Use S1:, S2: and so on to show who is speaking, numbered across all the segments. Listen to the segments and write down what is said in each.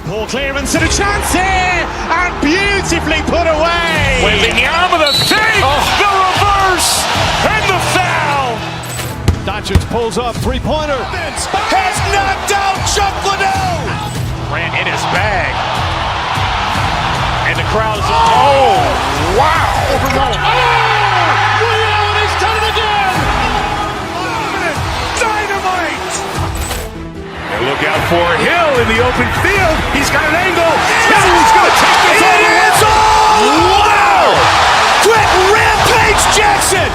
S1: Poor clearance and a chance here, and beautifully put away.
S2: Waving the arm of the fake, the reverse, and the foul.
S3: Doncic pulls up, three-pointer.
S2: Has knocked out Chuck Liddell. Ran in his bag. And the crowd is, oh, wow.
S3: Overrun.
S2: Liddell, and he's done it again. Dynamite. And look out for Hill in the open field. He's got an angle. He's going to take this all the way. Wow. Quick Rampage Jackson.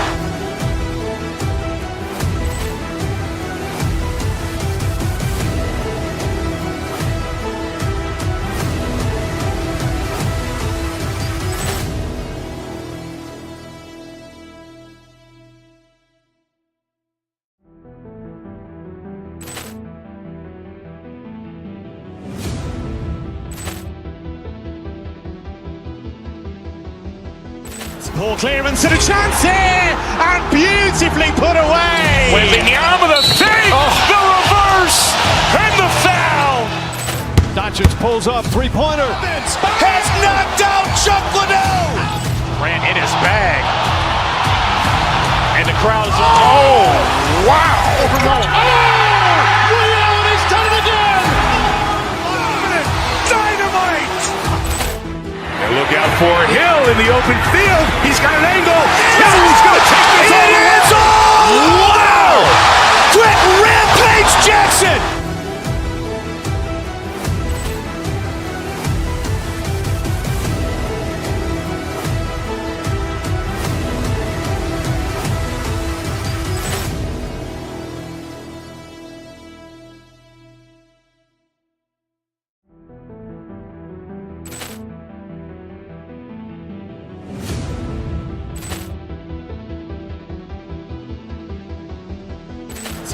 S1: Poor clearance and a chance here, and beautifully put away.
S2: Waving the arm of the fake, the reverse, and the foul.
S3: Doncic pulls up, three-pointer.
S2: Has knocked out Chuck Liddell. Ran in his bag. And the crowd is, oh, wow.
S3: Overrun.
S2: Liddell, and he's done it again. Dynamite. And look out for Hill in the open field. He's got an angle. He's going to take this all the way. Wow. Quick Rampage Jackson.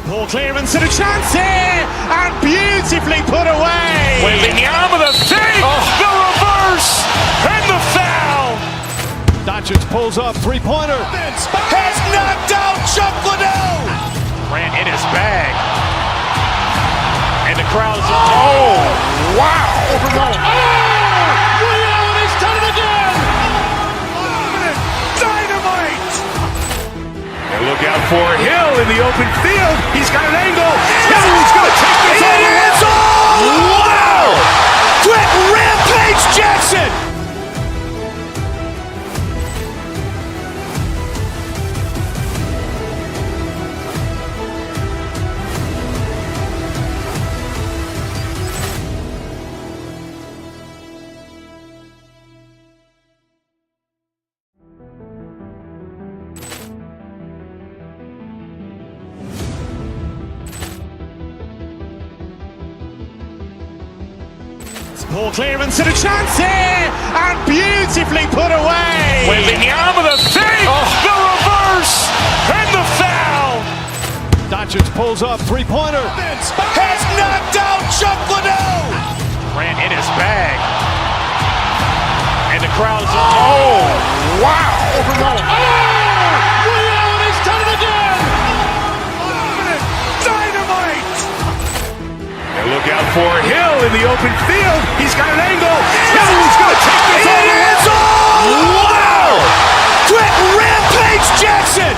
S1: Poor clearance and a chance here, and beautifully put away.
S2: Waving the arm of the fake, the reverse, and the foul.
S3: Doncic pulls up, three-pointer.
S2: Has knocked out Chuck Liddell. Ran in his bag. And the crowd is, oh, wow.
S3: Overrun.
S2: Liddell, and he's done it again. Dynamite. And look out for Hill in the open field. He's got an angle. He's going to take this all the way. Wow. Quick Rampage Jackson.
S1: Poor clearance and a chance here, and beautifully put away.
S2: Waving the arm of the fake, the reverse, and the foul.
S3: Doncic pulls up, three-pointer.
S2: Has knocked out Chuck Liddell. Ran in his bag. And the crowd is, oh, wow.
S3: Overrun.
S2: Liddell, and he's done it again. Dynamite. And look out for Hill in the open field. He's got an angle. He's going to take this all the way. Wow. Quick Rampage Jackson.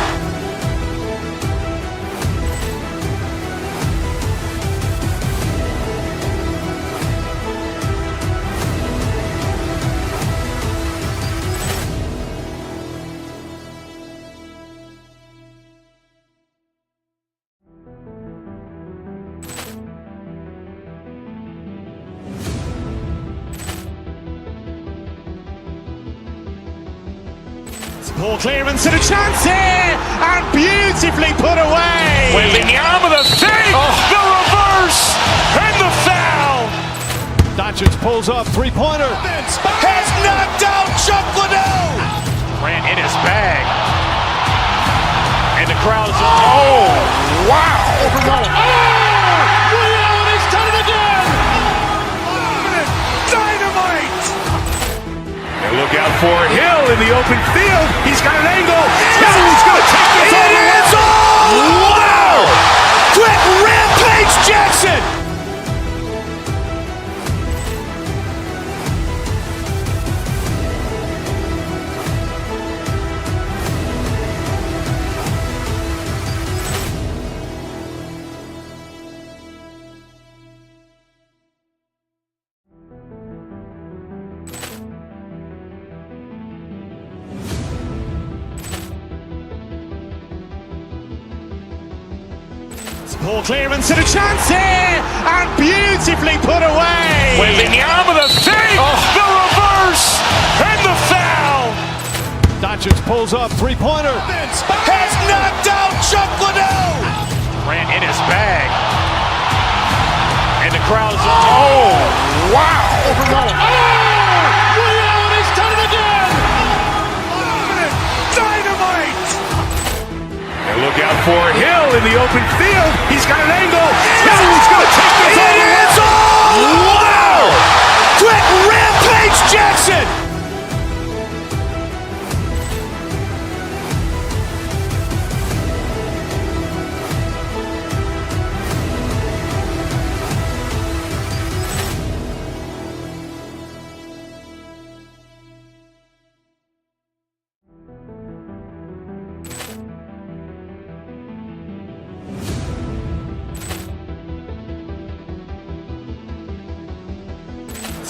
S1: Poor clearance and a chance here, and beautifully put away.
S2: Waving the arm of the fake, the reverse, and the foul.
S3: Doncic pulls up, three-pointer.
S2: Has knocked out Chuck Liddell. Ran in his bag. And the crowd is, oh, wow.
S3: Overrun.
S2: Liddell, and he's done it again. Dynamite. And look out for Hill in the open field. He's got an angle. He's going to take this all the way. Wow. Quick Rampage Jackson.
S1: Ball clearance and a chance here, and beautifully put away.
S2: With the arm of the fake, the reverse, and the foul.
S3: Doncic pulls up, three-pointer.
S2: Has knocked out Chuck Liddell. Ran in his bag. And the crowd is, oh, wow.
S3: Ray Allen has done it again.
S2: Dynamite. And look out for Hill in the open field. He's got an angle. He's going to take this all the way. Wow. Quick Rampage Jackson.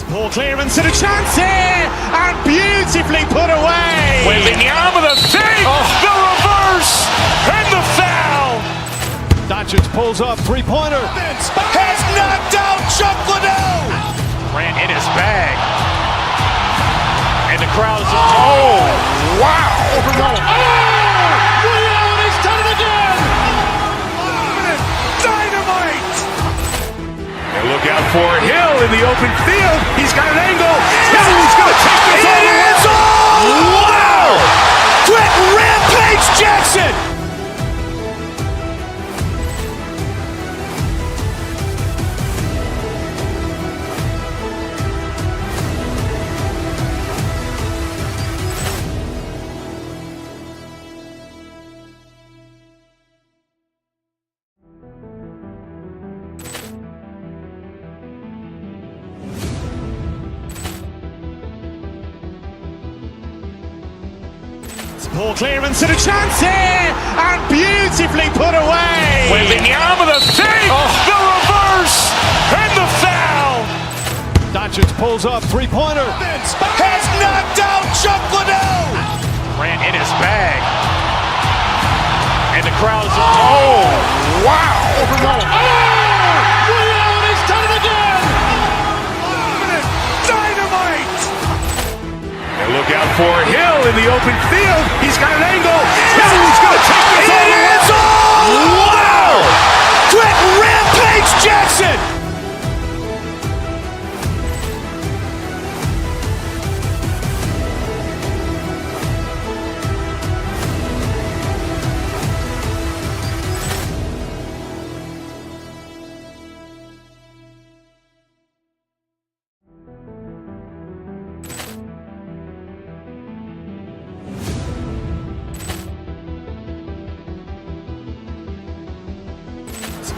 S1: Ball clearance and a chance here, and beautifully put away.
S2: With the arm of the fake, the reverse, and the foul.
S3: Doncic pulls up, three-pointer.
S2: Has knocked out Chuck Liddell. Ran in his bag. And the crowd is, oh, wow.
S3: Ray Allen has done it again.
S2: Dynamite. And look out for Hill in the open field. He's got an angle. He's going to take this all the way. Wow. Quick Rampage Jackson.
S1: Ball clearance and a chance here, and beautifully put away.
S2: With the arm of the fake, the reverse, and the foul.
S3: Doncic pulls up, three-pointer.
S2: Has knocked out Chuck Liddell. Ran in his bag. And the crowd is, oh, wow.
S3: Ray Allen has done it again.
S2: Dynamite. And look out for Hill in the open field. He's got an angle. He's going to take this all the way. Wow. Quick Rampage Jackson.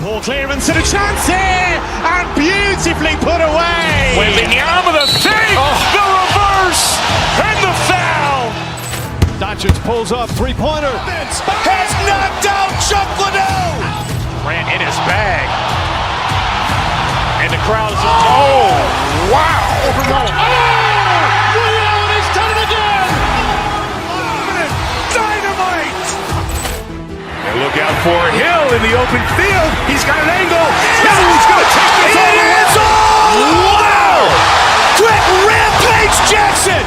S1: Ball clearance and a chance here, and beautifully put away.
S2: With the arm of the fake, the reverse, and the foul.
S3: Doncic pulls up, three-pointer.
S2: Has knocked out Chuck Liddell. Ran in his bag. And the crowd is, oh, wow.
S3: Ray Allen has done it again.
S2: Dynamite. And look out for Hill in the open field. He's got an angle. He's going to take this all the way. Wow. Quick Rampage Jackson.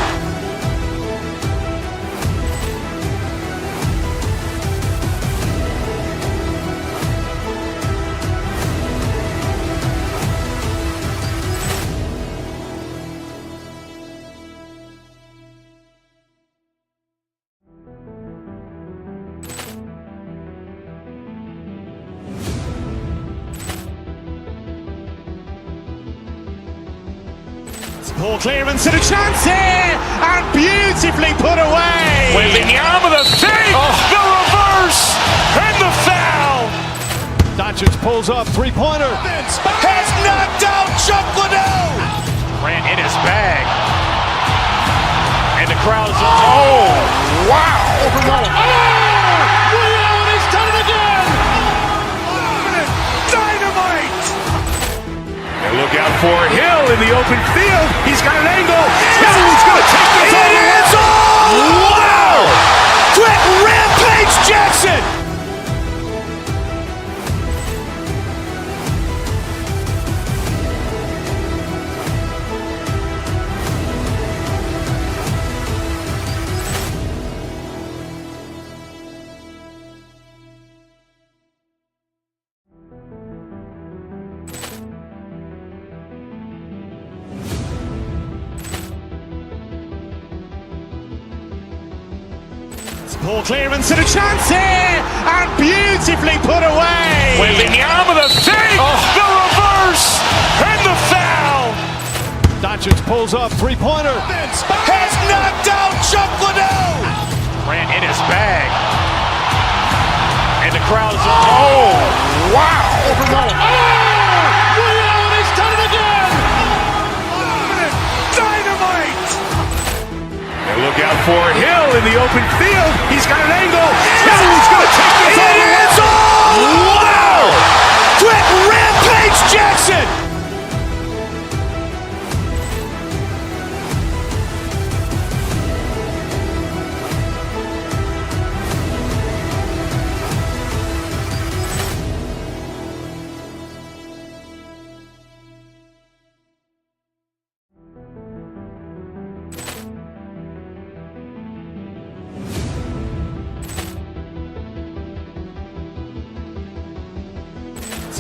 S1: Ball clearance and a chance here, and beautifully put away.
S2: With the arm of the fake, the reverse, and the foul.
S3: Doncic pulls up, three-pointer.
S2: Has knocked out Chuck Liddell. Ran in his bag. And the crowd is, oh, wow.
S3: Ray Allen has done it again.
S2: Dynamite. And look out for Hill in the open field. He's got an angle. He's going to take this all the way. Wow. Quick Rampage Jackson.
S1: Poor clearance and a chance here, and beautifully put away.
S2: With the arm of the fake, the reverse, and the foul.
S3: Doncic pulls up, three-pointer.
S2: Has knocked out Chuck Liddell. Ran in his bag. And the crowd is, oh, wow.
S3: Ray Allen, he's done it again.
S2: Dynamite. And look out for Hill in the open field. He's got an angle. Hill's going to take this all the way. Wow. Quick Rampage Jackson.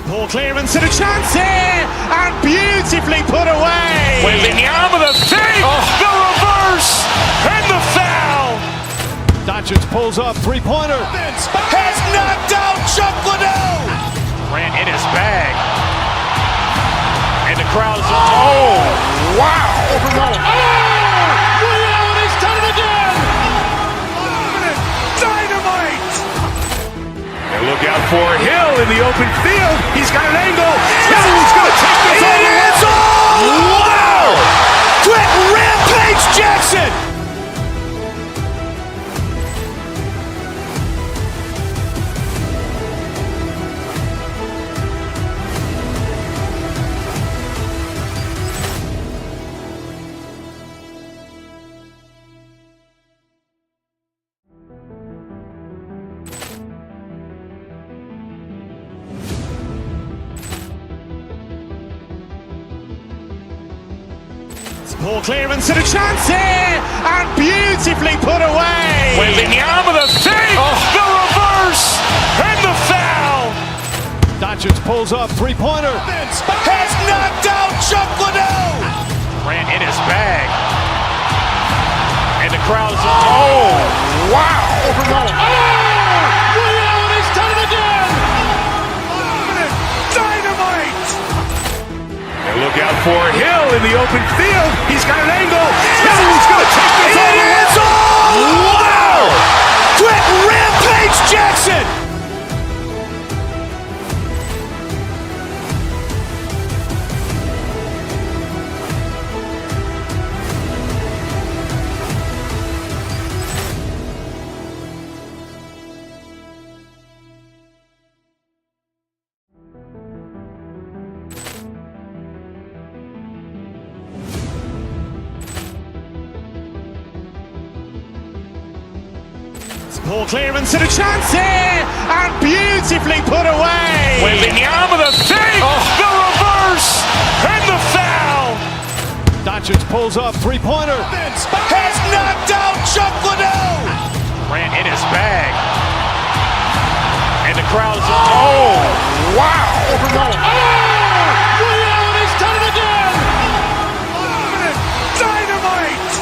S1: Poor clearance and a chance here, and beautifully put away.
S2: With the arm of the fake, the reverse, and the foul.
S3: Doncic pulls up, three-pointer.
S2: Has knocked out Chuck Liddell. Ran in his bag. And the crowd is, oh, wow.
S3: Ray Allen, he's done it again.
S2: Dynamite. And look out for Hill in the open field. He's got an angle. Hill's going to take this all the way. Wow. Quick Rampage Jackson.
S1: Poor clearance and a chance here, and beautifully put away.
S2: With the arm of the fake, the reverse, and the foul.
S3: Doncic pulls up, three-pointer.
S2: Has knocked out Chuck Liddell. Ran in his bag. And the crowd is, oh, wow.
S3: Ray Allen, he's done it again.
S2: Dynamite. And look out for Hill in the open field. He's got an angle. Hill's going to take this all the way. Wow. Quick Rampage Jackson.
S1: Poor clearance and a chance here, and beautifully put away.
S2: With the arm of the fake, the reverse, and the foul.
S3: Doncic pulls up, three-pointer.
S2: Has knocked out Chuck Liddell. Ran in his bag. And the crowd is, oh, wow.
S3: Ray Allen, he's done it again.
S2: Dynamite.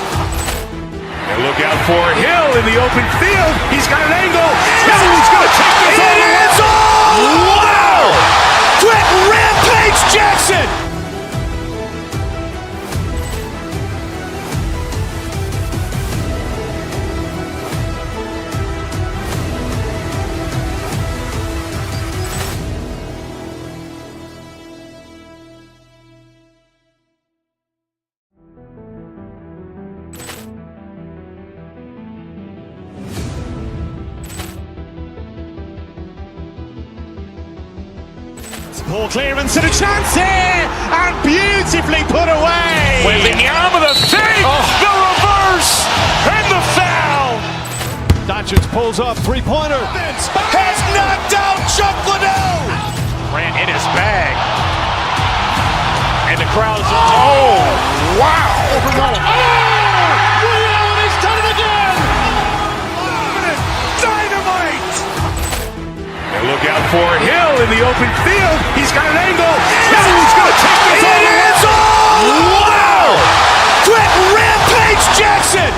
S2: And look out for Hill in the open field. He's got an angle. Hill's going to take this all the way. Wow. Quick Rampage Jackson.
S1: Poor clearance and a chance here, and beautifully put away.
S2: With the arm of the fake, the reverse, and the foul.
S3: Doncic pulls up, three-pointer.
S2: Has knocked out Chuck Liddell. Ran in his bag. And the crowd is, oh, wow.
S3: Ray Allen, he's done it again.
S2: Dynamite. And look out for Hill in the open field. He's got an angle. Hill's going to take this all the way. Wow. Quick Rampage Jackson.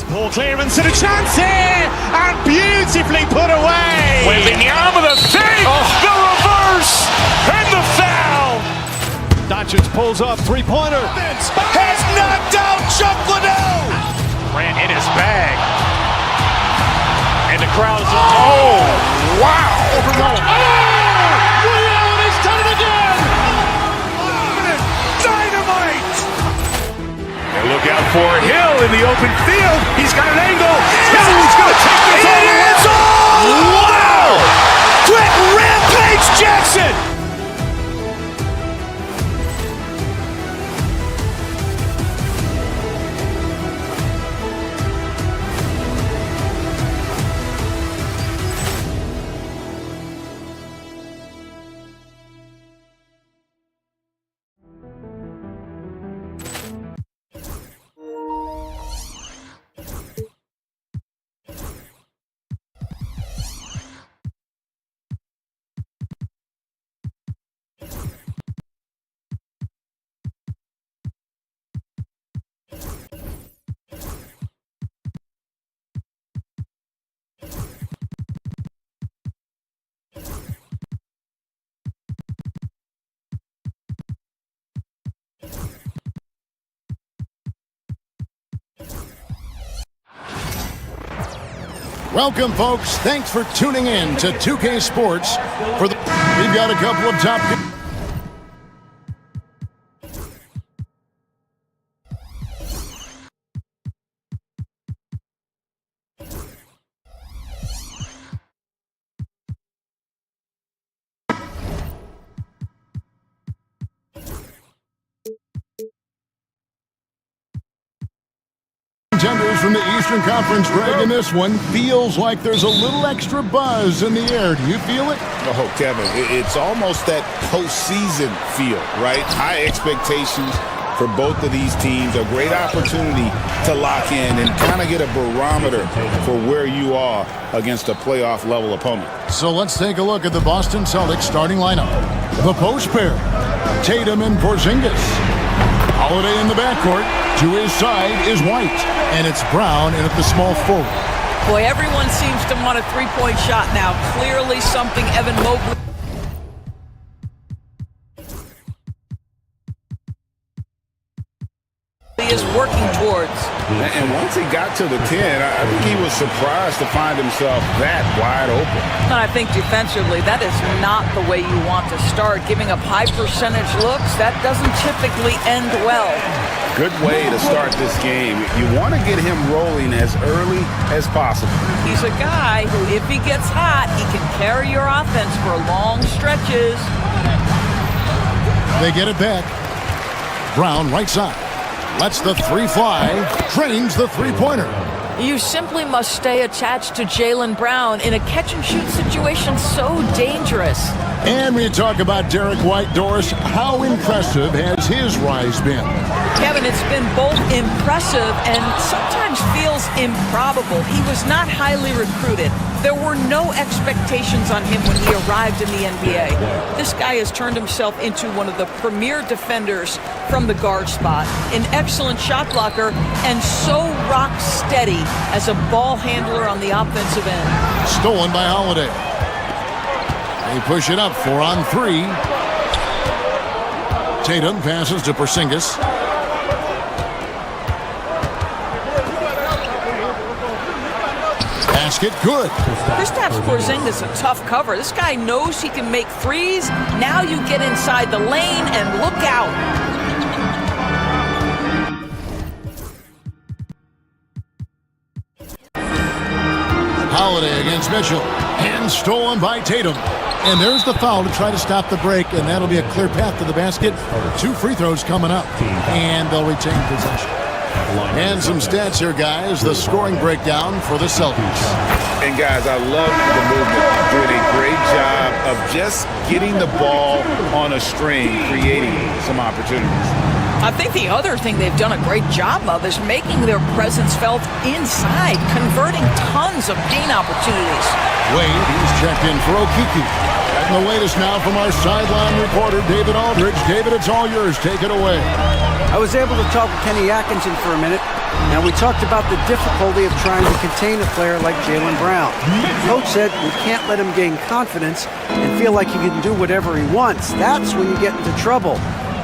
S1: Poor clearance and a chance here, and beautifully put away.
S2: Wembanyama, the fake, the reverse, and the foul.
S3: Doncic pulls up, three-pointer.
S2: Has knocked out Chuck Liddell. Ran in his bag. And the crowd is wow.
S3: Overruled. Ray Allen has done it again.
S2: Dynamite. And look out for Hill in the open field. He's got an angle. Hill's going to take this all the way. Wow. Quick Rampage Jackson.
S4: Welcome, folks. Thanks for tuning in to 2K Sports. We've got a couple of top. Contenders from the Eastern Conference, Greg, in this one feels like there's a little extra buzz in the air. Do you feel it?
S5: Oh, Kevin, it's almost that postseason feel, right? High expectations for both of these teams, a great opportunity to lock in and kind of get a barometer for where you are against a playoff-level opponent.
S4: So let's take a look at the Boston Celtics starting lineup. The post pair, Tatum and Porzingis. Holiday in the backcourt. To his side is White, and it's Brown in at the small forward.
S6: Boy, everyone seems to want a three-point shot now. Clearly something Evan Mobley is working towards.
S5: And once he got to the 10, I think he was surprised to find himself that wide open.
S6: And I think defensively, that is not the way you want to start. Giving up high percentage looks, that doesn't typically end well.
S5: Good way to start this game. You want to get him rolling as early as possible.
S6: He's a guy who, if he gets hot, he can carry your offense for long stretches.
S4: They get it back. Brown right side. Lets the three fly. Trains the three-pointer.
S6: You simply must stay attached to Jaylen Brown in a catch-and-shoot situation so dangerous.
S4: And when you talk about Derek White, Doris, how impressive has his rise been?
S6: Kevin, it's been both impressive and sometimes feels improbable. He was not highly recruited. There were no expectations on him when he arrived in the NBA. This guy has turned himself into one of the premier defenders from the guard spot, an excellent shot blocker, and so rock steady as a ball handler on the offensive end.
S4: Stolen by Holiday. They push it up 4-on-3. Tatum passes to Porzingis. Basket good.
S6: Kristaps Porzingis a tough cover. This guy knows he can make threes. Now you get inside the lane and look out.
S4: Holiday against Mitchell. And stolen by Tatum. And there's the foul to try to stop the break, and that'll be a clear path to the basket. 2 free throws coming up, and they'll retain possession. And some stats here, guys. The scoring breakdown for the Celtics.
S5: And, guys, I love the movement. Doing a great job of just getting the ball on a string, creating some opportunities.
S6: I think the other thing they've done a great job of is making their presence felt inside, converting tons of paint opportunities.
S4: Wade, he's checked in for Okiki. getting the latest now from our sideline reporter, David Aldridge. David, it's all yours. Take it away.
S7: I was able to talk with Kenny Atkinson for a minute. Now, we talked about the difficulty of trying to contain a player like Jaylen Brown. Coach said you can't let him gain confidence and feel like he can do whatever he wants. That's when you get into trouble.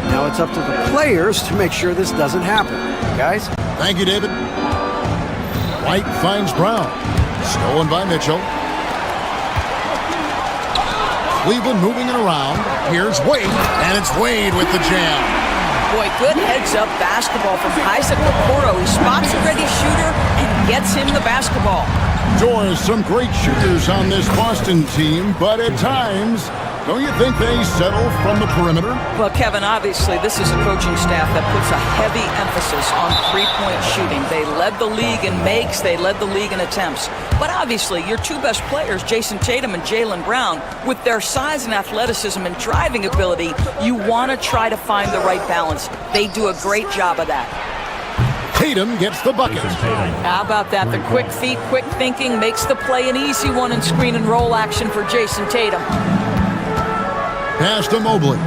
S7: Now it's up to the players to make sure this doesn't happen. Guys?
S4: Thank you, David. White finds Brown. Stolen by Mitchell. Cleveland moving it around. Here's Wade, and it's Wade with the jam.
S6: Boy, good heads-up basketball from Isaac Okoro. He spots a ready shooter and gets him the basketball.
S4: Doors, some great shooters on this Boston team, but at times, don't you think they settle from the perimeter?
S6: Well, Kevin, obviously, this is a coaching staff that puts a heavy emphasis on three-point shooting. They led the league in makes. They led the league in attempts. But obviously, your two best players, Jason Tatum and Jaylen Brown, with their size and athleticism and driving ability, you want to try to find the right balance. They do a great job of that.
S4: Tatum gets the bucket.
S6: How about that? The quick feet, quick thinking makes the play an easy one in screen and roll action for Jason Tatum.
S4: Pass to Mobley.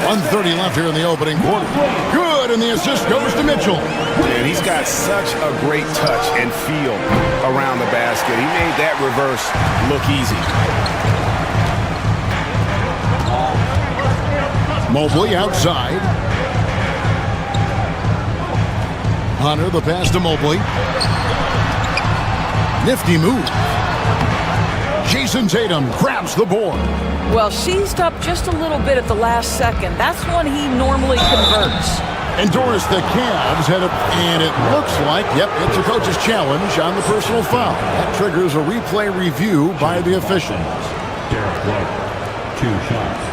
S4: 1:30 left here in the opening quarter. Good, and the assist goes to Mitchell.
S5: And he's got such a great touch and feel around the basket. He made that reverse look easy.
S4: Mobley outside. Hunter, the pass to Mobley. Nifty move. Jason Tatum grabs the board.
S6: Well, seized up just a little bit at the last second. That's when he normally converts.
S4: And Doris, the Cavs head up, and it looks like, yep, it's a coach's challenge on the personal foul. That triggers a replay review by the officials.
S8: Derek White, 2 shots.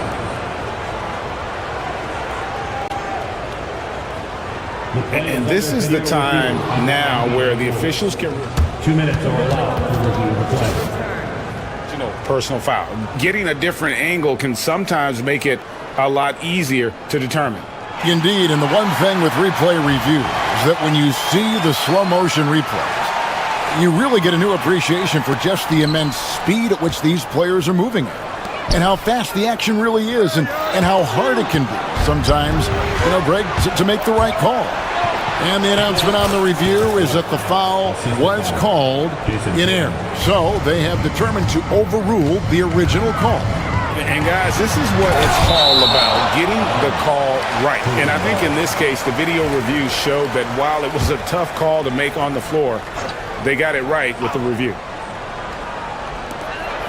S5: And this is the time now where the officials can...
S8: 2 minutes are allowed to review the play.
S5: Personal foul. Getting a different angle can sometimes make it a lot easier to determine.
S4: Indeed, and the one thing with replay review is that when you see the slow motion replays, you really get a new appreciation for just the immense speed at which these players are moving at, and how fast the action really is, and how hard it can be sometimes, Greg, to make the right call. And the announcement on the review is that the foul was called in error. So they have determined to overrule the original call.
S5: And guys, this is what it's all about, getting the call right. And I think in this case, the video review showed that while it was a tough call to make on the floor, they got it right with the review.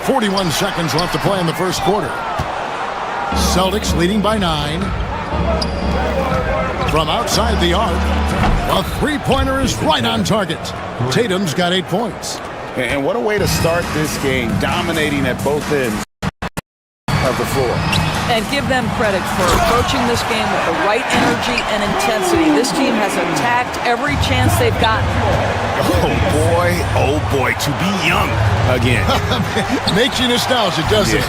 S4: 41 seconds left to play in the first quarter. Celtics leading by 9. From outside the arc, a three-pointer is right on target. Tatum's got 8 points.
S5: And what a way to start this game, dominating at both ends of the floor.
S6: And give them credit for approaching this game with the right energy and intensity. This team has attacked every chance they've gotten.
S5: Oh boy, to be young again.
S4: Makes you nostalgic, doesn't it?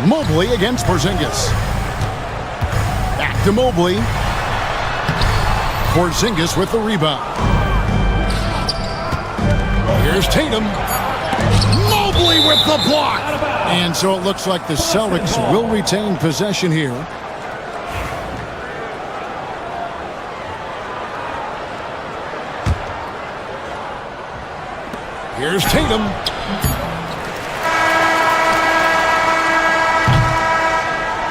S4: Mobley against Porzingis. Back to Mobley. Porzingis with the rebound. Here's Tatum. Mobley with the block. And so it looks like the Celtics will retain possession here. Here's Tatum.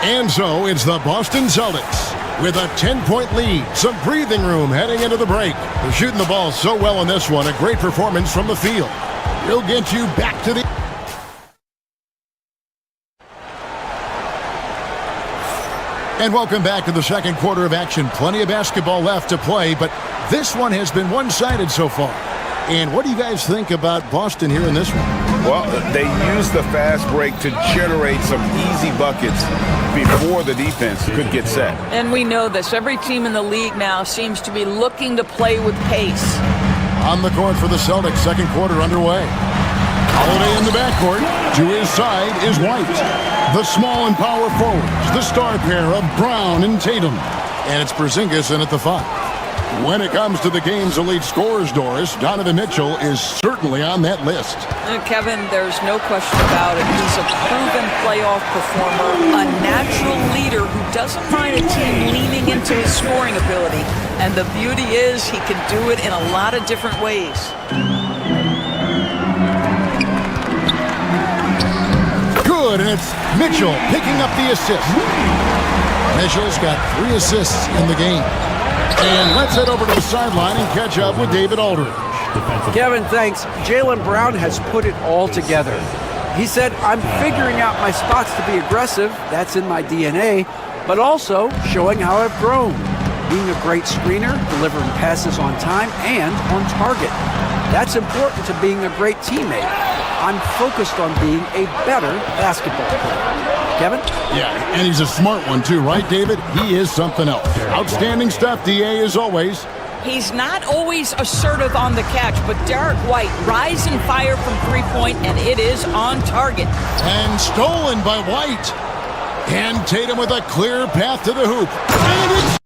S4: And so it's the Boston Celtics with a 10-point lead. Some breathing room heading into the break. They're shooting the ball so well in this one. A great performance from the field. We'll get you back to the... And welcome back to the second quarter of action. Plenty of basketball left to play, but this one has been one-sided so far. And what do you guys think about Boston here in this one?
S5: Well, they used the fast break to generate some easy buckets before the defense could get set.
S6: And we know this. Every team in the league now seems to be looking to play with pace.
S4: On the court for the Celtics, second quarter underway. Holiday in the backcourt. To his side is White. The small and power forwards, the star pair of Brown and Tatum. And it's Porzingis in at the 5. When it comes to the game's elite scorers, Doris, Donovan Mitchell is certainly on that list.
S6: Kevin, there's no question about it. He's a proven playoff performer, a natural leader who doesn't mind a team leaning into his scoring ability. And the beauty is he can do it in a lot of different ways.
S4: Good, and it's Mitchell picking up the assist. Mitchell's got 3 assists in the game. And let's head over to the sideline and catch up with David Aldridge.
S7: Kevin, thanks. Jaylen Brown has put it all together. He said, I'm figuring out my spots to be aggressive. That's in my DNA. But also showing how I've grown. Being a great screener, delivering passes on time and on target. That's important to being a great teammate. I'm focused on being a better basketball player. Kevin?
S4: Yeah, and he's a smart one too, right, David? He is something else. Outstanding stuff, DA, as always.
S6: He's not always assertive on the catch, but Derek White, rise and fire from three-point, and it is on target.
S4: And stolen by White. And Tatum with a clear path to the hoop. And it's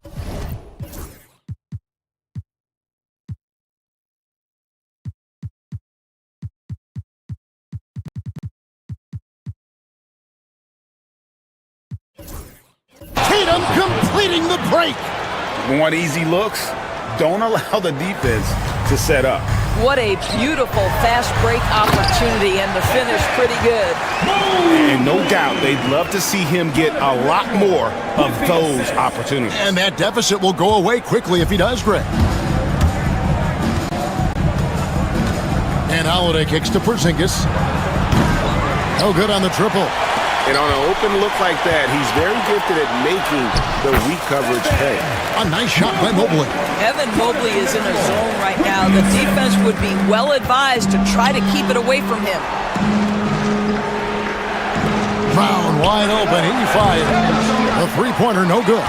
S4: Tatum completing the break.
S5: Want easy looks? Don't allow the defense to set up.
S6: What a beautiful fast break opportunity, and the finish pretty good.
S5: And no doubt they'd love to see him get a lot more of those opportunities.
S4: And that deficit will go away quickly if he does, Greg. And Holiday kicks to Porzingis. No good on the triple.
S5: And on an open look like that, he's very gifted at making the weak coverage pay.
S4: A nice shot by Mobley.
S6: Evan Mobley is in a zone right now. The defense would be well advised to try to keep it away from him.
S4: Brown wide open, he fires. The three-pointer no good.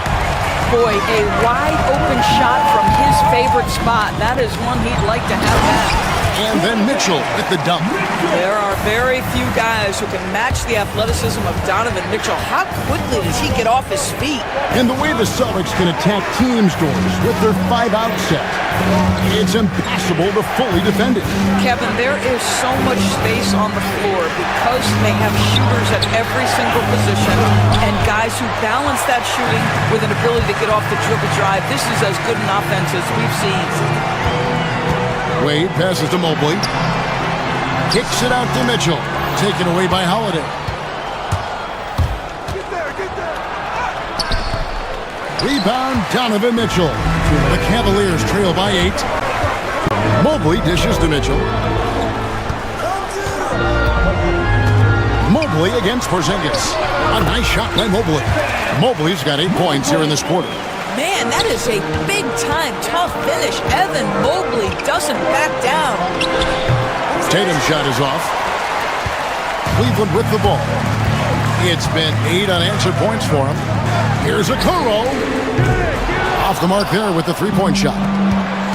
S6: Boy, a wide open shot from his favorite spot. That is one he'd like to have back.
S4: And then Mitchell at the dump.
S6: There are very few guys who can match the athleticism of Donovan Mitchell. How quickly does he get off his feet?
S4: And the way the Celtics can attack teams, Doors, with their 5-out set, it's impossible to fully defend it.
S6: Kevin, there is so much space on the floor because they have shooters at every single position and guys who balance that shooting with an ability to get off the dribble drive. This is as good an offense as we've seen.
S4: Wade passes to Mobley. Kicks it out to Mitchell. Taken away by Holiday. Rebound, Donovan Mitchell. The Cavaliers trail by 8. Mobley dishes to Mitchell. Mobley against Porzingis. A nice shot by Mobley. Mobley's got 8 points here in this quarter.
S6: Man, that is a big-time tough finish. Evan Mobley doesn't back down.
S4: Tatum's shot is off. Cleveland with the ball. It's been 8 unanswered points for him. Here's a Okoro. Off the mark there with the three-point shot.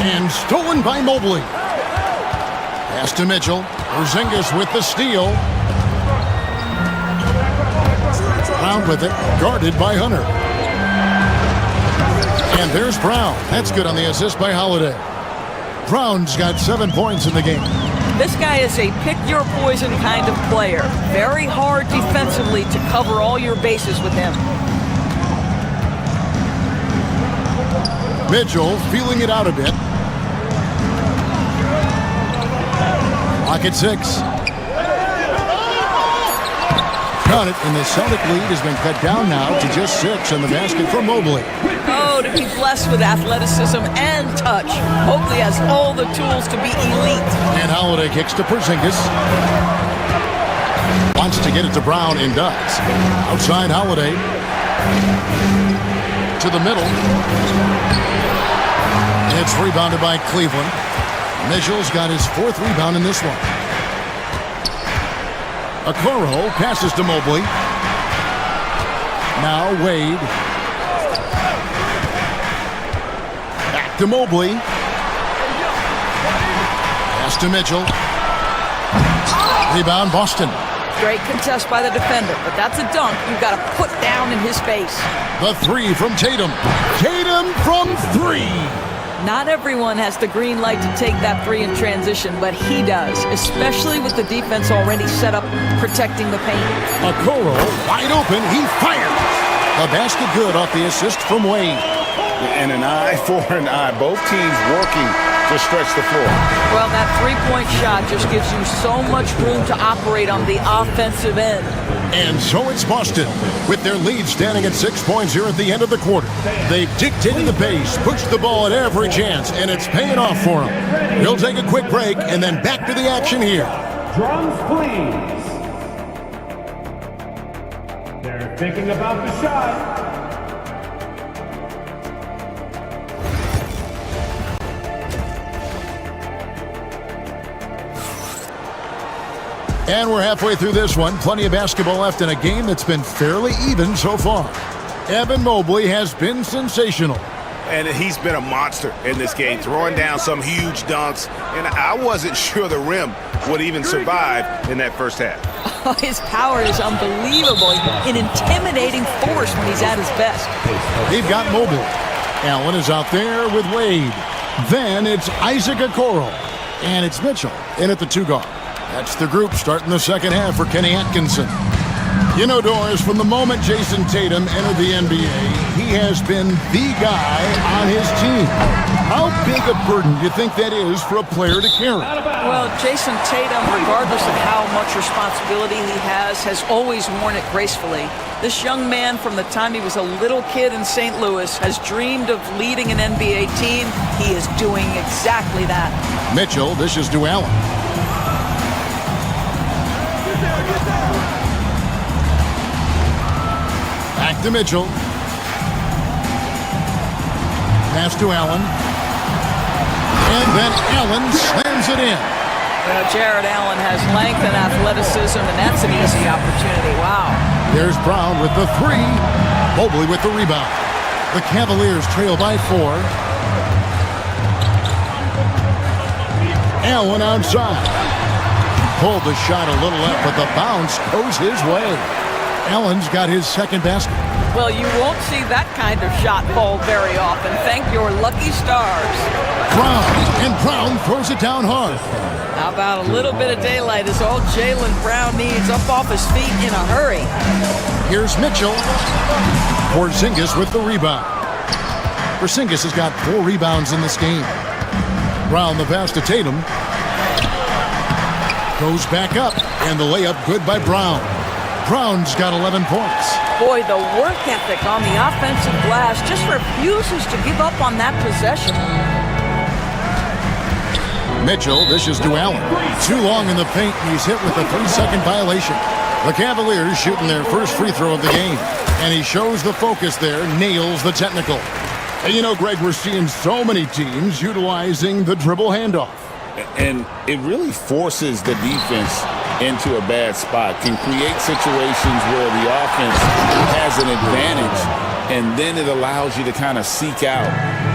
S4: And stolen by Mobley. Pass to Mitchell. Porzingis with the steal. Brown with it. Guarded by Hunter. And there's Brown. That's good on the assist by Holiday. Brown's got 7 points in the game.
S6: This guy is a pick-your-poison kind of player. Very hard defensively to cover all your bases with him.
S4: Mitchell feeling it out a bit. Clock at 6. Got it, and the Celtic lead has been cut down now to just 6 on the basket for Mobley.
S6: Oh, to be blessed with athleticism and touch. Mobley has all the tools to be elite.
S4: And Holiday kicks to Porzingis. Wants to get it to Brown and does. Outside Holiday. To the middle. And it's rebounded by Cleveland. Mitchell's got his 4th rebound in this one. Okoro passes to Mobley. Now Wade. Back to Mobley. Pass to Mitchell. Rebound Boston.
S6: Great contest by the defender, but that's a dunk you've got to put down in his face.
S4: The 3 from Tatum. Tatum from 3.
S6: Not everyone has the green light to take that three in transition, but he does, especially with the defense already set up protecting the paint.
S4: Okoro wide open. He fired. A basket good off the assist from Wade.
S5: And an eye for an eye. Both teams working to stretch the floor.
S6: Well, that three-point shot just gives you so much room to operate on the offensive end.
S4: And so it's Boston, with their lead standing at 6 points here at the end of the quarter. They've dictated the pace, pushed the ball at every chance, and it's paying off for them. We'll take a quick break and then back to the action here.
S8: Drums, please. They're thinking about the shot.
S4: And we're halfway through this one. Plenty of basketball left in a game that's been fairly even so far. Evan Mobley has been sensational.
S5: And he's been a monster in this game, throwing down some huge dunks. And I wasn't sure the rim would even survive in that first half.
S6: Oh, his power is unbelievable. An intimidating force when he's at his best.
S4: They've got Mobley. Allen is out there with Wade. Then it's Isaac Okoro. And it's Mitchell in at the two guard. That's the group starting the second half for Kenny Atkinson. You know, Doris, from the moment Jason Tatum entered the NBA, he has been the guy on his team. How big a burden do you think that is for a player to carry?
S6: Well, Jason Tatum, regardless of how much responsibility he has always worn it gracefully. This young man, from the time he was a little kid in St. Louis, has dreamed of leading an NBA team. He is doing exactly that.
S4: Mitchell dishes to Allen. Back to Mitchell. Pass to Allen. And then Allen slams it in.
S6: Jared Allen has length and athleticism, and that's an easy opportunity. Wow.
S4: There's Brown with the three. Mobley with the rebound. The Cavaliers trail by 4. Allen outside. Pulled the shot a little left, but the bounce goes his way. Allen's got his second basket.
S6: Well, you won't see that kind of shot fall very often. Thank your lucky stars.
S4: Brown throws it down hard.
S6: How about a little bit of daylight is all Jaylen Brown needs, up off his feet in a hurry.
S4: Here's Mitchell. Porzingis with the rebound. Porzingis has got 4 rebounds in this game. Brown the pass to Tatum. Goes back up, and the layup good by Brown. Brown's got 11 points.
S6: Boy, the work ethic on the offensive glass just refuses to give up on that possession.
S4: Mitchell dishes to Allen. Too long in the paint, and he's hit with a 3-second violation. The Cavaliers shooting their first free throw of the game. And he shows the focus there, nails the technical. And you know, Greg, we're seeing so many teams utilizing the dribble handoff.
S5: And it really forces the defense into a bad spot, can create situations where the offense has an advantage, and then it allows you to kind of seek out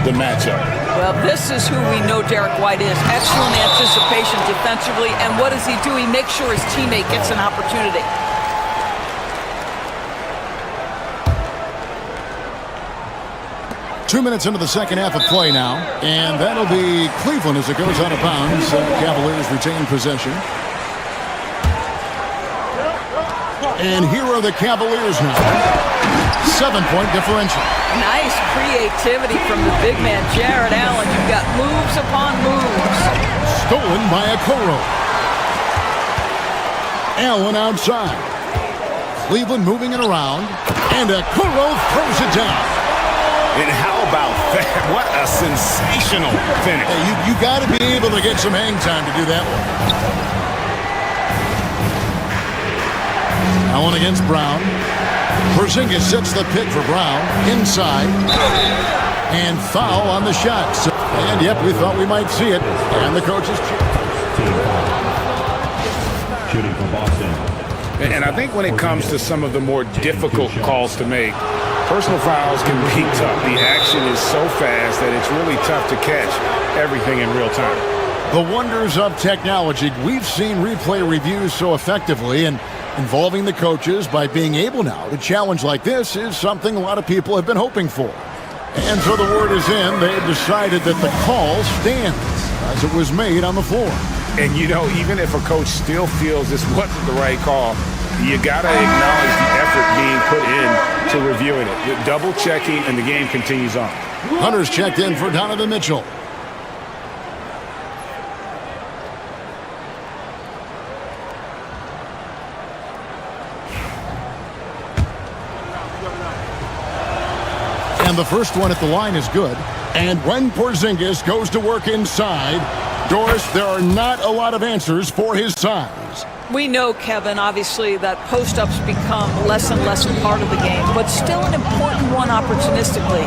S5: the matchup.
S6: Well, this is who we know Derek White is. Excellent anticipation defensively, and what does he do? He makes sure his teammate gets an opportunity.
S4: Two minutes into the second half of play now, and that'll be Cleveland as it goes out of bounds. Cavaliers retain possession. And here are the Cavaliers now. 7-point differential.
S6: Nice creativity from the big man, Jared Allen. You've got moves upon moves.
S4: Stolen by Okoro. Allen outside. Cleveland moving it around, and Okoro throws it down.
S5: And how about that? What a sensational finish.
S4: Hey, you got to be able to get some hang time to do that one. Allen against Brown. Porzingis sets the pick for Brown. Inside. And foul on the shot. And yep, we thought we might see it. And the coaches
S8: shooting for Boston.
S5: And I think when it comes to some of the more difficult calls to make, personal fouls can be tough. The action is so fast that it's really tough to catch everything in real time.
S4: The wonders of technology. We've seen replay reviews so effectively, and involving the coaches by being able now to challenge like this is something a lot of people have been hoping for. And so the word is in. They've decided that the call stands as it was made on the floor.
S5: And, you know, even if a coach still feels this wasn't the right call, you got to acknowledge the effort being put in to reviewing it. You're double checking, and the game continues on.
S4: Hunter's checked in for Donovan Mitchell. And the first one at the line is good. And when Porzingis goes to work inside, Doris, there are not a lot of answers for his size.
S6: We know, Kevin, obviously, that post-ups become less and less a part of the game, but still an important one opportunistically.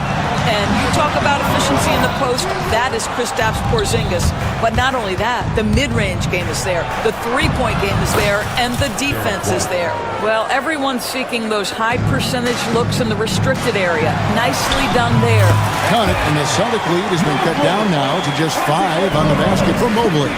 S6: And you talk about efficiency in the post, that is Kristaps Porzingis. But not only that, the mid-range game is there, the three-point game is there, and the defense is there. Well, everyone's seeking those high-percentage looks in the restricted area. Nicely done there.
S4: Count it, and the Celtic lead has been cut down now to just 5 on the basket for Mobley.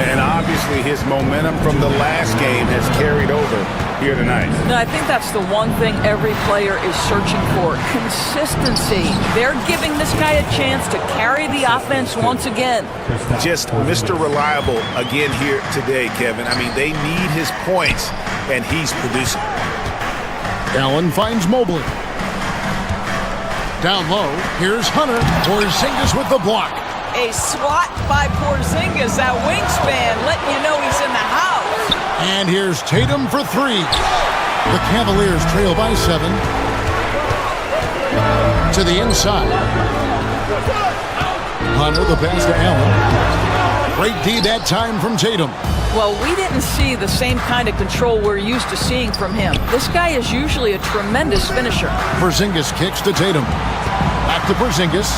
S5: And obviously his momentum from the last game has carried over here tonight.
S6: No, I think that's the one thing every player is searching for. Consistency. They're giving this guy a chance to carry the offense once again.
S5: Just Mr. Reliable again here today, Kevin. I mean, they need his points, and he's producing.
S4: Allen finds Mobley. Down low, here's Hunter. Porzingis with the block.
S6: A swat by Porzingis, that wingspan, letting you know he's in the house.
S4: And here's Tatum for 3. The Cavaliers trail by 7. To the inside. Hunter, the pass to Allen. Great D that time from Tatum.
S6: Well, we didn't see the same kind of control we're used to seeing from him. This guy is usually a tremendous finisher.
S4: Porzingis kicks to Tatum. Back to Porzingis.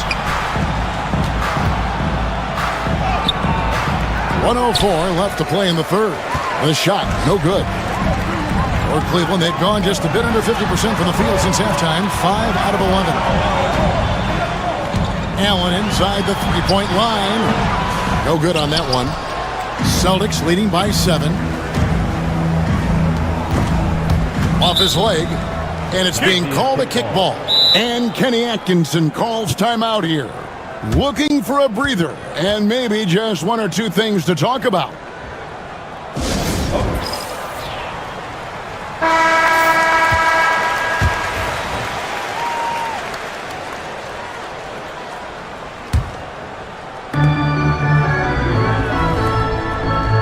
S4: 1:04 left to play in the third. The shot, no good. For Cleveland, they've gone just a bit under 50% from the field since halftime. 5 out of 11. Allen inside the three-point line. No good on that one. Celtics leading by 7. Off his leg. And it's being called a kickball. And Kenny Atkinson calls timeout here. Looking for a breather. And maybe just 1 or 2 things to talk about.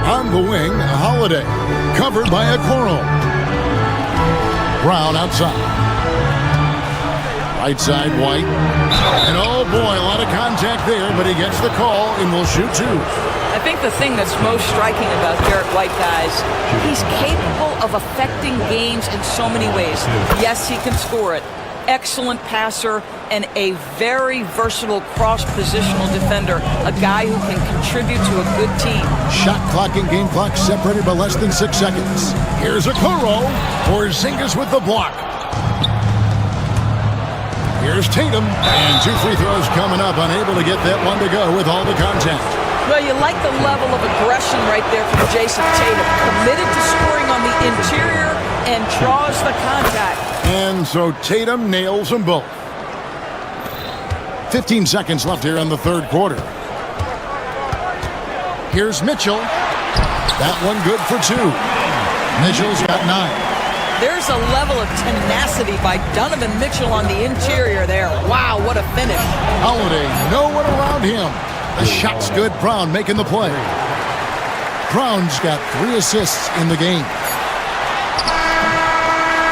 S4: On the wing, Holiday, covered by a Okoro. Brown outside. Right side, White. And oh boy, a lot of contact there, but he gets the call and will shoot 2.
S6: I think the thing that's most striking about Derek White, guys, he's capable of affecting games in so many ways. Yes, he can score it. Excellent passer and a very versatile cross-positional defender, a guy who can contribute to a good team.
S4: Shot clock and game clock separated by less than 6 seconds. Here's Okoro. Porzingis with the block. Here's Tatum. And 2 free throws coming up, unable to get that one to go with all the contact.
S6: Well, you like the level of aggression right there from Jason Tatum. Committed to scoring on the interior and draws the contact.
S4: And so Tatum nails them both. 15 seconds left here in the third quarter. Here's Mitchell. That one good for 2. Mitchell's got 9.
S6: There's a level of tenacity by Donovan Mitchell on the interior there. Wow, what a finish.
S4: Holiday, no one around him. The shot's good. Brown making the play. Brown's got 3 assists in the game.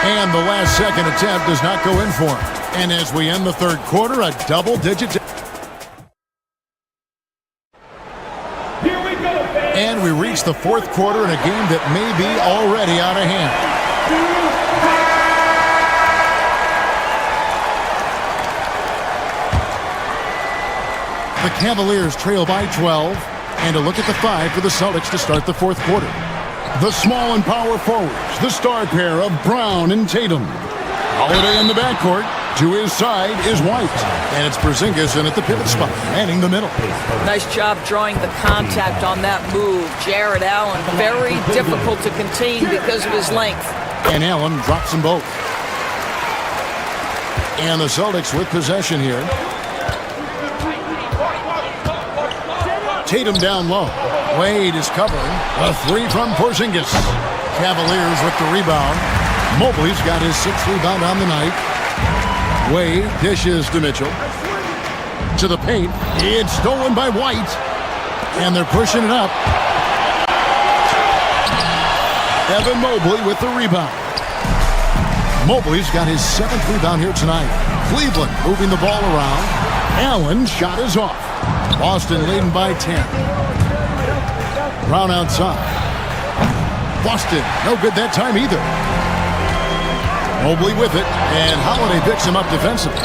S4: And the last second attempt does not go in for him. And as we end the third quarter, a double-digit. And we reach the fourth quarter in a game that may be already out of hand. The Cavaliers trail by 12. And a look at the 5 for the Celtics to start the fourth quarter. The small and power forwards, the star pair of Brown and Tatum. Holiday in the backcourt. To his side is White. And it's Porzingis in at the pivot spot, manning the middle.
S6: Nice job drawing the contact on that move. Jared Allen, very difficult to contain because of his length.
S4: And Allen drops them both. And the Celtics with possession here. Tatum down low. Wade is covering. A three from Porzingis. Cavaliers with the rebound. Mobley's got his 6th rebound on the night. Wade dishes to Mitchell. To the paint. It's stolen by White. And they're pushing it up. Evan Mobley with the rebound. Mobley's got his 7th rebound here tonight. Cleveland moving the ball around. Allen's shot is off. Boston leading by 10. Brown outside. Boston, no good that time either. Mobley with it, and Holiday picks him up defensively.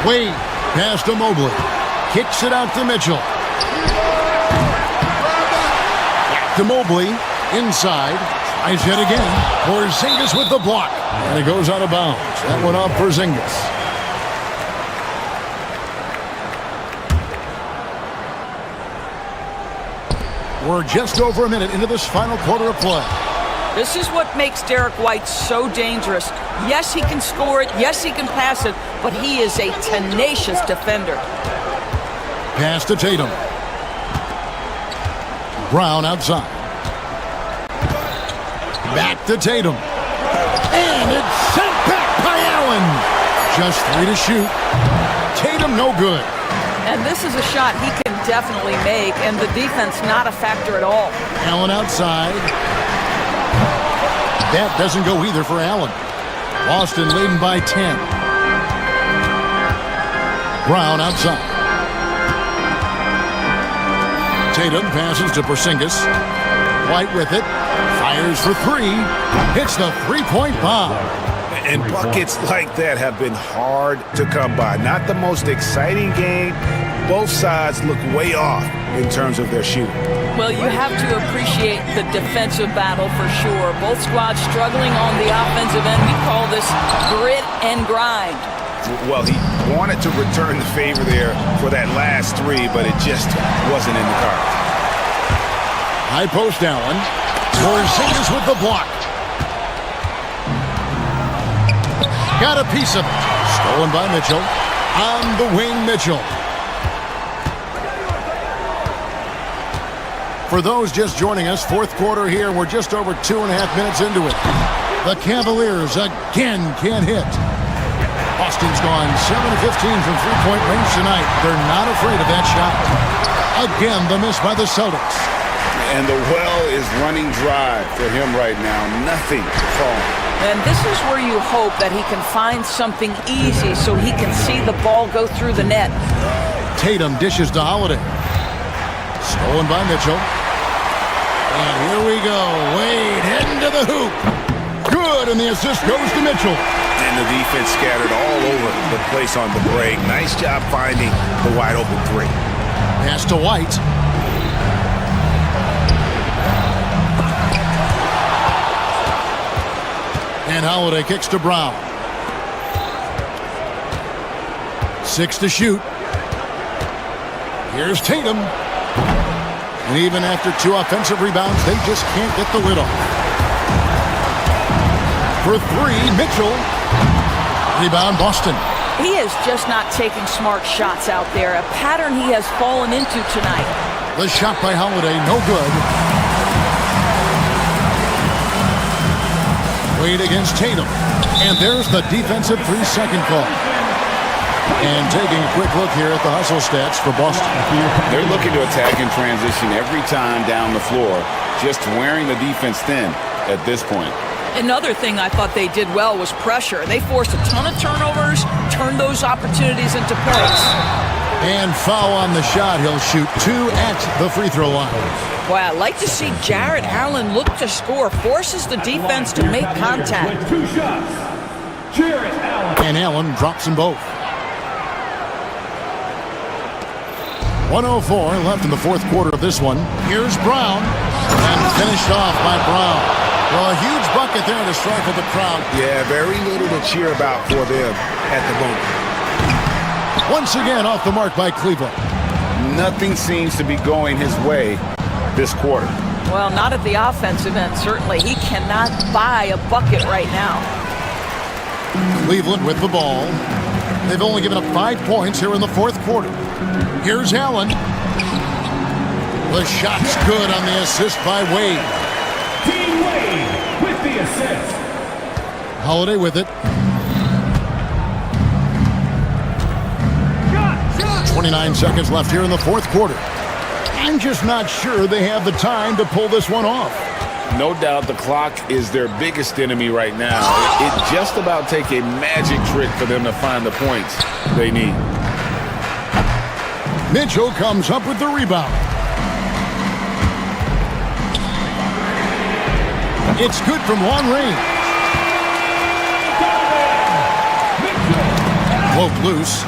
S4: Wade, pass to Mobley. Kicks it out to Mitchell. Back to Mobley, inside. Tries yet again. Porzingis with the block. And it goes out of bounds. That went off Porzingis. We're just over a minute into this final quarter of play.
S6: This is what makes Derek White so dangerous. Yes, he can score it. Yes, he can pass it. But he is a tenacious defender.
S4: Pass to Tatum. Brown outside. Back to Tatum. And it's sent back by Allen. Just 3 to shoot. Tatum no good.
S6: And this is a shot he can definitely make, and the defense not a factor at all.
S4: Allen outside. That doesn't go either for Allen. Boston leading by 10. Brown outside. Tatum passes to Porzingis. White with it. Fires for 3. Hits the three-point bomb.
S5: And buckets like that have been hard to come by. Not the most exciting game. Both sides look way off in terms of their shooting.
S6: Well, you have to appreciate the defensive battle for sure. Both squads struggling on the offensive end. We call this grit and grind.
S5: Well, he wanted to return the favor there for that last 3, but it just wasn't in the cards.
S4: High post Allen. Porzingis with the block. Got a piece of it. Stolen by Mitchell. On the wing, Mitchell. For those just joining us, 4th quarter here. We're just over 2.5 minutes into it. The Cavaliers again can't hit. Boston's gone 7 of 15 from three-point range tonight. They're not afraid of that shot. Again, the miss by the Celtics.
S5: And the well is running dry for him right now. Nothing to fall.
S6: And this is where you hope that he can find something easy so he can see the ball go through the net.
S4: Tatum dishes to Holiday. Stolen by Mitchell. And here we go. Wade heading to the hoop. Good, and the assist goes to Mitchell.
S5: And the defense scattered all over the place on the break. Nice job finding the wide open 3.
S4: Pass to White. And Holiday kicks to Brown. 6 to shoot. Here's Tatum. And even after 2 offensive rebounds, they just can't get the lid off. For 3, Mitchell. Rebound, Boston.
S6: He is just not taking smart shots out there, a pattern he has fallen into tonight.
S4: The shot by Holiday, no good. Wade against Tatum. And there's the defensive 3-second call. And taking a quick look here at the hustle stats for Boston.
S5: They're looking to attack in transition every time down the floor, just wearing the defense thin at this point.
S6: Another thing I thought they did well was pressure. They forced a ton of turnovers, turned those opportunities into points.
S4: And foul on the shot. He'll shoot 2 at the free throw line.
S6: Boy, I like to see Jarrett Allen look to score, forces the defense to make contact.
S8: 2 shots. Jarrett Allen.
S4: And Allen drops them both. 1:04 left in the 4th quarter of this one. Here's Brown. And finished off by Brown. Well, a huge bucket there to stifle the crowd.
S5: Yeah, very little to cheer about for them at the moment.
S4: Once again off the mark by Cleveland.
S5: Nothing seems to be going his way this quarter.
S6: Well, not at the offensive end, certainly. He cannot buy a bucket right now.
S4: Cleveland with the ball. They've only given up 5 points here in the 4th quarter. Here's Allen. The shot's good on the assist by Wade.
S8: D-Wade with the assist.
S4: Holiday with it. 29 seconds left here in the fourth quarter. I'm just not sure they have the time to pull this one off.
S5: No doubt the clock is their biggest enemy right now. It just about take a magic trick for them to find the points they need.
S4: Mitchell comes up with the rebound. It's good from long range. Woke loose.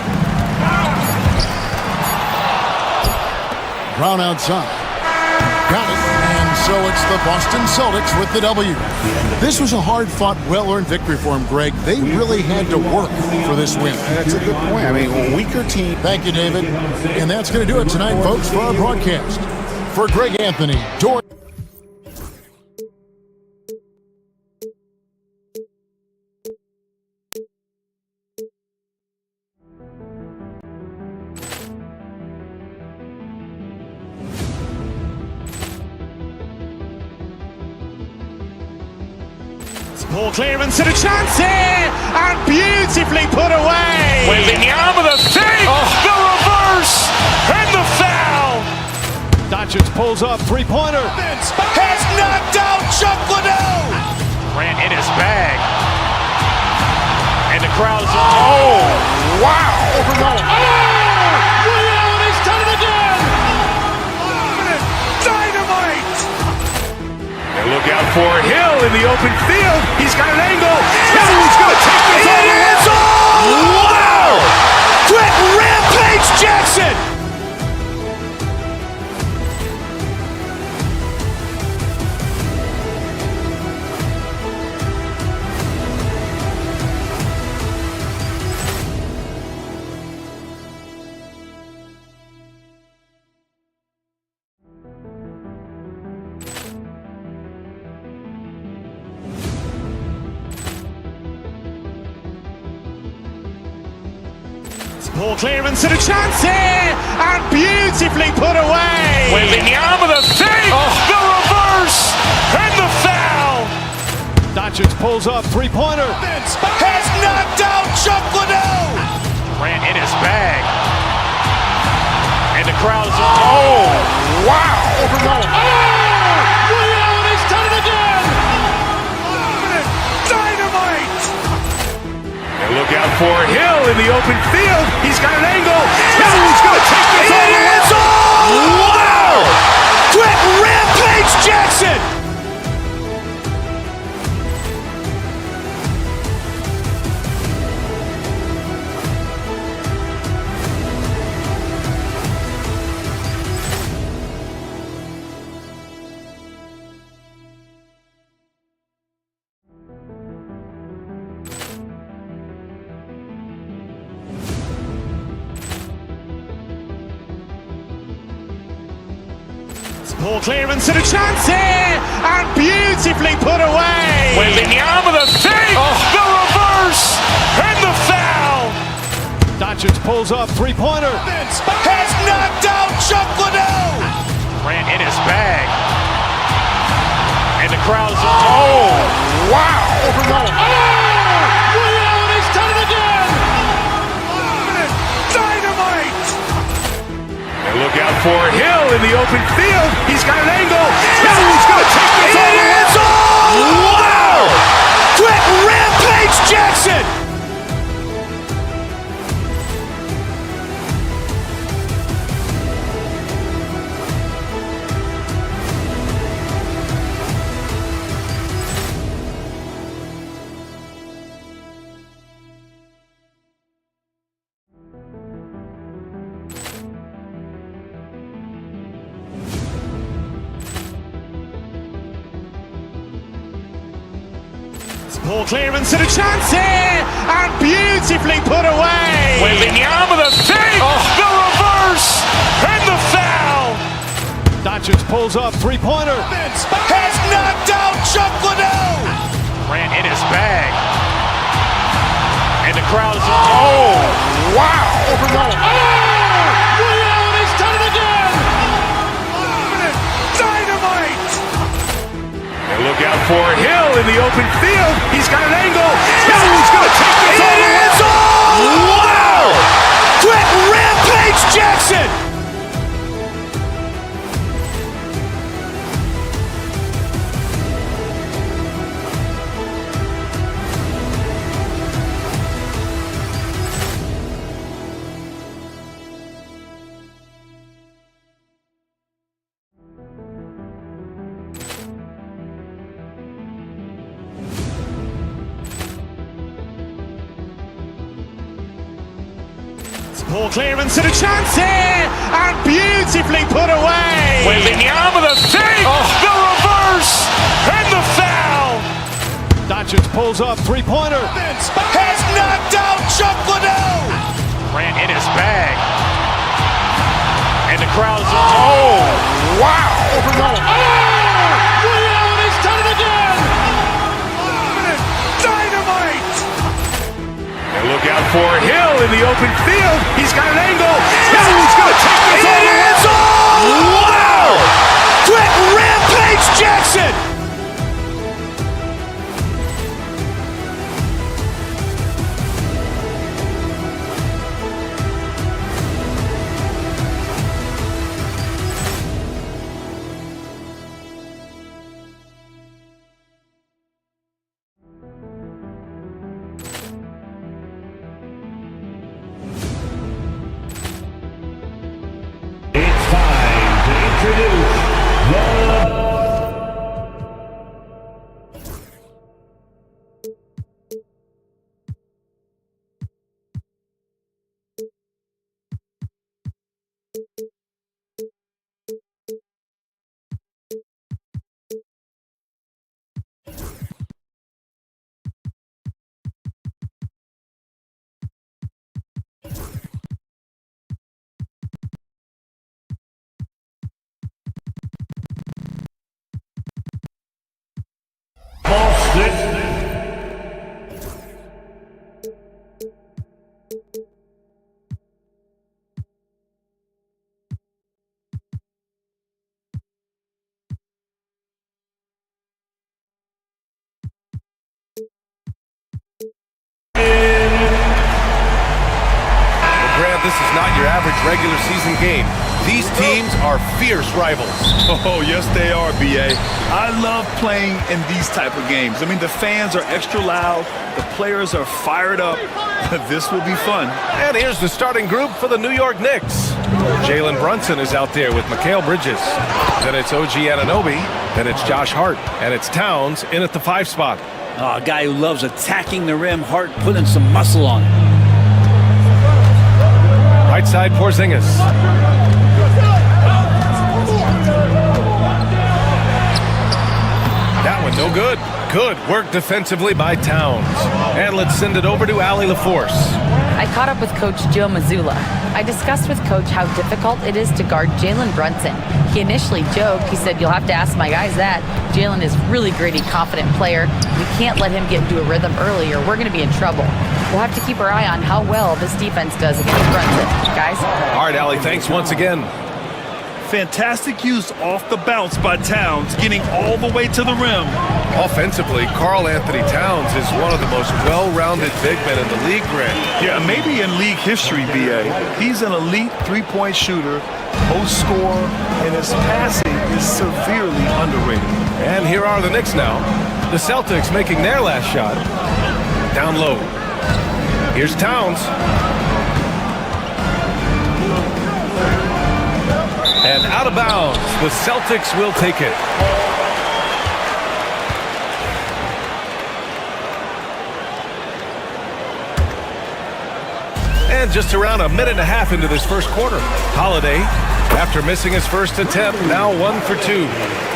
S4: Brown outside. Got it. And so it's the Boston Celtics with the W. This was a hard-fought, well-earned victory for them, Greg. They really had to work for this win.
S5: That's a good point. I mean, a weaker team.
S4: Thank you, David. And that's going to do it tonight, folks, for our broadcast. For Greg Anthony, George.
S1: Ball clearance and a chance here, and beautifully put away.
S2: Wembanyama the fake, the reverse, and the foul.
S3: Doncic pulls up, three-pointer.
S2: Has knocked out Chuck Liddell. Grant in his bag. And the crowd is, oh, wow.
S3: Ray Allen, he's done it again.
S2: Dynamite. And look out for Hill in the open field. He's got an angle. Hill's going to take this all the way. Wow. Quick Rampage Jackson.
S1: Ball clearance and a chance here, and beautifully put away.
S2: Wembanyama the fake, the reverse, and the foul.
S3: Doncic pulls up, three-pointer.
S2: Has knocked out Chuck Liddell. Grant in his bag. And the crowd is, oh, wow.
S3: Ray Allen, he's done it again.
S2: Dynamite. And look out for Hill in the open field. He's got an angle. Hill's going to take this all the way. Wow. Quick Rampage Jackson.
S1: Ball clearance and a chance here, and beautifully put away.
S2: Wembanyama the fake, the reverse, and the foul.
S3: Doncic pulls up, three-pointer.
S2: Has knocked out Chuck Liddell. Grant in his bag. And the crowd is, oh, wow.
S3: Ray Allen, he's done it again.
S2: Dynamite. And look out for Hill in the open field. He's got an angle. Hill's going to take this all the way. Wow. Quick Rampage Jackson.
S1: Ball clearance and a chance here, and beautifully put away.
S2: Wembanyama the fake, the reverse, and the foul.
S3: Doncic pulls up, three-pointer.
S2: Has knocked out Chuck Liddell. Grant in his bag. And the crowd is, oh, wow.
S3: Ray Allen, he's done it again.
S2: out for Hill in the open field. He's got an angle. Hill's going to take this all the way. Wow! Quick Rampage Jackson!
S1: Poor clearance and a chance here, and beautifully put away.
S2: Wembanyama the fake, the reverse, and the foul.
S3: Doncic pulls up, three-pointer.
S2: Has knocked out Chuck Liddell. Ran in his bag. And the crowd is, oh, wow.
S3: Ray Allen has done it again.
S2: Dynamite. And look out for Hill in the open field. He's got an angle. Hill's going to take this all the way. Wow! Quick Rampage Jackson.
S8: It's time to introduce the Boston.
S2: Grant, this is not your average regular season game. These teams are fierce rivals.
S9: Oh, yes, they are, B.A. I love playing in these type of games. I mean, the fans are extra loud. The players are fired up. This will be fun.
S2: And here's the starting group for the New York Knicks. Jalen Brunson is out there with Mikal Bridges. Then it's OG Anunoby. Then it's Josh Hart. And it's Towns in at the 5 spot.
S10: Oh, a guy who loves attacking the rim. Hart putting some muscle on it.
S2: Right side, Porzingis. That one, no good. Good work defensively by Towns. And let's send it over to Allie LaForce.
S11: I caught up with Coach Joe Mazzulla. I discussed with Coach how difficult it is to guard Jalen Brunson. He initially joked. He said, "You'll have to ask my guys that." Jalen is really gritty, confident player. We can't let him get into a rhythm early or we're going to be in trouble. We'll have to keep our eye on how well this defense does against Brunson. Guys?
S2: All right, Allie, thanks once again.
S9: Fantastic use off the bounce by Towns, getting all the way to the rim.
S2: Offensively, Karl Anthony Towns is one of the most well-rounded big men in the league, Grant.
S9: Yeah, maybe in league history, B.A. He's an elite three-point shooter, post scorer, and his passing is severely underrated.
S2: And here are the Knicks now. The Celtics making their last shot. Down low. Here's Towns. And out of bounds. The Celtics will take it. And just around a minute and a half into this first quarter. Holiday, after missing his first attempt, now 1 for 2.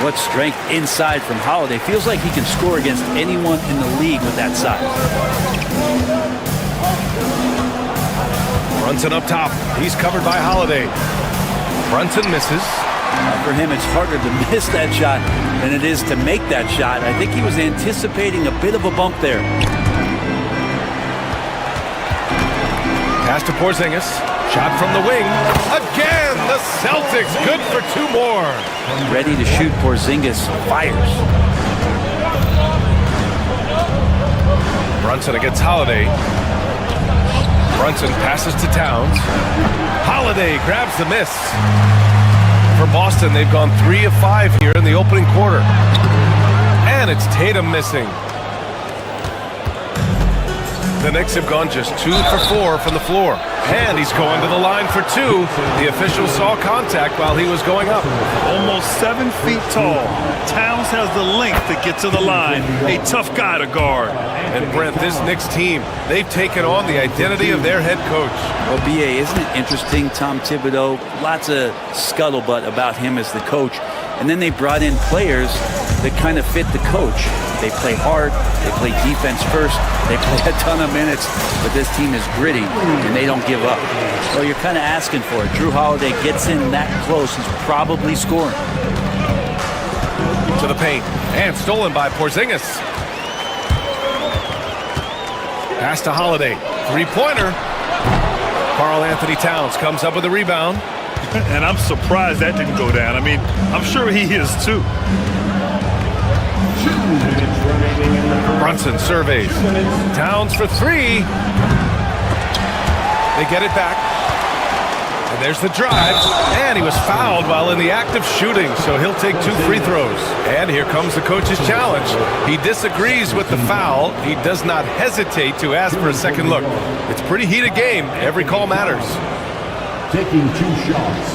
S10: What strength inside from Holiday. Feels like he can score against anyone in the league with that size.
S2: Brunson up top. He's covered by Holiday. Brunson misses.
S10: For him, it's harder to miss that shot than it is to make that shot. I think he was anticipating a bit of a bump there.
S2: Pass to Porzingis. Shot from the wing. Again, the Celtics good for 2 more.
S10: Ready to shoot. Porzingis fires.
S2: Brunson against Holiday. Brunson passes to Towns. Holiday grabs the miss. For Boston, they've gone 3 of 5 here in the opening quarter. And it's Tatum missing. The Knicks have gone just 2 for 4 from the floor. And he's going to the line for 2. The official saw contact while he was going up.
S9: Almost 7 feet tall. Towns has the length to get to the line. A tough guy to guard.
S2: And Brent, this Knicks team, they've taken on the identity of their head coach.
S10: Well, B.A., isn't it interesting, Tom Thibodeau? Lots of scuttlebutt about him as the coach. And then they brought in players that kind of fit the coach. They play hard, they play defense first, they play a ton of minutes, but this team is gritty, and they don't give up. So you're kind of asking for it. Drew Holiday gets in that close, he's probably scoring.
S2: To the paint, and stolen by Porzingis. Pass to Holiday, three-pointer. Karl Anthony Towns comes up with a rebound.
S9: And I'm surprised that didn't go down. I mean, I'm sure he is too.
S2: Brunson surveys. Towns for 3. They get it back. And there's the drive. And he was fouled while in the act of shooting, so he'll take 2 free throws. And here comes the coach's challenge. He disagrees with the foul. He does not hesitate to ask for a second look. It's a pretty heated game. Every call matters.
S8: Taking 2 shots.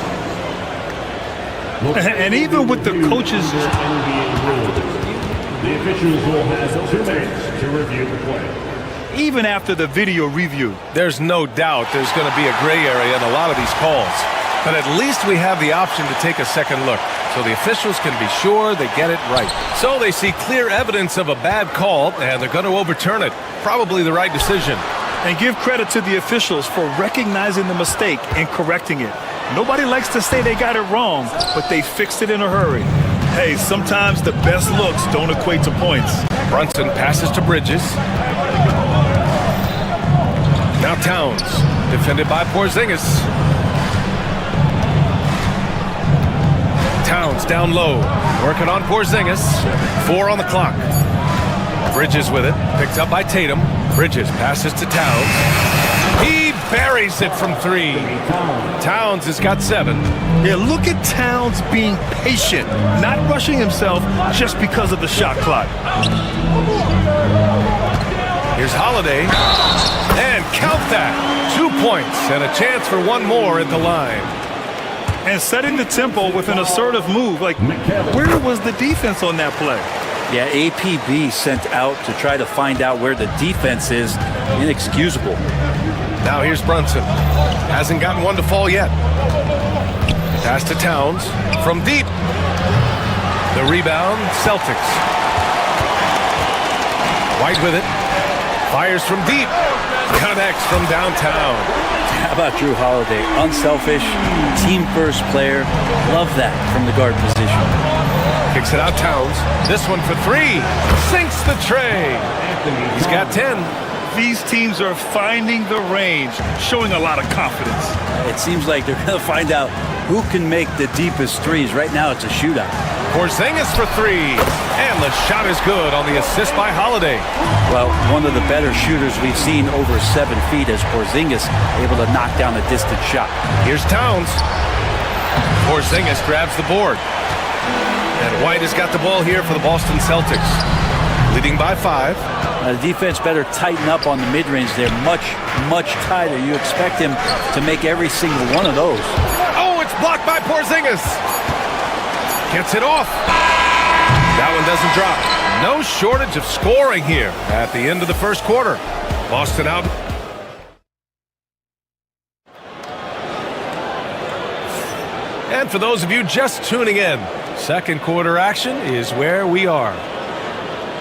S9: And even with the coaches,
S8: the officials will have 2 minutes to review the play.
S9: Even after the video review,
S2: there's no doubt there's going to be a gray area in a lot of these calls. But at least we have the option to take a second look, so the officials can be sure they get it right. So they see clear evidence of a bad call, and they're going to overturn it. Probably the right decision.
S9: And give credit to the officials for recognizing the mistake and correcting it. Nobody likes to say they got it wrong, but they fixed it in a hurry. Hey, sometimes the best looks don't equate to points.
S2: Brunson passes to Bridges. Now Towns, defended by Porzingis. Towns down low, working on Porzingis. 4 on the clock. Bridges with it, picked up by Tatum. Bridges passes to Towns. He buries it from 3. Towns has got 7.
S9: Yeah, look at Towns being patient, not rushing himself just because of the shot clock.
S2: Here's Holiday, and count that. 2 points and a chance for 1 more at the line.
S9: And setting the tempo with an assertive move. Like, where was the defense on that play?
S10: Yeah, APB sent out to try to find out where the defense is. Inexcusable.
S2: Now here's Brunson. Hasn't gotten one to fall yet. Pass to Towns from deep. The rebound, Celtics. White with it. Fires from deep. Connects from downtown.
S10: How about Drew Holiday? Unselfish, team-first player. Love that from the guard position.
S2: Kicks it out Towns. This one for 3. Sinks the tray. He's got 10.
S9: These teams are finding the range, showing a lot of confidence.
S10: It seems like they're going to find out who can make the deepest threes. Right now, it's a shootout.
S2: Porzingis for 3. And the shot is good on the assist by Holiday.
S10: Well, one of the better shooters we've seen over 7 feet as Porzingis able to knock down a distant shot.
S2: Here's Towns. Porzingis grabs the board. And White has got the ball here for the Boston Celtics. Leading by 5.
S10: The defense better tighten up on the mid-range. They're much, much tighter. You expect him to make every single one of those.
S2: Oh, it's blocked by Porzingis. Gets it off. That one doesn't drop. No shortage of scoring here at the end of the first quarter. Boston out. And for those of you just tuning in, second quarter action is where we are.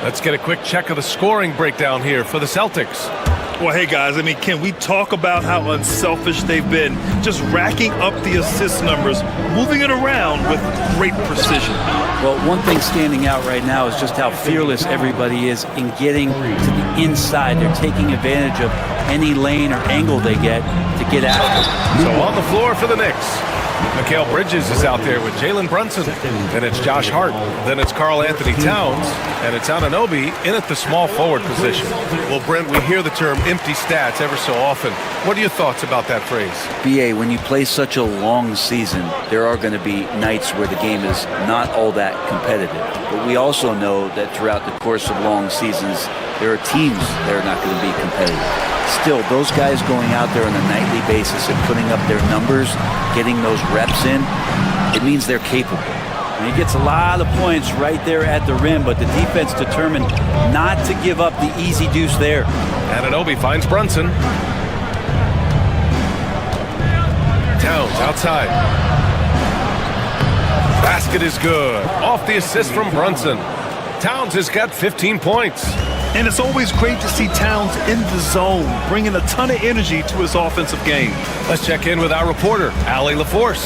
S2: Let's get a quick check of the scoring breakdown here for the Celtics.
S9: Well, hey, guys, I mean, can we talk about how unselfish they've been? Just racking up the assist numbers, moving it around with great precision.
S10: Well, one thing standing out right now is just how fearless everybody is in getting to the inside. They're taking advantage of any lane or angle they get to get after.
S2: So on the floor for the Knicks, Mikal Bridges is out there with Jalen Brunson. Then it's Josh Hart. Then it's Karl Anthony Towns. And it's Anunoby in at the small forward position. Well, Brent, we hear the term empty stats ever so often. What are your thoughts about that phrase?
S10: BA, when you play such a long season, there are going to be nights where the game is not all that competitive. But we also know that throughout the course of long seasons, there are teams that are not going to be competitive. Still, those guys going out there on a nightly basis and putting up their numbers, getting those reps in, it means they're capable. And he gets a lot of points right there at the rim, but the defense determined not to give up the easy deuce there.
S2: Anunoby finds Brunson. Towns outside. Basket is good. Off the assist from Brunson. Towns has got 15 points.
S9: And it's always great to see Towns in the zone, bringing a ton of energy to his offensive game.
S2: Let's check in with our reporter, Allie LaForce.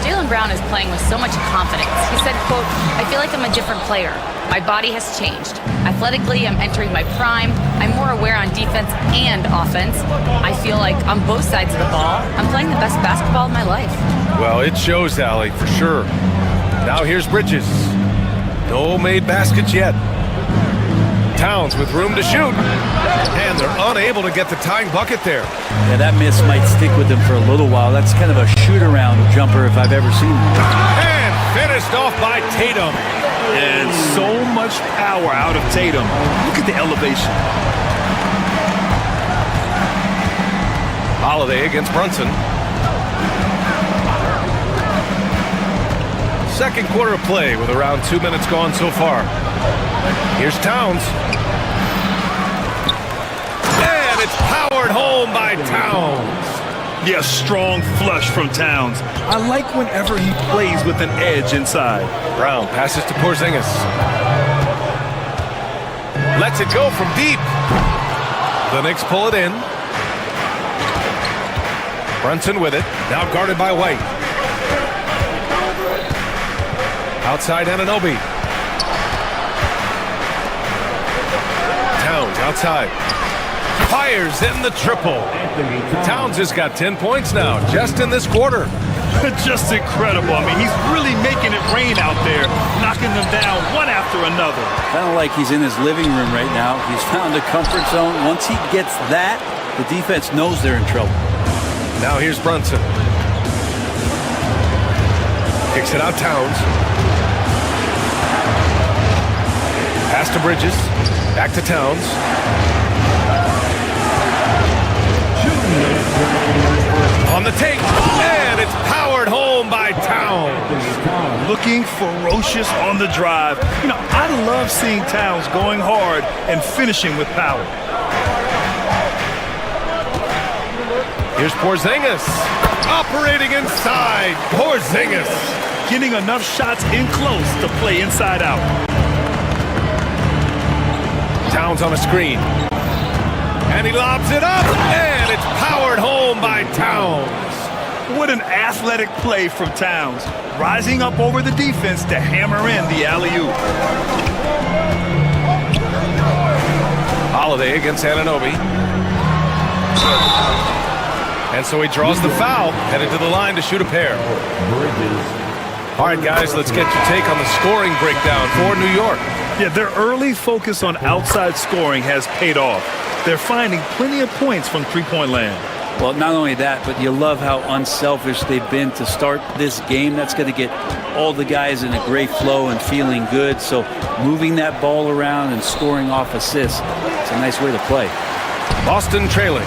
S11: Jalen Brown is playing with so much confidence. He said, quote, "I feel like I'm a different player. My body has changed. Athletically, I'm entering my prime. I'm more aware on defense and offense. I feel like on both sides of the ball, I'm playing the best basketball of my life."
S2: Well, it shows, Allie, for sure. Now here's Bridges. No made baskets yet. Towns with room to shoot. And they're unable to get the tying bucket there.
S10: Yeah, that miss might stick with them for a little while. That's kind of a shoot-around jumper if I've ever seen one.
S2: And finished off by Tatum.
S9: And so much power out of Tatum. Look at the elevation.
S2: Holiday against Brunson. Second quarter of play with around 2 minutes gone so far. Here's Towns. And it's powered home by Towns.
S9: Yeah, strong flush from Towns. I like whenever he plays with an edge inside.
S2: Brown passes to Porzingis. Lets it go from deep. The Knicks pull it in. Brunson with it. Now guarded by White. Outside Anunoby. Towns outside. Fires in the triple. Towns has got 10 points now, just in this quarter.
S9: Just incredible. I mean, he's really making it rain out there, knocking them down one after another.
S10: Kind of like he's in his living room right now. He's found a comfort zone. Once he gets that, the defense knows they're in trouble.
S2: Now here's Brunson. Kicks it out Towns. Pass to Bridges. Back to Towns. On the take. And it's powered home by Towns.
S9: Looking ferocious on the drive. You know, I love seeing Towns going hard and finishing with power.
S2: Here's Porzingis. Operating inside. Porzingis.
S9: Getting enough shots in close to play inside out.
S2: Towns on a screen. And he lobs it up. And it's powered home by Towns.
S9: What an athletic play from Towns. Rising up over the defense to hammer in the alley-oop.
S2: Holiday against Anunoby. And so he draws the foul, headed to the line to shoot a pair. All right, guys, let's get your take on the scoring breakdown for New York.
S9: Yeah, their early focus on outside scoring has paid off. They're finding plenty of points from three-point land.
S10: Well, not only that, but you love how unselfish they've been to start this game. That's going to get all the guys in a great flow and feeling good. So moving that ball around and scoring off assists, it's a nice way to play.
S2: Boston trailing.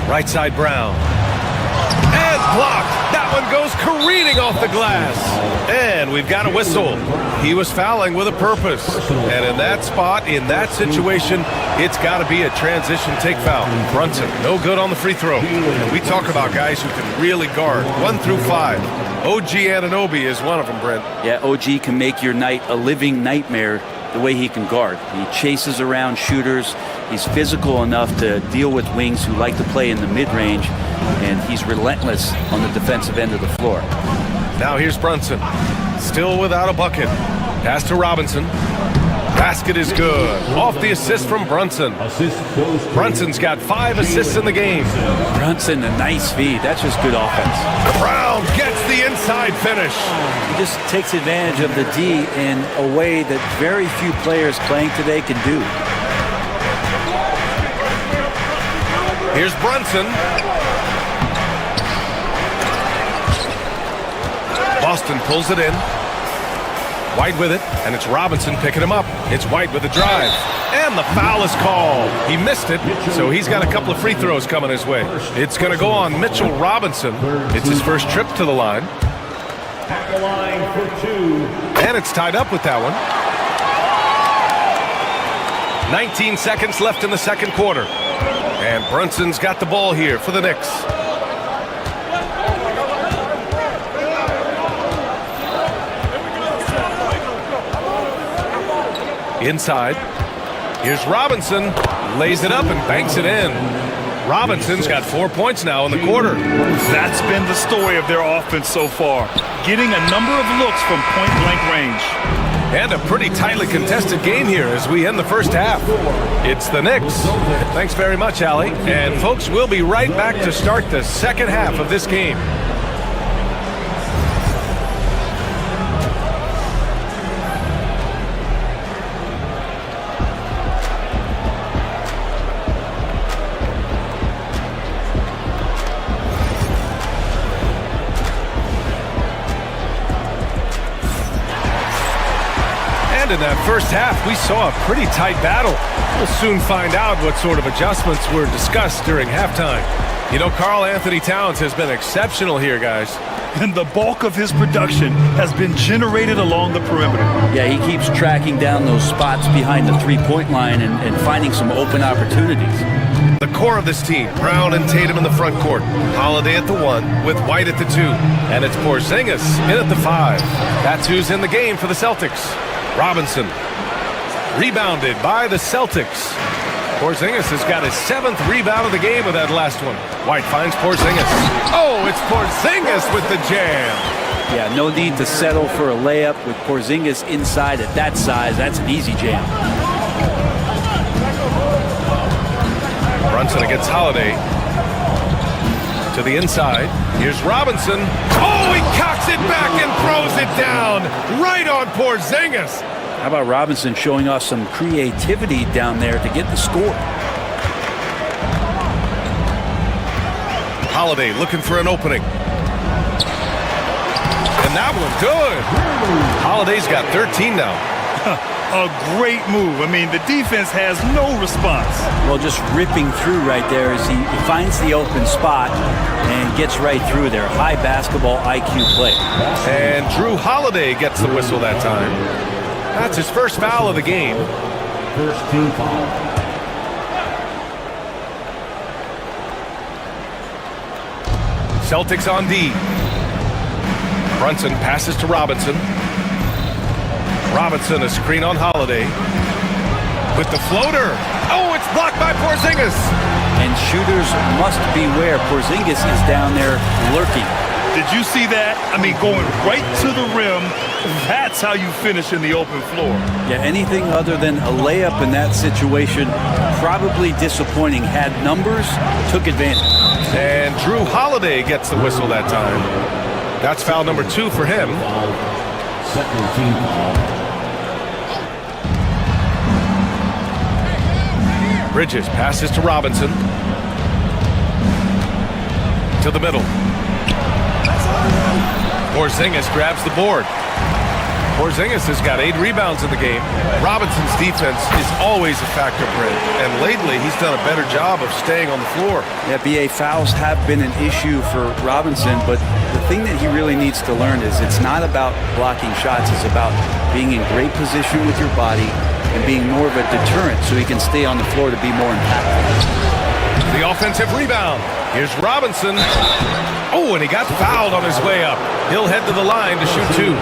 S2: Right side Brown. And blocked. That one goes careening off the glass. And we've got a whistle. He was fouling with a purpose. And in that spot, in that situation, it's got to be a transition take foul. Brunson, no good on the free throw. We talk about guys who can really guard 1 through 5. OG Anunoby is one of them, Brent.
S10: Yeah, OG can make your night a living nightmare the way he can guard. He chases around shooters. He's physical enough to deal with wings who like to play in the mid-range, and he's relentless on the defensive end of the floor.
S2: Now here's Brunson. Still without a bucket. Pass to Robinson. Basket is good. Off the assist from Brunson. Brunson's got 5 assists in the game.
S10: Brunson, a nice feed. That's just good offense.
S2: Brown gets the inside finish.
S10: He just takes advantage of the D in a way that very few players playing today can do.
S2: Here's Brunson. Boston pulls it in. White with it, and it's Robinson picking him up. It's White with the drive. And the foul is called. He missed it, so he's got a couple of free throws coming his way. It's going to go on Mitchell Robinson. It's his first trip to the line.
S8: At the line for 2.
S2: And it's tied up with that one. 19 seconds left in the second quarter. And Brunson's got the ball here for the Knicks. Inside. Here's Robinson. Lays it up and banks it in. Robinson's got 4 points now in the quarter.
S9: That's been the story of their offense so far. Getting a number of looks from point-blank range.
S2: And a pretty tightly contested game here as we end the first half. It's the Knicks. Thanks very much, Allie. And folks, we'll be right back to start the second half of this game. In that first half, we saw a pretty tight battle. We'll soon find out what sort of adjustments were discussed during halftime. You know, Karl Anthony Towns has been exceptional here, guys.
S9: And the bulk of his production has been generated along the perimeter.
S10: Yeah, he keeps tracking down those spots behind the three-point line and finding some open opportunities.
S2: The core of this team, Brown and Tatum in the front court. Holiday at the 1 with White at the 2. And it's Porzingis in at the 5. That's who's in the game for the Celtics. Robinson, rebounded by the Celtics. Porzingis has got his 7th rebound of the game with that last one. White finds Porzingis. Oh, it's Porzingis with the jam.
S10: Yeah, no need to settle for a layup with Porzingis inside at that size. That's an easy jam.
S2: Brunson against Holiday. To the inside. Here's Robinson. Oh, he cocks it back and throws it down. Right on Porzingis.
S10: How about Robinson showing off some creativity down there to get the score?
S2: Holiday looking for an opening. And that one good. Holiday's got 13 now.
S9: A great move. I mean, the defense has no response.
S10: Well, just ripping through right there as he finds the open spot and gets right through there. High basketball IQ play.
S2: And Drew Holiday gets the whistle that time. That's his first foul of the game.
S8: First team foul.
S2: Celtics on D. Brunson passes to Robinson. Robinson, a screen on Holiday. With the floater. Oh, it's blocked by Porzingis.
S10: And shooters must beware. Porzingis is down there lurking.
S9: Did you see that? I mean, going right to the rim. That's how you finish in the open floor.
S10: Yeah, anything other than a layup in that situation, probably disappointing. Had numbers, took advantage.
S2: And Drew Holiday gets the whistle that time. That's foul number 2 for him.
S8: Second team foul.
S2: Bridges passes to Robinson. To the middle. Porzingis grabs the board. Porzingis has got 8 rebounds in the game. Robinson's defense is always a factor, Brent, and lately he's done a better job of staying on the floor.
S10: Yeah, BA, fouls have been an issue for Robinson, but the thing that he really needs to learn is it's not about blocking shots, it's about being in great position with your body and being more of a deterrent so he can stay on the floor to be more impactful.
S2: The offensive rebound. Here's Robinson. Oh, and he got fouled on his way up. He'll head to the line to shoot 2.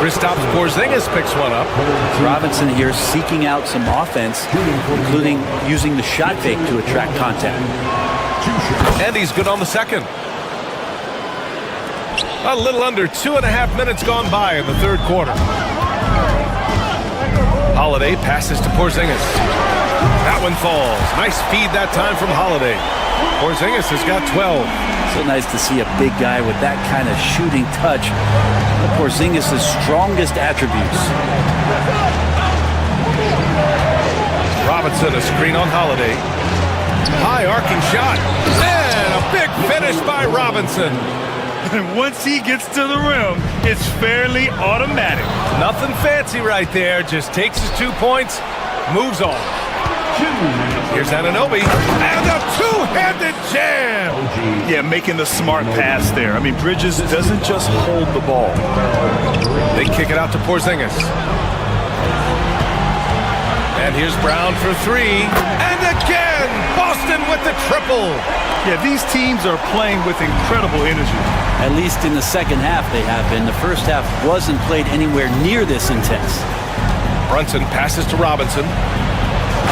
S2: Kristaps Porzingis picks one up.
S10: Robinson here seeking out some offense, including using the shot fake to attract contact.
S2: And he's good on the second. A little under 2.5 minutes gone by in the third quarter. Holiday passes to Porzingis. That one falls. Nice feed that time from Holiday. Porzingis has got 12.
S10: So nice to see a big guy with that kind of shooting touch. One of Porzingis' strongest attributes.
S2: Robinson, a screen on Holiday. High arcing shot. And a big finish by Robinson.
S9: And once he gets to the rim, it's fairly automatic.
S2: Nothing fancy right there. Just takes his 2 points, moves on. Here's Anunoby, and a two-handed jam!
S9: Yeah, making the smart pass there. I mean, Bridges doesn't just hold the ball.
S2: They kick it out to Porzingis. And here's Brown for three. And again, Boston with the triple.
S9: Yeah, these teams are playing with incredible energy.
S10: At least in the second half they have been. The first half wasn't played anywhere near this intense.
S2: Brunson passes to Robinson.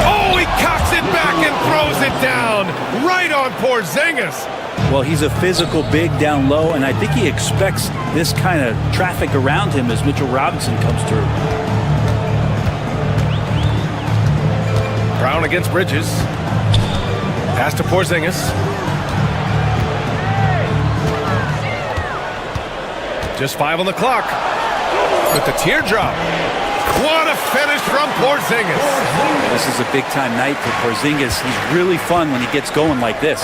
S2: Oh, he cocks it back and throws it down right on Porzingis.
S10: Well, he's a physical big down low, and I think he expects this kind of traffic around him as Mitchell Robinson comes through.
S2: Brown against Bridges. Pass to Porzingis. Just 5 on the clock. With the teardrop. What a finish from Porzingis.
S10: This is a big-time night for Porzingis. He's really fun when he gets going like this.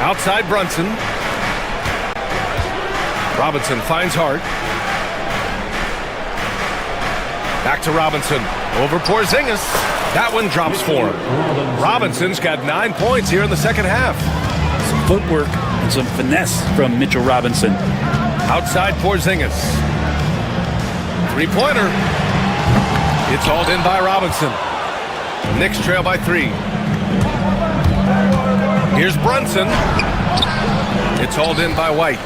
S2: Outside Brunson. Robinson finds Hart. Back to Robinson. Over Porzingis. That one drops for him. Robinson's got 9 points here in the second half.
S10: Some footwork and some finesse from Mitchell Robinson.
S2: Outside Porzingis. Three-pointer. It's hauled in by Robinson. Knicks trail by 3. Here's Brunson. It's hauled in by White.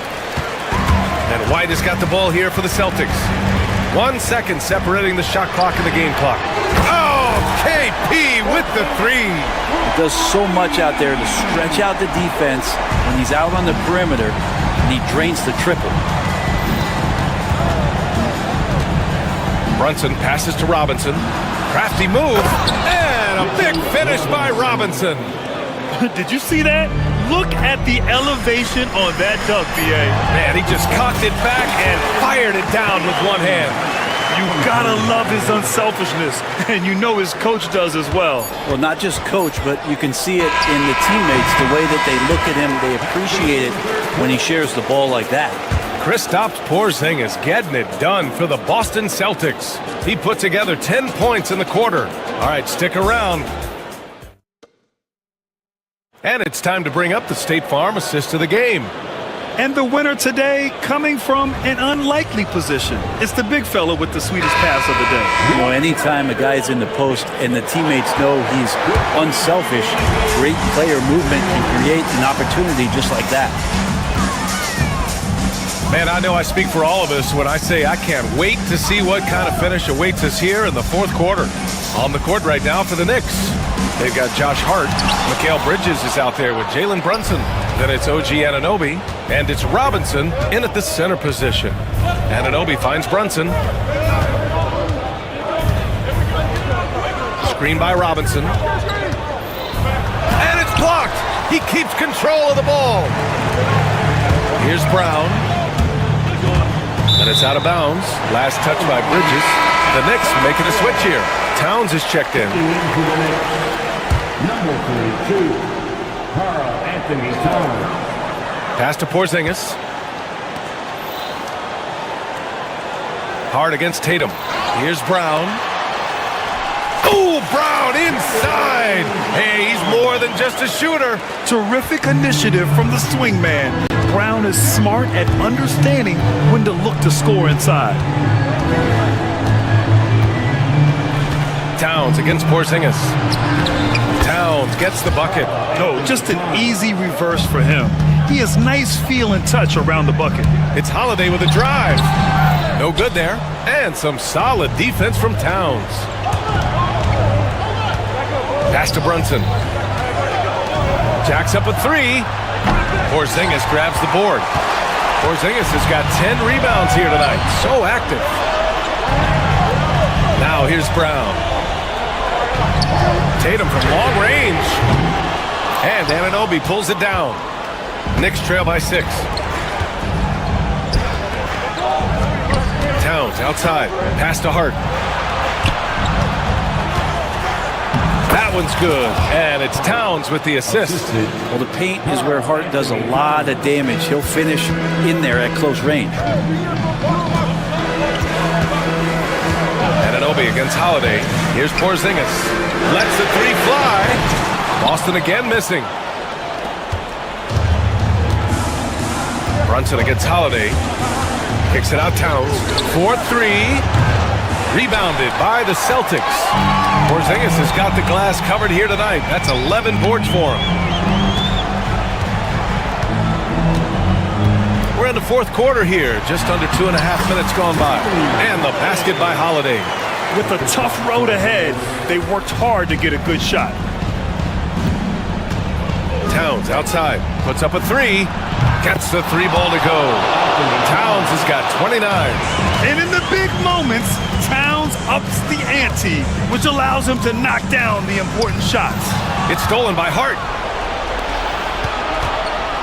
S2: And White has got the ball here for the Celtics. 1 second separating the shot clock and the game clock. Oh, KP with the three.
S10: He does so much out there to stretch out the defense when he's out on the perimeter, and he drains the triple.
S2: Brunson passes to Robinson. Crafty move, and a big finish by Robinson.
S9: Did you see that? Look at the elevation on that dunk, B.A.
S2: Man, he just cocked it back and fired it down with one hand.
S9: You gotta love his unselfishness, and you know his coach does as well.
S10: Well, not just coach, but you can see it in the teammates, the way that they look at him. They appreciate it when he shares the ball like that.
S2: Kristaps Porzingis getting it done for the Boston Celtics. He put together 10 points in the quarter. All right, stick around. And it's time to bring up the State Farm assist of the game.
S9: And the winner today coming from an unlikely position. It's the big fella with the sweetest pass of the day.
S10: You know, anytime a guy's in the post and the teammates know he's unselfish, great player movement can create an opportunity just like that.
S2: Man, I know I speak for all of us when I say I can't wait to see what kind of finish awaits us here in the fourth quarter. On the court right now for the Knicks, they've got Josh Hart. Mikal Bridges is out there with Jalen Brunson. Then it's OG Anunoby, and it's Robinson in at the center position. Anunoby finds Brunson. Screen by Robinson. And it's blocked. He keeps control of the ball. Here's Brown. And it's out of bounds. Last touch by Bridges. The Knicks making a switch here. Towns is checked in.
S8: Number 32, Karl Anthony Towns.
S2: Pass to Porzingis. Hard against Tatum. Here's Brown. Ooh, Brown inside. Hey, he's more than just a shooter.
S9: Terrific initiative from the swing man. Brown is smart at understanding when to look to score inside.
S2: Towns against Porzingis. Towns gets the bucket.
S9: No, just an easy reverse for him. He has nice feel and touch around the bucket.
S2: It's Holiday with a drive. No good there. And some solid defense from Towns. Pass to Brunson. Jacks up a three. Porzingis grabs the board. Porzingis has got 10 rebounds here tonight. So active. Now here's Brown. Tatum from long range. And Anunoby pulls it down. Knicks trail by 6. Towns outside. Pass to Hart. That one's good. And it's Towns with the assist.
S10: Well, the paint is where Hart does a lot of damage. He'll finish in there at close range.
S2: Anunoby against Holiday. Here's Porzingis. Lets the 3 fly. Boston again missing. Brunson against Holiday. Kicks it out Towns. 4-3. Rebounded by the Celtics. Porzingis has got the glass covered here tonight. That's 11 boards for him. We're in the fourth quarter here. Just under 2.5 minutes gone by. And the basket by Holiday.
S9: With a tough road ahead, they worked hard to get a good shot.
S2: Towns outside. Puts up a 3. Gets the 3 ball to go. Towns has got 29.
S9: And in the big moments, Towns ups the ante, which allows him to knock down the important shots.
S2: It's stolen by Hart.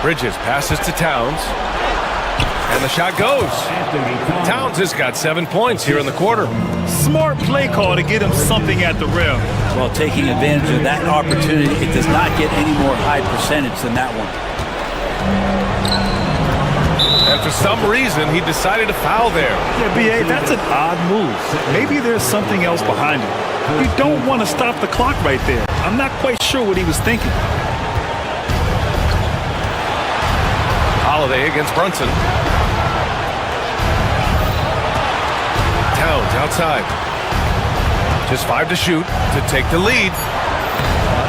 S2: Bridges passes to Towns. And the shot goes. Towns has got 7 points here in the quarter.
S9: Smart play call to get him something at the rim.
S10: Well, taking advantage of that opportunity, it does not get any more high percentage than that one.
S2: And for some reason, he decided to foul there.
S9: Yeah, B.A., that's an odd move. Maybe there's something else behind it. You don't want to stop the clock right there. I'm not quite sure what he was thinking.
S2: Holiday against Brunson. Towns outside. Just 5 to shoot to take the lead.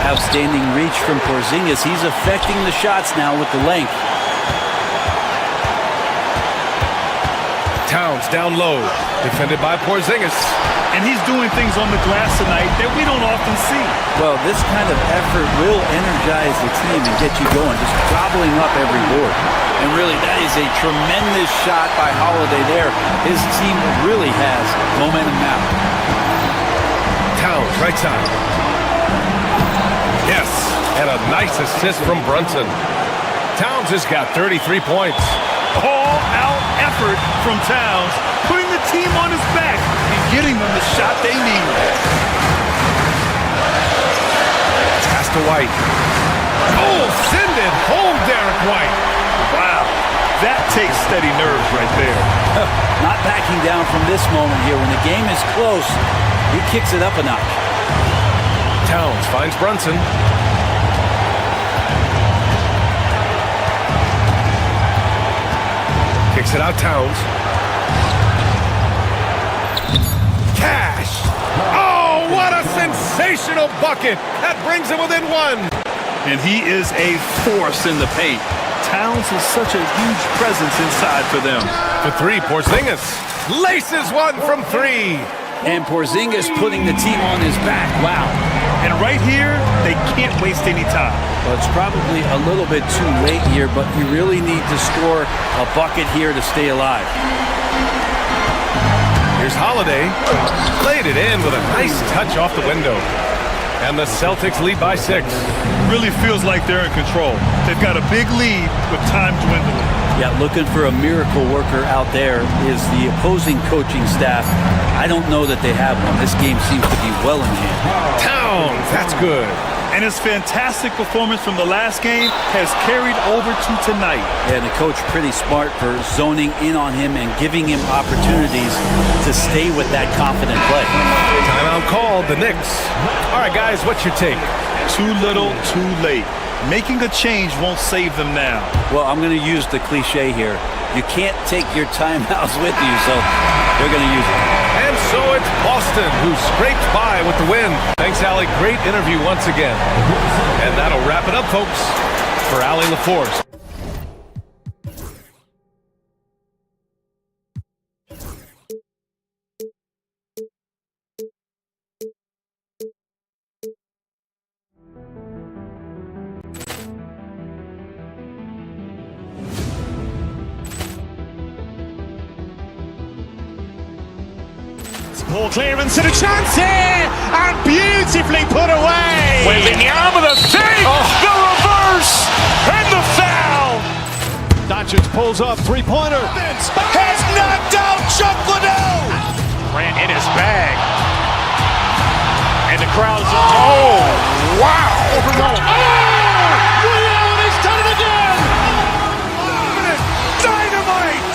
S10: Outstanding reach from Porzingis. He's affecting the shots now with the length.
S2: Towns down low, defended by Porzingis.
S9: And he's doing things on the glass tonight that we don't often see.
S10: Well, this kind of effort will energize the team and get you going, just gobbling up every board. And really, that is a tremendous shot by Holiday there. His team really has momentum now.
S2: Towns, right side. Yes, and a nice assist from Brunson. Towns has got 33 points.
S9: All-out effort from Towns, putting the team on his back and getting them the shot they need.
S2: Pass to White. Oh, send it home, Derek White.
S9: Wow, that takes steady nerves right there.
S10: Not backing down from this moment here. When the game is close, he kicks it up a notch.
S2: Towns finds Brunson. Kicks it out Towns. Cash! Oh, what a sensational bucket! That brings him within 1.
S9: And he is a force in the paint. Towns is such a huge presence inside for them.
S2: For 3, Porzingis laces one from 3.
S10: And Porzingis putting the team on his back. Wow.
S9: And right here, they can't waste any time.
S10: Well, it's probably a little bit too late here, but you really need to score a bucket here to stay alive.
S2: Here's Holiday. Laid it in with a nice touch off the window. And the Celtics lead by 6.
S9: Really feels like they're in control. They've got a big lead with time dwindling.
S10: Yeah, looking for a miracle worker out there is the opposing coaching staff. I don't know that they have one. This game seems to be well in hand.
S2: Towns, that's good.
S9: And his fantastic performance from the last game has carried over to tonight.
S10: And the coach pretty smart for zoning in on him and giving him opportunities to stay with that confident play.
S2: Timeout called, the Knicks. All right, guys, what's your take?
S9: Too little, too late. Making a change won't save them now.
S10: Well, I'm going to use the cliche here. You can't take your timeouts with you, so they're going to use it.
S2: And so it's Boston who scraped by with the win. Thanks, Allie. Great interview once again. And that'll wrap it up, folks, for Allie LaForce.
S1: Ball clearance and a chance here, and beautifully put away.
S2: Wembanyama the fake, the reverse, and the foul.
S3: Doncic pulls up, three-pointer.
S2: Has knocked out Chuck Liddell. Grant in his bag. And the crowd is, oh, wow.
S3: Ray Allen has done it again.
S2: Dynamite.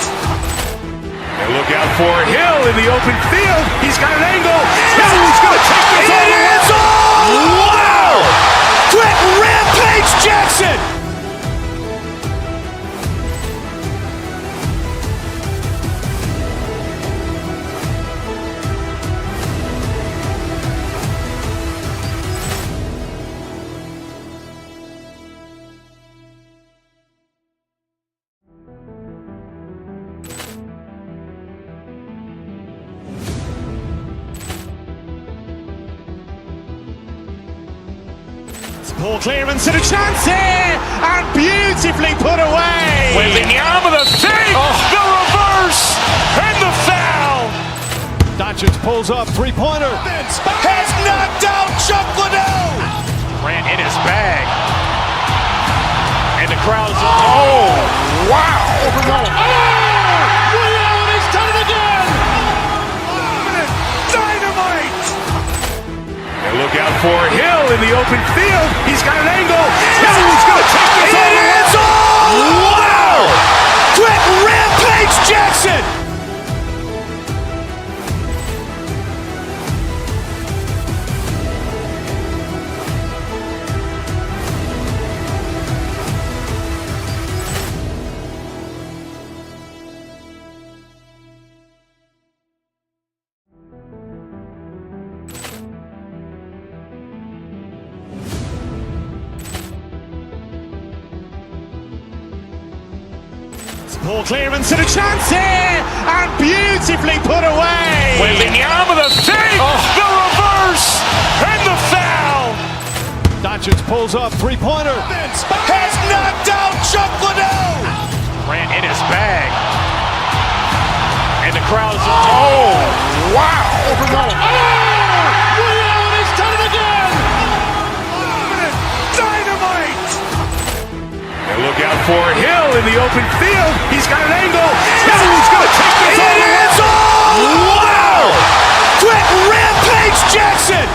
S2: And look out for Hill in the open field. He's got an angle. He's going to take this all the way. Wow. Quick Rampage Jackson.
S1: Ball clearance and a chance here, and beautifully put away.
S2: Wembanyama the fake, the reverse, and the foul.
S3: Doncic pulls up, three-pointer.
S2: Has knocked out Chuck Liddell. Grant in his bag. And the crowd is, oh, wow.
S3: Ray Allen has done it again.
S2: Dynamite. And look out for Hill in the open field. He's got an angle. He's going to take this all the way. Wow. Quick Rampage Jackson.
S1: Ball clearance and a chance here, and beautifully put away.
S2: Wembanyama the fake, the reverse, and the foul.
S3: Doncic pulls up, three-pointer.
S2: Has knocked out Chuck Liddell. Grant in his bag. And the crowd is, oh, wow.
S3: Ray Allen has done it again.
S2: Dynamite. And look out for Hill in the open field. He's got an angle. He's going to take this all the way. Wow. Quick Rampage Jackson.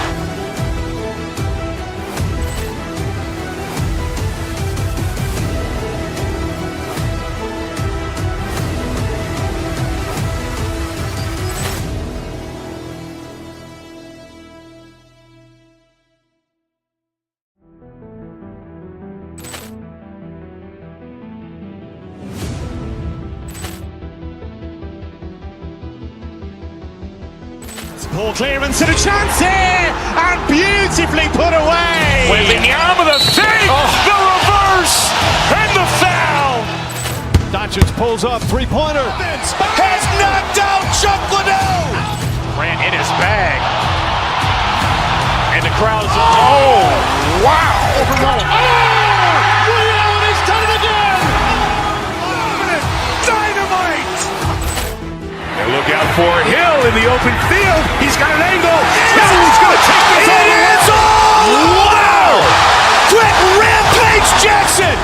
S1: Ball clearance and a chance here, and beautifully put away.
S2: Wembanyama the fake, the reverse, and the foul.
S3: Doncic pulls up, three-pointer.
S2: Has knocked out Chuck Liddell. Grant in his bag. And the crowd is, oh, wow.
S3: Ray Allen has done it again.
S2: Dynamite. And look out for Hill in the open field. He's got an angle. He's going to take this all the way. Wow. Quick Rampage Jackson.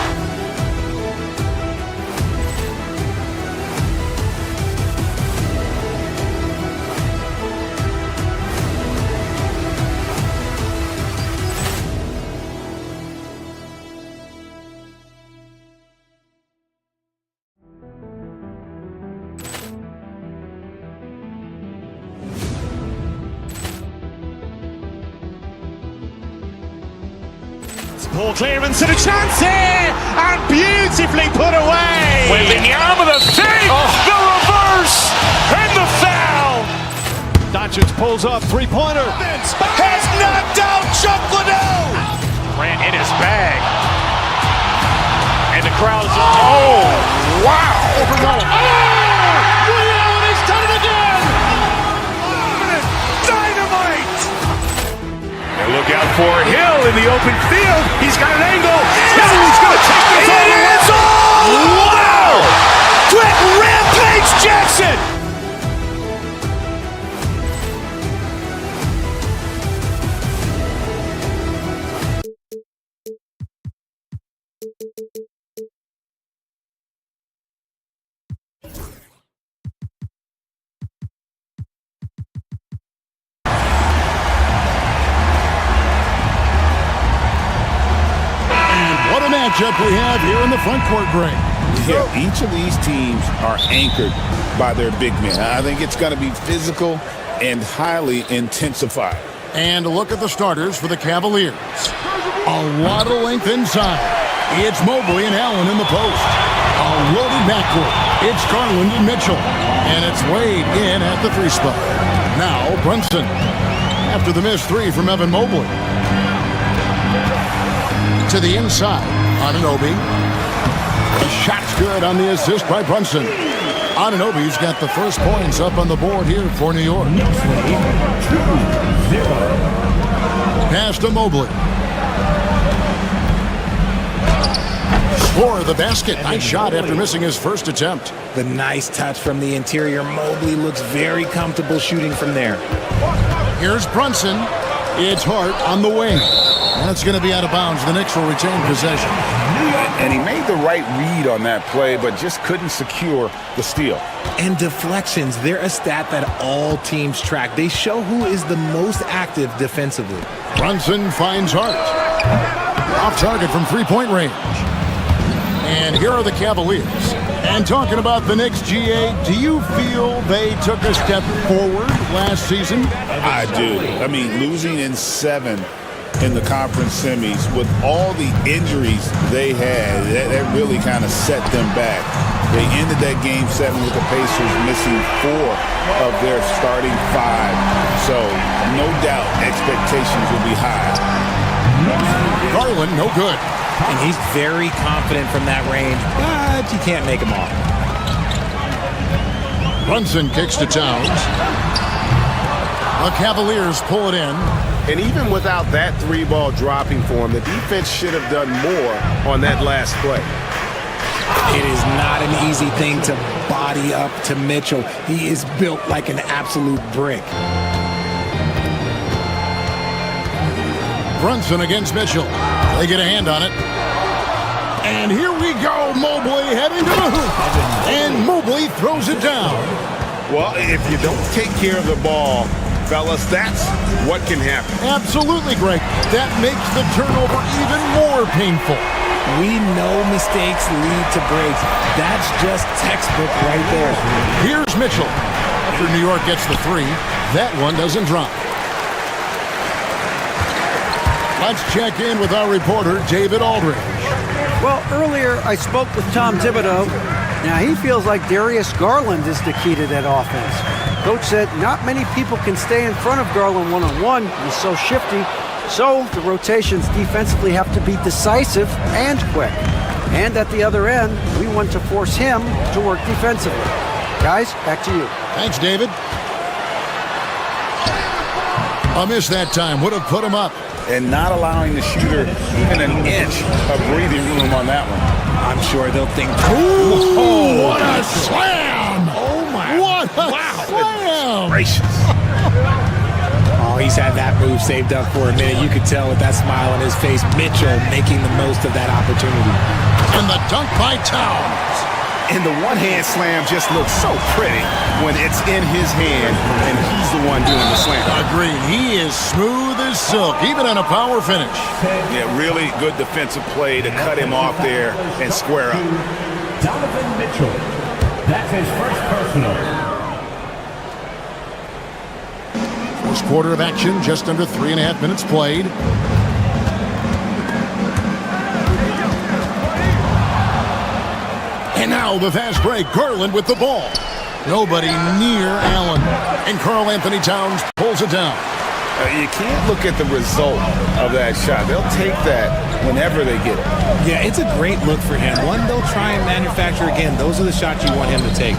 S1: Ball clearance and a chance here, and beautifully put away.
S2: Wembanyama the fake, the reverse, and the foul.
S3: Doncic pulls up, three-pointer.
S2: Has knocked out Chuck Liddell. Grant in his bag. And the crowd is, oh, wow.
S3: Ray Allen has done it again.
S2: Dynamite. And look out for Hill in the open field. He's got an angle. He's going to take this all the way. Wow. Quick Rampage Jackson.
S4: matchup we have here in the front court, Greg.
S5: Yeah, each of these teams are anchored by their big men. I think it's going to be physical and highly intensified.
S4: And look at the starters for the Cavaliers. A lot of length inside. It's Mobley and Allen in the post. A loaded backcourt. It's Garland and Mitchell. And it's Wade in at the 3 spot. Now Brunson. After the missed 3 from Evan Mobley. To the inside. Anunoby. The shot's good on the assist by Brunson. Anunoby's got the first points up on the board here for New York. Pass to Mobley. Score the basket. Nice shot after missing his first attempt.
S12: The nice touch from the interior. Mobley looks very comfortable shooting from there.
S4: Here's Brunson. It's Hart on the wing. And it's going to be out of bounds. The Knicks will retain possession.
S5: And he made the right read on that play, but just couldn't secure the steal.
S12: And deflections, they're a stat that all teams track. They show who is the most active defensively.
S4: Brunson finds Hart. Off target from 3-point range. And here are the Cavaliers. And talking about the Knicks, GA, do you feel they took a step forward last season?
S5: I do. I mean, losing in 7 in the conference semis with all the injuries they had, that really kind of set them back. They ended that game 7 with the Pacers missing 4 of their starting 5. So no doubt expectations will be high.
S4: Garland, no good.
S12: And he's very confident from that range, but you can't make him off.
S4: Brunson kicks to Towns. The Cavaliers pull it in.
S2: And even without that 3-ball dropping for him, the defense should have done more on that last play.
S12: It is not an easy thing to body up to Mitchell. He is built like an absolute brick.
S4: Brunson against Mitchell. They get a hand on it. And here we go. Mobley heading to the hoop. And Mobley throws it down.
S2: Well, if you don't take care of the ball, fellas, that's what can happen.
S4: Absolutely, Greg. That makes the turnover even more painful.
S12: We know mistakes lead to breaks. That's just textbook right there.
S4: Here's Mitchell. After New York gets the 3, that one doesn't drop. Let's check in with our reporter, David Aldridge.
S7: Well, earlier I spoke with Tom Thibodeau. Now he feels like Darius Garland is the key to that offense. Coach said not many people can stay in front of Garland one-on-one. He's so shifty. So the rotations defensively have to be decisive and quick. And at the other end, we want to force him to work defensively. Guys, back to you.
S4: Thanks, David. A miss that time would have put him up.
S5: And not allowing the shooter even an inch of breathing room on that one.
S12: I'm sure they'll think,
S4: ooh, what a slam!
S12: Oh, my.
S4: What a slam!
S5: Gracious.
S12: Oh, he's had that move saved up for a minute. You could tell with that smile on his face, Mitchell making the most of that opportunity.
S4: And the dunk by Towns.
S2: And the one-hand slam just looks so pretty when it's in his hand and he's the one doing the slam.
S4: Agreed. He is smooth as silk, even on a power finish.
S5: Yeah, really good defensive play to cut him off there and square up.
S8: Donovan Mitchell. That's his first personal.
S4: First quarter of action, just under 3.5 minutes played. And now the fast break. Garland with the ball. Nobody near Allen. And Karl Anthony Towns pulls it down.
S5: You can't look at the result of that shot. They'll take that whenever they get it.
S12: Yeah, it's a great look for him. One they'll try and manufacture again. Those are the shots you want him to take.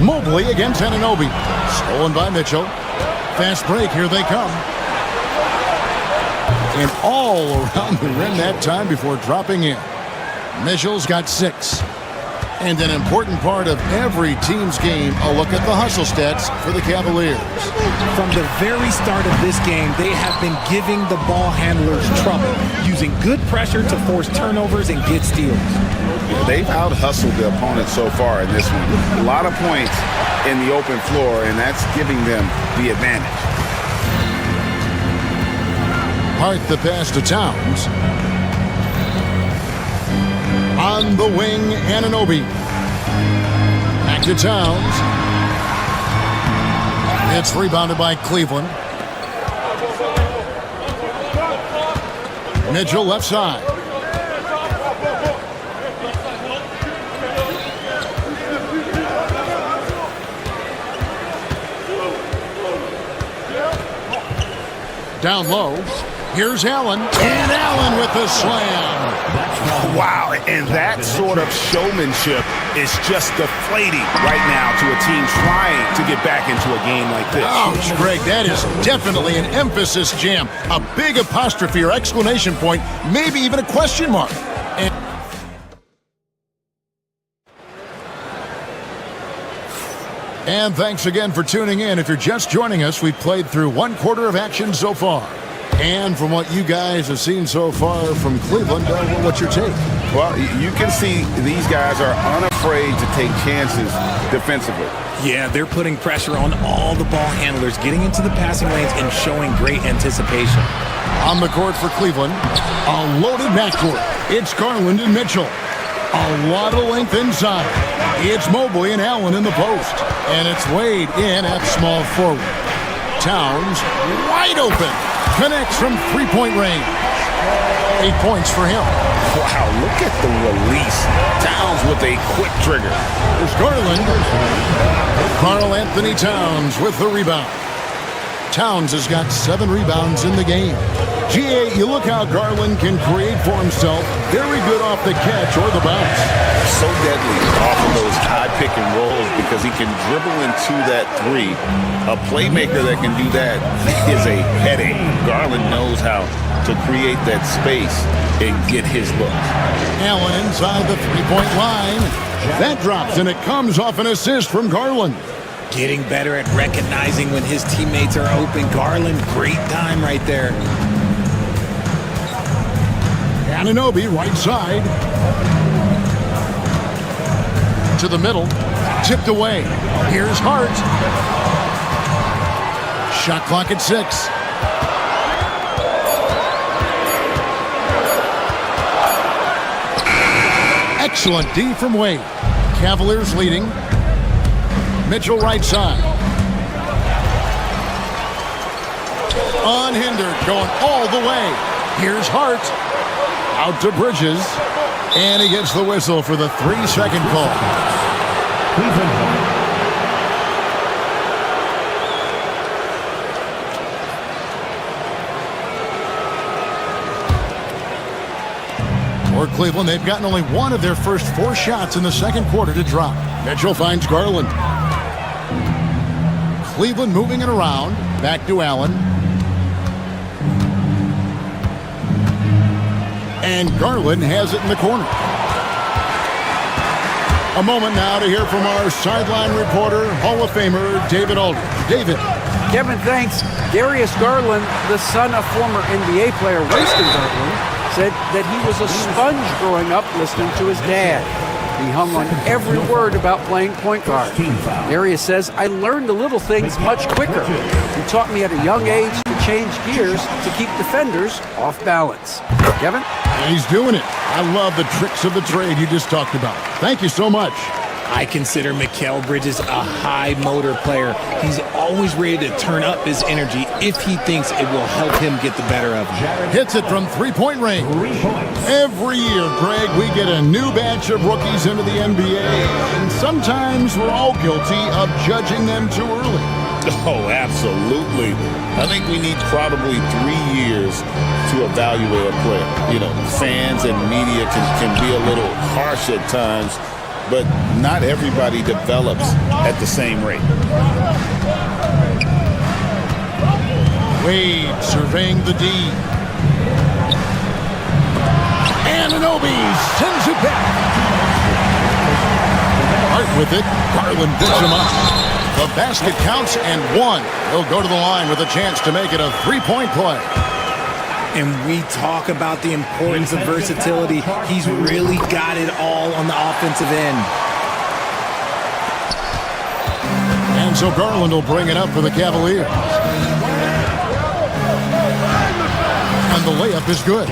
S4: Mobley against Anunoby. Stolen by Mitchell. Fast break. Here they come. And all around the rim that time before dropping in. Mitchell's got 6. And an important part of every team's game, a look at the hustle stats for the Cavaliers.
S12: From the very start of this game, they have been giving the ball handlers trouble, using good pressure to force turnovers and get steals.
S5: They've out-hustled the opponent so far in this one. A lot of points in the open floor, and that's giving them the advantage.
S4: Hart the pass to Towns. On the wing, Anunoby. Back to Towns. It's rebounded by Cleveland. Mitchell left side. Down low. Here's Allen. And Allen with the slam.
S5: Wow, and that sort of showmanship is just deflating right now to a team trying to get back into a game like this.
S4: Ouch, Greg, that is definitely an emphasis jam. A big apostrophe or exclamation point, maybe even a question mark. And thanks again for tuning in. If you're just joining us, we've played through 1/4 of action so far. And from what you guys have seen so far from Cleveland, what's your take?
S5: Well, you can see these guys are unafraid to take chances defensively.
S12: Yeah, they're putting pressure on all the ball handlers, getting into the passing lanes and showing great anticipation.
S4: On the court for Cleveland, a loaded backcourt. It's Garland and Mitchell. A lot of length inside. It's Mobley and Allen in the post. And it's Wade in at small forward. Towns wide open. Connects from three-point range. 8 points for him.
S5: Wow, look at the release. Towns with a quick trigger.
S4: There's Garland. Karl Anthony Towns with the rebound. Towns has got 7 rebounds in the game. GA, you look how Garland can create for himself. Very good off the catch or the bounce.
S5: So deadly off of those high pick and rolls because he can dribble into that three. A playmaker that can do that is a headache. Garland knows how to create that space and get his look.
S4: Allen inside the three-point line. That drops, and it comes off an assist from Garland.
S12: Getting better at recognizing when his teammates are open. Garland, great time right there.
S4: Anunoby, right side. To the middle. Tipped away. Here's Hart. Shot clock at 6. Excellent D from Wade. Cavaliers leading. Mitchell right side. Unhindered, going all the way. Here's Hart. Out to Bridges. And he gets the whistle for the 3-second call. For Cleveland, they've gotten only one of their first 4 shots in the second quarter to drop. Mitchell finds Garland. Cleveland moving it around. Back to Allen. And Garland has it in the corner. A moment now to hear from our sideline reporter, Hall of Famer David Aldridge. David.
S7: Kevin, thanks. Darius Garland, the son of former NBA player Winston Garland, said that he was a sponge growing up listening to his dad. He hung on every word about playing point guard. Darius says, I learned the little things much quicker. He taught me at a young age to change gears to keep defenders off balance. Kevin?
S4: He's doing it. I love the tricks of the trade you just talked about. Thank you so much.
S12: I consider Mikal Bridges a high motor player. He's always ready to turn up his energy if he thinks it will help him get the better of him.
S4: Hits it from three-point range. Every year, Greg, we get a new batch of rookies into the NBA, and sometimes we're all guilty of judging them too early.
S5: Oh, absolutely. I think we need probably 3 years to evaluate a player. You know, fans and media can be a little harsh at times, but not everybody develops at the same rate.
S4: Wade surveying the D. Anunoby sends it back. Hart with it. Garland picks him up. The basket counts and 1. He'll go to the line with a chance to make it a 3-point play.
S12: And we talk about the importance of versatility. He's really got it all on the offensive end.
S4: And so Garland will bring it up for the Cavaliers. A And the layup is good.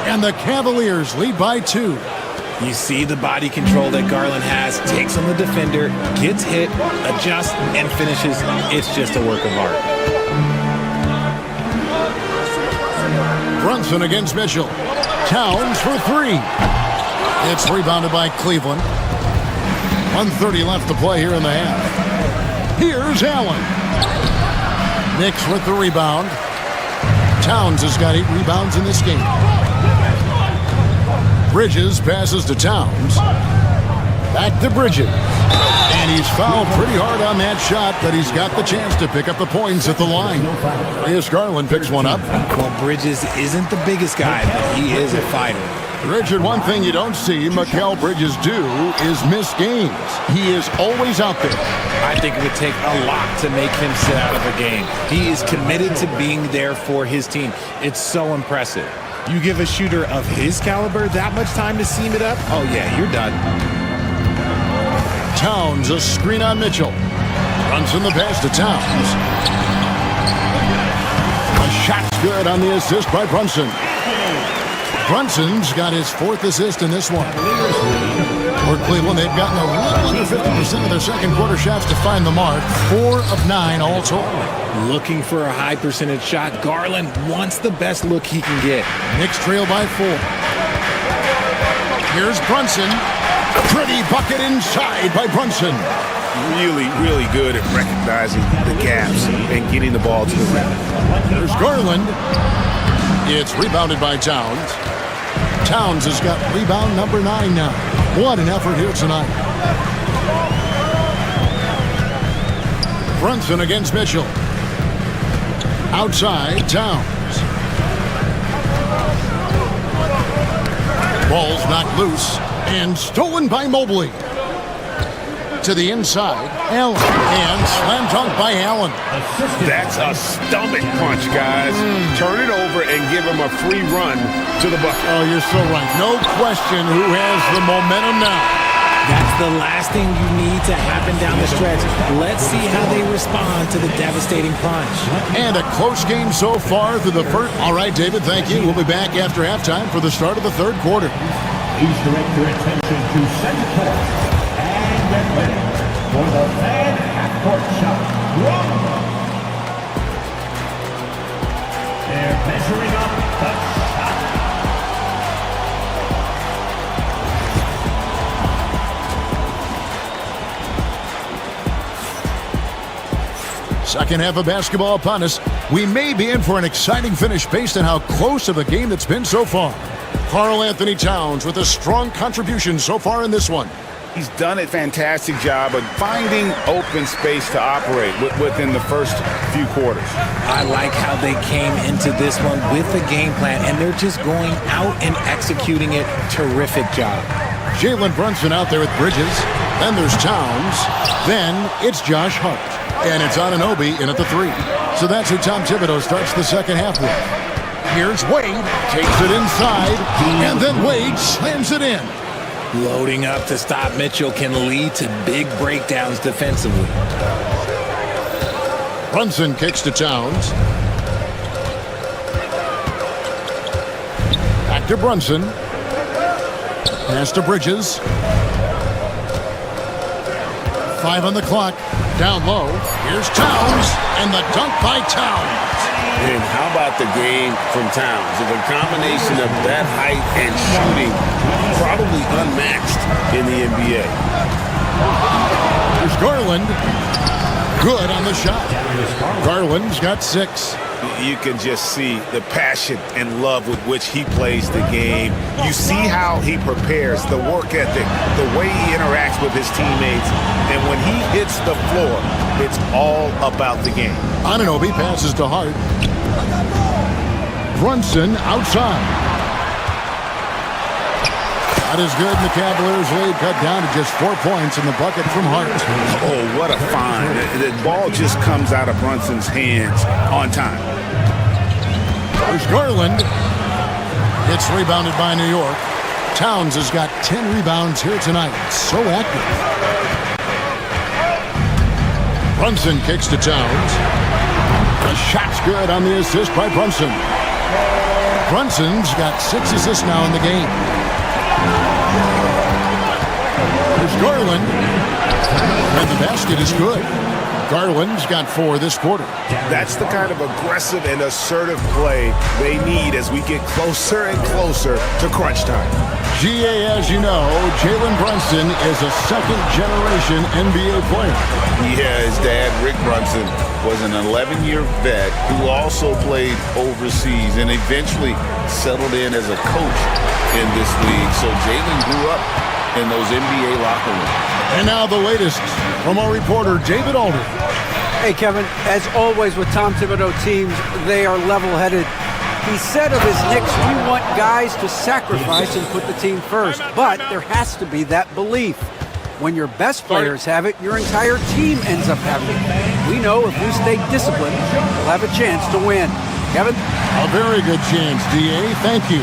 S4: And the Cavaliers lead by 2.
S12: You see the body control that Garland has, takes on the defender, gets hit, adjusts, and finishes. It's just a work of art.
S4: Brunson against Mitchell. Towns for 3. It's rebounded by Cleveland. 1:30 left to play here in the half. Here's Allen. Knicks with the rebound. Towns has got 8 rebounds in this game. Bridges passes to Towns. Back to Bridges. And he's fouled pretty hard on that shot, but he's got the chance to pick up the points at the line. Here's Garland picks one up.
S12: Well, Bridges isn't the biggest guy, but he is a fighter.
S4: Richard, one thing you don't see Mikal Bridges do is miss games. He is always out there.
S12: I think it would take a lot to make him sit out of a game. He is committed to being there for his team. It's so impressive. You give a shooter of his caliber that much time to seam it up, oh yeah, you're done.
S4: Towns, a screen on Mitchell. Runs in the pass to Towns. A shot's good on the assist by Brunson. Brunson's got his 4th assist in this one. For Cleveland, they've gotten a little under 50% of their second quarter shots to find the mark. 4 of 9 all told.
S12: Looking for a high percentage shot. Garland wants the best look he can get.
S4: Knicks trail by 4. Here's Brunson. Pretty bucket inside by Brunson.
S5: Really, really good at recognizing the gaps and getting the ball to the rim.
S4: There's Garland. It's rebounded by Towns. Towns has got rebound number 9 now. What an effort here tonight. Brunson against Mitchell. Outside, Towns. Ball's knocked loose and stolen by Mobley. To the inside, Allen. And slam dunk by Allen.
S5: That's a stomach punch, guys. Turn it over and give him a free run to the bucket.
S4: Oh, you're so right. No question who has the momentum now.
S12: That's the last thing you need to happen down the stretch. Let's see how they respond to the devastating punch.
S4: And a close game so far through the first. All right, David, thank you. We'll be back after halftime for the start of the third quarter.
S8: Please direct your attention to center court and get ready for the fan half-court shot. They're measuring up the shot.
S4: Second half of basketball upon us. We may be in for an exciting finish based on how close of a game that's been so far. Karl Anthony Towns with a strong contribution so far in this one.
S5: He's done a fantastic job of finding open space to operate within the first few quarters.
S12: I like how they came into this one with a game plan, and they're just going out and executing it. Terrific job.
S4: Jalen Brunson out there with Bridges. Then there's Towns. Then it's Josh Hart. And it's Anunoby in at the 3. So that's who Tom Thibodeau starts the second half with. Here's Wade. Takes it inside. And then Wade slams it in.
S12: Loading up to stop Mitchell can lead to big breakdowns defensively.
S4: Brunson kicks to Towns. Back to Brunson. Pass to Bridges. 5 on the clock. Down low. Here's Towns. And the dunk by Towns.
S5: And how about the game from Towns? The combination of that height and shooting, probably unmatched in the NBA.
S4: Here's Garland. Good on the shot. Garland's got 6.
S5: You can just see the passion and love with which he plays the game. You see how he prepares, the work ethic, the way he interacts with his teammates. And when he hits the floor, it's all about the game.
S4: Anunoby passes to Hart. Brunson outside. That is good. The Cavaliers lead cut down to just 4 points in the bucket from Hart.
S5: Oh, what a find. The ball just comes out of Brunson's hands on time.
S4: There's Garland. It's rebounded by New York. Towns has got 10 rebounds here tonight. So active. Brunson kicks to Towns. The shot's good on the assist by Brunson. Brunson's got 6 assists now in the game. There's Garland. And the basket is good. Garland's got 4 this quarter.
S5: That's the kind of aggressive and assertive play they need as we get closer and closer to crunch time.
S4: GA, as you know, Jalen Brunson is a second-generation NBA player.
S5: Yeah, his dad, Rick Brunson, was an 11-year vet who also played overseas and eventually settled in as a coach in this league. So Jalen grew up in those NBA locker rooms.
S4: And now the latest from our reporter, David Alder.
S7: Hey, Kevin, as always with Tom Thibodeau teams, they are level-headed. He said of his Knicks, we want guys to sacrifice and put the team first. But there has to be that belief. When your best players have it, your entire team ends up having it. We know if we stay disciplined, we'll have a chance to win. Kevin?
S4: A very good chance, DA. Thank you.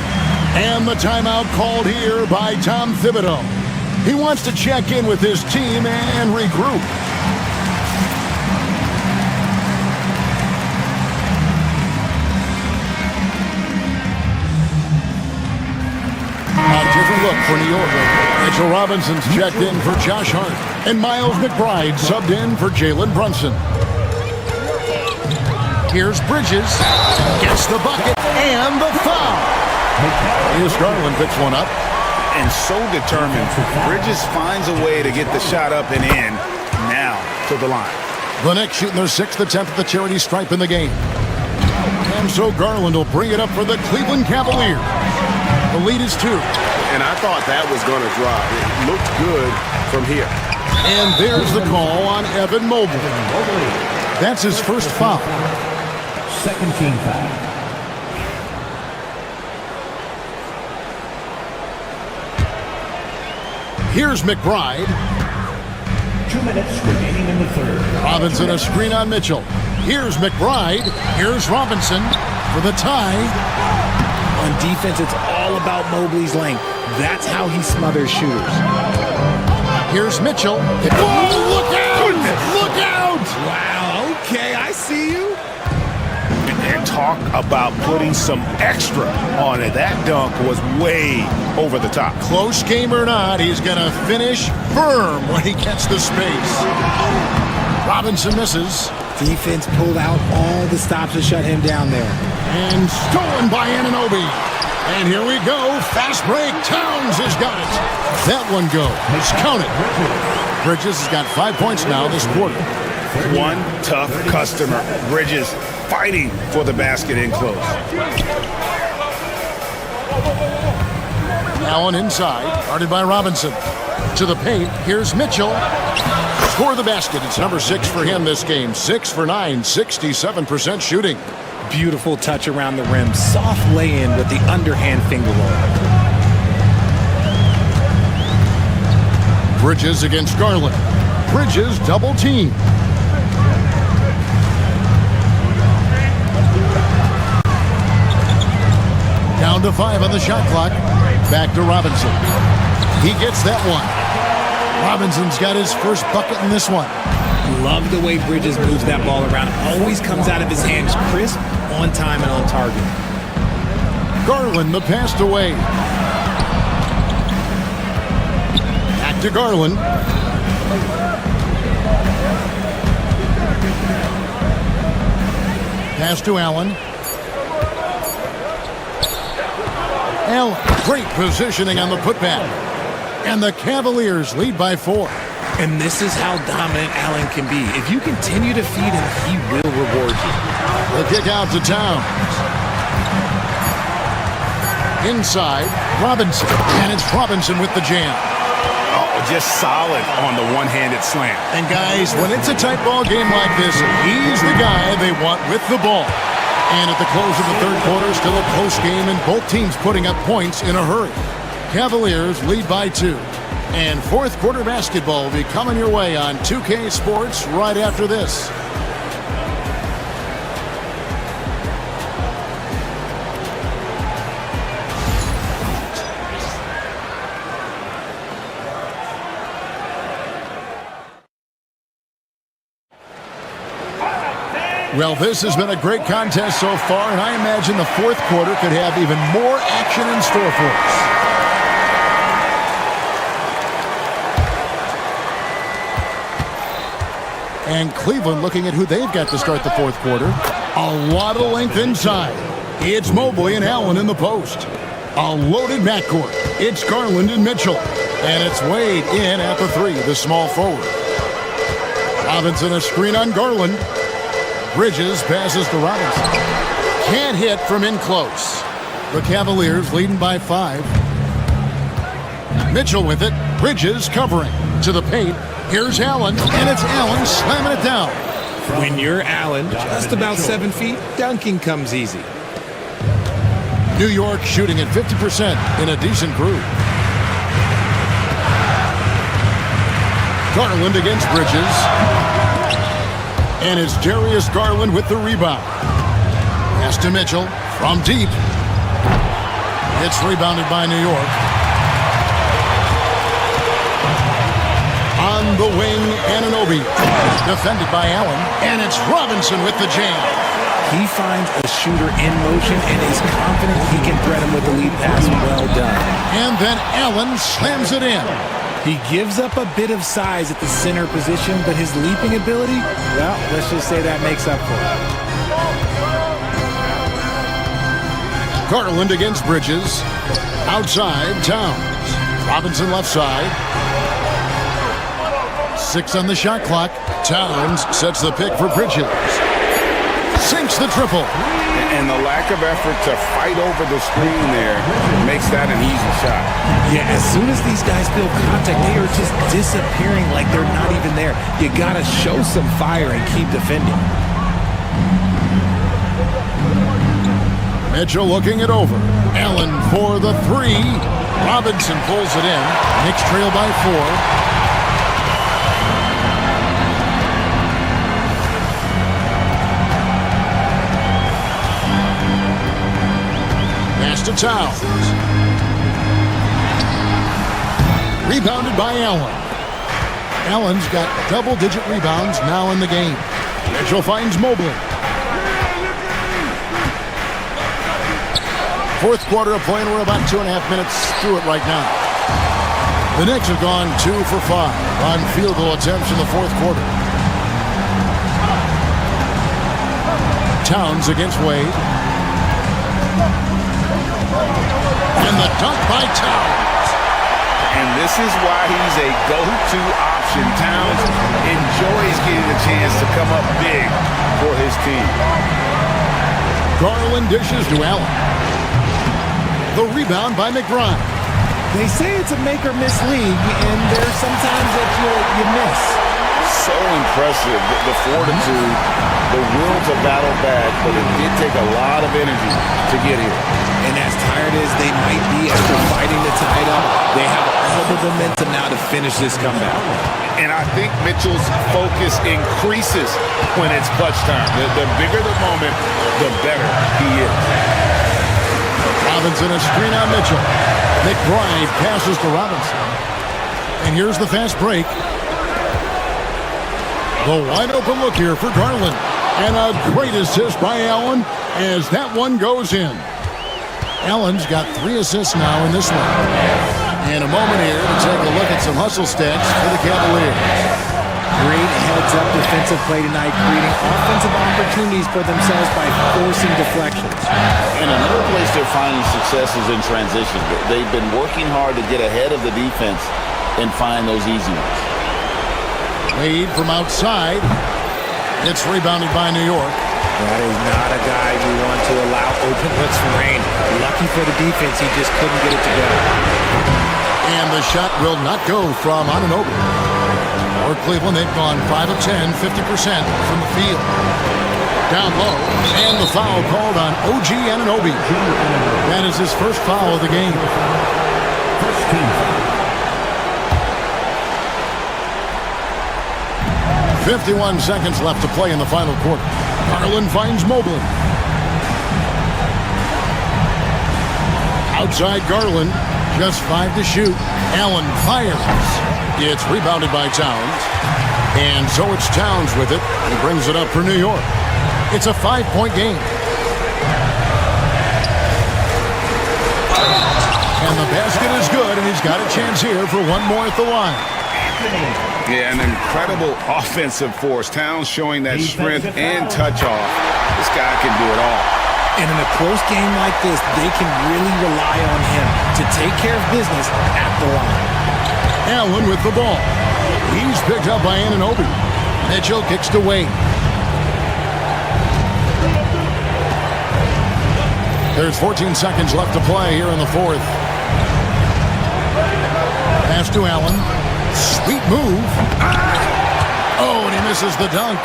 S4: And the timeout called here by Tom Thibodeau. He wants to check in with his team and regroup. A different look for New York. Mitchell Robinson's checked in for Josh Hart. And Miles McBride subbed in for Jalen Brunson. Here's Bridges. Gets the bucket and the foul. Here's Garland picks one up.
S5: And so determined, Bridges finds a way to get the shot up and in. Now to the line.
S4: The Knicks shooting their 6th attempt at the charity stripe in the game. And so Garland will bring it up for the Cleveland Cavaliers. The lead is 2.
S2: And I thought that was going to drop. It looked good from here.
S4: And there's the call on Evan Mobley. That's his first foul.
S8: Second team foul.
S4: Here's McBride.
S8: 2 minutes remaining in the third.
S4: Robinson a screen on Mitchell. Here's McBride. Here's Robinson for the tie.
S12: On defense, it's all about Mobley's length. That's how he smothers shooters.
S4: Here's Mitchell. Oh, look out! Look out!
S12: Wow, okay, I see you.
S5: And talk about putting some extra on it. That dunk was way over the top.
S4: Close game or not, he's going to finish firm when he gets the space. Robinson misses.
S12: Defense pulled out all the stops to shut him down there.
S4: And stolen by Anunoby. And here we go. Fast break. Towns has got it. That one goes. Count it. Bridges has got 5 points now this quarter.
S5: One tough customer. Bridges fighting for the basket in close.
S4: Allen inside. Guarded by Robinson. To the paint. Here's Mitchell. Score the basket. It's number 6 for him this game. 6 for 9. 67% shooting.
S12: Beautiful touch around the rim. Soft lay-in with the underhand finger roll.
S4: Bridges against Garland. Bridges double team. Down to 5 on the shot clock. Back to Robinson. He gets that one. Robinson's got his first bucket in this one.
S12: Love the way Bridges moves that ball around. Always comes out of his hands crisp, on time, and on target.
S4: Garland, the pass away. Back to Garland. Pass to Allen. Allen, great positioning on the putback. And the Cavaliers lead by 4.
S12: And this is how dominant Allen can be. If you continue to feed him, he will reward you.
S4: The kick out to Towns. Inside, Robinson. And it's Robinson with the jam.
S5: Oh, just solid on the one-handed slam.
S4: And guys, when it's a tight ball game like this, he's the guy they want with the ball. And at the close of the third quarter, still a close game, and both teams putting up points in a hurry. Cavaliers lead by 2. And fourth quarter basketball will be coming your way on 2K Sports right after this. Well, this has been a great contest so far, and I imagine the fourth quarter could have even more action in store for us. And Cleveland looking at who they've got to start the fourth quarter. A lot of length inside. It's Mobley and Allen in the post. A loaded backcourt. It's Garland and Mitchell. And it's Wade in at the three, the small forward. Robinson a screen on Garland. Bridges passes to Robinson. Can't hit from in close. The Cavaliers leading by 5. Mitchell with it. Bridges covering. To the paint. Here's Allen, and it's Allen slamming it down.
S12: When you're Allen, just about 7 feet, dunking comes easy.
S4: New York shooting at 50% in a decent groove. Garland against Bridges. And it's Darius Garland with the rebound. Pass to Mitchell from deep. It's rebounded by New York. On the wing, Anunoby. Defended by Allen. And it's Robinson with the jam.
S12: He finds a shooter in motion and is confident he can thread him with the lead pass. Well done.
S4: And then Allen slams it in.
S12: He gives up a bit of size at the center position, but his leaping ability, well, let's just say that makes up for it.
S4: Garland against Bridges. Outside, Towns. Robinson left side. 6 on the shot clock. Towns sets the pick for Bridges. Sinks the triple.
S5: And the lack of effort to fight over the screen there makes that an easy shot.
S12: Yeah, as soon as these guys feel contact, they are just disappearing like they're not even there. You gotta show some fire and keep defending.
S4: Mitchell looking it over. Allen for the 3. Robinson pulls it in. Knicks trail by 4. To Towns. Rebounded by Allen. Allen's got double-digit rebounds now in the game. Mitchell finds Mobley. Fourth quarter of play, and we're about 2.5 minutes through it right now. The Knicks have gone 2 for 5 on field goal attempts in the fourth quarter. Towns against Wade. And the dunk by Towns.
S5: And this is why he's a go-to option. Towns enjoys getting a chance to come up big for his team.
S4: Garland dishes to Allen. The rebound by McBride.
S12: They say it's a make-or-miss league, and there's sometimes that you miss.
S5: So impressive, the fortitude, the will to battle back, but it did take a lot of energy to get here.
S12: And as tired as they might be after fighting to tie it up, they have all the momentum now to finish this comeback.
S5: And I think Mitchell's focus increases when it's clutch time. The bigger the moment, the better he is.
S4: Robinson a screen on Mitchell. McBride passes to Robinson. And here's the fast break. The wide open look here for Garland. And a great assist by Allen as that one goes in. Allen's got 3 assists now in this one. In a moment here to take a look at some hustle stats for the Cavaliers.
S12: Great heads-up defensive play tonight, creating offensive opportunities for themselves by forcing deflections.
S13: And another place they're finding success is in transition. They've been working hard to get ahead of the defense and find those easy ones.
S4: Wade from outside. It's rebounded by New York.
S12: That is not a guy you want to allow open looks for rain. Lucky for the defense, he just couldn't get it together.
S4: And the shot will not go from Anunoby. For Cleveland, they've gone 5 of 10, 50% from the field. Down low, and the foul called on OG Anunoby. That is his first foul of the game. 51 seconds left to play in the final quarter. Garland finds Mobley. Outside Garland, just 5 to shoot. Allen fires. It's rebounded by Towns. And so it's Towns with it. He brings it up for New York. It's a 5-point game. And the basket is good, and he's got a chance here for one more at the line.
S5: Yeah, an incredible offensive force. Towns showing that strength and touch off. This guy can do it all.
S12: And in a close game like this, they can really rely on him to take care of business at the line.
S4: Allen with the ball. He's picked up by Anunoby. Mitchell kicks to Wade. There's 14 seconds left to play here in the fourth. Pass to Allen. Sweet move. Oh, and he misses the dunk.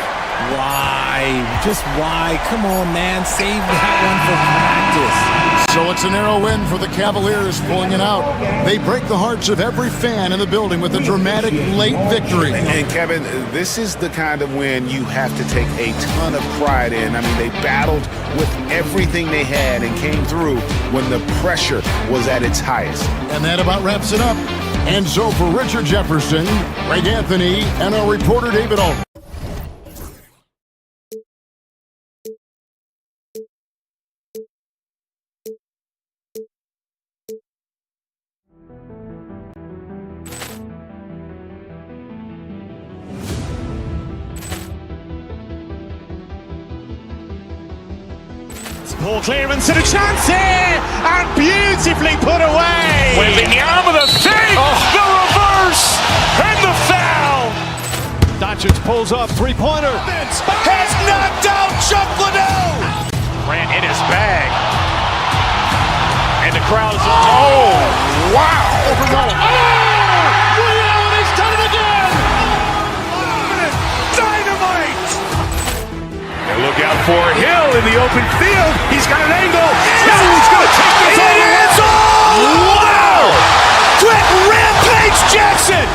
S12: Why? Just why? Come on, man. Save that one for practice.
S4: So it's a narrow win for the Cavaliers, pulling it out. They break the hearts of every fan in the building with a dramatic late victory.
S5: And Kevin, this is the kind of win you have to take a ton of pride in. I mean, they battled with everything they had and came through when the pressure was at its highest.
S4: And that about wraps it up. And so for Richard Jefferson, Greg Anthony, and our reporter David Alton.
S1: Poor clearance and a chance here, and beautifully put away.
S2: Wembanyama the fake, the reverse, and the foul.
S3: Doncic pulls up, three-pointer.
S2: Has knocked out Chuck Liddell. Ran in his bag. And the crowd is, oh, wow.
S3: Ray Allen has done it again.
S2: Dynamite. And look out for Hill in the open field. He's got an angle. Hill's going to take this all the way. Wow. Quit Rampage Jackson.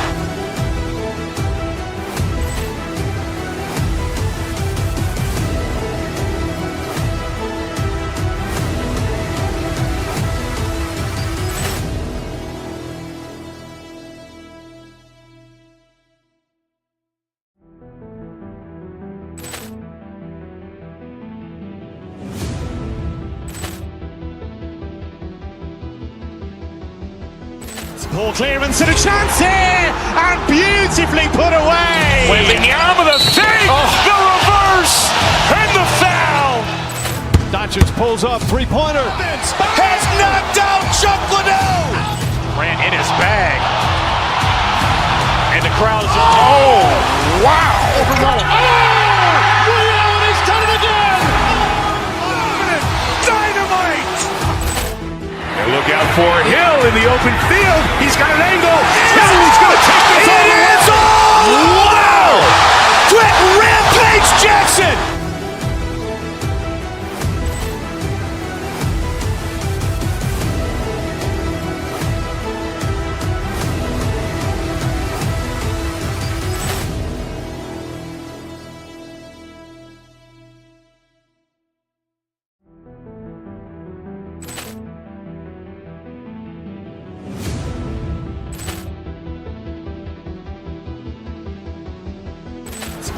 S1: Poor clearance and a chance here, and beautifully put away.
S2: Wembanyama the fake, the reverse, and the foul.
S3: Doncic pulls up, three-pointer.
S2: Has knocked out Chuck Liddell. Ran in his bag. And the crowd is, oh, wow.
S3: Ray Allen has done it again.
S2: Dynamite. And look out for Hill in the open field. He's got an angle. Hill's going to take this all the way. Wow. Quit Rampage Jackson.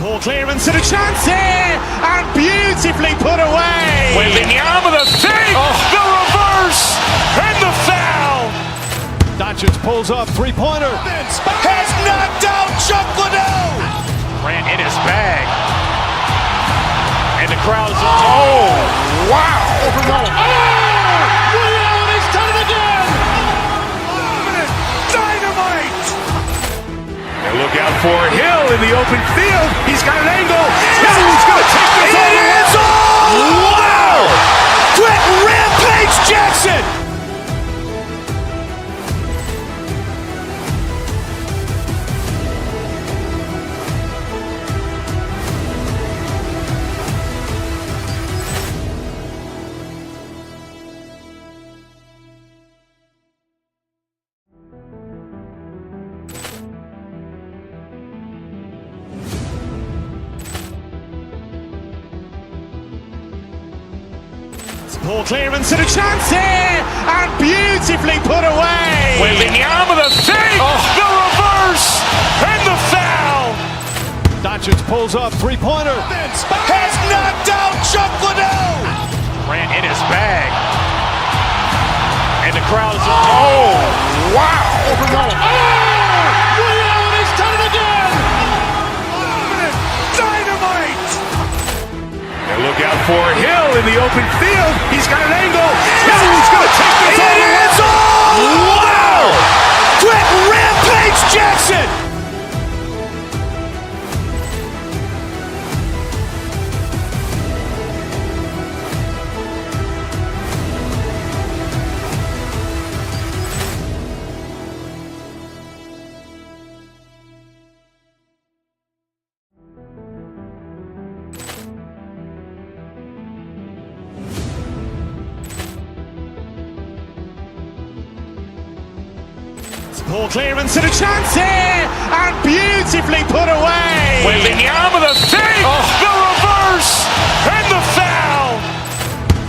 S1: Poor clearance and a chance here, and beautifully put away.
S2: Wembanyama the fake, the reverse, and the foul.
S3: Doncic pulls up, three-pointer.
S2: Has knocked out Chuck Liddell. Ran in his bag. And the crowd is, oh, wow.
S3: Ray Allen has done it again.
S2: Dynamite. And look out for Hill in the open field. He's got an angle. Hill's going to take this all the way. Wow. Quit Rampage Jackson.
S1: Poor clearance and a chance here, and beautifully put away.
S2: Wembanyama the fake, the reverse, and the foul.
S3: Doncic pulls up, three-pointer.
S2: Has knocked out And the crowd is, oh, wow.
S3: Ray Allen has done it again.
S2: Dynamite. And look out for Hill in the open field. He's got an angle. He's going to take this all the way. Wow. Quick Rampage Jackson.
S1: Poor clearance and a chance here, and beautifully put away.
S2: Wembanyama the fake, the reverse, and the foul.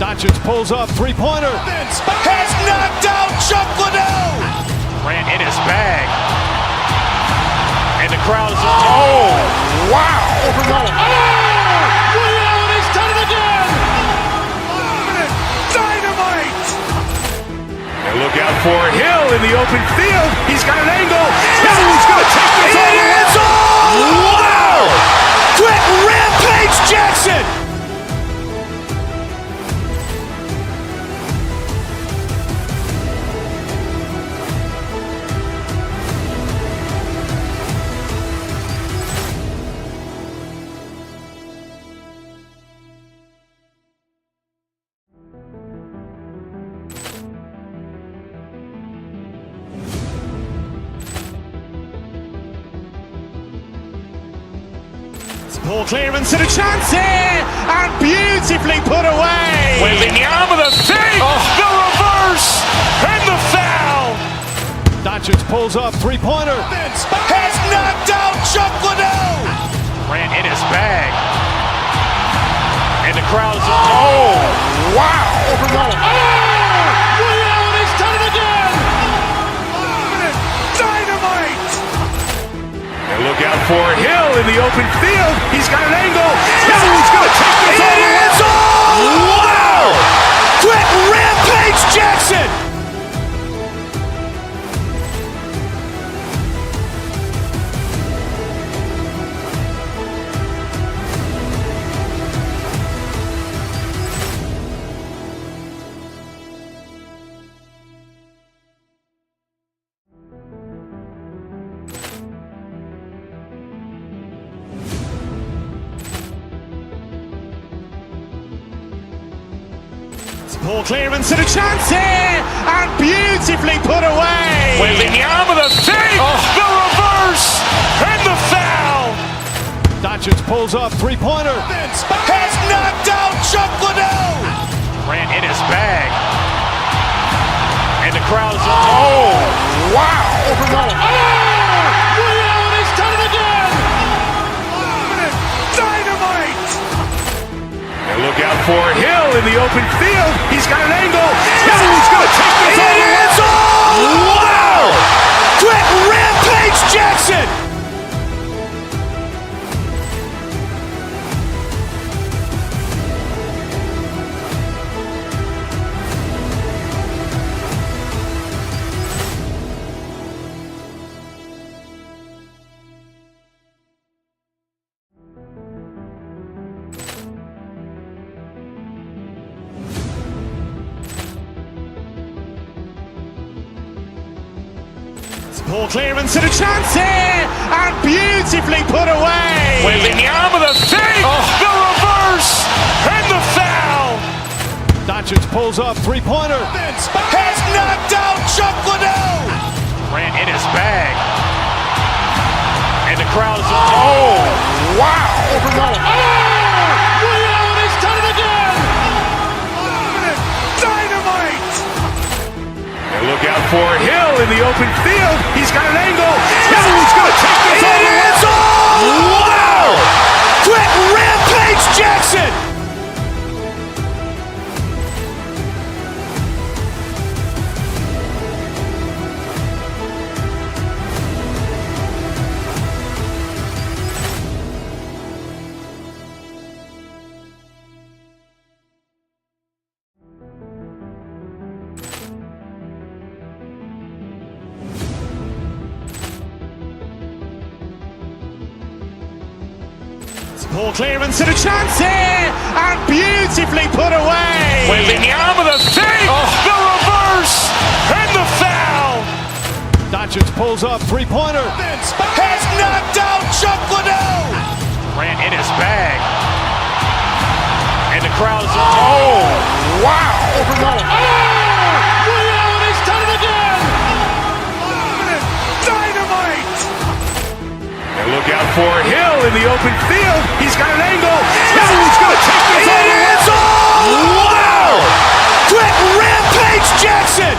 S3: Doncic pulls up, three-pointer.
S2: Has knocked out Chuck Liddell. Grant in his bag. And the crowd is, oh, wow.
S3: Ray Allen has done it again.
S2: Dynamite. And look out for Hill in the open field. He's got an angle. He's going to take this all the way. Wow. Quick Rampage Jackson.
S1: Poor clearance and a chance here, and beautifully put away.
S2: Wembanyama the fake, the reverse, and the foul.
S3: Doncic pulls up, three-pointer.
S2: Has knocked out Chuck Liddell. Grant in his bag. And the crowd is, oh, wow.
S3: Ray Allen has done it again.
S2: Dynamite. And look out for Hill in the open field. He's got an angle. He's going to take this all the way. Wow. Quick Rampage Jackson.
S1: Poor clearance and a chance here, and beautifully put away.
S2: Wembanyama the fake, the reverse, and the foul.
S3: Doncic pulls up, three-pointer.
S2: Has knocked out Chuck Liddell. Grant in his bag. And the crowd is, oh, wow.
S3: Ray Allen has done it again.
S2: Dynamite. And look out for Hill in the open field. He's got an angle. He's going to take this all the way. Wow. Quick Rampage Jackson.
S1: Poor clearance and a chance here, and beautifully put away.
S2: Wembanyama the fake, the reverse, and the foul.
S3: Doncic pulls up, three-pointer.
S2: Has knocked out Chuck Liddell. Grant in his bag. And the crowd is, oh, wow.
S3: Ray Allen has done it again.
S2: Dynamite. And look out for Hill in the open field. He's got an angle. He's going to take this all the way. Wow. Quick Rampage Jackson.
S1: Poor clearance and a chance here, and beautifully put away.
S2: Wembanyama with a save, the reverse, and the foul.
S3: Doncic pulls up, three-pointer.
S2: Has knocked out Chuck Liddell. Grant in his bag. And the crowd is, oh, wow.
S3: Ray Allen has done it again.
S2: Dynamite. And look out for Hill in the open field. He's got an angle. He's going to take this all the way. Wow. Quick Rampage Jackson.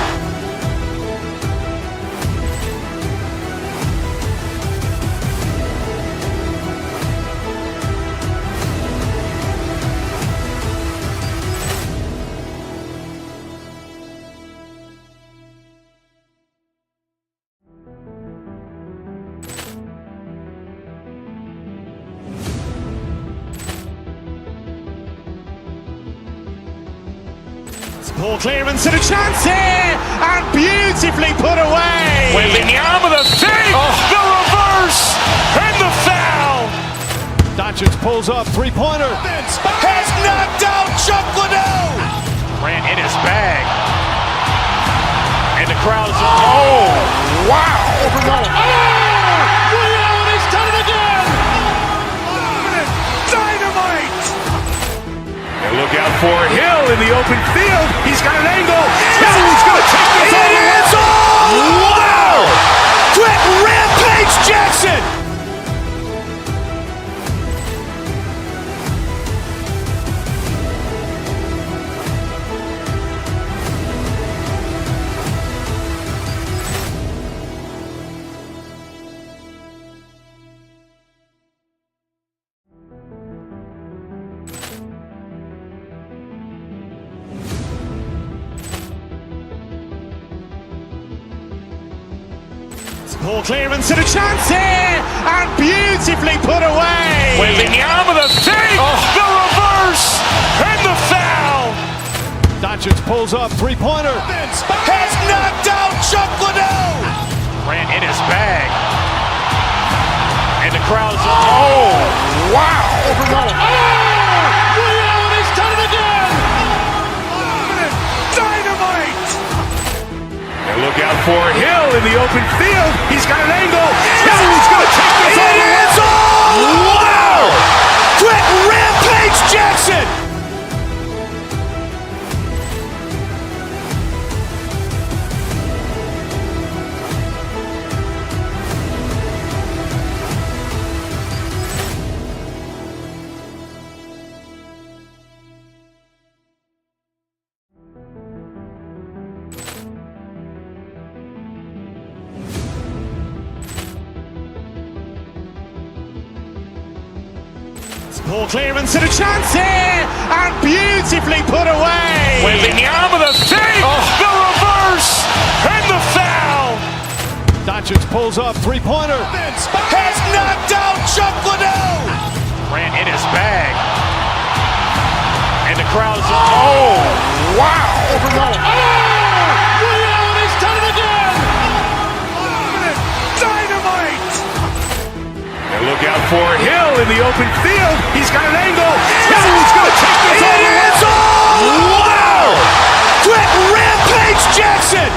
S1: Poor clearance and a chance here, and beautifully put away.
S2: Wembanyama with a save, the reverse, and the foul.
S3: Doncic pulls up, three-pointer.
S2: Has knocked out Chuck Liddell. Grant in his bag. And the crowd is, oh, wow.
S3: Ray Allen has done it again.
S2: Dynamite. And look out for Hill in the open field. He's got an angle. He's going to take this all the way. Wow. Quick Rampage Jackson.
S1: Poor clearance and a chance here, and beautifully put away.
S2: Wembanyama with a save, the reverse, and the foul.
S3: Doncic pulls up, three-pointer.
S2: Has knocked out Chuck Liddell. Grant in his bag. And the crowd is, oh, wow.
S3: Ray Allen has done it again.
S2: Dynamite. And look out for Hill in the open field. He's got an angle. He's going to take this all the way. Wow. Quick Rampage Jackson.
S1: Poor clearance and a chance here, and beautifully put away.
S2: Wembanyama with a save, the reverse, and the foul.
S3: Doncic pulls up, three-pointer.
S2: Has knocked out Chuck Liddell. Grant in his bag. And the crowd is, oh, wow.
S3: Ray Allen has done it again.
S2: Dynamite. And look out for Hill in the open field. He's got an angle. He's going to take this all the way. Wow. Quick Rampage Jackson.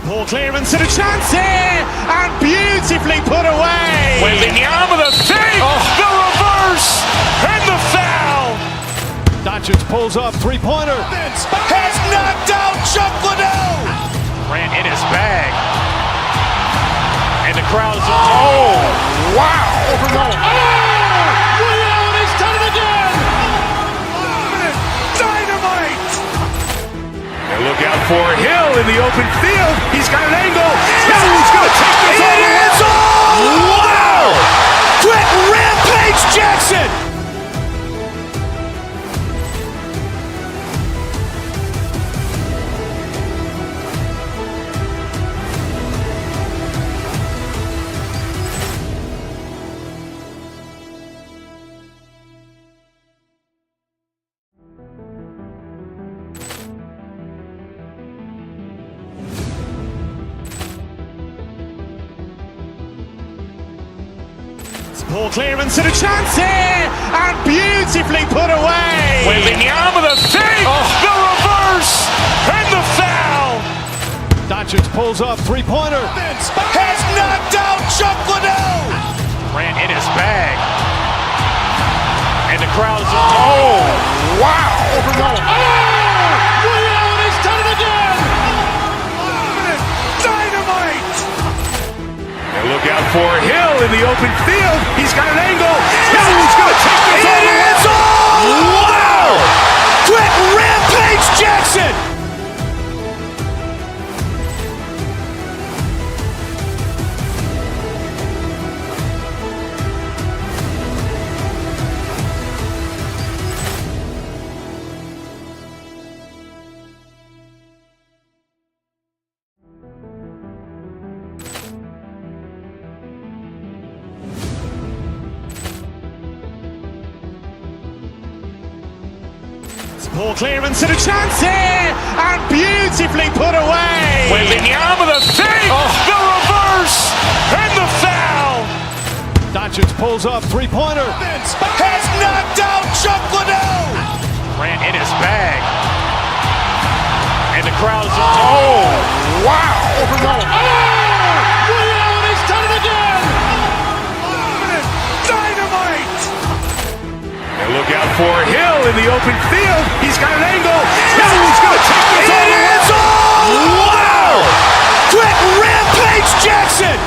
S1: Poor clearance and a chance here, and beautifully put away.
S2: Wembanyama with a save, the reverse, and the foul.
S3: Doncic pulls up, three-pointer.
S2: Has knocked out Chuck Liddell. Grant in his bag. And the crowd is, oh, wow.
S3: Ray Allen has done it again.
S2: Dynamite. And look out for Hill in the open field. He's got an angle. He's going to take this all the way. Wow. Quick Rampage Jackson.
S1: Poor clearance and a chance here, and beautifully put away.
S2: Wembanyama with a fake, the reverse, and the foul.
S3: Doncic pulls up, three-pointer.
S2: Has knocked out Chuck Liddell. Ran in his bag. And the crowd is, oh, wow.
S3: Ray Allen has done it again.
S2: Dynamite. And look out for Hill in the open field. He's got an angle. Hill's going to take this all the way. Wow. Quick Rampage Jackson.
S1: Poor clearance and a chance here, and beautifully put away.
S2: Wembanyama with a fake, the reverse, and the foul.
S3: Doncic pulls up, three-pointer.
S2: Has knocked out Chuck Liddell. Ran in his bag. And the crowd is, oh, wow.
S3: Ray Allen has done it again.
S2: Dynamite. And look out for Hill in the open field. He's got an angle. Hill's going to take this all the way. Wow. Quick Rampage Jackson.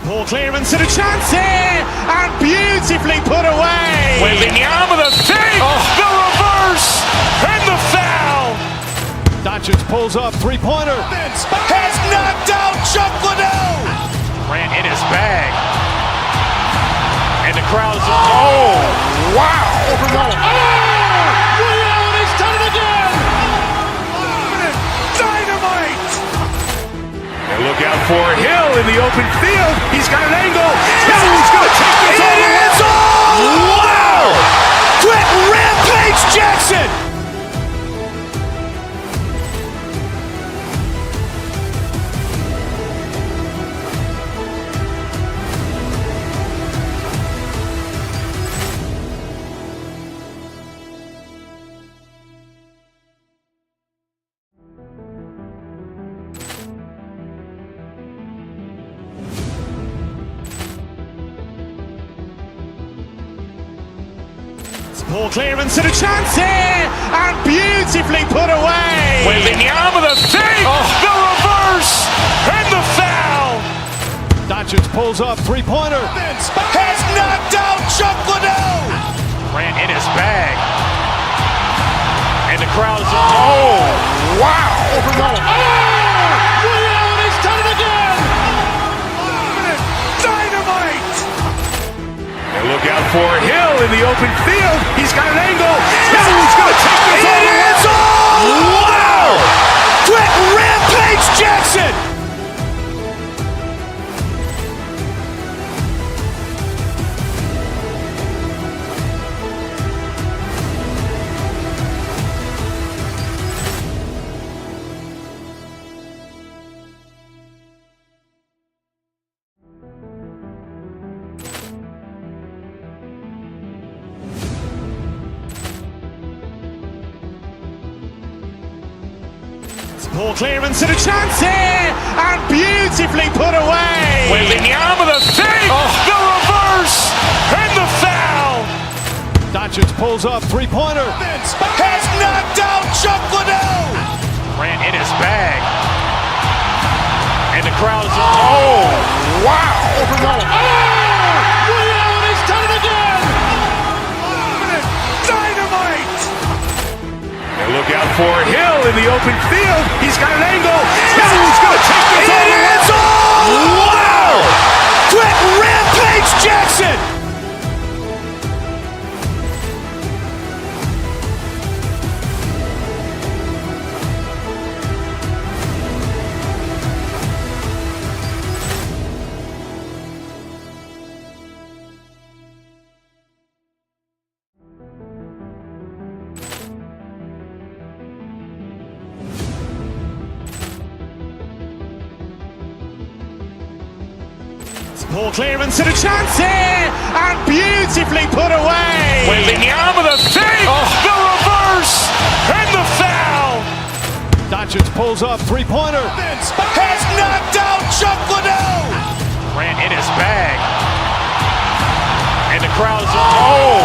S1: Poor clearance and a chance here, and beautifully put away.
S2: Wembanyama with a fake, the reverse, and the foul.
S3: Doncic pulls up, three-pointer.
S2: Has knocked out Chuck Liddell. Ran in his bag. And the crowd is, oh, wow.
S3: Ray Allen has done it again.
S2: Dynamite. And look out for Hill in the open field. He's got an angle. Hill's going to take this all the way. Wow. Quick Rampage Jackson.
S1: Poor clearance and a chance here, and beautifully put away.
S2: Wembanyama with a fake, the reverse, and the foul.
S3: Doncic pulls up, three-pointer.
S2: Has knocked out Chuck Liddell. Ran in his bag. And the crowd is, oh, wow.
S3: Ray Allen has done it again.
S2: Dynamite. And look out for Hill in the open field. He's got an angle. Hill's going to take this all the way. Wow. Quick Rampage Jackson.
S1: Poor clearance and a chance here, and beautifully put away.
S2: Wembanyama with a fake, the reverse, and the foul.
S3: Doncic pulls up, three-pointer.
S2: Has knocked out Chuck Liddell. Ran in his bag. And the crowd is, oh, wow.
S3: Ray Allen has done it again.
S2: Dynamite. And look out for Hill in the open field. He's got an angle. Hill's going to take this all the way. Wow. Quick Rampage Jackson.
S1: Poor clearance and a chance here, and beautifully put away.
S2: Waving the arm of the fake, the reverse, and the foul.
S3: Doncic pulls up, three-pointer.
S2: Has knocked out Chuck Liddell.
S1: Grant in his bag. And the crowd is...
S2: Oh,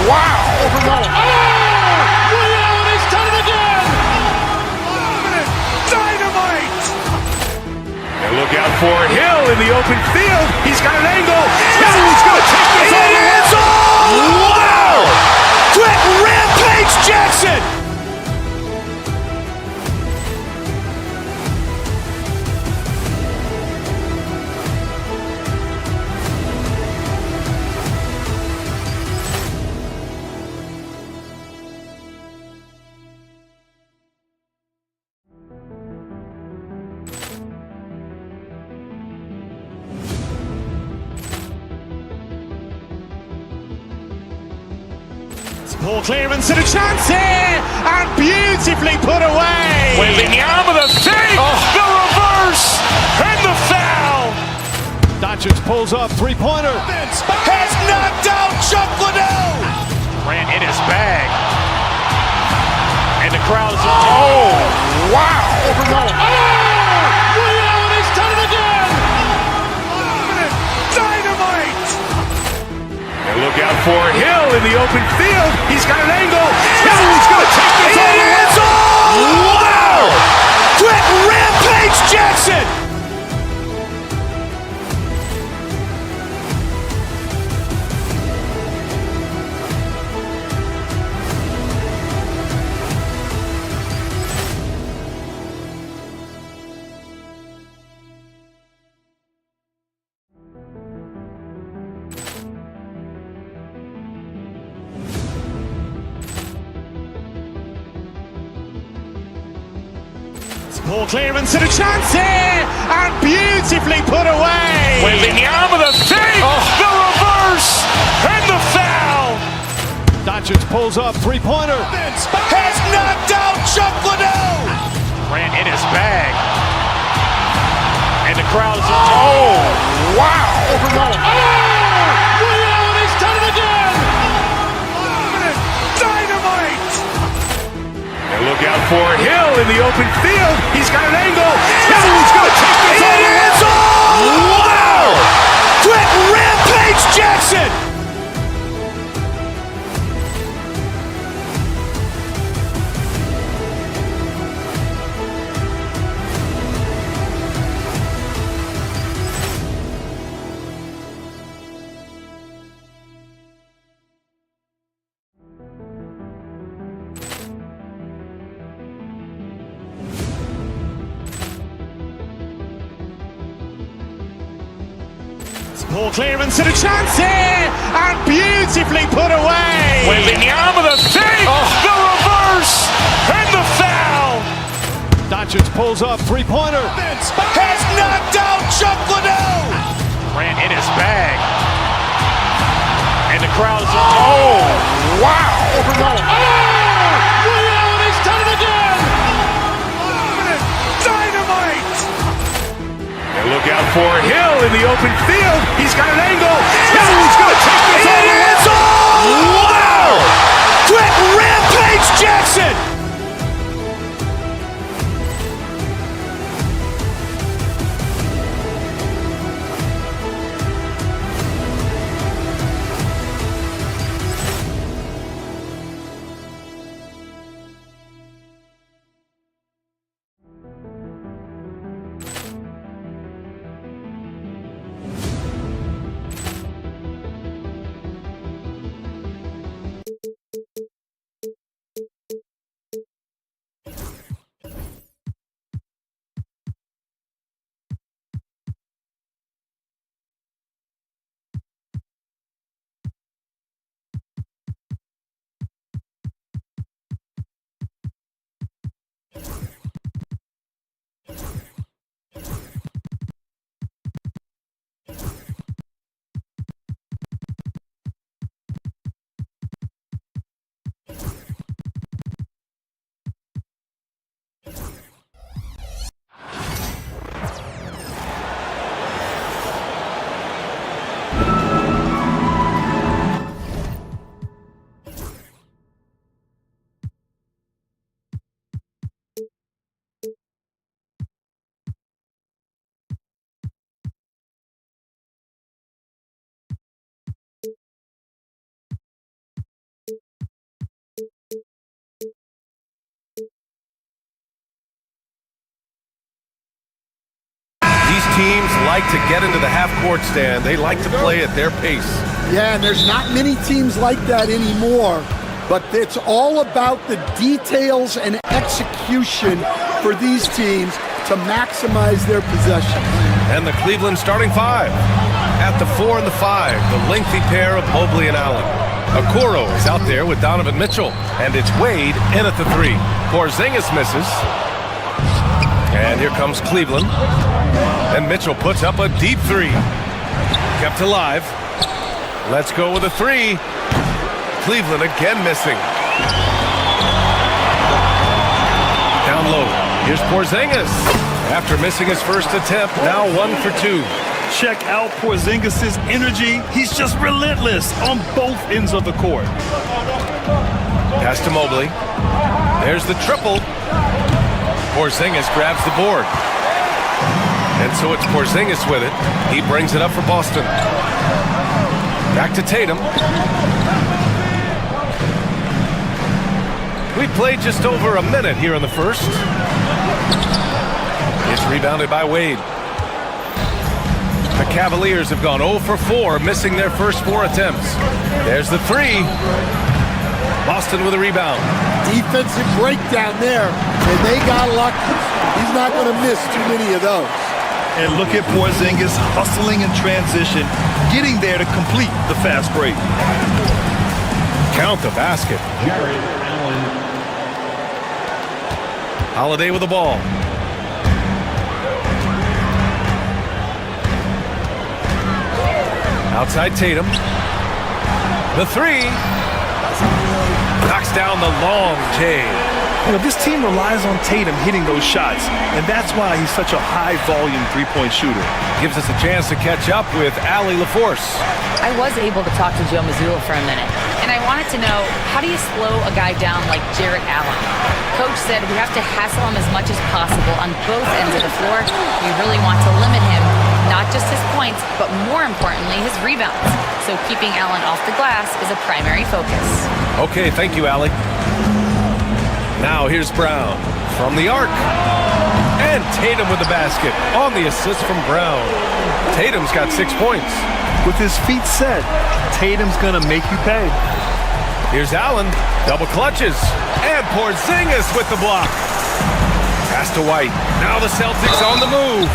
S2: wow.
S3: Ray Allen has done it again.
S2: Dynamite. And look out for Hill in the open field. He's got an angle. He's going to take this all the way. Wow. Quick rampage Jackson.
S1: Poor clearance and a chance here, and beautifully put away.
S2: Waving the arm of the fake, the reverse, and the foul.
S3: Doncic pulls up, three-pointer.
S2: Has knocked out Chuck Liddell.
S1: Grant in his bag. And the crowd is...
S2: Oh, wow.
S3: Ray Allen has done it again.
S2: Dynamite. And look out for Hill in the open field. He's got an angle. He's going to take this all the way. Wow. Quick rampage Jackson.
S1: Poor clearance and a chance here, and beautifully put away.
S2: Waving the arm of the fake, the reverse, and the foul.
S3: Doncic pulls up, three-pointer.
S2: Has knocked out Chuck Liddell.
S1: Grant in his bag. And the crowd is...
S2: Oh, wow.
S3: Ray Allen has done it again.
S2: Dynamite. And look out for Hill in the open field. He's got an angle. He's going to take this all the way. Wow. Quick rampage Jackson.
S1: Poor clearance and a chance here, and beautifully put away.
S2: Waving the arm of the fake, the reverse, and the foul.
S3: Doncic pulls up, three-pointer.
S2: Has knocked out Chuck Liddell.
S1: Grant in his bag. And the crowd is...
S2: Oh, wow.
S3: Ray Allen has done it again.
S2: Dynamite. And look out for Hill in the open field. He's got an angle. He's going to take this all the way. Wow. Quick rampage Jackson. teams like to get into the half-court stand. They like to play at their pace.
S14: Yeah, and there's not many teams like that anymore. But it's all about the details and execution for these teams to maximize their possession.
S2: And the Cleveland starting five. At the 4 and the 5, the lengthy pair of Mobley and Allen. Okoro is out there with Donovan Mitchell. And it's Wade in at the 3. Porzingis misses. And here comes Cleveland. And Mitchell puts up a deep 3. Kept alive. Let's go with a 3. Cleveland again missing. Down low. Here's Porzingis. After missing his first attempt, now 1 for 2.
S9: Check out Porzingis' energy. He's just relentless on both ends of the court.
S2: Pass to Mobley. There's the triple. Porzingis grabs the board. And so it's Porzingis with it. He brings it up for Boston. Back to Tatum. We played just over a minute here in the first. It's rebounded by Wade. The Cavaliers have gone 0 for 4, missing their first 4 attempts. There's the 3. Boston with a rebound.
S14: Defensive breakdown there, and they got lucky. He's not going to miss too many of those.
S9: And look at Porzingis hustling in transition, getting there to complete the fast break.
S2: Count the basket.
S8: Jared Allen.
S2: Holiday with the ball. Outside Tatum. The 3. Knocks down the long J.
S9: You know, this team relies on Tatum hitting those shots, and that's why he's such a high-volume three-point shooter.
S2: Gives us a chance to catch up with Allie LaForce.
S11: I was able to talk to Joe Mazzulla for a minute, and I wanted to know, how do you slow a guy down like Jarrett Allen? Coach said we have to hassle him as much as possible on both ends of the floor. We really want to limit him, not just his points, but more importantly, his rebounds. So keeping Allen off the glass is a primary focus.
S2: Okay, thank you, Allie. Now here's Brown from the arc. And Tatum with the basket on the assist from Brown. Tatum's got 6 points.
S9: With his feet set, Tatum's gonna make you pay.
S2: Here's Allen, double clutches. And Porzingis with the block. Pass to White. Now the Celtics on the move.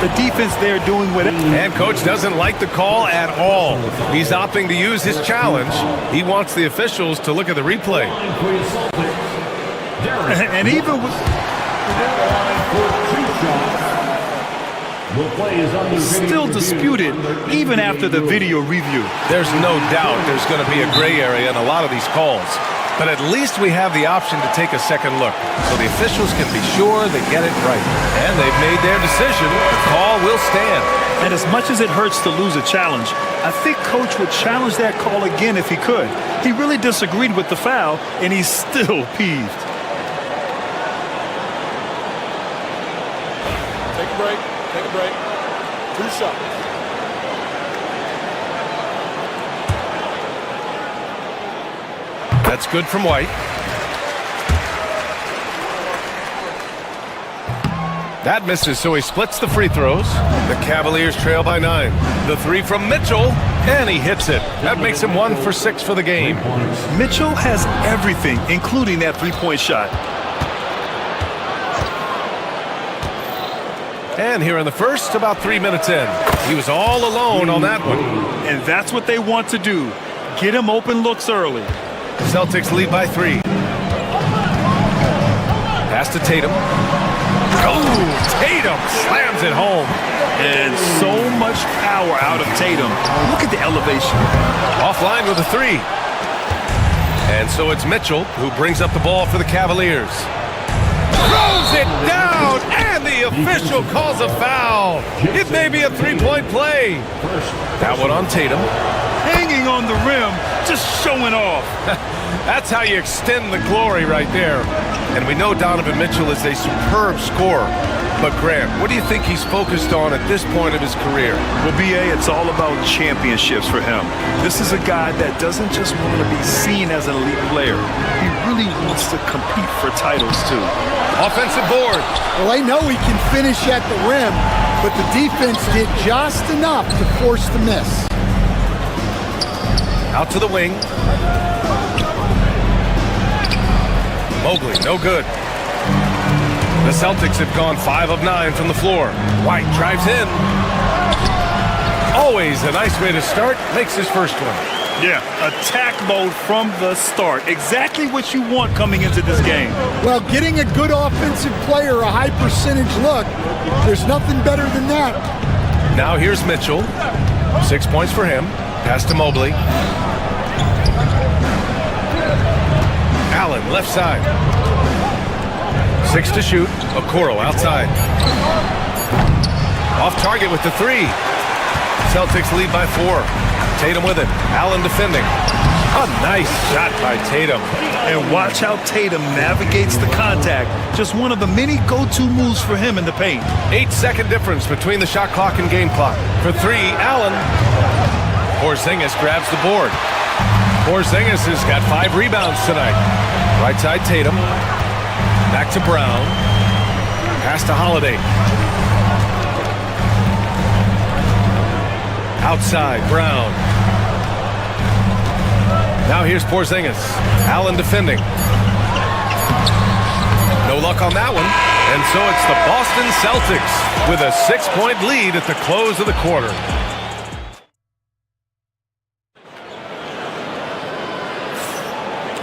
S9: The defense there doing what...
S2: And coach doesn't like the call at all. He's opting to use his challenge. He wants the officials to look at the replay.
S9: And even with... Still disputed, even after the video review.
S2: There's no doubt there's going to be a gray area in a lot of these calls. But at least we have the option to take a second look, so the officials can be sure they get it right. And they've made their decision. The call will stand.
S9: And as much as it hurts to lose a challenge, I think Coach would challenge that call again if he could. He really disagreed with the foul, and he's still peeved.
S3: Take a break. Take a break. 2 shots.
S2: That's good from White. That misses, so he splits the free throws. The Cavaliers trail by 9. The 3 from Mitchell, and he hits it. That makes him 1 for 6 for the game.
S9: Mitchell has everything, including that three-point shot.
S2: And here in the first, about 3 minutes in. He was all alone on that one.
S9: And that's what they want to do. Get him open looks early.
S2: Celtics lead by 3. Pass to Tatum. Oh, Tatum slams it home.
S9: And so much power out of Tatum. Look at the elevation.
S2: Offline with a 3. And so it's Mitchell who brings up the ball for the Cavaliers. Throws it down, and the official calls a foul. It may be a 3-point play. That one on Tatum.
S9: Hanging on the rim, just showing off.
S2: That's how you extend the glory right there. And we know Donovan Mitchell is a superb scorer. But Grant, what do you think he's focused on at this point of his career?
S9: Well, B.A., it's all about championships for him. This is a guy that doesn't just want to be seen as an elite player. He really wants to compete for titles, too.
S2: Offensive board.
S14: Well, they know he can finish at the rim. but the defense did just enough to force the miss.
S2: Out to the wing. Mobley, no good. The Celtics have gone 5 of 9 from the floor. White drives in. Always a nice way to start. Makes his first one.
S9: Yeah, attack mode from the start. Exactly what you want coming into this game.
S14: Well, getting a good offensive player a high percentage look, there's nothing better than that.
S2: Now here's Mitchell. 6 points for him. Pass to Mobley. Allen, left side. 6 to shoot. Okoro outside. Off target with the 3. Celtics lead by 4. Tatum with it. Allen defending. A nice shot by Tatum.
S9: And watch how Tatum navigates the contact. Just one of the many go-to moves for him in the paint.
S2: 8-second difference between the shot clock and game clock. For 3, Allen. Porzingis grabs the board. Porzingis has got 5 rebounds tonight. Right side Tatum. Back to Brown. Pass to Holiday. Outside, Brown. Now here's Porzingis. Allen defending. No luck on that one. And so it's the Boston Celtics with a 6-point lead at the close of the quarter.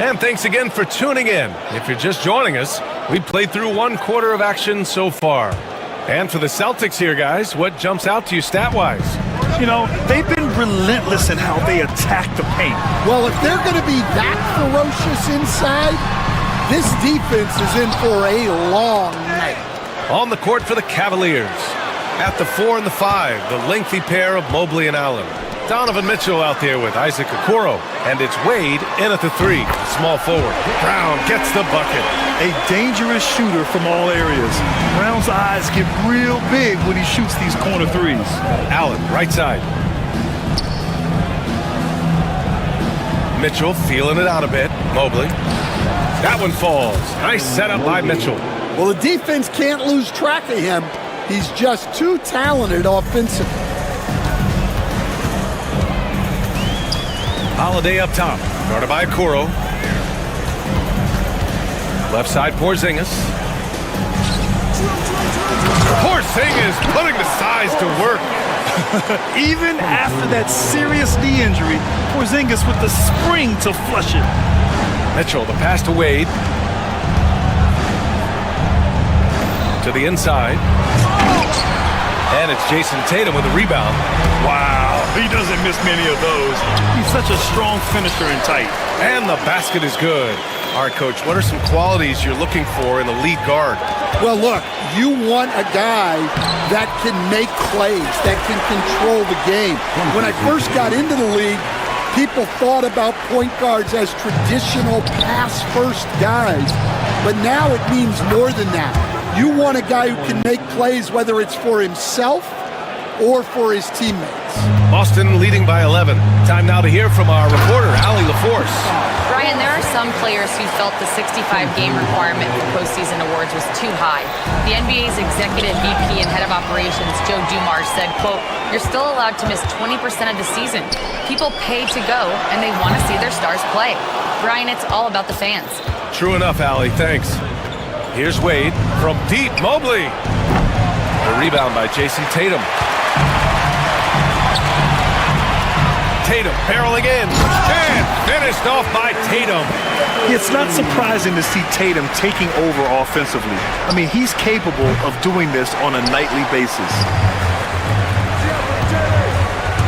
S2: And thanks again for tuning in. If you're just joining us, we played through 1 quarter of action so far. And for the Celtics here, guys, what jumps out to you stat-wise?
S9: You know, they've been relentless in how they attack the paint.
S14: Well, if they're going to be that ferocious inside, this defense is in for a long night.
S2: On the court for the Cavaliers. At the 4 and the 5, the lengthy pair of Mobley and Allen. Donovan Mitchell out there with Isaac Okoro. And it's Wade in at the 3, small forward. Brown gets the bucket.
S9: A dangerous shooter from all areas. Brown's eyes get real big when he shoots these corner threes.
S2: Allen, right side. Mitchell feeling it out a bit. Mobley. That one falls. Nice setup by Mitchell.
S14: Well, the defense can't lose track of him. He's just too talented offensively.
S2: Holiday up top. Guarded by Okoro. Left side, Porzingis. Porzingis putting the size to work.
S9: Even after that serious knee injury, Porzingis with the spring to flush it.
S2: Mitchell, the pass to Wade. To the inside. And it's Jason Tatum with a rebound.
S9: Wow, he doesn't miss many of those. He's such a strong finisher and tight.
S2: And the basket is good. All right, Coach, what are some qualities you're looking for in the lead guard?
S14: Well, look, you want a guy that can make plays, that can control the game. When I first got into the league, people thought about point guards as traditional pass-first guys. But now it means more than that. You want a guy who can make plays, whether it's for himself or for his teammates.
S2: Boston leading by 11. Time now to hear from our reporter, Allie LaForce.
S11: Brian, there are some players who felt the 65-game requirement for postseason awards was too high. The NBA's executive VP and head of operations, Joe Dumars, said, quote, "You're still allowed to miss 20% of the season. People pay to go, and they want to see their stars play." Brian, it's all about the fans.
S2: True enough, Allie. Thanks. Here's Wade from deep. Mobley. The rebound by Jason Tatum. Tatum barreling in and finished off by Tatum.
S9: It's not surprising to see Tatum taking over offensively. I mean, he's capable of doing this on a nightly basis.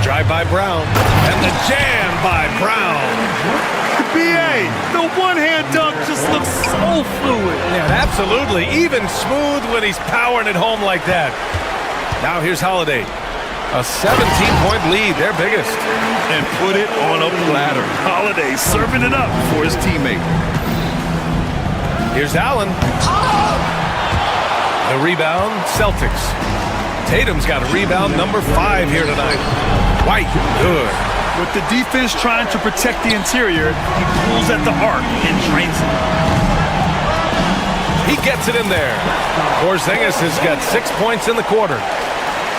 S2: Drive by Brown and the jam by Brown.
S9: BA, the one-hand dunk just looks so fluid.
S2: Yeah, absolutely. Even smooth when he's powering it home like that. Now here's Holiday. A 17-point lead, their biggest.
S9: And put it on a platter. Holiday serving it up for his teammate.
S2: Here's Allen. The rebound, Celtics. Tatum's got a rebound number 5 here tonight. White, good.
S9: With the defense trying to protect the interior, he pulls at the arc and drains it.
S2: He gets it in there. Porzingis has got 6 points in the quarter.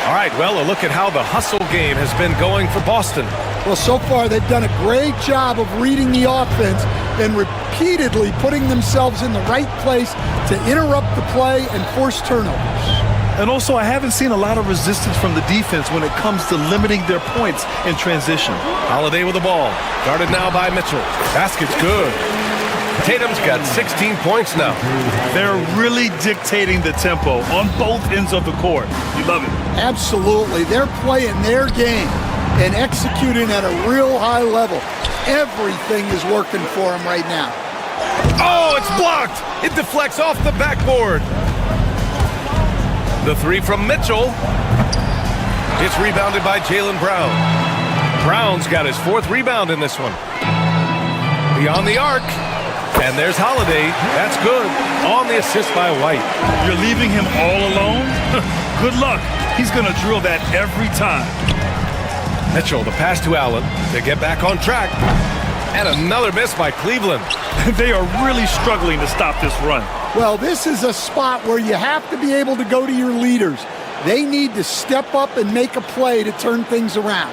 S2: All right, well, a look at how the hustle game has been going for Boston.
S14: Well, so far they've done a great job of reading the offense and repeatedly putting themselves in the right place to interrupt the play and force turnovers.
S9: And also, I haven't seen a lot of resistance from the defense when it comes to limiting their points in transition.
S2: Holiday with the ball. Guarded now by Mitchell. Basket's good. Tatum's got 16 points now.
S9: They're really dictating the tempo on both ends of the court. You love it.
S14: Absolutely. They're playing their game and executing at a real high level. Everything is working for them right now.
S2: Oh, it's blocked. It deflects off the backboard. The three from Mitchell. It's rebounded by Jaylen Brown. Brown's got his 4th rebound in this one. Beyond the arc. And there's Holiday. That's good. On the assist by White.
S9: You're leaving him all alone? Good luck. He's going to drill that every time.
S2: Mitchell, the pass to Allen. They get back on track. And another miss by Cleveland.
S9: They are really struggling to stop this run.
S14: Well, this is a spot where you have to be able to go to your leaders. They need to step up and make a play to turn things around.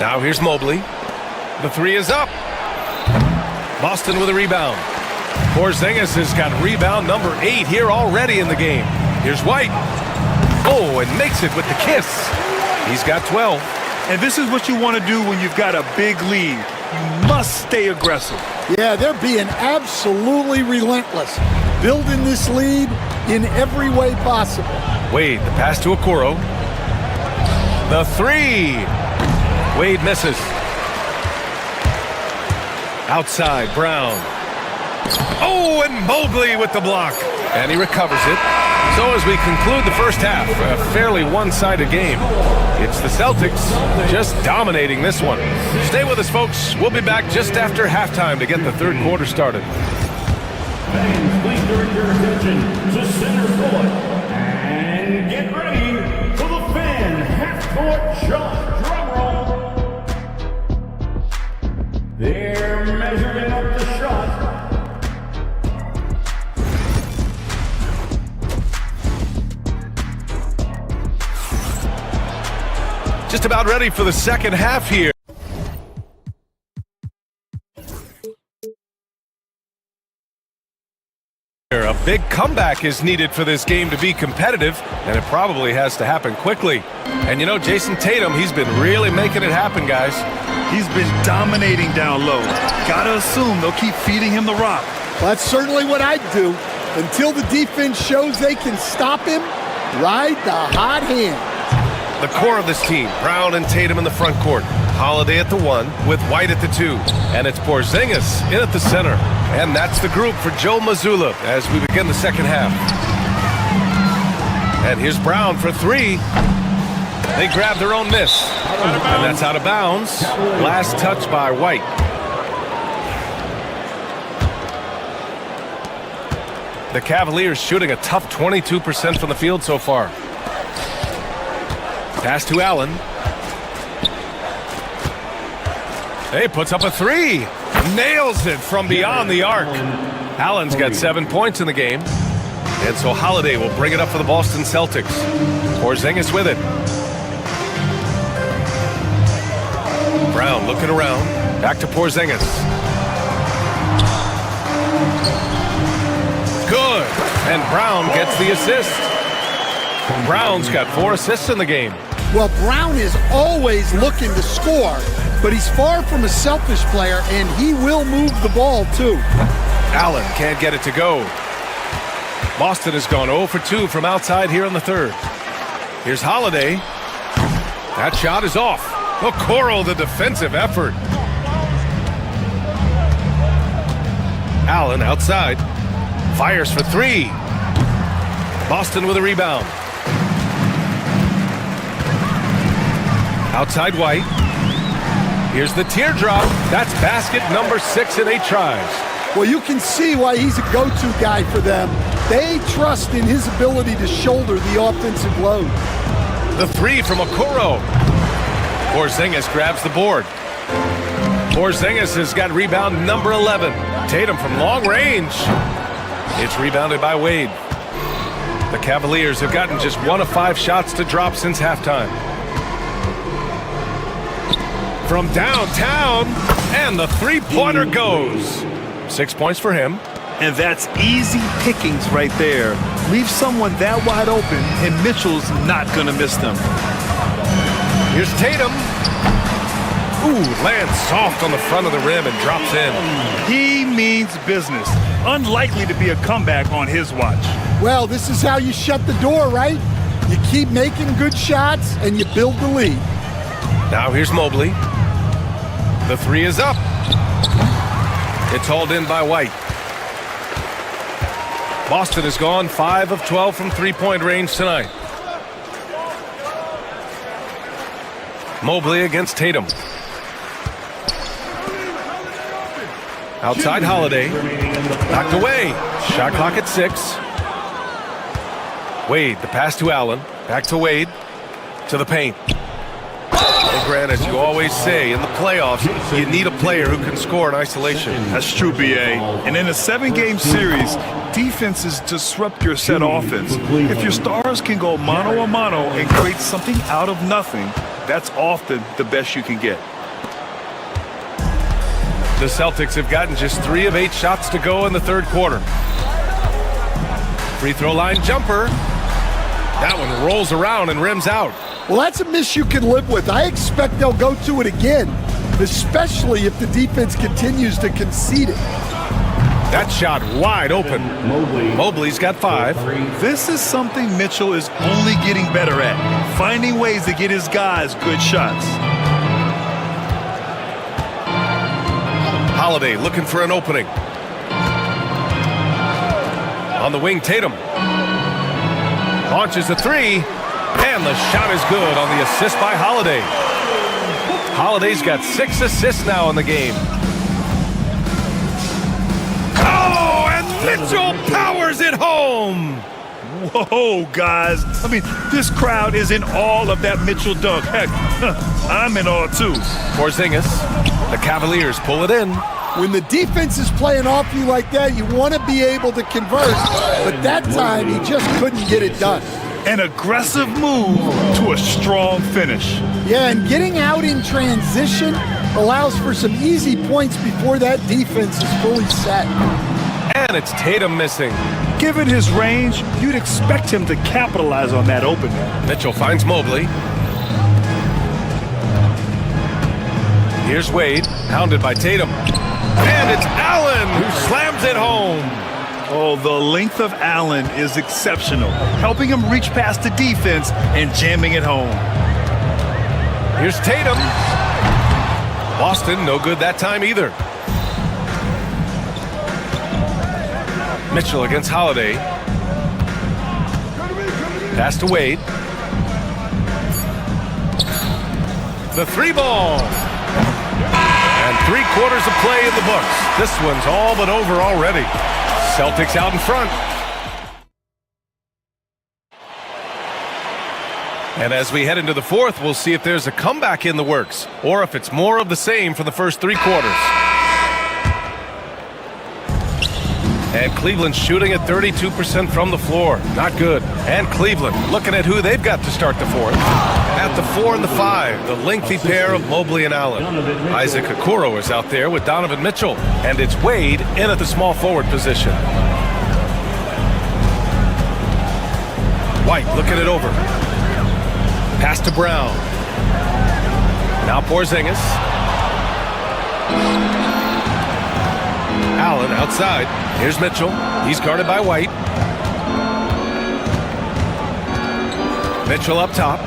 S2: Now here's Mobley. The 3 is up. Boston with a rebound. Porzingis has got rebound number 8 here already in the game. Here's White. Oh, and makes it with the kiss. He's got 12.
S9: And this is what you want to do when you've got a big lead. You must stay aggressive.
S14: Yeah, they're being absolutely relentless, building this lead in every way possible.
S2: Wade, the pass to Okoro. The 3. Wade misses. Outside, Brown. Oh, and Mobley with the block. And he recovers it. So as we conclude the first half, a fairly one-sided game. It's the Celtics just dominating this one. Stay with us, folks. We'll be back just after halftime to get the third quarter started.
S8: Fans, please direct your attention to center court. And get ready for the fan half-court shot. Drum roll. They're measuring up the shot.
S2: Just about ready for the second half here. A big comeback is needed for this game to be competitive, and it probably has to happen quickly. And you know, Jason Tatum, he's been really making it happen, guys.
S9: He's been dominating down low. Gotta assume they'll keep feeding him the rock.
S14: Well, that's certainly what I'd do. Until the defense shows they can stop him, ride the hot hand.
S2: The core of this team, Brown and Tatum in the front court. Holiday at the 1 with White at the 2. And it's Porzingis in at the center. And that's the group for Joe Mazzulla as we begin the second half. And here's Brown for 3. They grab their own miss. And that's out of bounds. Last touch by White. The Cavaliers shooting a tough 22% from the field so far. Pass to Allen. He puts up a 3. Nails it from beyond the arc. Allen's got 7 points in the game. And so Holiday will bring it up for the Boston Celtics. Porzingis with it. Brown looking around. Back to Porzingis. Good. And Brown gets the assist. Brown's got 4 assists in the game.
S14: Well, Brown is always looking to score, but he's far from a selfish player, and he will move the ball, too.
S2: Allen can't get it to go. Boston has gone 0 for 2 from outside here in the third. Here's Holiday. That shot is off. Okoro, the defensive effort. Allen outside. Fires for 3. Boston with a rebound. Outside White. Here's the teardrop. That's basket number 6 in 8 tries.
S14: Well, you can see why he's a go-to guy for them. They trust in his ability to shoulder the offensive load.
S2: The 3 from Okoro. Porzingis grabs the board. Porzingis has got rebound number 11. Tatum from long range. It's rebounded by Wade. The Cavaliers have gotten just 1 of 5 shots to drop since halftime. From downtown, and the three-pointer goes. 6 points for him.
S9: And that's easy pickings right there. Leave someone that wide open, and Mitchell's not going to miss them.
S2: Here's Tatum. Ooh, lands soft on the front of the rim and drops in.
S9: He means business. Unlikely to be a comeback on his watch.
S14: Well, this is how you shut the door, right? You keep making good shots, and you build the lead.
S2: Now here's Mobley. The three is up. It's hauled in by White. Boston has gone 5 of 12 from three-point range tonight. Mobley against Tatum. Outside Holiday. Knocked away. Shot clock at 6. Wade, the pass to Allen. Back to Wade. To the paint. Well, Grant, as you always say, in the playoffs, you need a player who can score in isolation.
S9: That's true, B.A. And in a 7-game series, defenses disrupt your set offense. If your stars can go mano-a-mano and create something out of nothing, that's often the best you can get.
S2: The Celtics have gotten just 3 of 8 shots to go in the third quarter. Free throw line jumper. That one rolls around and rims out.
S14: Well, that's a miss you can live with. I expect they'll go to it again, especially if the defense continues to concede it.
S2: That shot wide open. Mobley's got 5.
S9: This is something Mitchell is only getting better at, finding ways to get his guys good shots.
S2: Holiday looking for an opening. On the wing, Tatum. Launches a 3, and the shot is good on the assist by Holiday. Holiday's got 6 assists now in the game. Oh, and Mitchell powers it home.
S9: Whoa, guys. I mean, this crowd is in awe of that Mitchell dunk. Heck, I'm in awe too.
S2: Porzingis, the Cavaliers pull it in.
S14: When the defense is playing off you like that, you want to be able to convert, but that time he just couldn't get it done.
S9: An aggressive move to a strong finish.
S14: Yeah, and getting out in transition allows for some easy points before that defense is fully set.
S2: And it's Tatum missing.
S9: Given his range, you'd expect him to capitalize on that opening.
S2: Mitchell finds Mobley. Here's Wade, hounded by Tatum. And it's Allen who slams it home.
S9: Oh, the length of Allen is exceptional, helping him reach past the defense and jamming it home.
S2: Here's Tatum. Boston, no good that time either. Mitchell against Holiday. Pass to Wade. The 3-ball. And 3 quarters of play in the books. This one's all but over already. Celtics out in front. And as we head into the fourth, we'll see if there's a comeback in the works or if it's more of the same for the first 3 quarters. And Cleveland's shooting at 32% from the floor. Not good. And Cleveland looking at who they've got to start the fourth. At the 4 and the 5, the lengthy pair of Mobley and Allen. Isaac Okoro is out there with Donovan Mitchell. And it's Wade in at the small forward position. White looking it over. Pass to Brown. Now Porzingis. Allen outside. Here's Mitchell. He's guarded by White. Mitchell up top.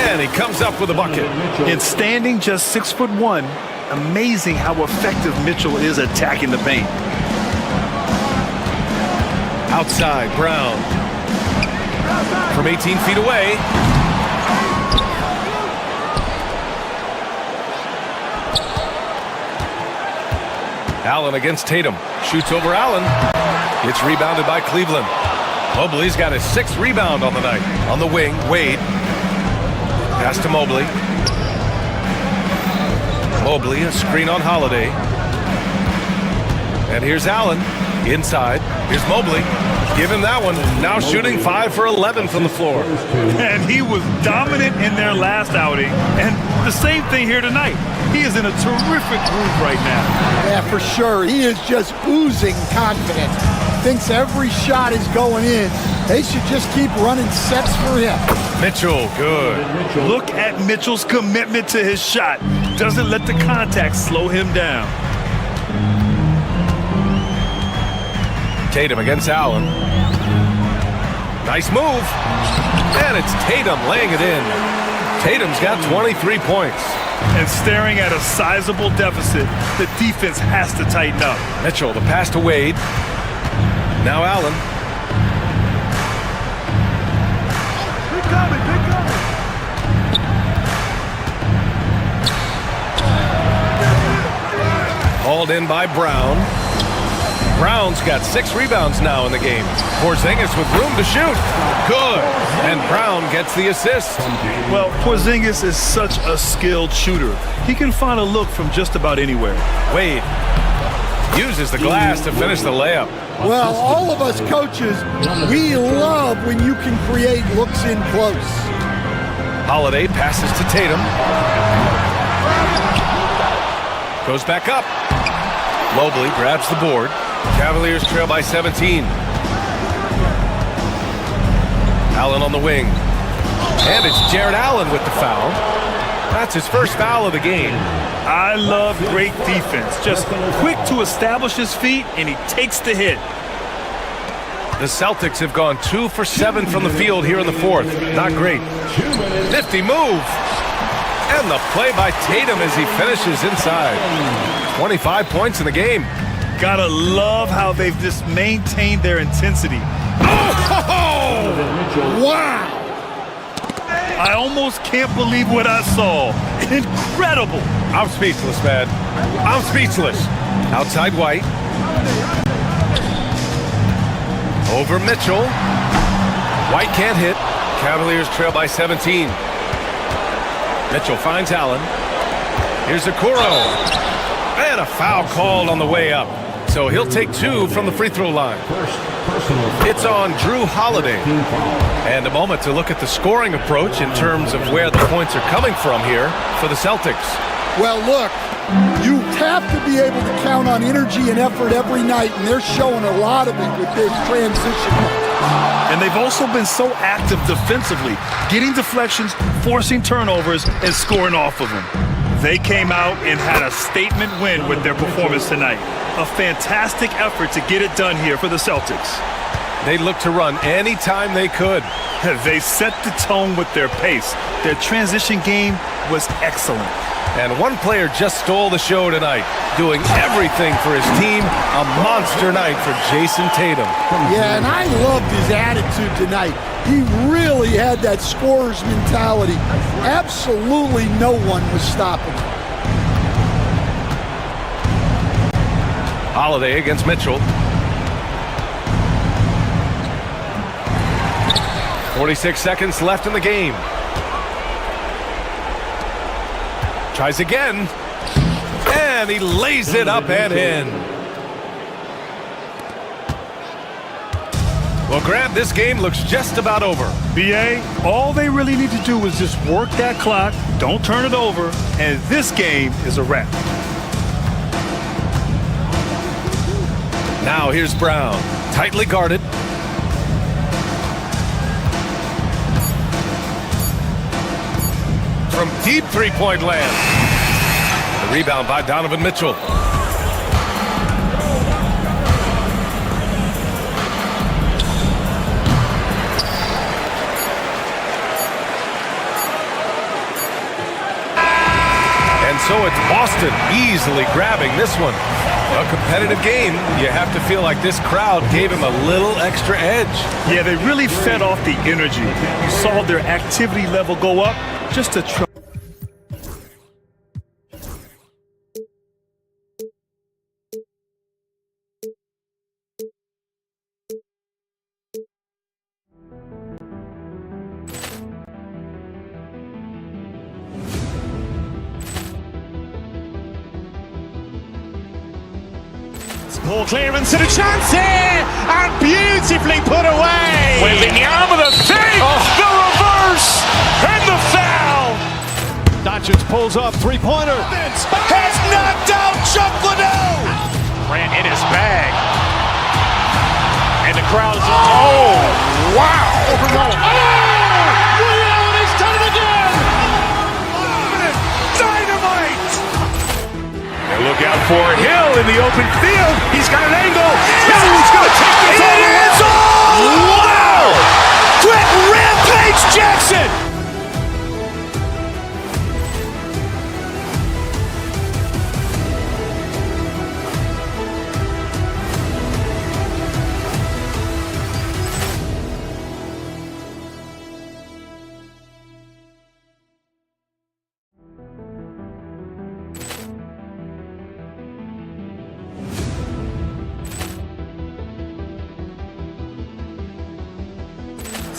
S2: And he comes up with a bucket.
S9: In standing just 6'1", amazing how effective Mitchell is attacking the paint.
S2: Outside, Brown. From 18 feet away. Allen against Tatum. Shoots over Allen. It's rebounded by Cleveland. Mobley's got his 6th rebound on the night. On the wing, Wade. Pass to Mobley. Mobley, a screen on Holiday. And here's Allen inside. Here's Mobley. Give him that one. Now shooting 5 for 11 from the floor.
S9: And he was dominant in their last outing. And the same thing here tonight. He is in a terrific groove right now.
S14: Yeah, for sure. He is just oozing confidence. Thinks every shot is going in. They should just keep running sets for him.
S2: Mitchell, good.
S9: Look at Mitchell's commitment to his shot. Doesn't let the contact slow him down.
S2: Tatum against Allen. Nice move. And it's Tatum laying it in. Tatum's got 23 points.
S9: And staring at a sizable deficit, the defense has to tighten up.
S2: Mitchell, the pass to Wade. Now Allen. Hauled in by Brown. Brown's got 6 rebounds now in the game. Porzingis with room to shoot. Good. And Brown gets the assist.
S9: Well, Porzingis is such a skilled shooter. He can find a look from just about anywhere.
S2: Wade uses the glass to finish the layup.
S14: Well, all of us coaches, we love when you can create looks in close.
S2: Holiday passes to Tatum. Goes back up. Mobley grabs the board. Cavaliers trail by 17. Allen on the wing. And it's Jared Allen with the foul. That's his first foul of the game.
S9: I love great defense. Just quick to establish his feet, and he takes the hit.
S2: The Celtics have gone 2 for 7 from the field here in the fourth. Not great. Nifty move. And the play by Tatum as he finishes inside. 25 points in the game.
S9: Gotta love how they've just maintained their intensity.
S2: Oh!
S14: Wow!
S9: I almost can't believe what I saw. Incredible!
S2: I'm speechless, man. I'm speechless. Outside White. Over Mitchell. White can't hit. Cavaliers trail by 17. Mitchell finds Allen. Here's Okoro. And a foul called on the way up. So he'll take 2 from the free throw line. It's on Drew Holiday. And a moment to look at the scoring approach in terms of where the points are coming from here for the Celtics.
S14: Well, look, you have to be able to count on energy and effort every night, and they're showing a lot of it with this transition.
S9: And they've also been so active defensively, getting deflections, forcing turnovers, and scoring off of them. They came out and had a statement win with their performance tonight. A fantastic effort to get it done here for the Celtics.
S2: They looked to run anytime they could.
S9: They set the tone with their pace. Their transition game was excellent.
S2: And one player just stole the show tonight, doing everything for his team. A monster night for Jason Tatum.
S14: Yeah, and I loved his attitude tonight. He really had that scorer's mentality. Absolutely no one was stopping him.
S2: Holiday against Mitchell. 46 seconds left in the game. Tries again. And he lays it up and in. Well, Grant, this game looks just about over.
S9: BA, all they really need to do is just work that clock, don't turn it over, and this game is a wrap.
S2: Now here's Brown, tightly guarded. From deep three-point land. The rebound by Donovan Mitchell. And so it's Boston easily grabbing this one. A competitive game. You have to feel like this crowd gave him a little extra edge.
S9: Yeah, they really fed off the energy. You saw their activity level go up just to try.
S1: Poor clearance and a chance here, and beautifully put away.
S2: Waving the arm of the save, the reverse, and the foul.
S3: Doncic pulls up, three-pointer.
S2: Has knocked out Chuck Liddell. Ran in his bag. And the crowd is, oh, wow.
S3: Ray Allen has done it again.
S2: Dynamite. And look out for Hill in the open field. He's got an angle. Hill's going to take this all the way. Wow. Quit Rampage Jackson.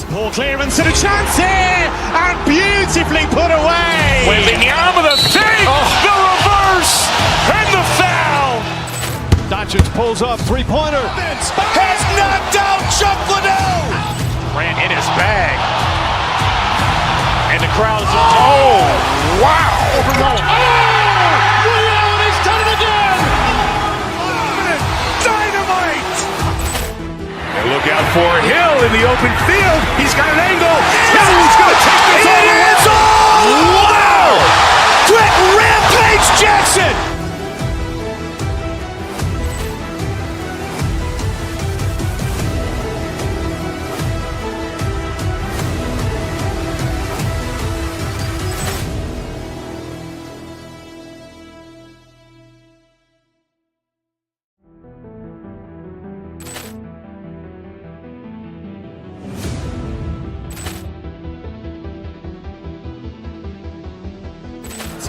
S1: Poor clearance and a chance here, and beautifully put away.
S2: Waving the arm of the save, the reverse, and the foul.
S3: Doncic pulls up, three-pointer.
S2: Has knocked out Chuck Liddell. Ran in his bag. And the crowd is, oh, wow.
S3: Ray Allen has done it again.
S2: Dynamite. And look out for Hill in the open field. He's got an angle. Hill's going to take this all the way. Wow. Quit Rampage Jackson.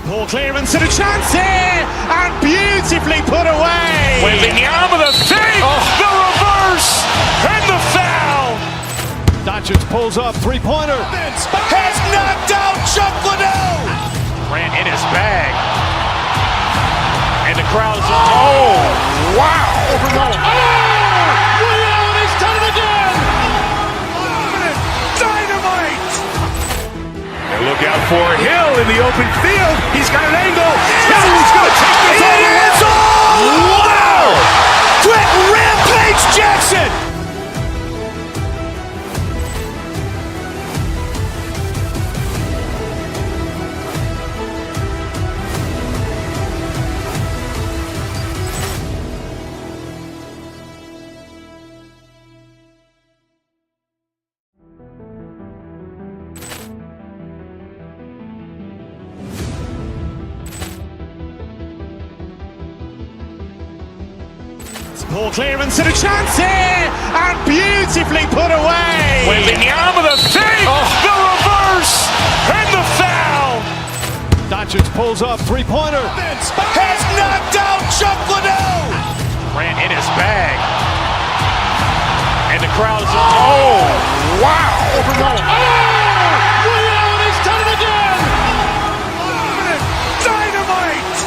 S1: Poor clearance and a chance here, and beautifully put away.
S2: Waving the arm of the save, the reverse, and the foul.
S3: Doncic pulls up, three-pointer.
S2: Has knocked out Chuck Liddell. Ran in his bag. And the crowd is, oh, wow.
S3: Ray Allen has done it again.
S2: Dynamite. And look out for Hill in the open field. He's got an angle. Hill's going to take this all the way. Wow. Quit Rampage Jackson.
S1: Poor clearance and a chance here, and beautifully put away.
S2: Waving the arm of the save, the reverse, and the foul.
S3: Doncic pulls up, three-pointer.
S2: Has knocked out Chuck Liddell. Ran in his bag. And the crowd is, oh, wow.
S3: Ray Allen has done it again.
S2: Dynamite.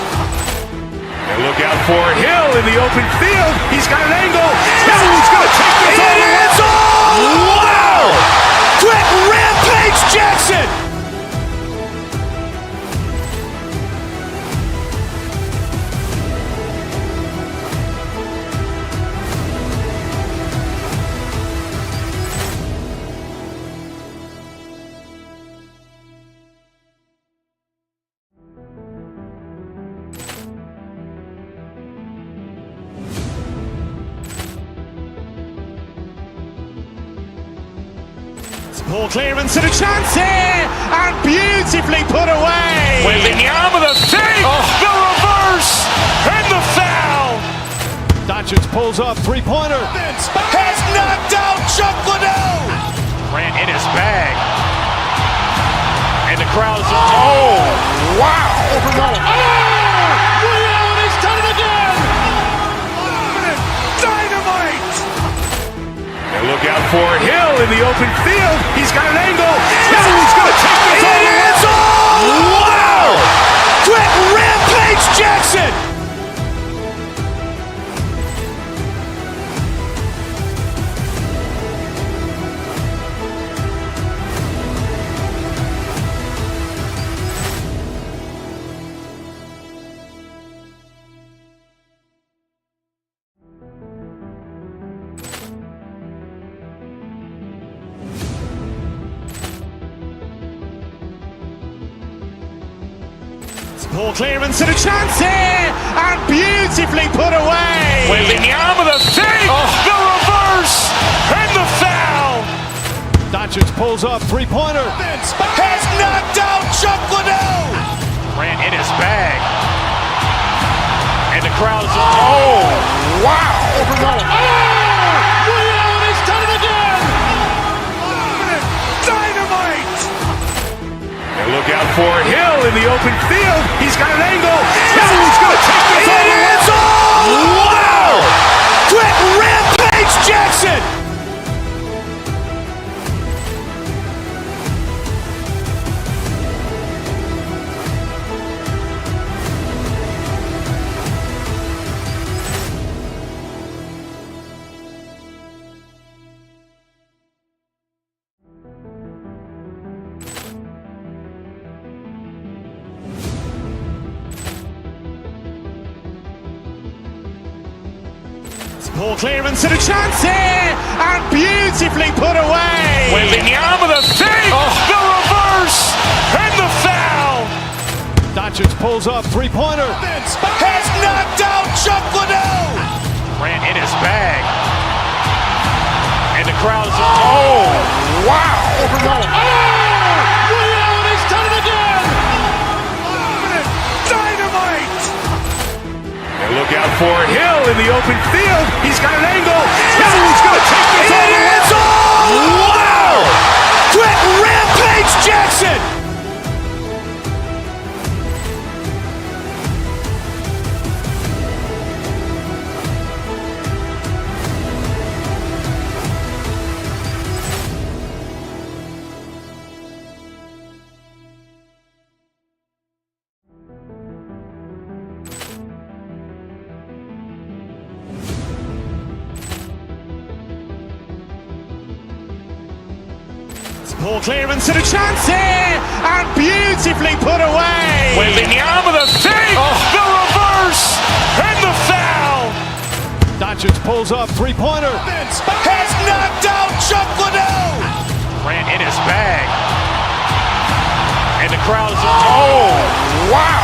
S2: And look out for Hill in the open field. He's got an angle. Hill's going to take this all the way. Wow. Quit Rampage Jackson.
S1: Poor clearance and a chance here, and beautifully put away.
S2: Waving the arm of the save, the reverse, and the foul.
S3: Doncic pulls up, three-pointer.
S2: Has knocked out Chuck Liddell. Ran in his bag. And the crowd is, oh, wow.
S3: Ray Allen has done it again.
S2: Dynamite. And look out for Hill in the open field. He's got an angle. Hill's going to take this all the way. Wow. Quit Rampage Jackson.
S1: Poor clearance and a chance here, and beautifully put away.
S2: Wembanyama with a fake, the reverse, and the foul.
S3: Doncic pulls up, three-pointer.
S2: Has knocked out Chuck Liddell. Ran in his bag. And the crowd is, oh, wow.
S3: Allen has done it again.
S2: Dynamite. And look out for Hill in the open field. He's got an angle. Hill's going to take this all the way. Wow. Quick rampage Jackson.
S1: Poor clearance and a chance here, and beautifully put away.
S2: Wembanyama with a fake, the reverse, and the foul.
S3: Doncic pulls up, three-pointer.
S2: Has knocked out Chuck Liddell. Ran in his bag. And the crowd is, oh, wow.
S3: Allen has done it again.
S2: Dynamite. And look out for Hill in the open field. He's got an angle. Hill's going to take this all the way. Wow. Quick rampage Jackson.
S1: Poor clearance and a chance here, and beautifully put away.
S2: Wembanyama with a fake, the reverse, and the foul.
S3: Doncic pulls up, three-pointer.
S2: Has knocked out Chuck Liddell. Ran in his bag. And the crowd is, oh, wow.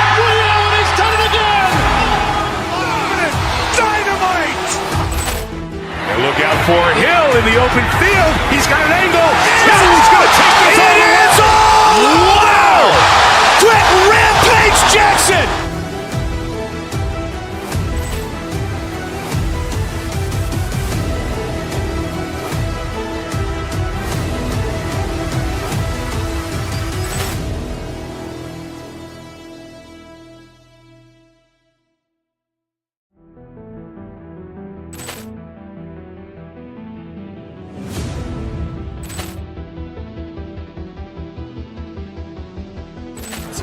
S3: Allen has done it again.
S2: Dynamite. And look out for Hill in the open field. He's got an angle. Hill's going to take this all the way. Wow. Quick rampage Jackson.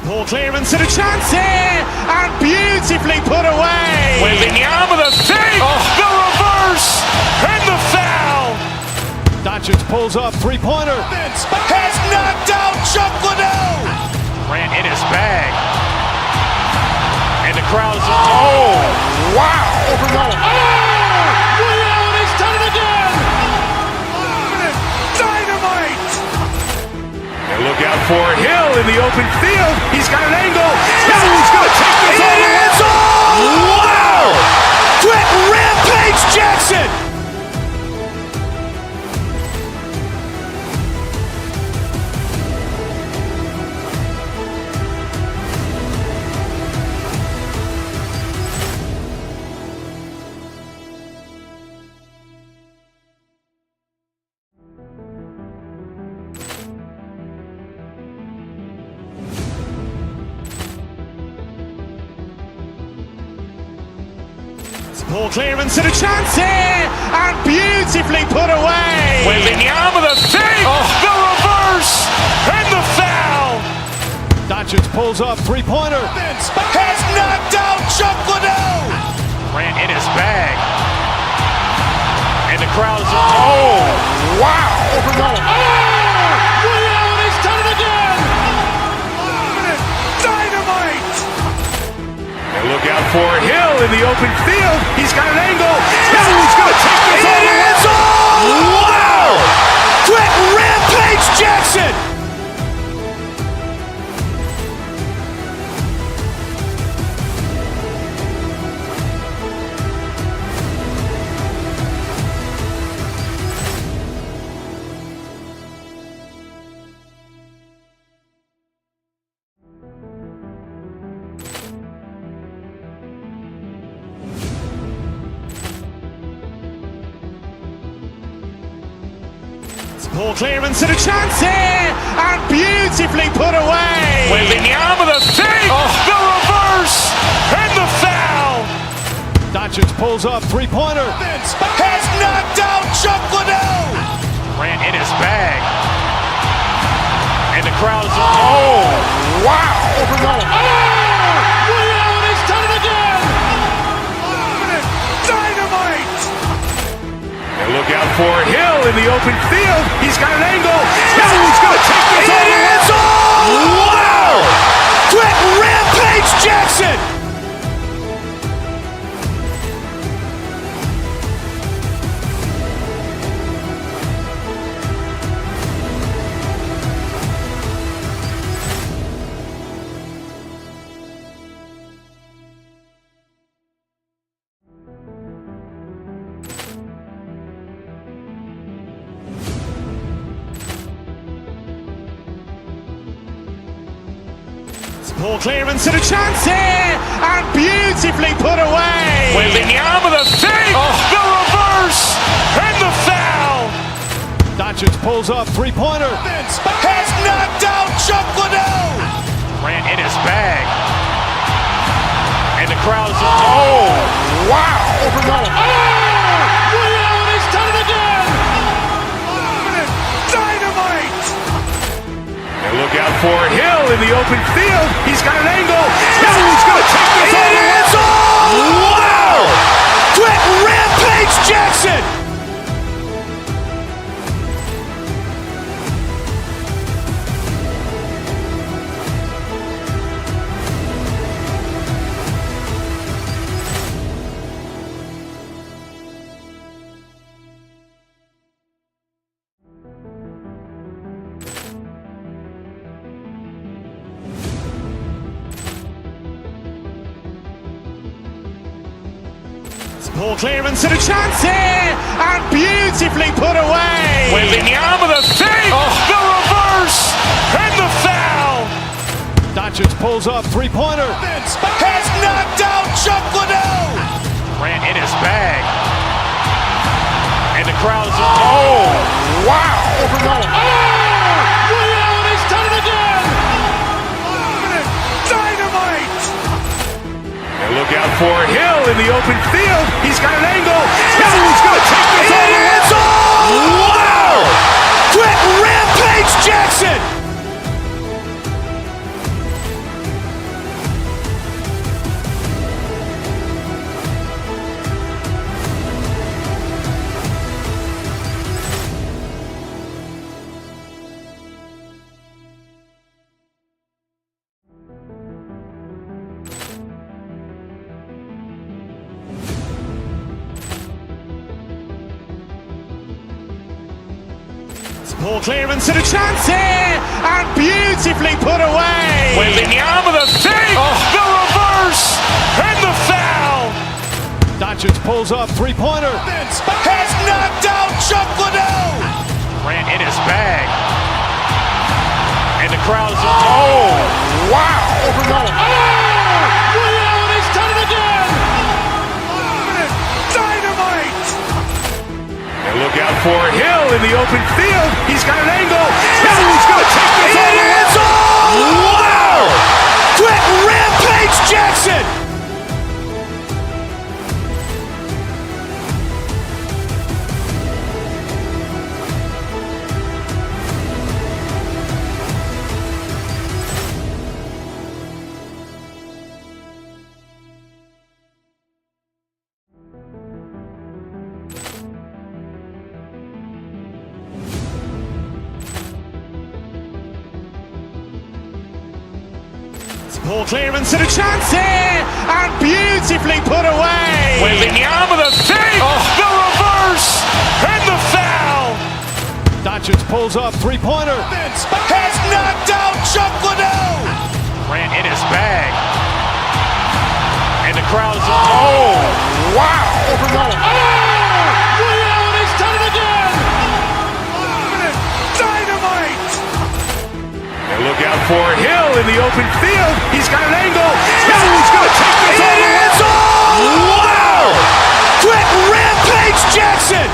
S1: Poor clearance and a chance here, and beautifully put away.
S2: Wembanyama with a fake, the reverse, and the foul.
S3: Doncic pulls up, three-pointer.
S2: Has knocked out Chuck Liddell. Ran in his bag. And the crowd is, oh, wow.
S3: Allen has done it again.
S2: Dynamite. And look out for Hill in the open field. He's got an angle. Hill's going to take this all the way. Wow. Quick rampage Jackson.
S1: Poor clearance and a chance here, and beautifully put away.
S2: Wembanyama with a fake, the reverse, and the foul.
S3: Doncic pulls up, three-pointer.
S2: Has knocked out Chuck Liddell. Ran in his bag. And the crowd is, oh, wow.
S3: Allen has done it again.
S2: Dynamite. And look out for Hill in the open field. He's got an angle. Hill's going to take this all the way. Wow. Quick rampage Jackson.
S1: Poor clearance and a chance here, and beautifully put away.
S2: Wembanyama the fake, the reverse, and the foul.
S3: Doncic pulls up, three-pointer.
S2: Has knocked out Chuck Liddell. Ran in his bag. And the crowd is, oh, wow.
S3: Ray Allen has done it again.
S2: Dynamite. And look out for Hill in the open field. He's got an angle. He's going to take this all the way. Wow. Quick Rampage Jackson.
S1: Poor clearance and a chance here, and beautifully put away.
S2: Wembanyama the fake, the reverse, and the foul.
S3: Doncic pulls up, three-pointer.
S2: Has knocked out Chuck Liddell. Ran in his bag. And the crowd is, oh, wow.
S3: Ray Allen has done it again.
S2: Dynamite. And look out for Hill in the open field. He's got an angle. He's going to take this all the way. Wow. Quick Rampage Jackson.
S1: Poor clearance and a chance here, and beautifully put away.
S2: Wembanyama the fake, the reverse, and the foul.
S3: Doncic pulls up, three-pointer.
S2: Has knocked out Chuck Liddell. Ran in his bag. And the crowd is, oh, wow.
S3: Ray Allen has done it again.
S2: Dynamite. And look out for Hill in the open field. He's got an angle. He's going to take this all the way. Wow. Quick Rampage Jackson.
S1: Poor clearance and a chance here, and beautifully put away.
S2: Wembanyama the fake, the reverse, and the foul.
S3: Doncic pulls up, three-pointer.
S2: Has knocked out Chuck Liddell. Ran in his bag. And the crowd is, oh, wow.
S3: Ray Allen has done it again.
S2: Dynamite. And look out for Hill in the open field. He's got an angle. He's going to take this all the way. Wow. Quick Rampage Jackson.
S1: Poor clearance and a chance here, and beautifully put away.
S2: Wembanyama the fake, the reverse, and the foul.
S3: Doncic pulls up, three-pointer.
S2: Has knocked out Chuck Liddell. Ran in his bag. And the crowd is, oh, wow.
S3: Ray Allen has done it again.
S2: Dynamite. And look out for Hill in the open field. He's got an angle. He's going to take this all the way. Wow. Quick Rampage Jackson.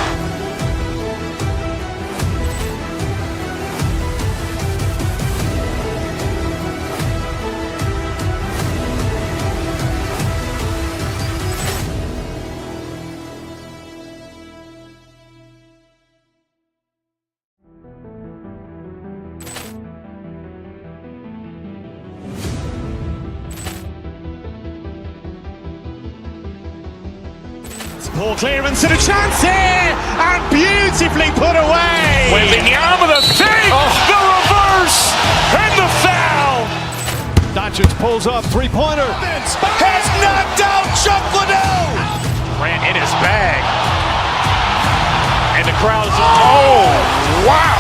S1: Poor clearance and a chance here, and beautifully put away.
S2: Wembanyama the save, the reverse, and the foul.
S3: Doncic pulls up, three-pointer.
S2: Has knocked out Chuck Liddell.
S1: Grant in his bag, and the crowd is
S2: Wow.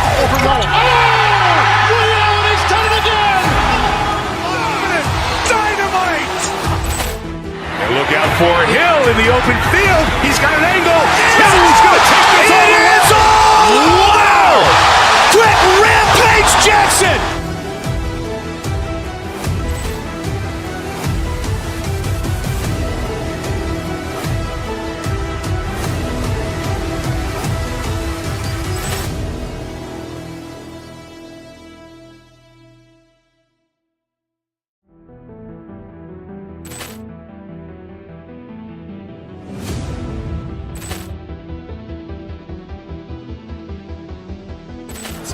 S3: He's done it again.
S2: Dynamite. And look out for Hill in the open field. He's got an angle. Hill's going to take this all the way. Wow. Quick Rampage Jackson.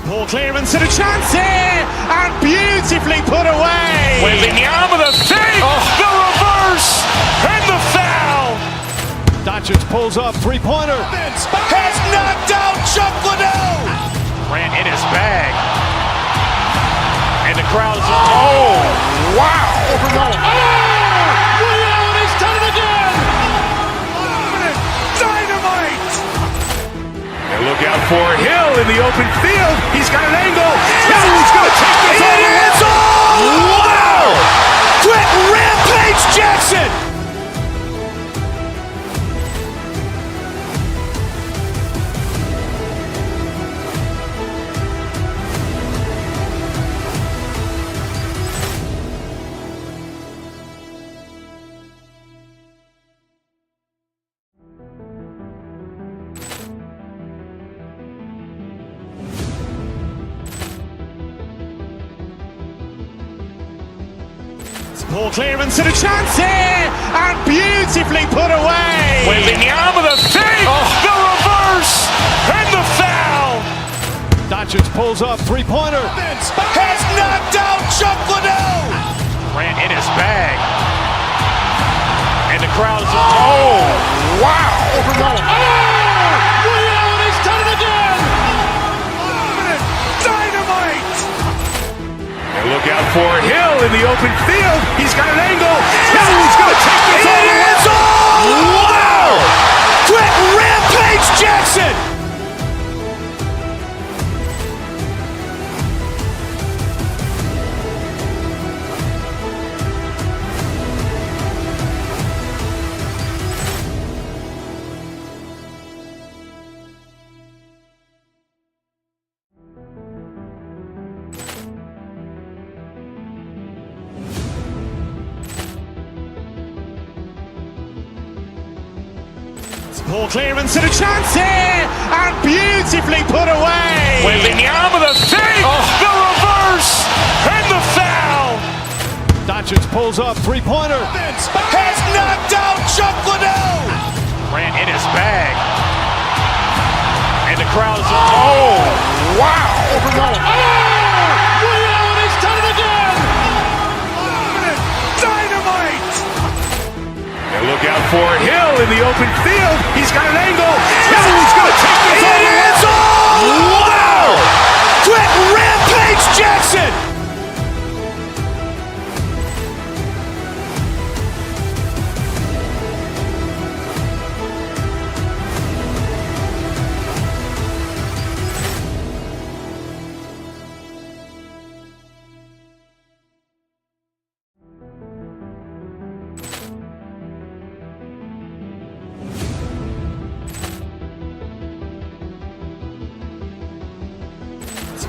S1: poor clearance and a chance here, and beautifully put away.
S2: Wembanyama the save, the reverse, and the foul.
S3: Doncic pulls up, three-pointer.
S2: Has knocked out Chuck Liddell.
S1: Grant in his bag, and the crowd is
S2: wow.
S3: He's done it again.
S2: Dynamite. And look out for Hill in the open field. He's got an angle. Hill's going to take this all the way. Wow. Quick Rampage Jackson.
S1: poor clearance and a chance here, and beautifully put away.
S2: Wembanyama the save, the reverse, and the foul.
S3: Doncic pulls up, three-pointer.
S2: Has knocked out Chuck Liddell.
S1: Grant in his bag, and the crowd is
S2: wow.
S3: He's done it again.
S2: Dynamite. And look out for Hill in the open field. He's got an angle. Hill's going to take this all the way. Wow. Quick Rampage Jackson.
S1: poor clearance and a chance here, and beautifully put away.
S2: Wembanyama the save, the reverse, and the foul.
S3: Doncic pulls up, three-pointer.
S2: Has knocked out Chuck Liddell.
S1: Grant in his bag, and the crowd is
S2: wow.
S3: He's done it again.
S2: Dynamite. And look out for Hill in the open field. He's got an angle. Hill's going to take this all the way. Wow. Quick Rampage Jackson.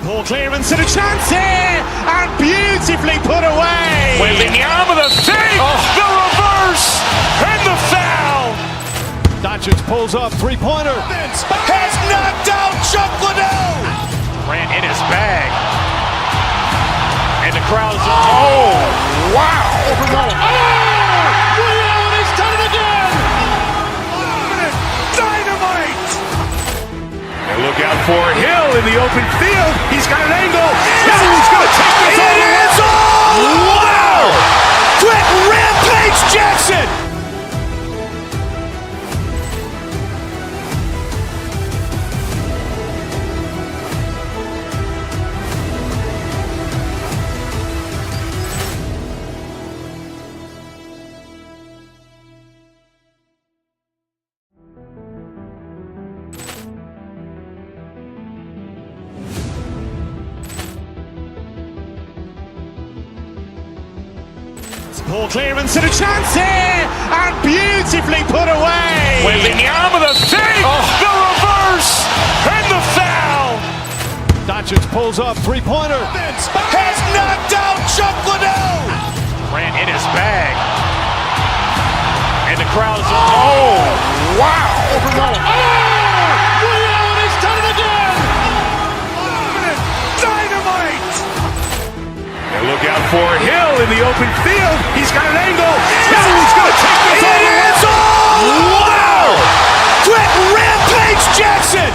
S1: poor clearance and a chance here, and beautifully put away.
S2: Wembanyama the save, the reverse, and the foul.
S3: Doncic pulls up, three-pointer.
S2: Has knocked out Chuck Liddell.
S1: Grant in his bag, and the crowd is
S2: wow.
S3: He's done it again.
S2: Dynamite. And look out for Hill in the open field. He's got an angle. Hill's going to take this all the way. Wow. Quick Rampage Jackson.
S1: Poor clearance and a chance here, and beautifully put away.
S2: Wembanyama with a save, the reverse, and the foul.
S3: Doncic pulls up, three-pointer.
S2: Has knocked out Chuck Liddell.
S1: Grant in his bag.
S2: And the crowd is, oh, wow.
S3: Ray Allen has done it again.
S2: Dynamite. And look out for Hill in the open field. He's got an angle. He's going to take this all the way. Wow. Quick Rampage Jackson.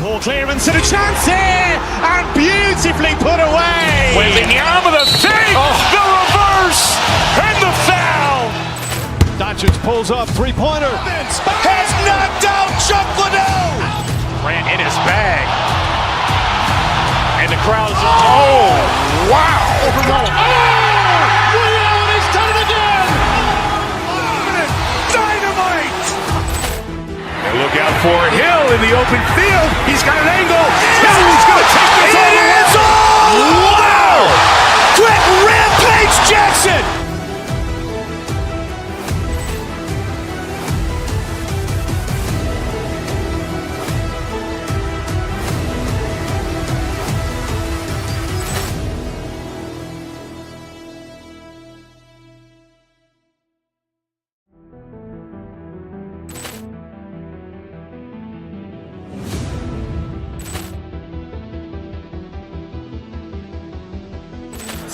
S1: Poor clearance and a chance here, and beautifully put away.
S2: Wembanyama with a save, the reverse, and the foul.
S3: Doncic pulls up, three-pointer.
S2: Has knocked out Chuck Liddell.
S1: Grant in his bag.
S2: And the crowd is, oh, wow.
S3: Ray Allen has done it again.
S2: Dynamite. And look out for Hill in the open field. He's got an angle. He's going to take this all the way. Wow. Quick Rampage Jackson.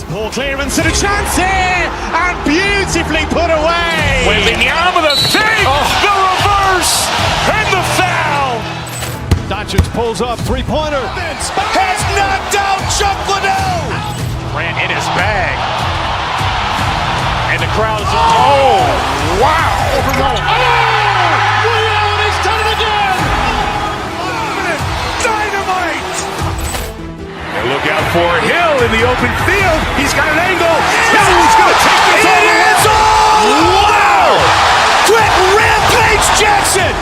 S1: Poor clearance and a chance here, and beautifully put away.
S2: Wembanyama with a save, the reverse, and the foul.
S3: Doncic pulls up, three-pointer.
S2: Has knocked out Chuck Liddell.
S1: Grant in his bag.
S2: And the crowd is, oh, wow.
S3: Ray Allen has done it again.
S2: Dynamite. And look out for Hill in the open field. He's got an angle. He's going to take this all the way. Wow. Quick Rampage Jackson.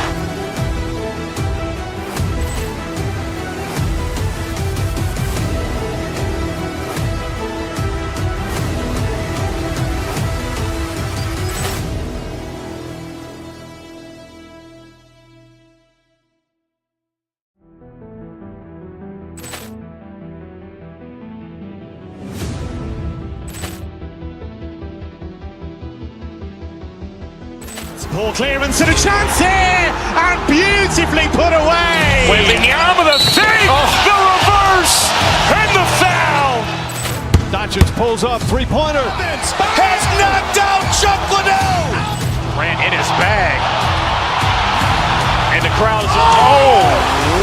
S1: Poor clearance and a chance here, and beautifully put away.
S2: Wembanyama with a save, the reverse, and the foul.
S3: Doncic pulls up, three-pointer.
S2: Has knocked out Chuck Liddell.
S1: Grant in his bag.
S2: And the crowd is, oh,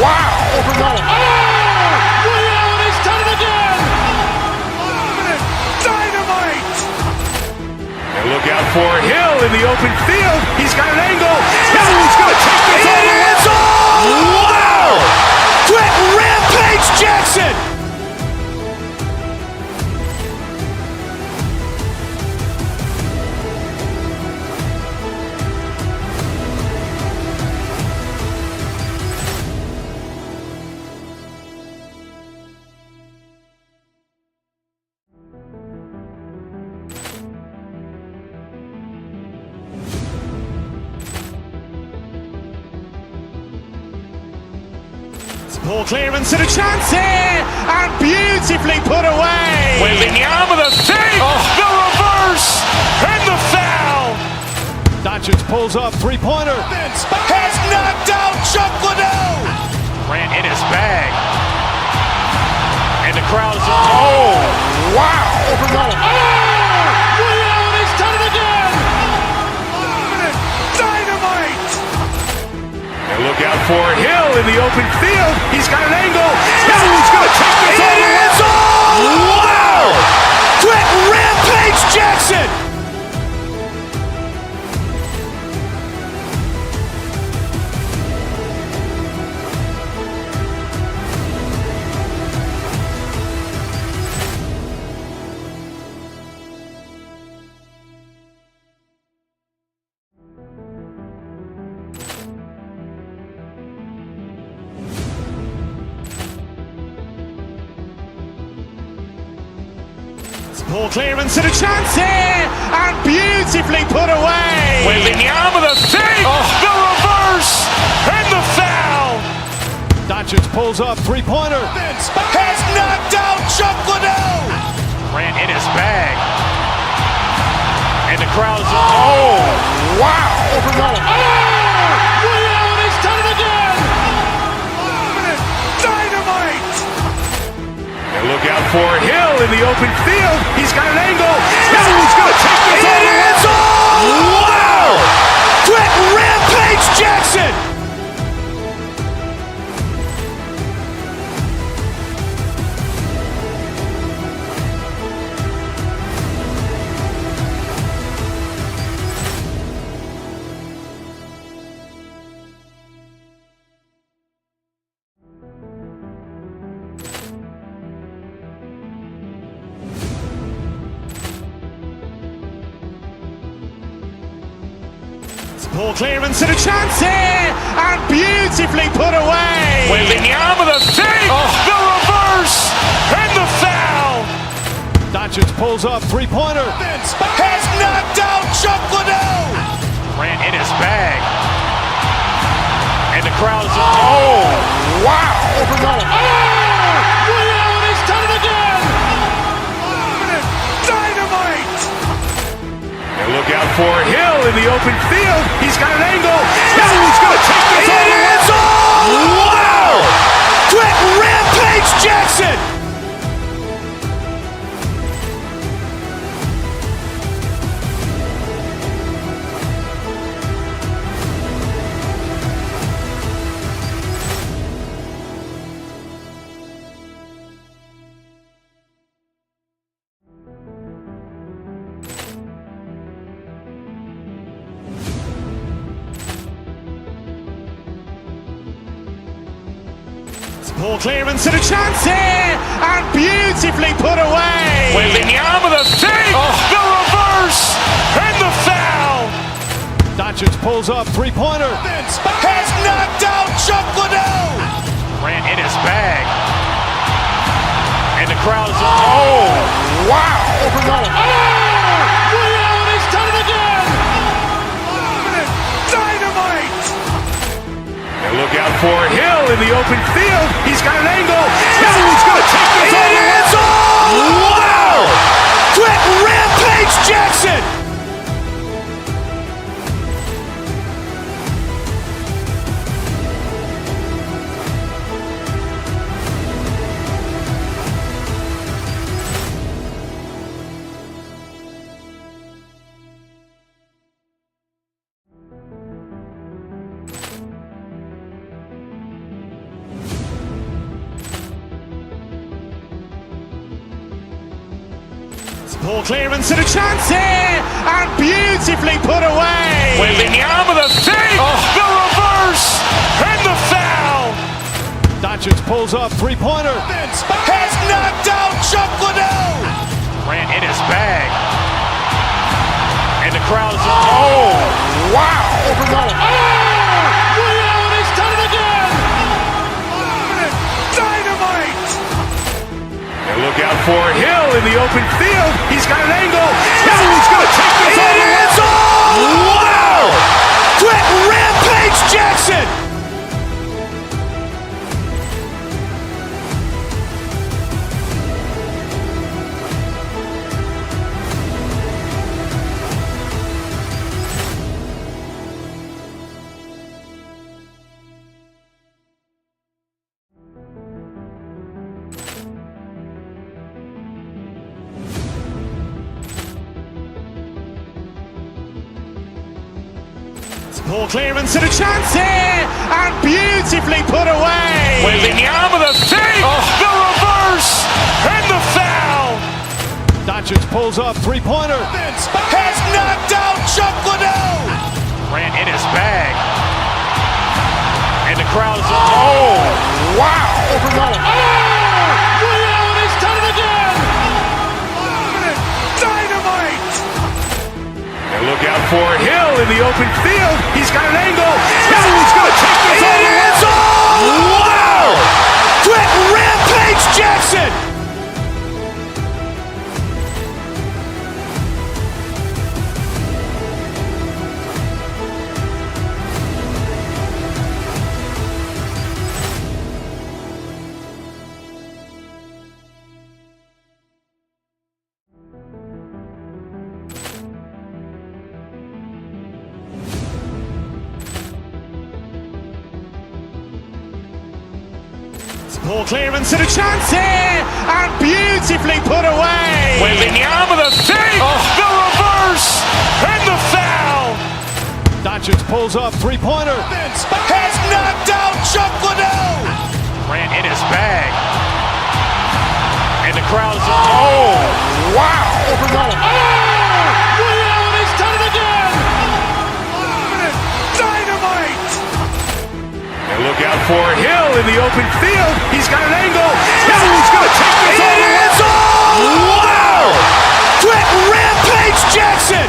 S2: wow.
S3: Ray Allen has done it again.
S2: Dynamite. And look out for Hill in the open field. He's got an angle. He's going to take this all the way. Wow. Quick Rampage Jackson.
S1: Poor clearance and a chance here, and beautifully put away.
S2: Wembanyama with a save, the reverse, and the foul.
S3: Doncic pulls up, three-pointer.
S2: Has knocked out Chuck Liddell.
S1: Grant in his bag.
S2: And the crowd is, oh, wow.
S3: Ray Allen has done it again.
S2: Dynamite. And look out for Hill in the open field. He's got an angle. He's going to take this all the way. Wow. Quick Rampage Jackson.
S1: Poor clearance and a chance here, and beautifully put away.
S2: Wembanyama the save, the reverse, and the foul.
S3: Doncic pulls up, three-pointer.
S2: Has knocked out Chuck Liddell. Grant in his bag. And the crowd's, oh, wow.
S3: Ray Allen has done it again.
S2: Dynamite. And look out for Hill in the open field. He's got an angle. Hill's going to take this all the way. Wow. Brett Rampage Jackson.
S1: Poor clearance and a chance here, and beautifully put away.
S2: Wembanyama the save, the reverse, and the foul.
S3: Doncic pulls up, three-pointer.
S2: Has knocked out Chuck Liddell. Grant in his bag. And the crowd's, oh, wow.
S3: Ray Allen has done it again.
S2: Dynamite. And look out for Hill in the open field. He's got an angle. Hill's going to take this all the way. Wow. Brett Rampage Jackson.
S1: Poor clearance and a chance here, and beautifully put away.
S2: Wembanyama the save, the reverse, and the foul.
S3: Doncic pulls up, three-pointer.
S2: Has knocked out Chuck Liddell. Grant in his bag. And the crowd's, oh, wow.
S3: Ray Allen has done it again.
S2: Dynamite. And look out for Hill in the open field. He's got an angle. Hill's going to take this all the way. Wow. Brett Rampage Jackson.
S1: Poor clearance and a chance here, and beautifully put away.
S2: Wembanyama the save, the reverse, and the foul.
S3: Doncic pulls up, three-pointer.
S2: Has knocked out Chuck Liddell. Grant in his bag. And the crowd's, oh, wow.
S3: Ray Allen has done it again.
S2: Dynamite. And look out for Hill in the open field. He's got an angle. Hill's going to take this all the way. Wow. Brett Rampage Jackson.
S1: Poor clearance and a chance here, and beautifully put away.
S2: Wembanyama the save, the reverse, and the foul.
S3: Doncic pulls up, three-pointer.
S2: Has knocked out Chuck Liddell. Grant in his bag. And the crowd's, oh, wow.
S3: Ray Allen has done it again.
S2: Dynamite. And look out for Hill in the open field. He's got an angle. Hill's going to take this all the way. Wow. Brett Rampage Jackson.
S1: Poor clearance and a chance here, and beautifully put away.
S2: Wembanyama the fake, the reverse, and the foul.
S3: Doncic pulls up, three-pointer.
S2: Has knocked out Chuck Liddell. Ran in his bag. And the crowd is, oh, wow.
S3: Ray Allen has done it again.
S2: Dynamite. And look out for Hill in the open field. He's got an angle. Hill's going to take this all the way. Wow. Quick Rampage Jackson.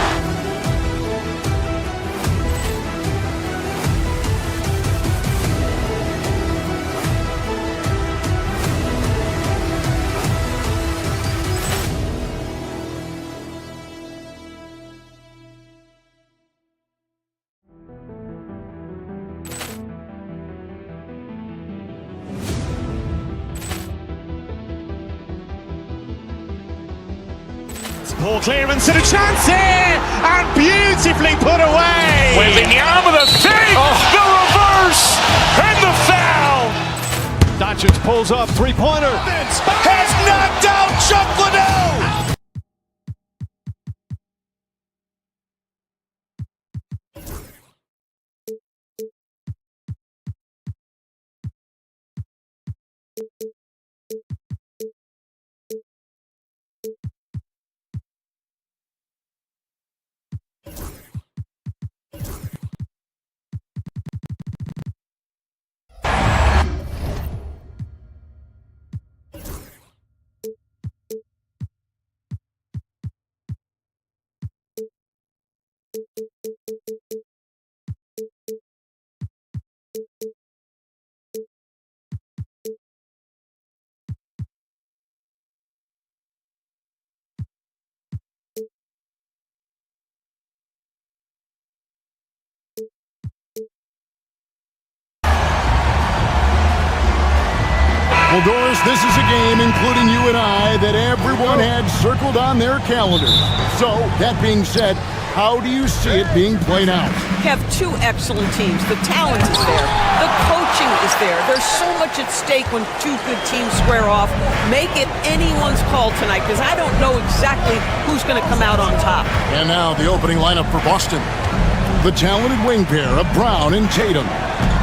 S1: Poor clearance and a chance here, and beautifully put away.
S2: Wembanyama the fake, the reverse, and the foul.
S3: Doncic pulls up, three-pointer.
S2: Has knocked out Chuck Liddell.
S4: Well, Doris, this is a game, including you and I, that everyone had circled on their calendars. So, that being said, how do you see it being played out?
S6: Have two excellent teams. The talent is there. The coaching is there. There's so much at stake when two good teams square off. Make it anyone's call tonight, because I don't know exactly who's going to come out on top.
S4: And now the opening lineup for Boston. The talented wing pair of Brown and Tatum.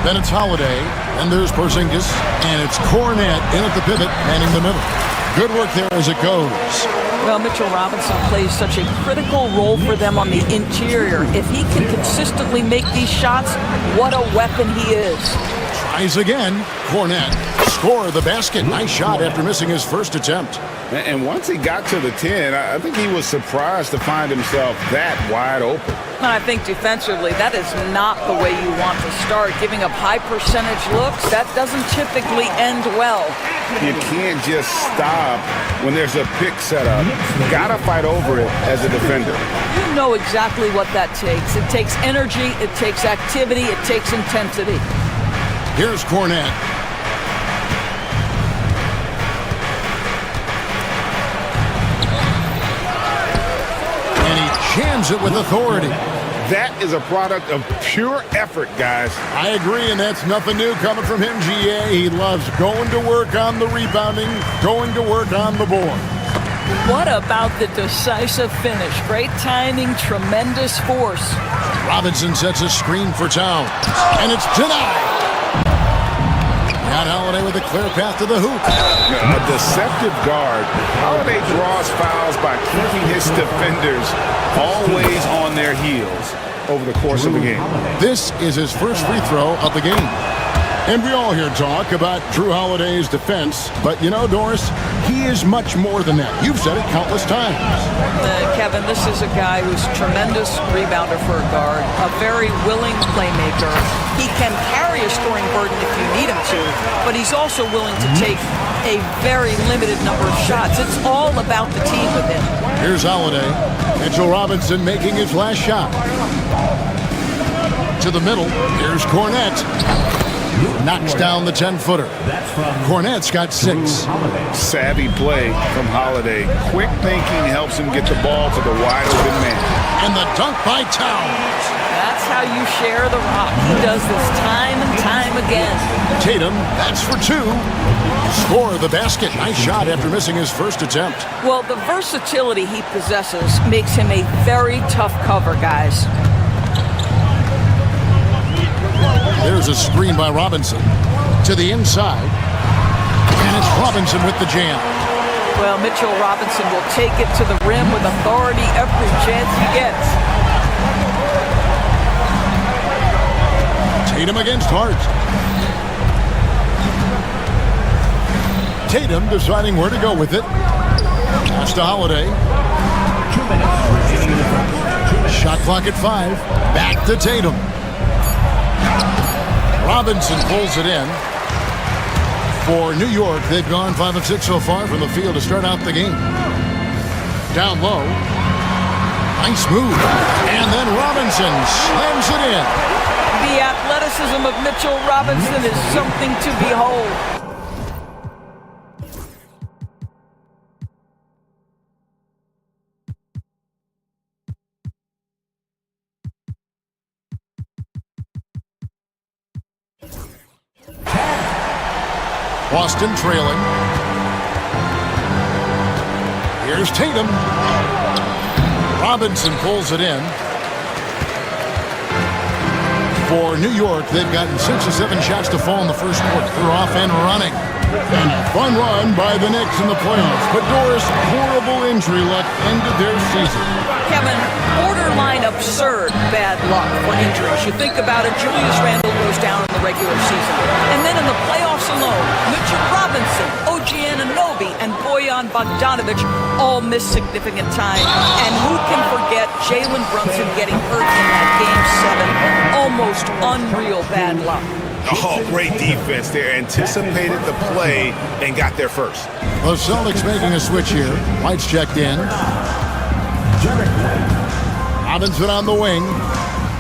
S4: Then it's Holiday, and there's Porzingis, and it's Cornette in at the pivot, manning the middle. Good work there as it goes.
S6: Well, Mitchell Robinson plays such a critical role for them on the interior. If he can consistently make these shots, what a weapon he is.
S4: Tries again. Cornette score the basket. Nice shot after missing his first attempt.
S5: And once he got to the 10, I think he was surprised to find himself that wide open.
S6: And I think defensively, that is not the way you want to start. Giving up high percentage looks, that doesn't typically end well.
S5: You can't just stop when there's a pick set up. Got to fight over it as a defender.
S6: You know exactly what that takes. It takes energy, it takes activity, it takes intensity.
S4: Here's Cornette. And he jams it with authority.
S5: That is a product of pure effort, guys.
S4: I agree, and that's nothing new coming from him, GA. He loves going to work on the rebounding, going to work on the board.
S6: What about the decisive finish? Great timing, tremendous force.
S4: Robinson sets a screen for Towns, and it's denied. Got Holiday with a clear path to the hoop.
S5: A deceptive guard. Holiday draws fouls by keeping his defenders always on their heels over the course of the game.
S4: This is his first free throw of the game. And we all hear talk about Drew Holiday's defense, but you know, Doris, he is much more than that. You've said it countless times.
S6: Kevin, this is a guy who's a tremendous rebounder for a guard, a very willing playmaker. He can carry a scoring burden if you need him to, but he's also willing to take a very limited number of shots. It's all about the team with him.
S4: Here's Holiday. Mitchell Robinson making his last shot. To the middle, here's Cornette. Knocks down the 10-footer. Cornette's got 6.
S5: Savvy play from Holiday. Quick thinking helps him get the ball to the wide open man.
S4: And the dunk by Towns.
S6: That's how you share the rock. He does this time and time again.
S4: Tatum, that's for 2. score the basket. Nice shot after missing his first attempt.
S6: Well, the versatility he possesses makes him a very tough cover, guys.
S4: There's a screen by Robinson to the inside. And it's Robinson with the jam.
S6: Well, Mitchell Robinson will take it to the rim with authority every chance he gets.
S4: Tatum against Hart. Tatum deciding where to go with it. Pass to Holiday. Shot clock at 5. Back to Tatum. Robinson pulls it in. For New York, they've gone 5 of 6 so far from the field to start out the game. Down low. Nice move. And then Robinson slams it in.
S6: The athleticism of Mitchell Robinson is something to behold.
S4: Boston trailing. Here's Tatum. Robinson pulls it in. For New York, they've gotten 6 of 7 shots to fall in the first quarter. They're off and running. And a fun run by the Knicks in the playoffs. But Doris, horrible injury luck ended their season.
S6: Kevin, borderline absurd bad luck for injuries. You think about it, Julius Randle goes down in the regular season. And then in the playoffs alone, Mitchell Robinson, OG Anunoby, and Bojan Bogdanovic all miss significant time. And who can forget Jalen Brunson getting hurt in that Game 7? Almost unreal bad luck.
S2: Oh, great defense there. Anticipated the play and got there first.
S4: The Celtics making a switch here. White's checked in. Robinson on the wing.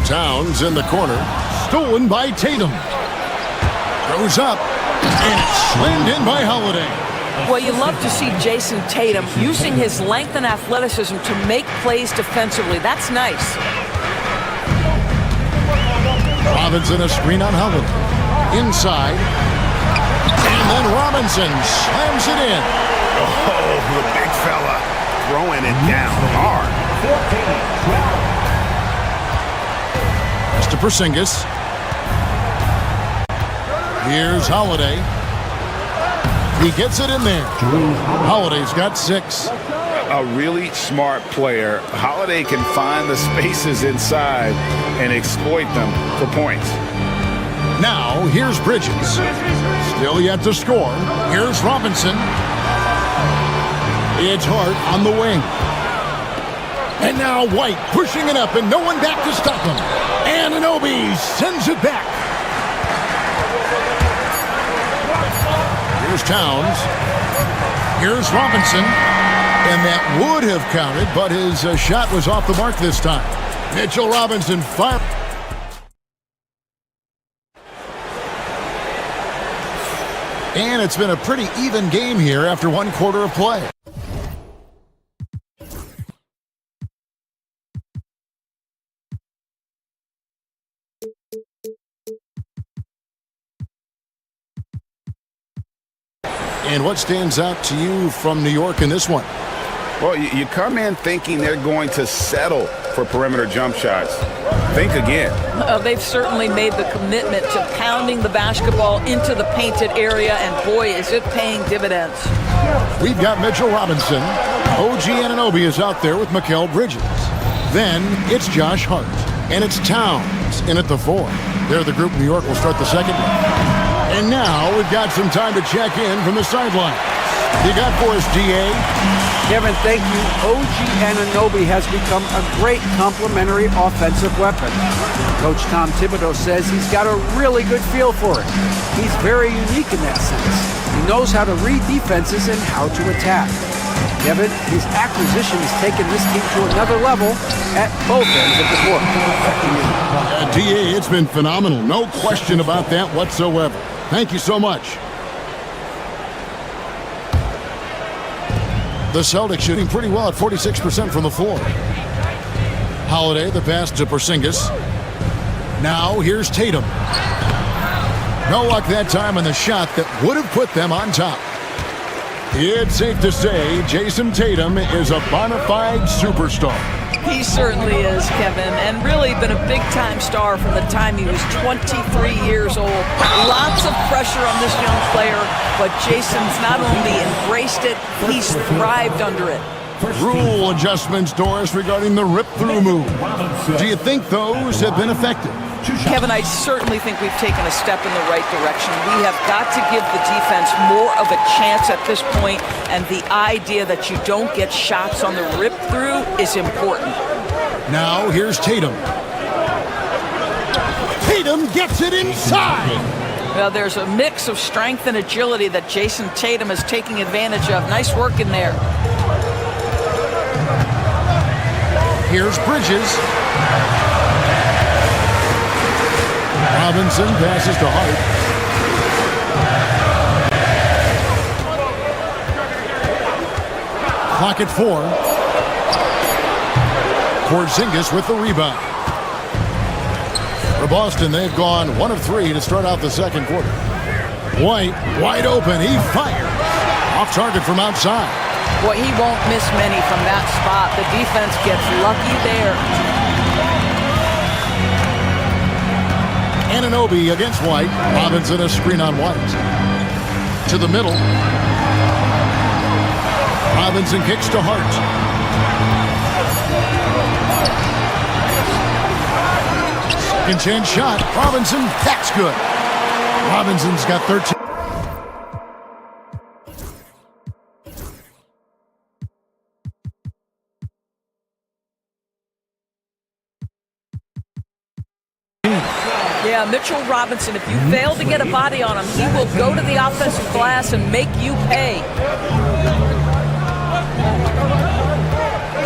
S4: Towns in the corner. Stolen by Tatum. Throws up. And it's slammed in by Holiday.
S6: Well, you love to see Jason Tatum using his length and athleticism to make plays defensively. That's nice.
S4: Robinson a screen on Holiday. Inside. And then Robinson slams it in.
S2: Oh, the big fella throwing it down hard.
S4: Pass to Porzingis. Here's Holiday. He gets it in there. Holiday's got 6.
S5: A really smart player. Holiday can find the spaces inside and exploit them for points.
S4: Now, here's Bridges. Still yet to score. Here's Robinson. It's Hart on the wing. And now White pushing it up and no one back to stop him. Anunoby sends it back. Here's Towns. Here's Robinson. And that would have counted, but his shot was off the mark this time. Mitchell Robinson fire. And it's been a pretty even game here after 1 quarter of play. And what stands out to you from New York in this one?
S5: Well, you come in thinking they're going to settle for perimeter jump shots. Think again.
S6: They've certainly made the commitment to pounding the basketball into the painted area, and boy, is it paying dividends.
S4: We've got Mitchell Robinson. OG Anunoby is out there with Mikal Bridges. Then it's Josh Hart. And it's Towns in at the 4. They're the group New York will start the second one. And now we've got some time to check in from the sideline. You got for us, DA?
S7: Kevin, thank you. OG Anunoby has become a great complementary offensive weapon. Coach Tom Thibodeau says he's got a really good feel for it. He's very unique in that sense. He knows how to read defenses and how to attack. Kevin, his acquisition has taken this team to another level at both ends of the court.
S4: DA, it's been phenomenal. No question about that whatsoever. Thank you so much. The Celtics shooting pretty well at 46% from the floor. Holiday, the pass to Porzingis. Now here's Tatum. No luck that time on the shot that would have put them on top. It's safe to say Jason Tatum is a bona fide superstar.
S6: He certainly is, Kevin, and really been a big-time star from the time he was 23 years old. Lots of pressure on this young player, but Jason's not only embraced it, he's thrived under it.
S4: Rule adjustments, Doris, regarding the rip-through move. Do you think those have been effective?
S6: Kevin, I certainly think we've taken a step in the right direction. We have got to give the defense more of a chance at this point, and the idea that you don't get shots on the rip-through is important.
S4: Now, here's Tatum. Tatum gets it inside.
S6: Well, there's a mix of strength and agility that Jason Tatum is taking advantage of. Nice work in there.
S4: Here's Bridges. Robinson passes to Hart. Clock at 4. Porzingis with the rebound. For Boston, they've gone 1 of 3 to start out the second quarter. White, wide open. He fired. Off target from outside.
S6: Well, he won't miss many from that spot. The defense gets lucky there.
S4: Anunoby against White. Robinson a screen on White. To the middle. Robinson kicks to Hart. Second chance shot. Robinson, that's good. Robinson's got 13.
S6: Yeah, Mitchell Robinson, if you fail to get a body on him, he will go to the offensive glass and make you pay.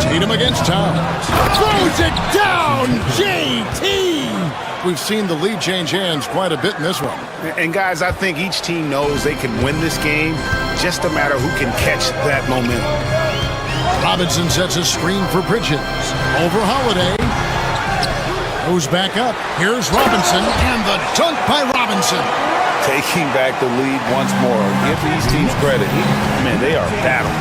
S4: Tatum against Towns. Throws it down, JT! We've seen the lead change hands quite a bit in this one.
S2: And guys, I think each team knows they can win this game, just a matter who can catch that momentum.
S4: Robinson sets a screen for Bridges. Over Holiday. Goes back up. Here's Robinson, and the dunk by Robinson.
S5: Taking back the lead once more. Give these teams credit. Man, they are battling.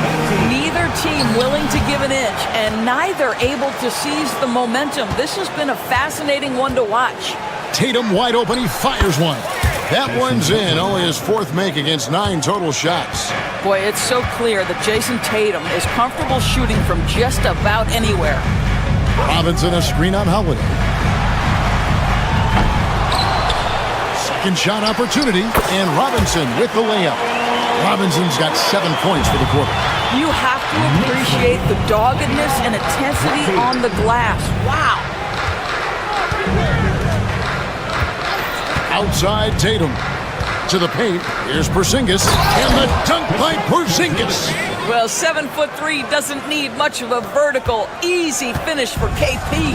S6: Neither team willing to give an inch, and neither able to seize the momentum. This has been a fascinating one to watch.
S4: Tatum wide open. He fires one. That one's in. Only his 4th make against 9 total shots.
S6: Boy, it's so clear that Jason Tatum is comfortable shooting from just about anywhere.
S4: Robinson a screen on Holiday. Second shot opportunity, and Robinson with the layup. Robinson's got 7 points for the quarter.
S6: You have to appreciate the doggedness and intensity on the glass. Wow.
S4: Outside Tatum. To the paint. Here's Porzingis. And the dunk by Porzingis.
S6: Well, 7'3" doesn't need much of a vertical. Easy finish for KP.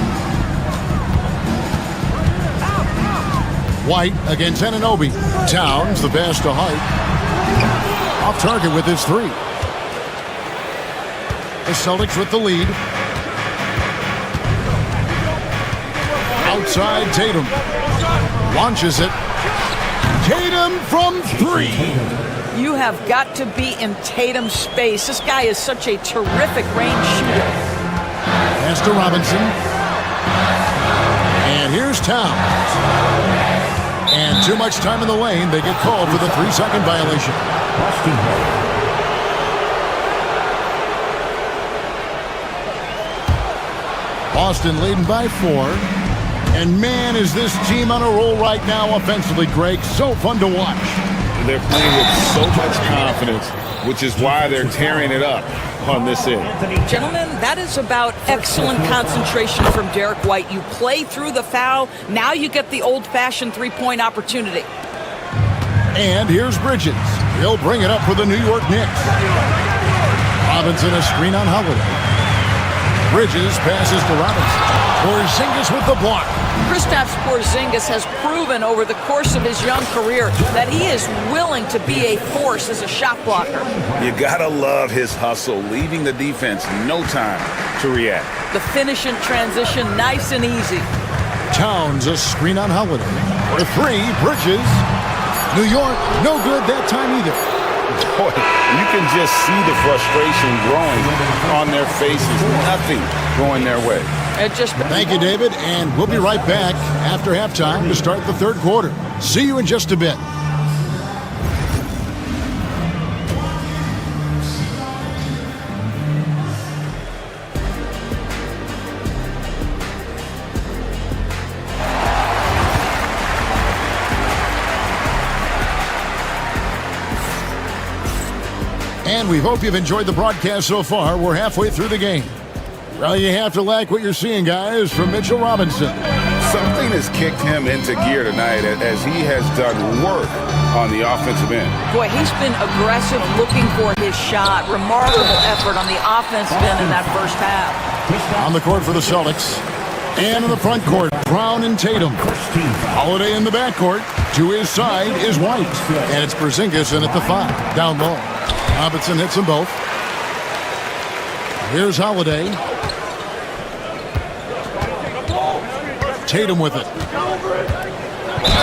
S4: White against Anunoby. Towns, the pass to Hart. Off target with his 3. The Celtics with the lead. Outside Tatum. Launches it. Tatum from 3.
S6: You have got to be in Tatum's space. This guy is such a terrific range shooter.
S4: Pass to Robinson. And here's Towns. And too much time in the lane. They get called for the 3-second violation. Boston leading by 4. And man, is this team on a roll right now offensively, Greg. So fun to watch.
S5: They're playing with so much confidence, which is why they're tearing it up on this end.
S6: Gentlemen, that is about excellent concentration from Derek White. You play through the foul. Now you get the old-fashioned 3-point opportunity.
S4: And here's Bridges. He'll bring it up for the New York Knicks. Robinson a screen on Holiday. Bridges passes to Robinson. Porzingis with the block.
S6: Kristaps Porzingis has proven over the course of his young career that he is willing to be a force as a shot blocker.
S5: You gotta love his hustle, leaving the defense no time to react.
S6: The finish in transition, nice and easy.
S4: Towns a screen on Holiday. For 3, Bridges. New York, no good that time either.
S5: Boy, you can just see the frustration growing on their faces. Nothing going their way.
S4: Thank you, David, and we'll be right back after halftime to start the third quarter. See you in just a bit. And we hope you've enjoyed the broadcast so far. We're halfway through the game. Well, you have to like what you're seeing, guys, from Mitchell Robinson.
S5: Something has kicked him into gear tonight as he has done work on the offensive end.
S6: Boy, he's been aggressive, looking for his shot. Remarkable effort on the offensive end in that first half.
S4: On the court for the Celtics. And in the front court, Brown and Tatum. Holiday in the backcourt. To his side is White. And it's Porzingis in at the 5. Down low. Robinson hits them both. Here's Holiday. Tatum with it.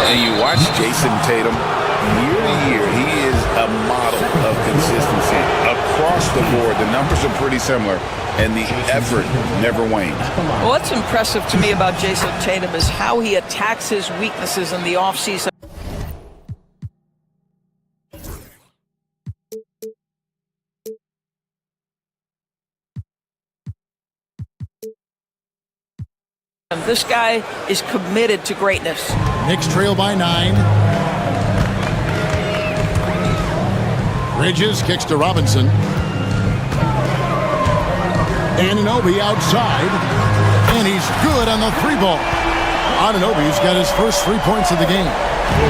S5: And you watch Jason Tatum year to year. He is a model of consistency. Across the board, the numbers are pretty similar, and the effort never wanes.
S6: Well, what's impressive to me about Jason Tatum is how he attacks his weaknesses in the offseason. This guy is committed to greatness.
S4: Knicks trail by 9. Bridges kicks to Robinson. Anunoby outside. And he's good on the 3-ball. Anunoby's got his first 3 points of the game.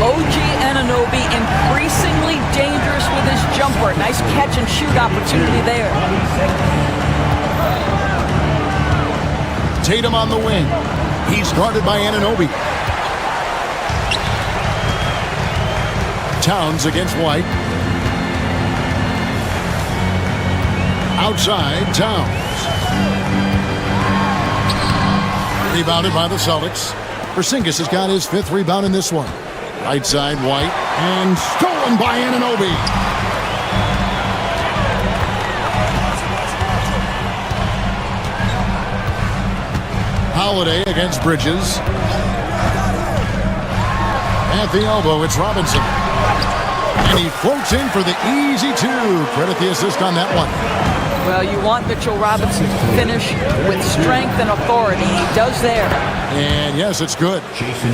S6: OG Anunoby increasingly dangerous with his jumper. Nice catch and shoot opportunity there.
S4: Tatum on the wing. He's guarded by Anunoby. Towns against White. Outside, Towns. Rebounded by the Celtics. Porzingis has got his 5th rebound in this one. Right side, White. And stolen by Anunoby. Holiday against Bridges. At the elbow, it's Robinson. And he floats in for the easy 2. Credit the assist on that one.
S6: Well, you want Mitchell Robinson to finish with strength and authority. He does there.
S4: And yes, it's good.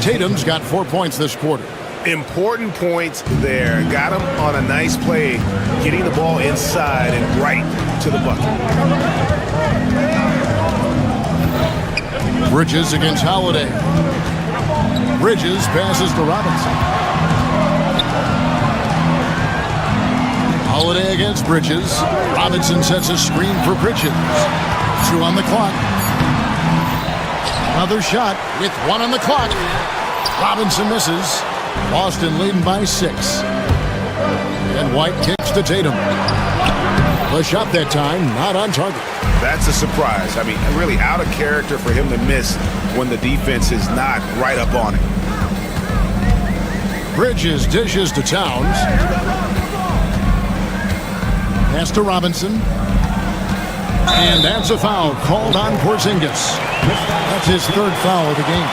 S4: Tatum's got 4 points this quarter.
S2: Important points there. Got him on a nice play, getting the ball inside and right to the bucket.
S4: Bridges against Holiday. Bridges passes to Robinson. Holiday against Bridges. Robinson sets a screen for Bridges. 2 on the clock. Another shot with 1 on the clock. Robinson misses. Boston leading by 6. And White kicks to Tatum. The shot that time, not on target.
S2: That's a surprise. I mean, really out of character for him to miss when the defense is not right up on it.
S4: Bridges dishes to Towns. Pass to Robinson. And that's a foul called on Porzingis. That's his 3rd foul of the game.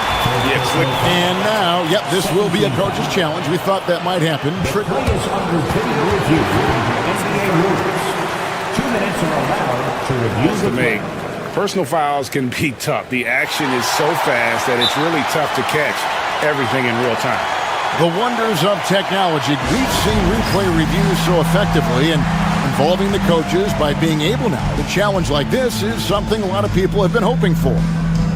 S4: And now, this will be a coach's challenge. We thought that might happen.
S8: Play is under video review. NBA rules. 2 minutes are allowed to review the play.
S2: Personal fouls can be tough. The action is so fast that it's really tough to catch everything in real time.
S4: The wonders of technology. We've seen replay reviews so effectively, and involving the coaches by being able now to challenge like this is something a lot of people have been hoping for.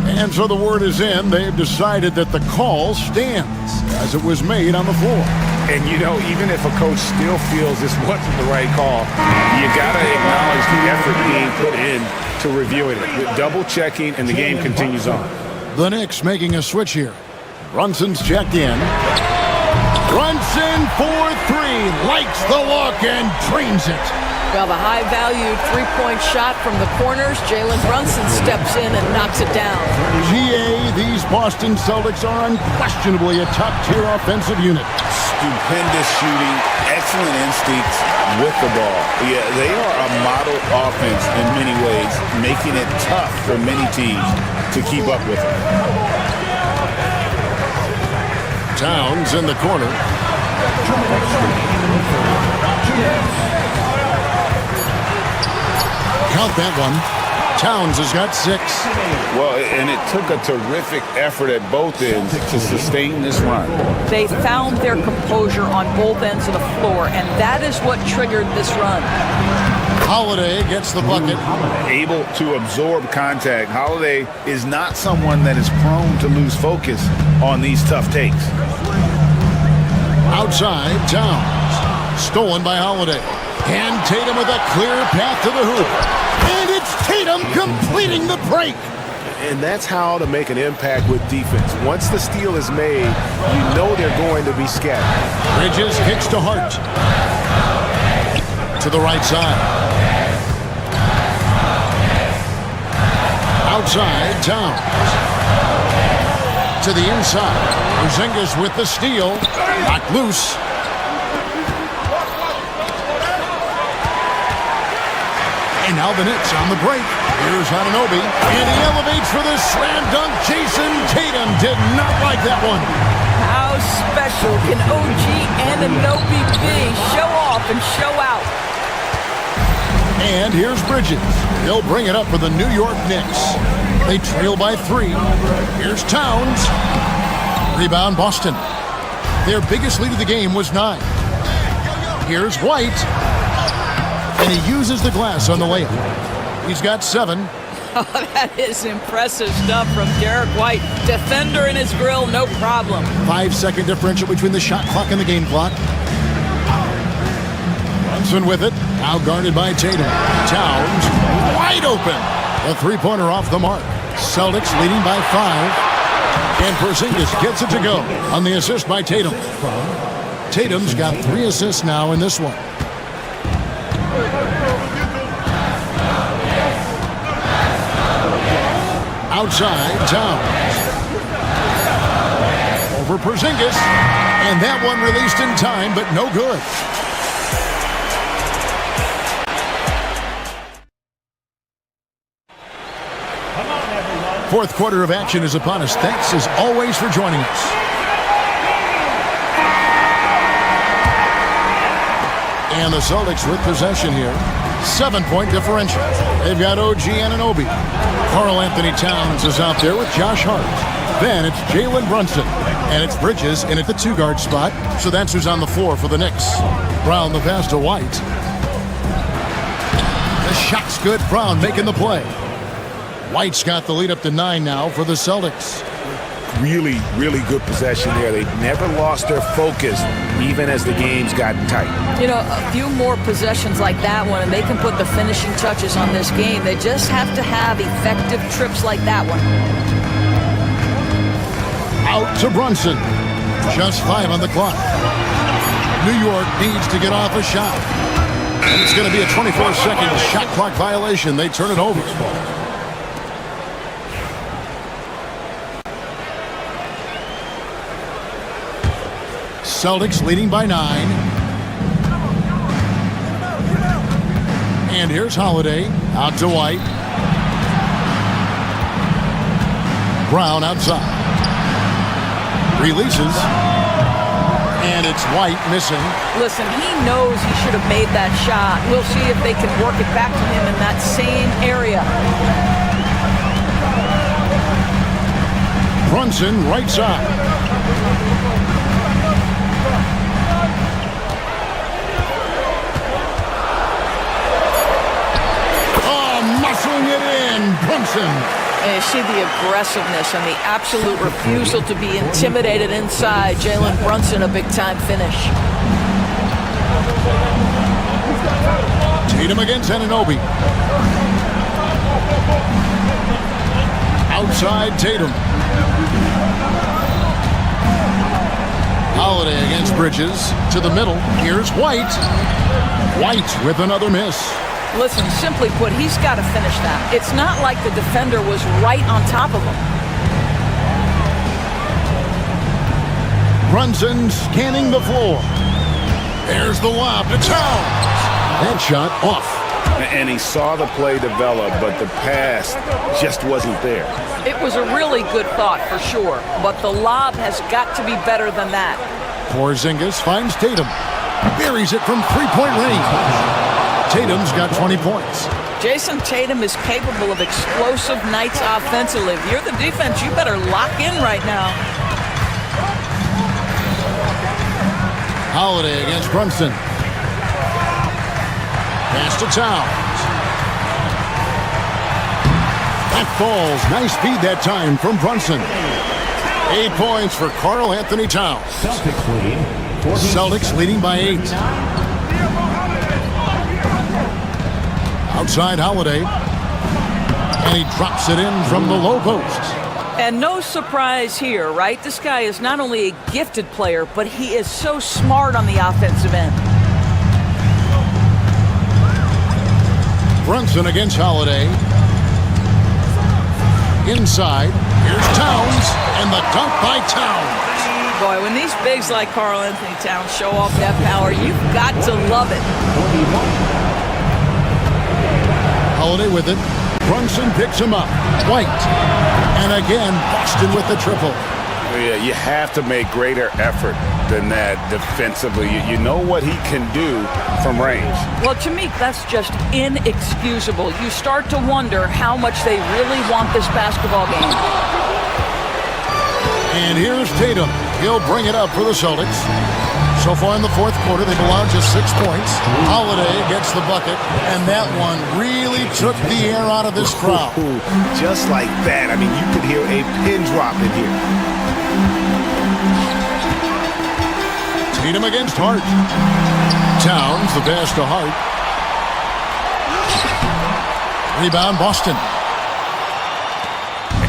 S4: And so the word is in. They've decided that the call stands as it was made on the floor.
S2: And, you know, even if a coach still feels this wasn't the right call, you got to acknowledge the effort being put in to review it. Double checking, and the game continues on.
S4: The Knicks making a switch here. Brunson's checked in. Brunson for 3. Likes the look and drains it.
S6: Well, the high-valued 3-point shot from the corners, Jalen Brunson steps in and knocks it down.
S4: GA, these Boston Celtics are unquestionably a top-tier offensive unit.
S5: Stupendous shooting, excellent instincts with the ball. Yeah, they are a model offense in many ways, making it tough for many teams to keep up with them.
S4: Towns in the corner. Count that one. Towns has got 6.
S5: Well, and it took a terrific effort at both ends to sustain this run.
S6: They found their composure on both ends of the floor, and that is what triggered this run.
S4: Holiday gets the bucket.
S5: Able to absorb contact. Holiday is not someone that is prone to lose focus on these tough takes.
S4: Outside, Towns. Stolen by Holiday. And Tatum with a clear path to the hoop. And it's Tatum completing the break.
S2: And that's how to make an impact with defense. Once the steal is made, you know they're going to be scattered.
S4: Bridges kicks to Hart. To the right side. Outside, Towns. To the inside. Porzingis with the steal. Knocked loose. And now the Knicks on the break. Here's Anunoby. And he elevates for the slam dunk. Jason Tatum did not like that one.
S6: How special can OG Anunoby be? Show off and show out.
S4: And here's Bridges. He'll bring it up for the New York Knicks. They trail by 3. Here's Towns. Rebound Boston. Their biggest lead of the game was 9. Here's White. And he uses the glass on the layup. He's got 7.
S6: Oh, that is impressive stuff from Derek White. Defender in his grill, no problem.
S4: 5-second differential between the shot clock and the game clock. Brunson with it. Now guarded by Tatum. Towns wide open. A three-pointer off the mark. Celtics leading by 5. And Porzingis gets it to go on the assist by Tatum. Tatum's got 3 assists now in this one. Outside, Towns. Over Porzingis. And that one released in time, but no good. Fourth quarter of action is upon us. Thanks as always for joining us. And the Celtics with possession here. 7-point differential. They've got OG Anunoby. Karl Anthony Towns is out there with Josh Hart. Then it's Jalen Brunson. And it's Bridges in at the 2-guard spot. So that's who's on the floor for the Knicks. Brown the pass to White. The shot's good. Brown making the play. White's got the lead up to 9 now for the Celtics.
S2: Really, really good possession there. They've never lost their focus, even as the game's gotten tight.
S6: You know, a few more possessions like that one, and they can put the finishing touches on this game. They just have to have effective trips like that one.
S4: Out to Brunson. Just 5 on the clock. New York needs to get off a shot. And it's going to be a 24-second shot clock violation. They turn it over. Celtics leading by 9. And here's Holiday. Out to White. Brown outside. Releases. And it's White missing.
S6: Listen, he knows he should have made that shot. We'll see if they can work it back to him in that same area.
S4: Brunson right side. Muscling it in, Brunson.
S6: And you see the aggressiveness and the absolute refusal to be intimidated inside. Jalen Brunson, a big-time finish.
S4: Tatum against Anunoby. Outside Tatum. Holiday against Bridges. To the middle. Here's White. White with another miss.
S6: Listen, simply put, he's got to finish that. It's not like the defender was right on top of him.
S4: Brunson scanning the floor. There's the lob to Towns. That shot off.
S5: And he saw the play develop, but the pass just wasn't there.
S6: It was a really good thought for sure, but the lob has got to be better than that.
S4: Porzingis finds Tatum. Buries it from three-point range. Tatum's got 20 points.
S6: Jason Tatum is capable of explosive nights offensively. If you're the defense, you better lock in right now.
S4: Holiday against Brunson. Pass to Towns. That falls. Nice feed that time from Brunson. 8 points for Karl Anthony Towns. Celtics leading by 8. Outside Holiday. And he drops it in from the low post.
S6: And no surprise here, right? This guy is not only a gifted player, but he is so smart on the offensive end.
S4: Brunson against Holiday. Inside. Here's Towns. And the dunk by Towns.
S6: Boy, when these bigs like Karl Anthony Towns show off that power, you've got to love it.
S4: Holiday with it. Brunson picks him up. White. And again, Boston with the triple.
S5: Yeah, you have to make greater effort than that defensively. You know what he can do from range.
S6: Well, to me, that's just inexcusable. You start to wonder how much they really want this basketball game.
S4: And here's Tatum. He'll bring it up for the Celtics. So far in the fourth quarter, they've allowed just 6 points. Holiday gets the bucket, and that one really took the air out of this crowd.
S5: Just like that. I mean, you could hear a pin drop in here.
S4: Tatum against Hart. Towns, the pass to Hart. Rebound, Boston.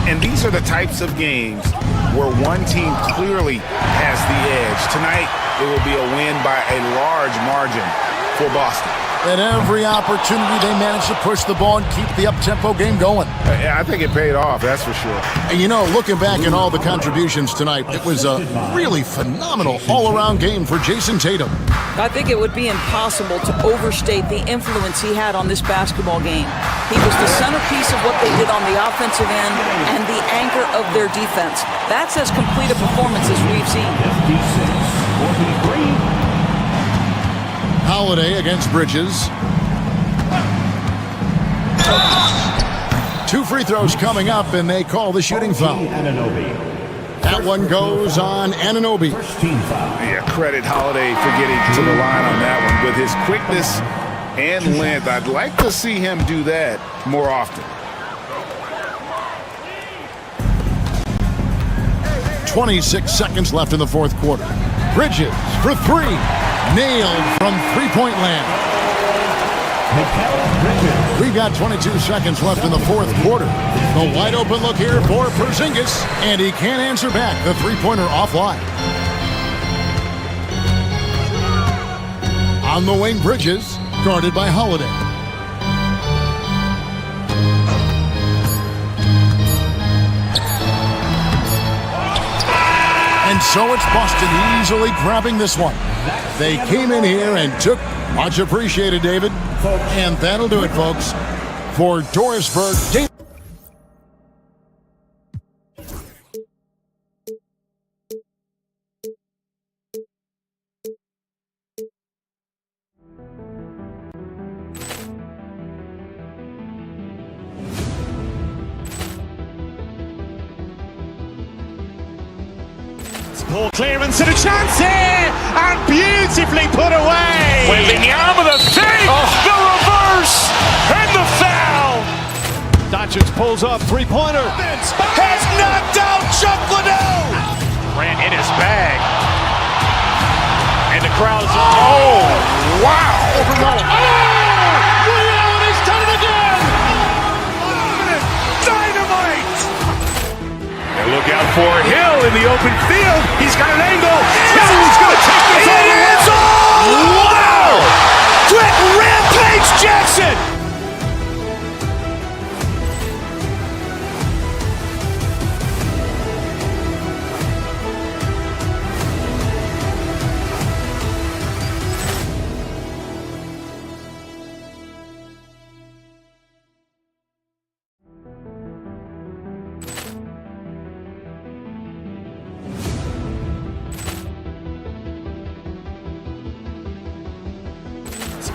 S5: And these are the types of games where one team clearly has the edge. Tonight, it will be a win by a large margin for Boston.
S4: At every opportunity, they managed to push the ball and keep the up-tempo game going.
S5: I think it paid off, that's for sure.
S4: And you know, looking back at all the contributions tonight, it was a really phenomenal all-around game for Jason Tatum.
S6: I think it would be impossible to overstate the influence he had on this basketball game. He was the centerpiece of what they did on the offensive end and the anchor of their defense. That's as complete a performance as we've seen.
S4: Holiday against Bridges. 2 free throws coming up, and they call the shooting foul. That one goes on Anunoby.
S5: Yeah, credit Holiday for getting to the line on that one. With his quickness and length, I'd like to see him do that more often.
S4: 26 seconds left in the fourth quarter. Bridges for 3. Nailed from three-point land. We've got 22 seconds left in the fourth quarter. The wide open look here for Porzingis, and he can't answer back. The three-pointer offline. On the wing, Bridges, guarded by Holiday. And so it's Boston easily grabbing this one. They came in here and took, much appreciated, David. And that'll do it, folks. For Dorisburg, David.
S1: Poor clearance and a chance here, and beautifully put away.
S2: Wembanyama the save, the reverse, and the foul.
S3: Doncic pulls up, three-pointer.
S2: Has knocked out Chuck Liddell. Ran in his bag. And the crowd is, oh, wow.
S3: He's done it again.
S2: Dynamite. And look out for Hill in the open field. He's got an angle. Hill's going to take this all the way. Wow! Brett Rampage Jackson.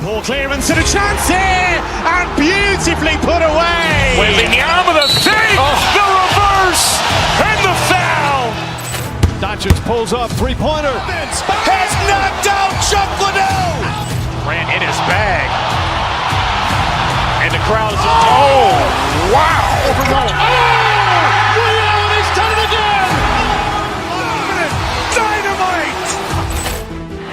S1: Poor clearance and a chance here, and beautifully put away.
S2: Wembanyama with a fake, the reverse, and the foul.
S3: Doncic pulls up, three-pointer.
S2: Has knocked out Chuck Liddell. Ran in his bag. And the crowd is, oh, wow.
S3: He's done it again.
S2: Dynamite.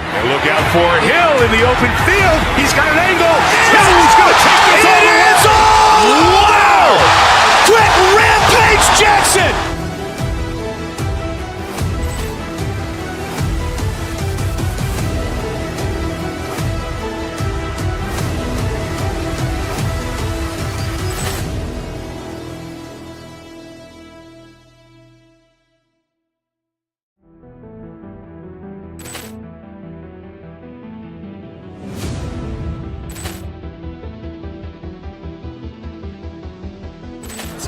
S2: And look out for Hill in the open field. He's got an angle. Hill's going to take this all the way. Wow. Quick Rampage Jackson.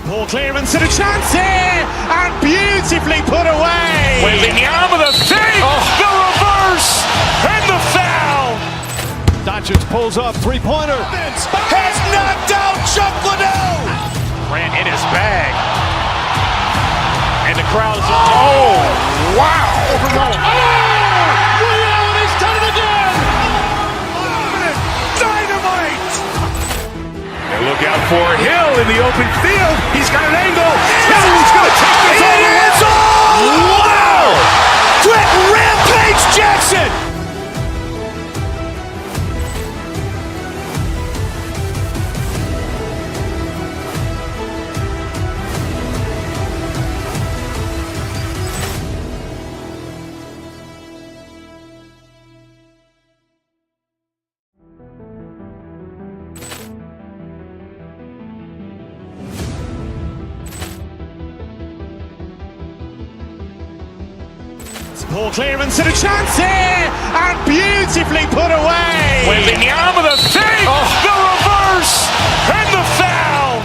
S1: Poor clearance and a chance here, and beautifully put away.
S2: Wembanyama with a fake, the reverse, and the foul.
S3: Doncic pulls up, three-pointer.
S2: Has knocked out Chuck Liddell. Ran in his bag. And the crowd is, oh, wow.
S3: He's done it again.
S2: Dynamite. And look out for Hill in the open field. He's got an angle. Hill's going to take this all the way. Wow. Quick Rampage Jackson.
S1: Poor clearance and a chance here, and beautifully put away.
S2: Wembanyama with a fake, the reverse, and the foul.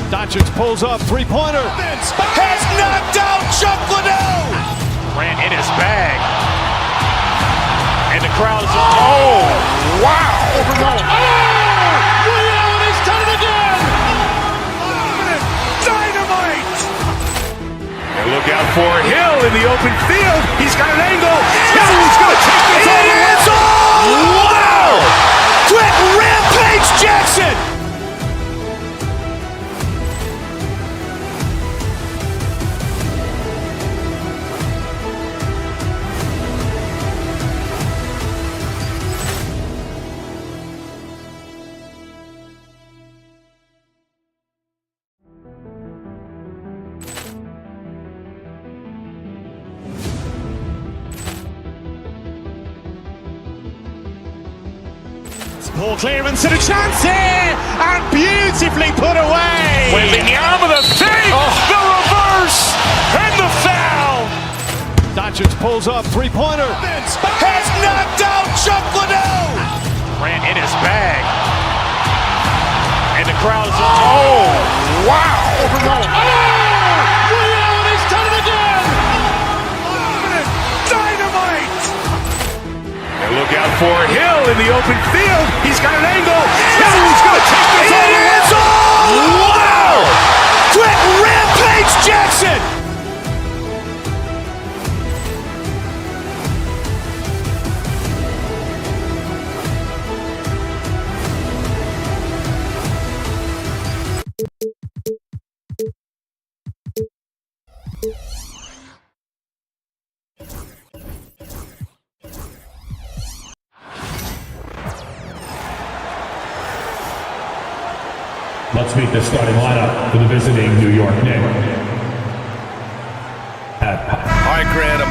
S3: Doncic pulls up, three-pointer.
S2: Has knocked out Chuck Liddell. Ran in his bag. And the crowd is, oh, wow.
S3: He's done it again.
S2: Dynamite. And look out for Hill in the open field. He's got an angle. Hill's going to take this all the way. Wow. Quick Rampage Jackson.
S1: Poor clearance and a chance here, and beautifully put away.
S2: Wembanyama with a fake, the reverse, and the foul.
S3: Doncic pulls up, three-pointer.
S2: Has knocked out Chuck Liddell. Ran in his bag. And the crowd is, oh, wow.
S3: He's done it again.
S2: Dynamite. And look out for Hill in the open field. He's got an angle. Hill's going to take this all the way. Wow. Quick Rampage Jackson.
S8: Let's meet the starting lineup for the visiting New York Knicks.
S2: All right, Grant.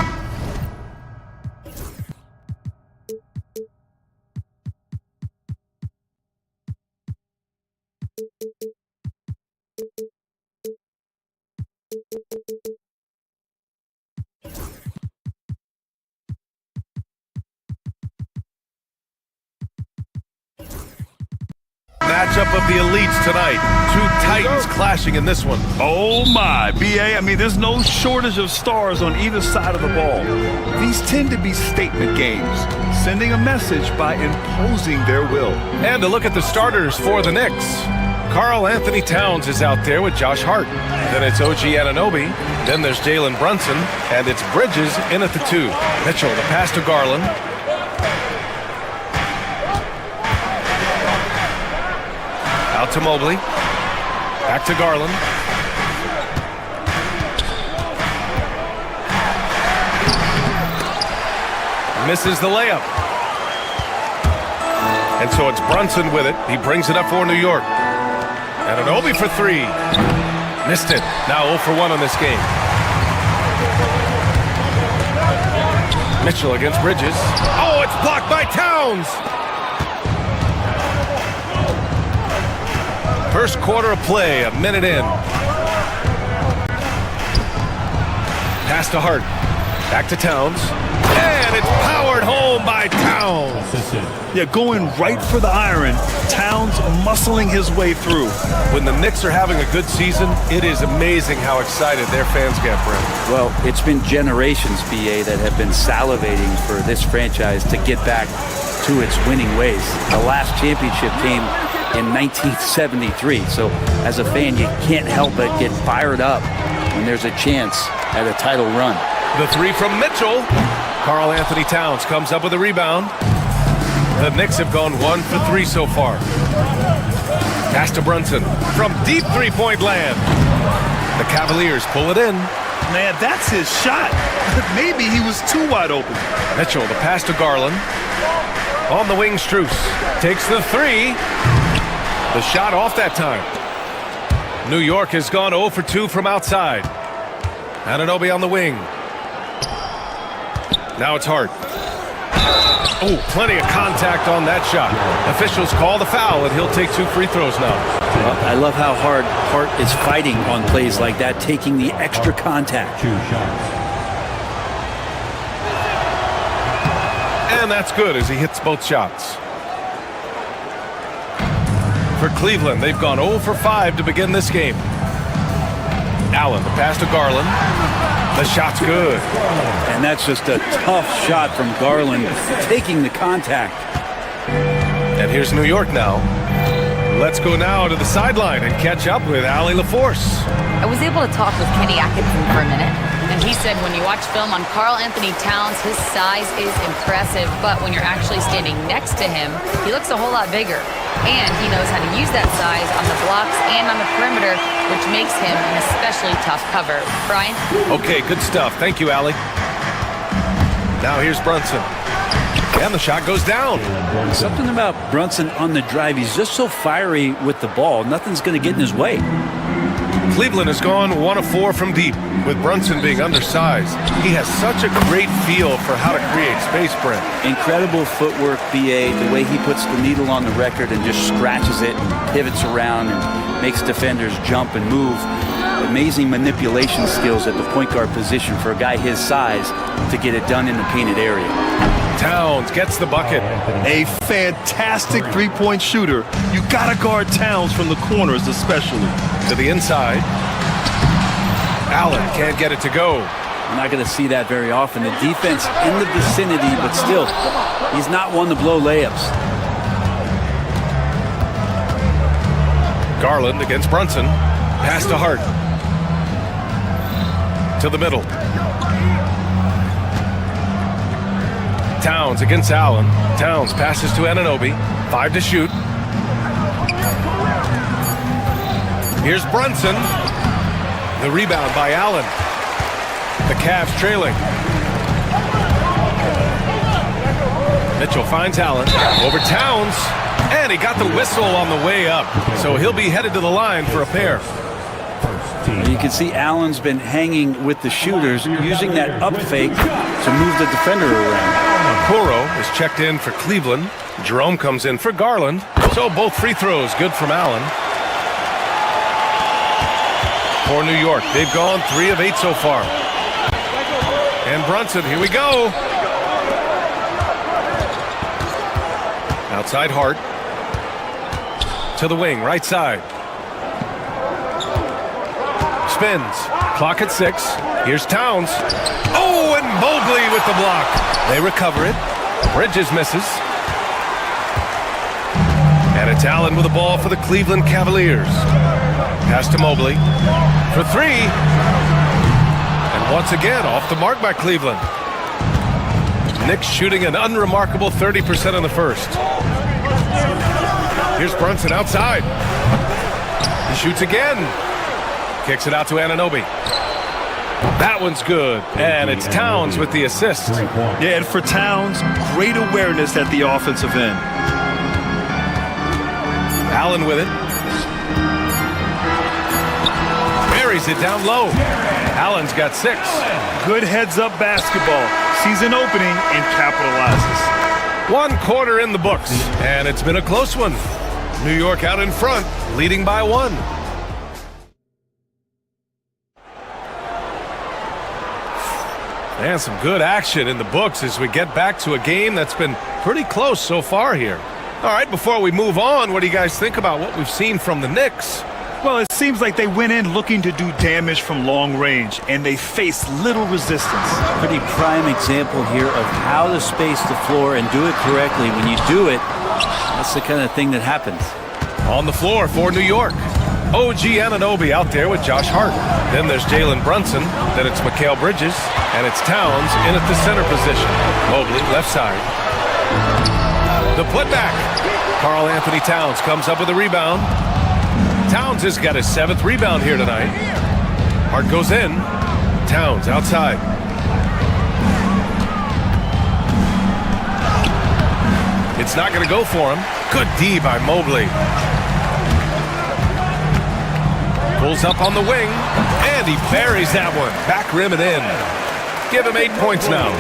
S2: Matchup matchup of the elites tonight. Two titans clashing in this one.
S9: Oh my, BA, I mean, there's no shortage of stars on either side of the ball. These tend to be statement games, sending a message by imposing their will.
S2: And to look at the starters for the Knicks. Karl Anthony Towns is out there with Josh Hart. Then it's OG Anunoby. Then there's Jalen Brunson. And it's Bridges in at the 2. Mitchell, the pass to Garland. Out to Mobley. Back to Garland. Misses the layup. And so it's Brunson with it. He brings it up for New York. Anunoby for 3. Missed it. Now 0 for 1 on this game. Mitchell against Bridges. Oh, it's blocked by Towns. First quarter of play, a minute in. Pass to Hart. Back to Towns. And it's powered home by Towns.
S9: Yeah, going right for the iron. Towns muscling his way through.
S2: When the Knicks are having a good season, it is amazing how excited their fans get, Brent.
S10: Well, it's been generations, BA, that have been salivating for this franchise to get back to its winning ways. The last championship came in 1973. So as a fan, you can't help but get fired up when there's a chance at a title run.
S2: The 3 from Mitchell. Karl Anthony Towns comes up with a rebound. The Knicks have gone 1 for 3 so far. Pass to Brunson from deep three-point land. The Cavaliers pull it in.
S9: Man, that's his shot. Maybe he was too wide open.
S2: Mitchell, the pass to Garland. On the wing, Strus takes the 3. The shot off that time. New York has gone 0 for 2 from outside. Anunoby on the wing. Now it's Hart. Oh, plenty of contact on that shot. Officials call the foul, and he'll take 2 free throws now.
S10: I love how hard Hart is fighting on plays like that, taking the extra contact.
S12: 2 shots.
S2: And that's good as he hits both shots. For Cleveland, they've gone 0 for 5 to begin this game. Allen, the pass to Garland. The shot's good.
S10: And that's just a tough shot from Garland, taking the contact.
S2: And here's New York now. Let's go now to the sideline and catch up with Allie LaForce.
S11: I was able to talk with Kenny Atkinson for a minute, and he said when you watch film on Karl Anthony Towns, his size is impressive, but when you're actually standing next to him, he looks a whole lot bigger. And he knows how to use that size on the blocks and on the perimeter, which makes him an especially tough cover. Brian?
S2: Okay, good stuff. Thank you, Allie. Now here's Brunson. And the shot goes down.
S10: Something about Brunson on the drive. He's just so fiery with the ball. Nothing's going to get in his way.
S2: Cleveland has gone 1 of 4 from deep, with Brunson being undersized. He has such a great feel for how to create space, Brent.
S10: Incredible footwork, BA, the way he puts the needle on the record and just scratches it, pivots around, and makes defenders jump and move. Amazing manipulation skills at the point guard position for a guy his size to get it done in the painted area.
S2: Towns gets the bucket.
S9: A fantastic three-point shooter. You gotta guard Towns from the corners especially.
S2: To the inside. Allen can't get it to go.
S10: We're not going to see that very often. The defense in the vicinity, but still, he's not one to blow layups.
S2: Garland against Brunson. Pass to Hart. To the middle. Towns against Allen. Towns passes to Anunoby. 5 to shoot. Here's Brunson. The rebound by Allen. The Cavs trailing. Mitchell finds Allen. Over Towns. And he got the whistle on the way up. So he'll be headed to the line for a pair.
S10: You can see Allen's been hanging with the shooters, using that up fake to move the defender around.
S2: Okoro is checked in for Cleveland. Jerome comes in for Garland. So both free throws good from Allen. For New York, they've gone 3 of 8 so far. And Brunson, here we go. Outside Hart. To the wing, right side. Spins. Clock at 6. Here's Towns. Oh, and Mobley with the block. They recover it. Bridges misses. And it's Allen with the ball for the Cleveland Cavaliers. Pass to Mobley. For 3. And once again, off the mark by Cleveland. Knicks shooting an unremarkable 30% in the first. Here's Brunson outside. He shoots again. Kicks it out to Anunoby. That one's good. And it's Towns with the assist.
S9: Yeah, and for Towns, great awareness at the offensive end.
S2: Allen with it. Buries it down low. Allen's got 6.
S9: Good heads-up basketball. Sees an opening and capitalizes.
S2: 1 quarter in the books, and it's been a close one. New York out in front, leading by 1. And some good action in the books as we get back to a game that's been pretty close so far here. All right, before we move on, what do you guys think about what we've seen from the Knicks?
S9: Well, it seems like they went in looking to do damage from long range, and they faced little resistance.
S10: Pretty prime example here of how to space the floor and do it correctly. When you do it, that's the kind of thing that happens.
S2: On the floor for New York, OG Anunoby out there with Josh Hart. Then there's Jalen Brunson. Then it's Mikal Bridges. And it's Towns in at the center position. Mobley, left side. The putback. Karl Anthony Towns comes up with a rebound. Towns has got his 7th rebound here tonight. Hart goes in. Towns outside. It's not going to go for him. Good D by Mobley. Pulls up on the wing, and he buries that one. Back rim and in. Give him 8 points now.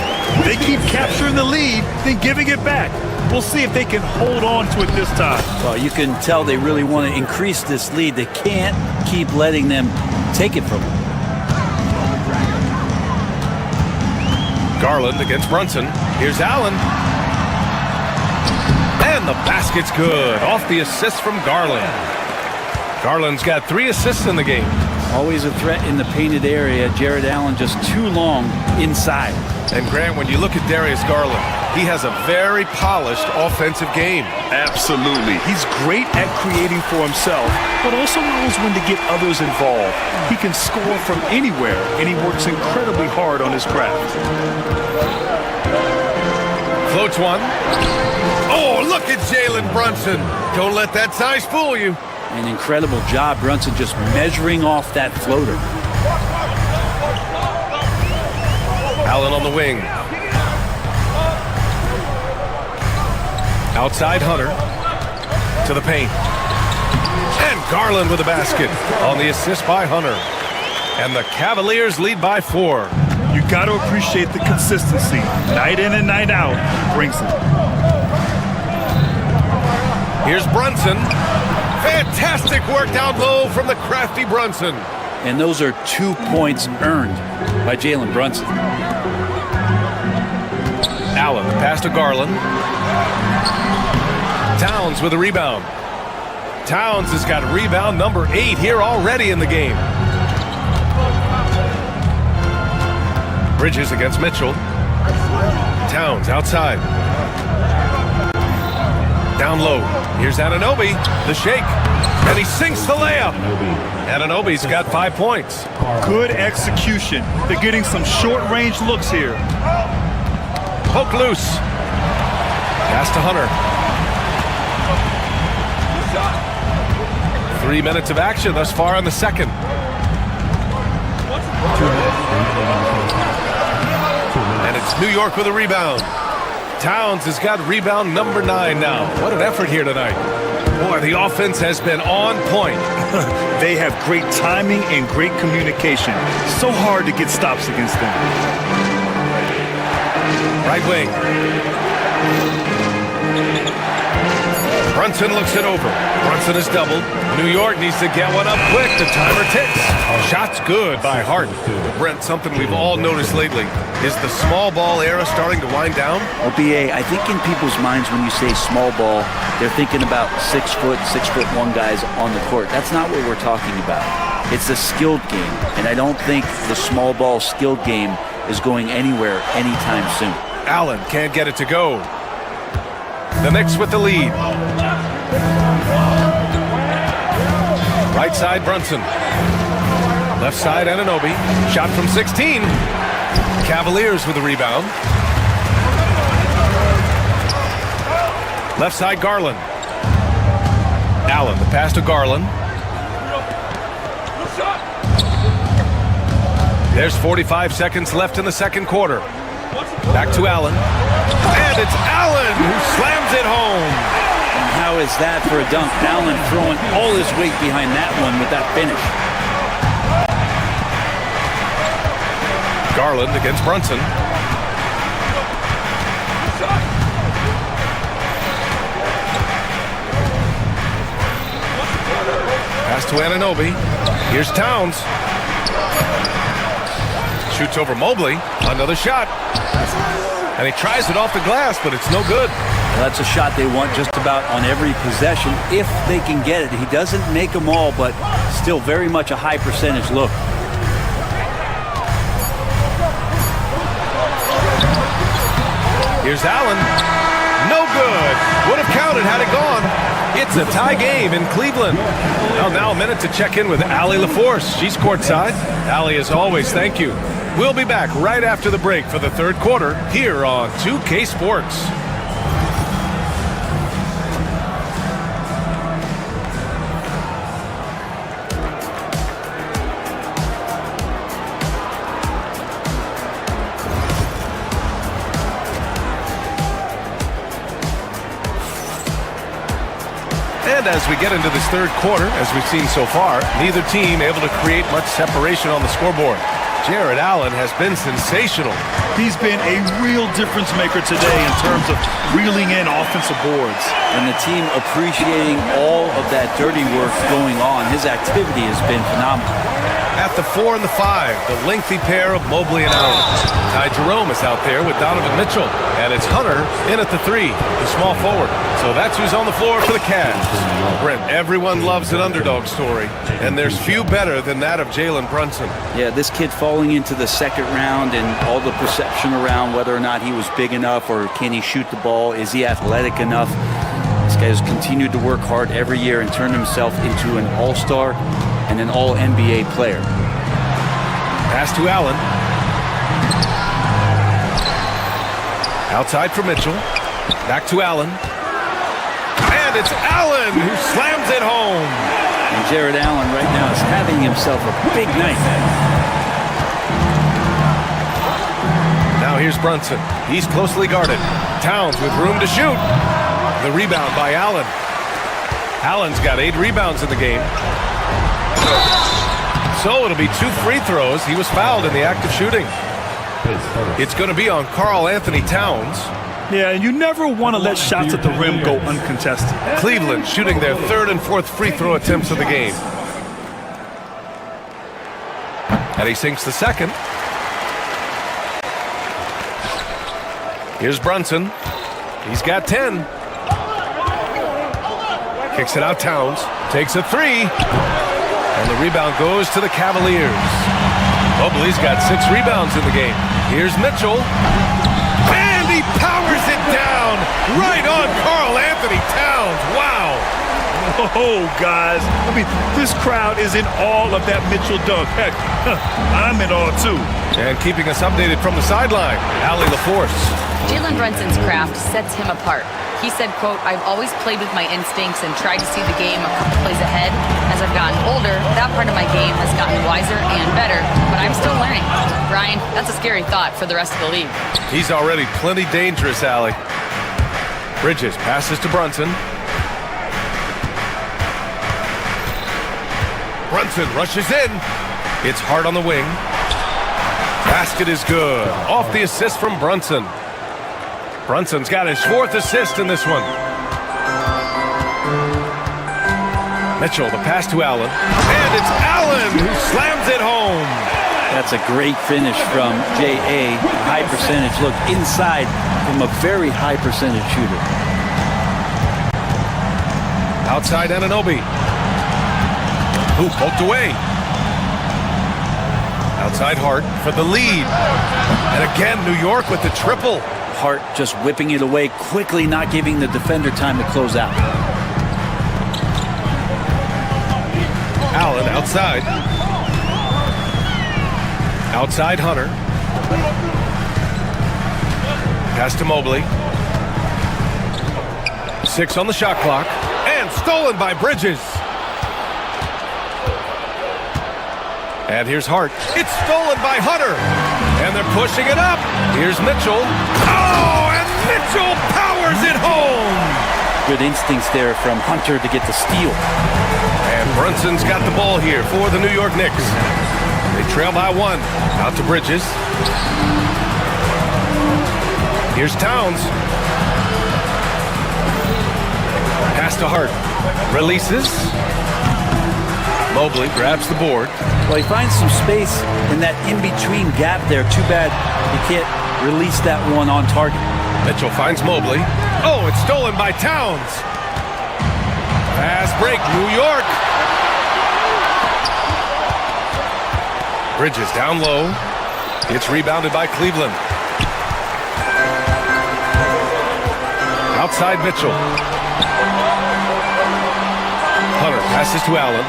S9: They keep capturing the lead, then giving it back. We'll see if they can hold on to it this time.
S10: Well, you can tell they really want to increase this lead. They can't keep letting them take it from them.
S2: Garland against Brunson. Here's Allen. And the basket's good. Off the assist from Garland. Garland's got 3 assists in the game.
S10: Always a threat in the painted area. Jared Allen just too long inside.
S2: And Grant, when you look at Darius Garland, he has a very polished offensive game.
S9: Absolutely. He's great at creating for himself, but also knows when to get others involved. He can score from anywhere, and he works incredibly hard on his craft.
S2: Floats one. Oh, look at Jalen Brunson. Don't let that size fool you.
S10: An incredible job, Brunson, just measuring off that floater.
S2: Allen on the wing. Outside Hunter. To the paint. And Garland with a basket on the assist by Hunter. And the Cavaliers lead by 4.
S9: You got to appreciate the consistency. Night in and night out, he brings it.
S2: Here's Brunson. Fantastic work down low from the crafty Brunson.
S10: And those are 2 points earned by Jalen Brunson.
S2: Allen, pass to Garland. Towns with a rebound. Towns has got rebound number 8 here already in the game. Bridges against Mitchell. Towns outside. Down low. Here's Anunoby. The shake. And he sinks the layup. Anunoby's got 5 points.
S9: Good execution. They're getting some short-range looks here.
S2: Poke loose. Pass to Hunter. 3 minutes of action thus far in the second. And it's New York with a rebound. Towns has got rebound number 9 now. What an effort here tonight. Boy, the offense has been on point.
S9: They have great timing and great communication. So hard to get stops against them.
S2: Right wing. Brunson looks it over. Brunson is doubled. New York needs to get one up quick. The timer ticks. Shot's good by Hart. Brent, something we've all noticed lately. Is the small ball era starting to wind down?
S10: Well, BA, I think in people's minds when you say small ball, they're thinking about 6 foot, 6'1" guys on the court. That's not what we're talking about. It's a skilled game, and I don't think the small ball skilled game is going anywhere anytime soon.
S2: Allen can't get it to go. The Knicks with the lead. Right side, Brunson. Left side, Anunoby. Shot from 16. Cavaliers with the rebound. Left side, Garland. Allen, the pass to Garland. There's 45 seconds left in the second quarter. Back to Allen. And it's Allen who slams it home.
S10: And how is that for a dunk? Allen throwing all his weight behind that one with that finish.
S2: Garland against Brunson. Pass to Anunoby. Here's Towns. Shoots over Mobley. Another shot. And he tries it off the glass, but it's no good.
S10: Well, that's a shot they want just about on every possession if they can get it. He doesn't make them all, but still very much a high percentage look.
S2: Here's Allen. No good. Would have counted had it gone. It's a tie game in Cleveland. Well, now a minute to check in with Allie LaForce. She's courtside. Allie, as always, thank you. We'll be back right after the break for the third quarter here on 2K Sports. And as we get into this third quarter, as we've seen so far, neither team able to create much separation on the scoreboard. Jared Allen has been sensational.
S9: He's been a real difference maker today in terms of reeling in offensive boards.
S10: And the team appreciating all of that dirty work going on. His activity has been phenomenal.
S2: At the 4 and the 5, the lengthy pair of Mobley and Allen. Ty Jerome is out there with Donovan Mitchell. And it's Hunter in at the 3, the small forward. So that's who's on the floor for the Cavs. Brent, everyone loves an underdog story. And there's few better than that of Jalen Brunson.
S10: Yeah, this kid falling into the second round and all the perception around whether or not he was big enough or can he shoot the ball, is he athletic enough? This guy has continued to work hard every year and turned himself into an all-star and an all-NBA player.
S2: Pass to Allen. Outside for Mitchell. Back to Allen. And it's Allen who slams it home.
S10: And Jared Allen right now is having himself a big night.
S2: Now here's Brunson. He's closely guarded. Towns with room to shoot. The rebound by Allen. Allen's got 8 rebounds in the game. So it'll be 2 free throws. He was fouled in the act of shooting. It's going to be on Karl Anthony Towns.
S9: Yeah, and you never want to let shots at the rim go uncontested.
S2: Cleveland shooting their 3rd and 4th free throw attempts of the game. And he sinks the second. Here's Brunson. He's got 10. Kicks it out, Towns. Takes a 3. And the rebound goes to the Cavaliers. Mobley's got 6 rebounds in the game. Here's Mitchell. And he powers it down right on Karl Anthony Towns. Wow.
S9: Oh, guys. I mean, this crowd is in awe of that Mitchell dunk. Heck, I'm in awe, too.
S2: And keeping us updated from the sideline, Allie LaForce.
S11: Jalen Brunson's craft sets him apart. He said, quote, "I've always played with my instincts and tried to see the game a couple plays ahead. As I've gotten older, that part of my game has gotten wiser and better, but I'm still learning." Brian, that's a scary thought for the rest of the league.
S2: He's already plenty dangerous, Allie. Bridges passes to Brunson. Brunson rushes in. It's Hart on the wing. Basket is good. Off the assist from Brunson. Brunson's got his 4th assist in this one. Mitchell, the pass to Allen. And it's Allen who slams it home.
S10: That's a great finish from J.A. High percentage look inside from a very high percentage shooter.
S2: Outside Anunoby. Hoop poked away. Outside Hart for the lead. And again, New York with the triple.
S10: Hart just whipping it away quickly, not giving the defender time to close out.
S2: Allen outside. Outside Hunter. Pass to Mobley. 6 on the shot clock. And stolen by Bridges. And here's Hart. It's stolen by Hunter. And they're pushing it up. Here's Mitchell. Oh, and Mitchell powers it home.
S10: Good instincts there from Hunter to get the steal.
S2: And Brunson's got the ball here for the New York Knicks. They trail by 1. Out to Bridges. Here's Towns. Pass to Hart. Releases. Mobley grabs the board.
S10: Well, he finds some space in that in-between gap there. Too bad he can't release that one on target.
S2: Mitchell finds Mobley. Oh, it's stolen by Towns. Fast break, New York. Bridges down low. It's rebounded by Cleveland. Outside Mitchell. Hunter passes to Allen.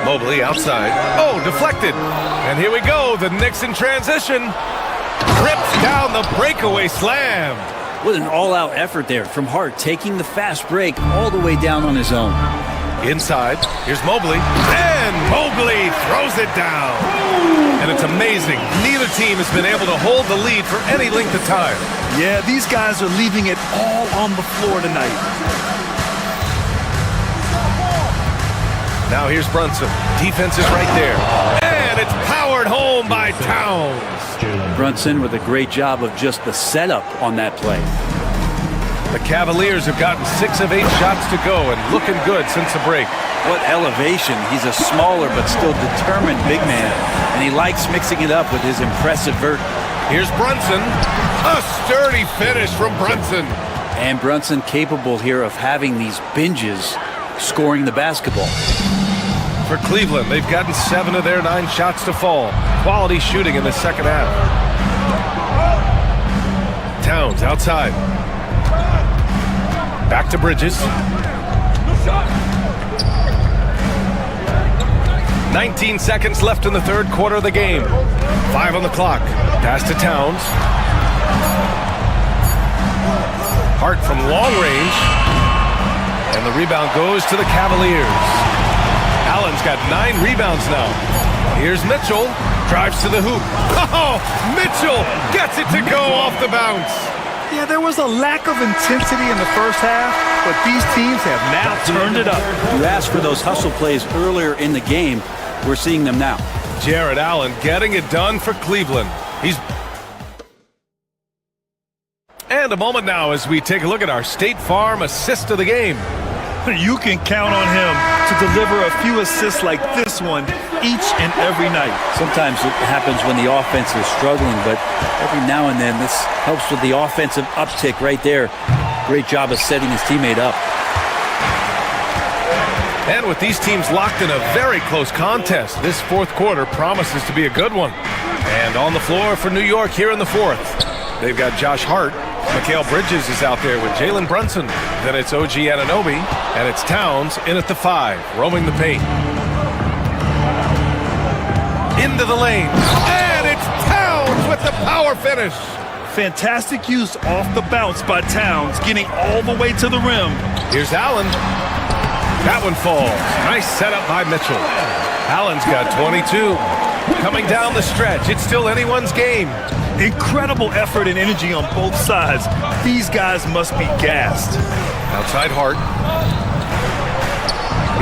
S2: Mobley outside. Oh, deflected. And here we go. The Knicks in transition. Rips down the breakaway slam.
S10: What an all-out effort there from Hart, taking the fast break all the way down on his own.
S2: Inside. Here's Mobley. And Mobley throws it down. And it's amazing. Neither team has been able to hold the lead for any length of time.
S9: Yeah, these guys are leaving it all on the floor tonight.
S2: Now here's Brunson. Defense is right there. And it's powered home by Towns.
S10: Brunson with a great job of just the setup on that play.
S2: The Cavaliers have gotten 6 of 8 shots to go and looking good since the break.
S10: What elevation. He's a smaller but still determined big man. And he likes mixing it up with his impressive vert.
S2: Here's Brunson. A sturdy finish from Brunson.
S10: And Brunson capable here of having these binges scoring the basketball.
S2: For Cleveland, they've gotten 7 of their 9 shots to fall. Quality shooting in the second half. Towns outside. Back to Bridges. 19 seconds left in the third quarter of the game. 5 on the clock. Pass to Towns. Hart from long range. And the rebound goes to the Cavaliers. Allen's got 9 rebounds now. Here's Mitchell. Drives to the hoop. Oh, Mitchell gets it to go off the bounce.
S9: Yeah, there was a lack of intensity in the first half, but these teams have now turned it up.
S10: You asked for those hustle plays earlier in the game. We're seeing them now.
S2: Jared Allen getting it done for Cleveland. And a moment now as we take a look at our State Farm assist of the game.
S9: You can count on him to deliver a few assists like this one each and every night.
S10: Sometimes it happens when the offense is struggling, but every now and then this helps with the offensive uptick right there. Great job of setting his teammate up.
S2: And with these teams locked in a very close contest, this fourth quarter promises to be a good one. And on the floor for New York here in the fourth, they've got Josh Hart. Mikal Bridges is out there with Jalen Brunson. Then it's OG Anunoby, and it's Towns in at the 5, roaming the paint. Into the lane, and it's Towns with the power finish.
S9: Fantastic use off the bounce by Towns, getting all the way to the rim.
S2: Here's Allen. That one falls. Nice setup by Mitchell. Allen's got 22. Coming down the stretch, it's still anyone's game.
S9: Incredible effort and energy on both sides. These guys must be gassed.
S2: Outside Hart.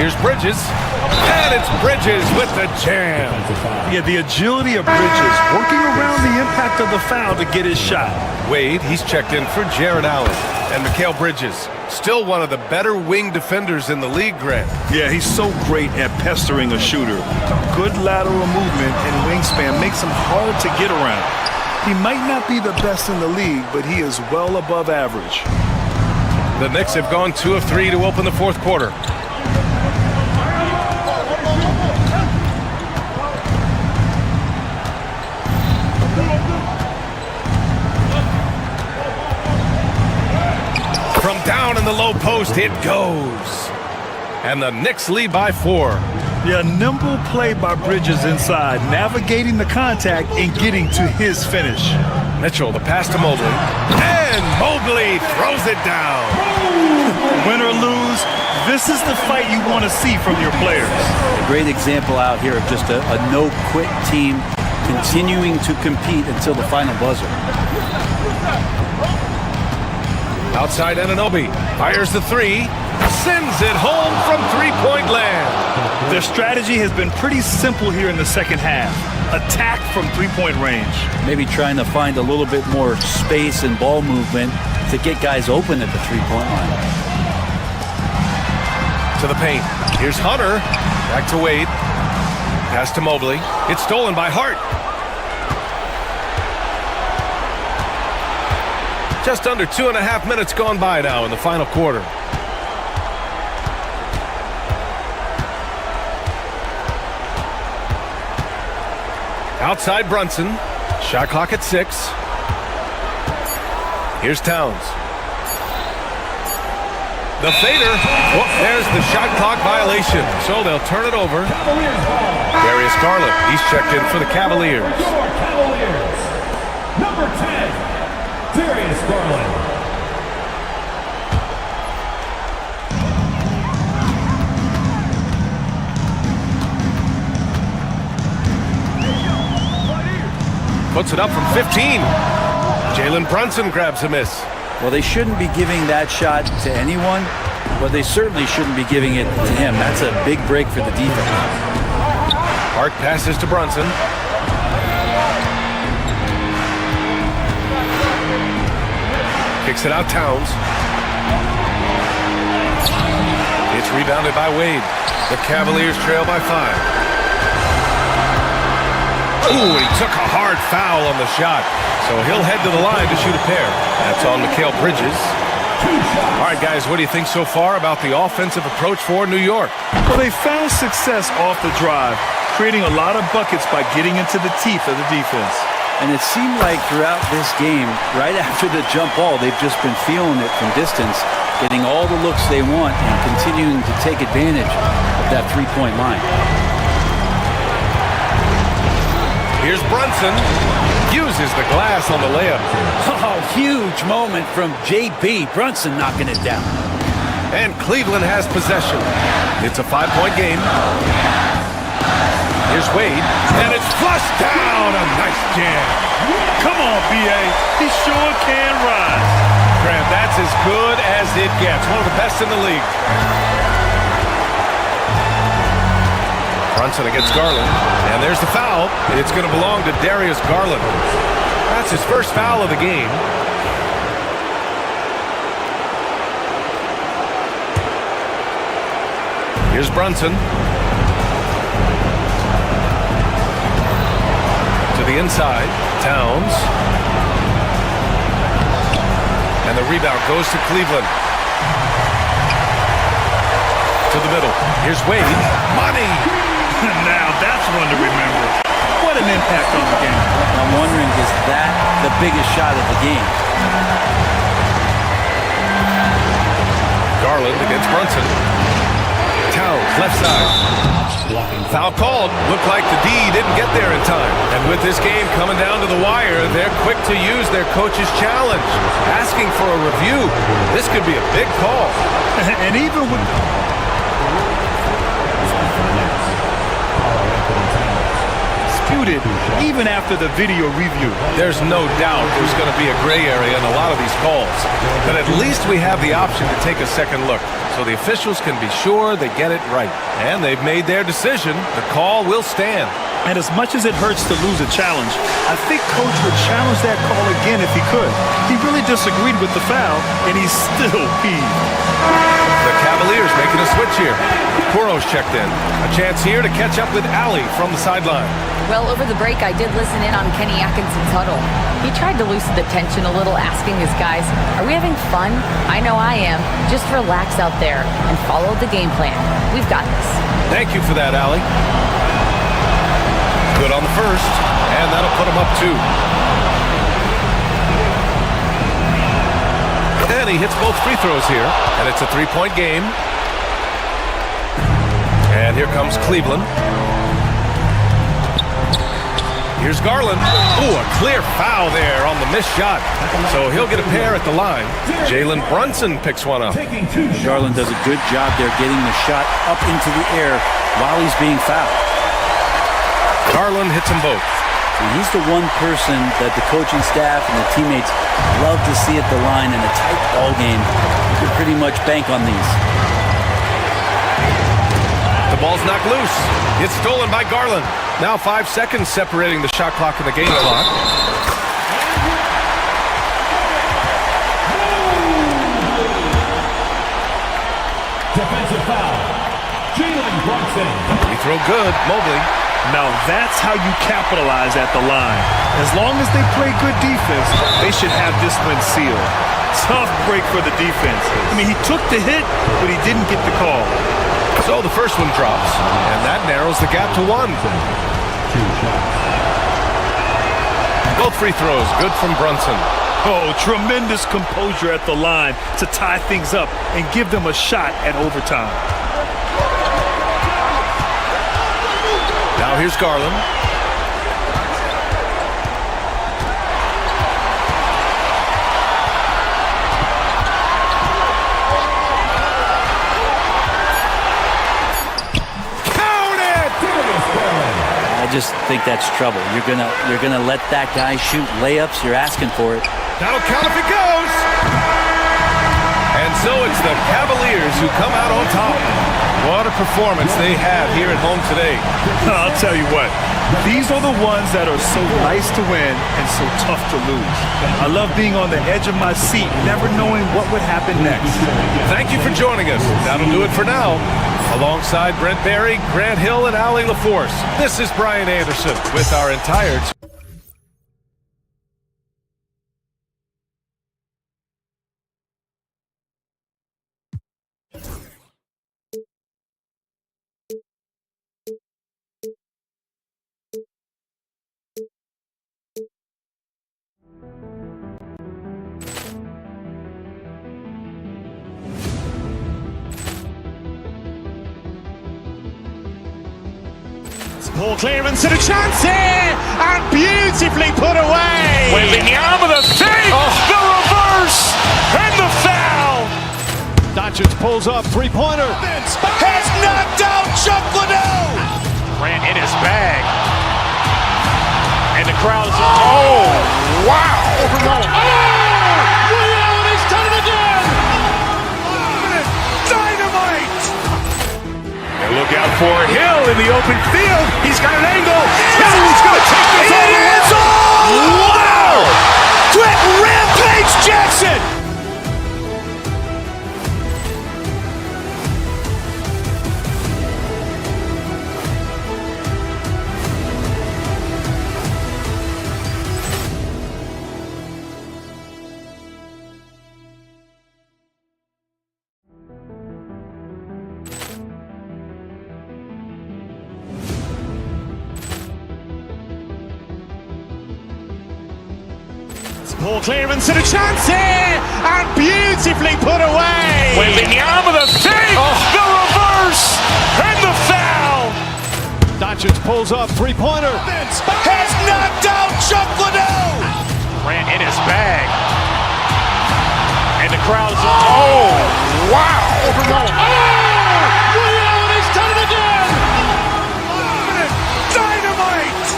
S2: Here's Bridges, and it's Bridges with the jam.
S9: Yeah, the agility of Bridges, working around the impact of the foul to get his shot.
S2: Wade, he's checked in for Jared Allen. And Mikal Bridges, still one of the better wing defenders in the league, Grant.
S9: Yeah, he's so great at pestering a shooter. Good lateral movement and wingspan makes him hard to get around. He might not be the best in the league, but he is well above average.
S2: The Knicks have gone 2 of 3 to open the fourth quarter. From down in the low post, it goes. And the Knicks lead by 4.
S9: Yeah, nimble play by Bridges inside, navigating the contact and getting to his finish.
S2: Mitchell, the pass to Mobley. And Mobley throws it down.
S9: Win or lose, this is the fight you want to see from your players.
S10: A great example out here of just a no-quit team continuing to compete until the final buzzer.
S2: Outside Anunoby fires the 3, sends it home from three-point land.
S9: Their strategy has been pretty simple here in the second half. Attack from three-point range.
S10: Maybe trying to find a little bit more space and ball movement to get guys open at the three-point line.
S2: To the paint. Here's Hunter. Back to Wade. Pass to Mobley. It's stolen by Hart. Just under 2.5 minutes gone by now in the final quarter. Outside Brunson. Shot clock at 6. Here's Towns. The fader. Oh, there's the shot clock violation. So they'll turn it over. Darius Garland. He's checked in for the Cavaliers.
S8: Number 10, Darius Garland.
S2: Puts it up from 15. Jalen Brunson grabs a miss.
S10: Well, they shouldn't be giving that shot to anyone, but they certainly shouldn't be giving it to him. That's a big break for the defense.
S2: Hart passes to Brunson. Kicks it out Towns. It's rebounded by Wade. The Cavaliers trail by 5. Ooh, he took a hard foul on the shot. So he'll head to the line to shoot a pair. That's on Mikal Bridges. All right, guys, what do you think so far about the offensive approach for New York?
S9: Well, they found success off the drive, creating a lot of buckets by getting into the teeth of the defense.
S10: And it seemed like throughout this game, right after the jump ball, they've just been feeling it from distance, getting all the looks they want and continuing to take advantage of that three-point line.
S2: Here's Brunson. Uses the glass on the layup.
S10: Oh, huge moment from JB. Brunson knocking it down.
S2: And Cleveland has possession. It's a 5-point game. Here's Wade. And it's flushed down. A nice jam.
S9: Come on, B.A. He sure can rise.
S2: Grant, that's as good as it gets. One of the best in the league. Brunson against Garland. And there's the foul. It's going to belong to Darius Garland. That's his first foul of the game. Here's Brunson. To the inside. Towns. And the rebound goes to Cleveland. To the middle. Here's Wade. Money!
S9: Now that's one to remember. What an impact on the game.
S10: I'm wondering, is that the biggest shot of the game?
S2: Garland against Brunson. Towns, left side. Foul called. Looked like the D didn't get there in time. And with this game coming down to the wire, they're quick to use their coach's challenge. Asking for a review. This could be a big call.
S9: And even with... even after the video review.
S2: There's no doubt there's going to be a gray area in a lot of these calls. But at least we have the option to take a second look, so the officials can be sure they get it right. And they've made their decision. The call will stand.
S9: And as much as it hurts to lose a challenge, I think Coach would challenge that call again if he could. He really disagreed with the foul, and he's still peeved.
S2: The Cavaliers making a switch here. Kuro's checked in. A chance here to catch up with Allie from the sideline.
S11: Well, over the break, I did listen in on Kenny Atkinson's huddle. He tried to loosen the tension a little, asking his guys, are we having fun? I know I am. Just relax out there and follow the game plan. We've got this.
S2: Thank you for that, Allie. Good on the first, and that'll put him up 2. And he hits both free throws here, and it's a 3-point game. And here comes Cleveland. Here's Garland. Ooh, a clear foul there on the missed shot. So he'll get a pair at the line. Jalen Brunson picks one up.
S10: Garland does a good job there getting the shot up into the air while he's being fouled.
S2: Garland hits them both.
S10: So he's the one person that the coaching staff and the teammates love to see at the line in a tight ball game. You can pretty much bank on these.
S2: The ball's knocked loose. It's stolen by Garland. Now 5 seconds separating the shot clock and the game clock.
S8: Defensive foul. Jalen Brunson.
S2: Free throw good. Mobley.
S9: Now that's how you capitalize at the line. As long as they play good defense, they should have this one sealed. Tough break for the defense. I mean, he took the hit, but he didn't get the call.
S2: So the first one drops, and that narrows the gap to 1. Both free throws good from Brunson.
S9: Oh, tremendous composure at the line to tie things up and give them a shot at overtime.
S2: Now here's Garland.
S10: I just think that's trouble. You're gonna let that guy shoot layups. You're asking for it.
S2: That'll count if it goes. And so it's the Cavaliers who come out on top. What a performance they have here at home today.
S9: I'll tell you what, these are the ones that are so nice to win and so tough to lose. I love being on the edge of my seat, never knowing what would happen next.
S2: Thank you for joining us. That'll do it for now. Alongside Brent Barry, Grant Hill, and Allie LaForce, this is Brian Anderson with our entire team.
S1: Poor clearance and a chance here, and beautifully put away.
S2: Wembanyama the save, the reverse, and the foul.
S3: Doncic pulls up, three-pointer.
S1: Has knocked out Chuck Liddell.
S3: Grant in his bag. And the crowd is...
S2: Oh, wow.
S3: He's done it again.
S2: Dynamite. And look out for Hill in the open field. He's got an angle. Hill's going to take this all the way. Wow. Threat Rampage Jackson.
S1: Poor clearance and a chance here, and beautifully put away.
S2: Wembanyama the save, the reverse, and the foul.
S3: Doncic pulls up, three-pointer.
S1: Has knocked out Chuck Liddell.
S3: Grant in his bag. And the crowd is...
S2: Oh, wow.
S3: He's done it again.
S2: Dynamite.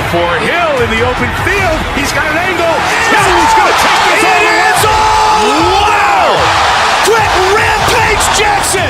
S2: for Hill in the open field. He's got an angle. Hill is going to take this all the way. Wow! Quit Rampage Jackson!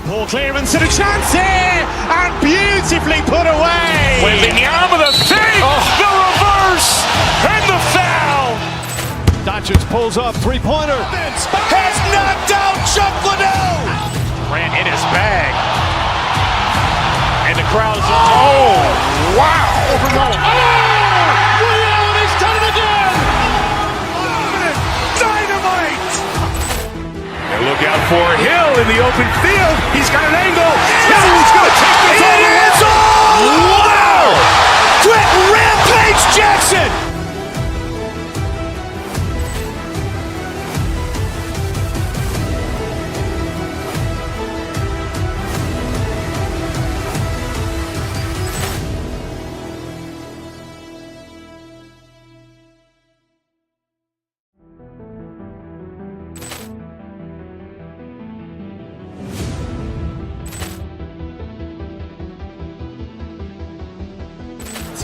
S1: Poor clearance and a chance here, and beautifully put away.
S3: Wembanyama the fake, the reverse, and the foul.
S2: Doncic pulls up, three-pointer. Has knocked out Chuck Liddell.
S3: Grant in his bag. And the crowd is, oh, wow.
S2: He's done it again. Dynamite. And look out for Hill in the open field. He's got an angle. Hill is going to take this all the way. Wow! Quit Rampage Jackson.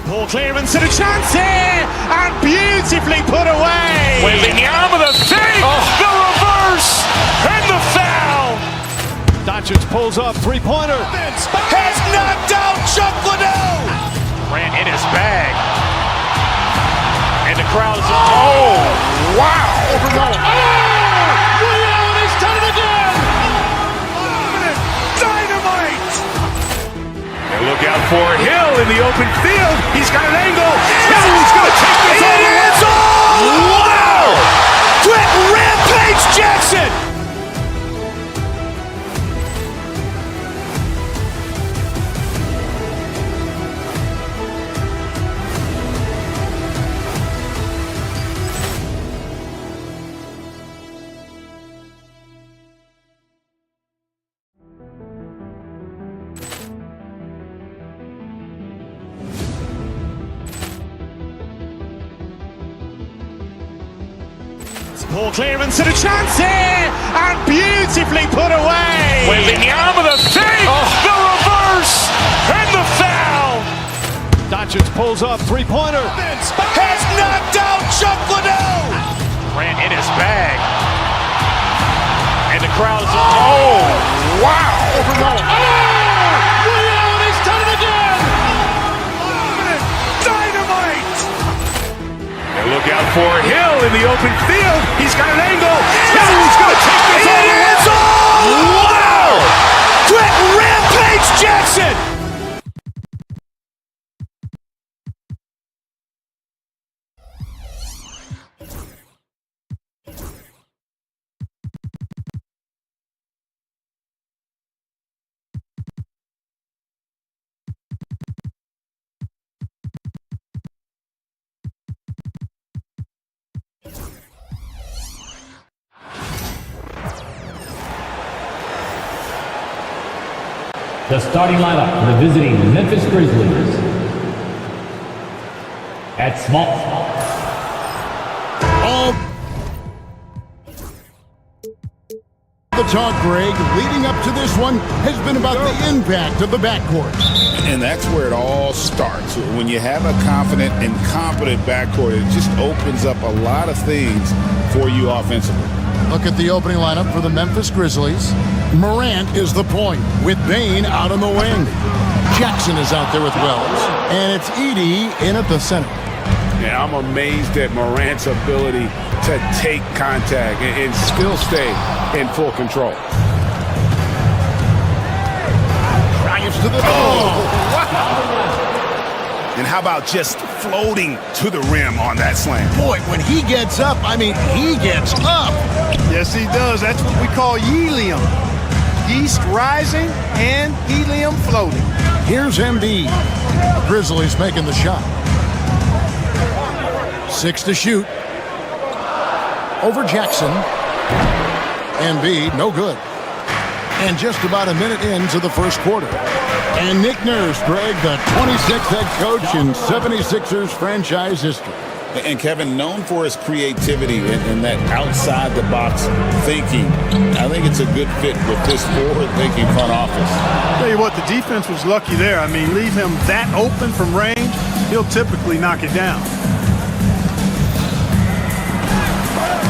S1: Poor clearance and a chance here, and beautifully put away.
S3: Wembanyama the fake, the reverse, and the foul.
S2: Doncic pulls up, three-pointer. Has knocked out Chuck Liddell.
S3: Grant in his bag. And the crowd is, oh, wow.
S2: He's done it again. Dynamite. And look out for Hill in the open field. He's got an angle. Hill is going to take this all the way. Wow! Quit Rampage Jackson.
S1: Poor clearance and a chance here, and beautifully put away.
S3: Wembanyama the fake, the reverse, and the foul.
S2: Doncic pulls up, three-pointer. Has knocked out Chuck Liddell.
S3: Grant in his bag. And the crowd is, oh, wow.
S2: He's done it again. Dynamite. And look out for Hill in the open field. He's got an angle. Hill is going to take this all the way. Wow! Quit Rampage Jackson.
S8: The starting lineup for the visiting Memphis Grizzlies. At small.
S4: The talk, Greg, leading up to this one has been about the impact of the backcourt.
S5: And that's where it all starts. When you have a confident and competent backcourt, it just opens up a lot of things for you offensively.
S4: Look at the opening lineup for the Memphis Grizzlies. Morant is the point, with Bain out on the wing. Jackson is out there with Wells. And it's Edey in at the center.
S5: Yeah, I'm amazed at Morant's ability to take contact and still stay in full control.
S4: Drives to the
S5: And how about just floating to the rim on that slam?
S4: Boy, when he gets up, I mean, he gets up.
S7: Yes, he does. That's what we call helium. Yeast rising and helium floating.
S4: Here's Embiid. Grizzlies making the shot. 6 to shoot. Over Jackson. Embiid, no good. And just about a minute into the first quarter. And Nick Nurse, Greg, the 26th head coach in 76ers franchise history.
S5: And Kevin, known for his creativity and that outside-the-box thinking, I think it's a good fit with this forward-thinking front office.
S2: Tell you what, the defense was lucky there. I mean, leave him that open from range, he'll typically knock it down.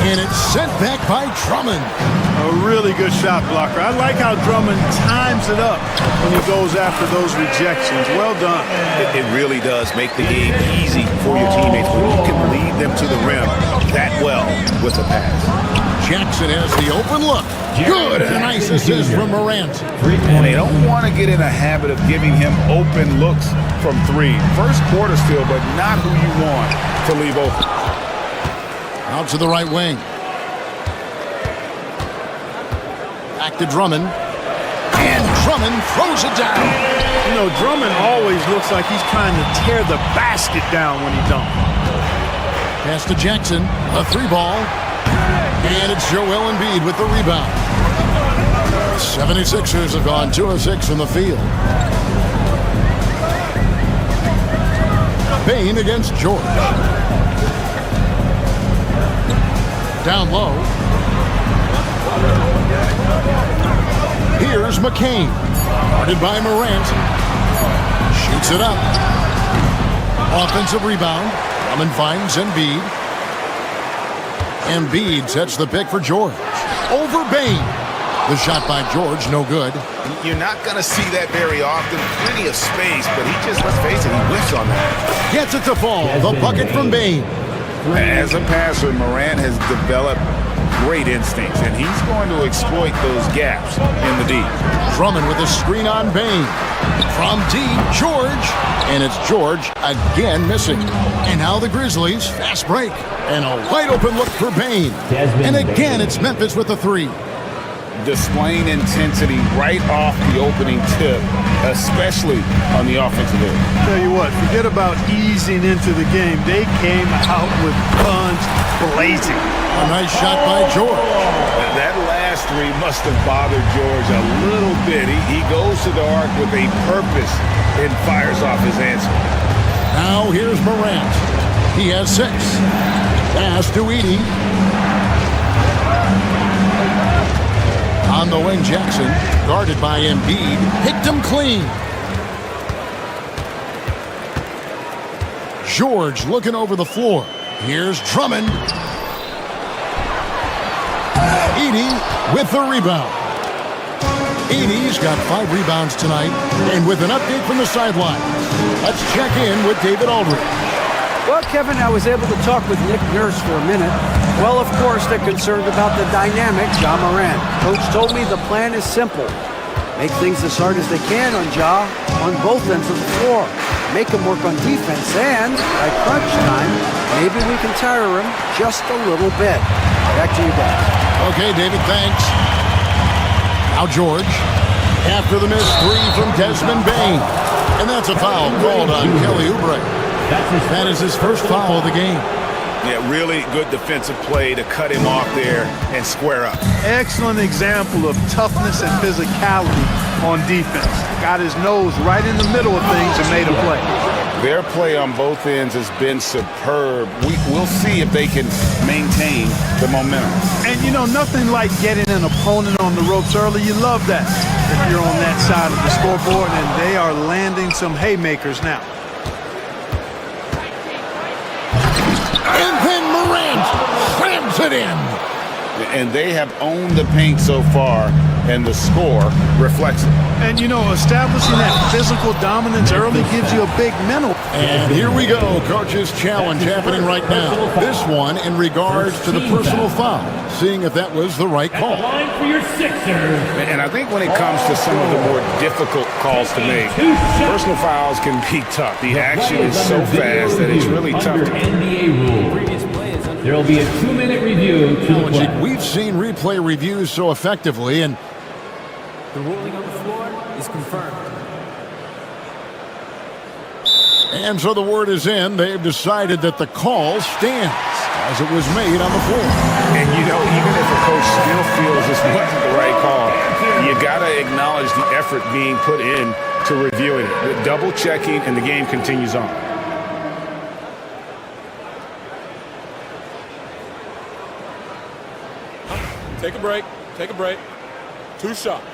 S4: And it's sent back by Drummond.
S2: A really good shot blocker. I like how Drummond times it up when he goes after those rejections. Well done.
S5: It really does make the game easy for your teammates when you can lead them to the rim that well with a pass.
S4: Jackson has the open look. Good, and a nice assist from Morant.
S5: And they don't want to get in a habit of giving him open looks from three. First quarter still, but not who you want to leave open.
S4: Out to the right wing. Back to Drummond. And Drummond throws it down.
S2: You know, Drummond always looks like he's trying to tear the basket down when he dunks.
S4: Pass to Jackson. A 3-ball. And it's Joel Embiid with the rebound. 76ers have gone 2 of 6 from the field. Payne against George. Down low. Here's McCain. Guarded by Morant. Shoots it up. Offensive rebound. Drummond finds Embiid. Embiid sets the pick for George. Over Bain. The shot by George, no good.
S5: You're not going to see that very often. Plenty of space, but he just, let's face it, he whiffs on that.
S4: Gets it to fall. The bucket from Bain.
S5: As a passer, Morant has developed great instincts, and he's going to exploit those gaps in the deep.
S4: Drummond with a screen on Bain. From deep, George. And it's George again missing. And now the Grizzlies, fast break. And a wide open look for Bain. And again, it's Memphis with the 3.
S5: Displaying intensity right off the opening tip, especially on the offensive end.
S2: Tell you what, forget about easing into the game. They came out with guns blazing.
S4: A nice shot by George.
S5: That last 3 must have bothered George a little bit. He goes to the arc with a purpose and fires off his answer.
S4: Now here's Morant. He has 6. Pass to Edey. On the wing, Jackson, guarded by Embiid, picked him clean. George looking over the floor. Here's Drummond. Edey with the rebound. Edey's got 5 rebounds tonight. And with an update from the sideline, let's check in with David Aldridge.
S7: Well, Kevin, I was able to talk with Nick Nurse for a minute. Well, of course, they're concerned about the dynamic Ja Morant. Coach told me the plan is simple. Make things as hard as they can on Ja on both ends of the floor. Make him work on defense, and at crunch time, maybe we can tire him just a little bit. Back to you guys.
S4: Okay, David, thanks. Now George, after the missed 3 from Desmond Bain. And that's a foul called on Kelly Oubre. That is his first foul of the game.
S5: Yeah, really good defensive play to cut him off there and square up.
S2: Excellent example of toughness and physicality on defense. Got his nose right in the middle of things and made a play.
S5: Their play on both ends has been superb. We'll see if they can maintain the momentum.
S2: And, you know, nothing like getting an opponent on the ropes early. You love that if you're on that side of the scoreboard, and they are landing some haymakers now.
S4: And then Morant slams it in.
S5: And they have owned the paint so far, and the score reflects it.
S2: And, you know, establishing that physical dominance early gives you a big mental.
S4: And here we go, Coach's Challenge happening right now. This one in regards to the personal foul, seeing if that was the right call.
S8: For your Sixers.
S5: And I think when it comes to some of the more difficult calls to make, personal fouls can be tough. The action is so fast that it's really tough to
S8: NBA rule. There will be a 2-minute review to the play.
S4: We've seen replay reviews so effectively, and
S15: the ruling on the floor is confirmed.
S4: And so the word is in. They've decided that the call stands as it was made on the floor.
S5: And, you know, even if a coach still feels this wasn't the right call, you got to acknowledge the effort being put in to reviewing it, double checking, and the game continues on.
S15: Take a break. Take a break. 2 shots.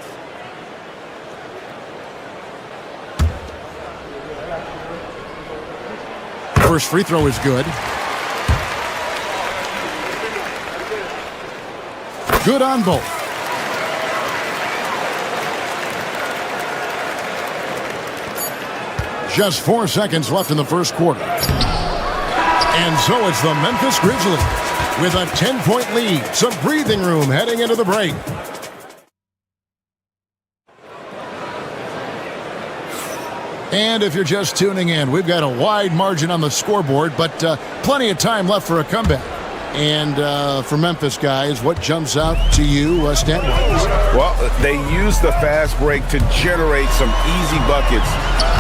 S4: First free throw is good. Good on both. Just 4 seconds left in the first quarter. And so it's the Memphis Grizzlies with a 10-point lead. Some breathing room heading into the break. And if you're just tuning in, we've got a wide margin on the scoreboard, but plenty of time left for a comeback. And for Memphis, guys, what jumps out to you stat-wise?
S5: Well, they used the fast break to generate some easy buckets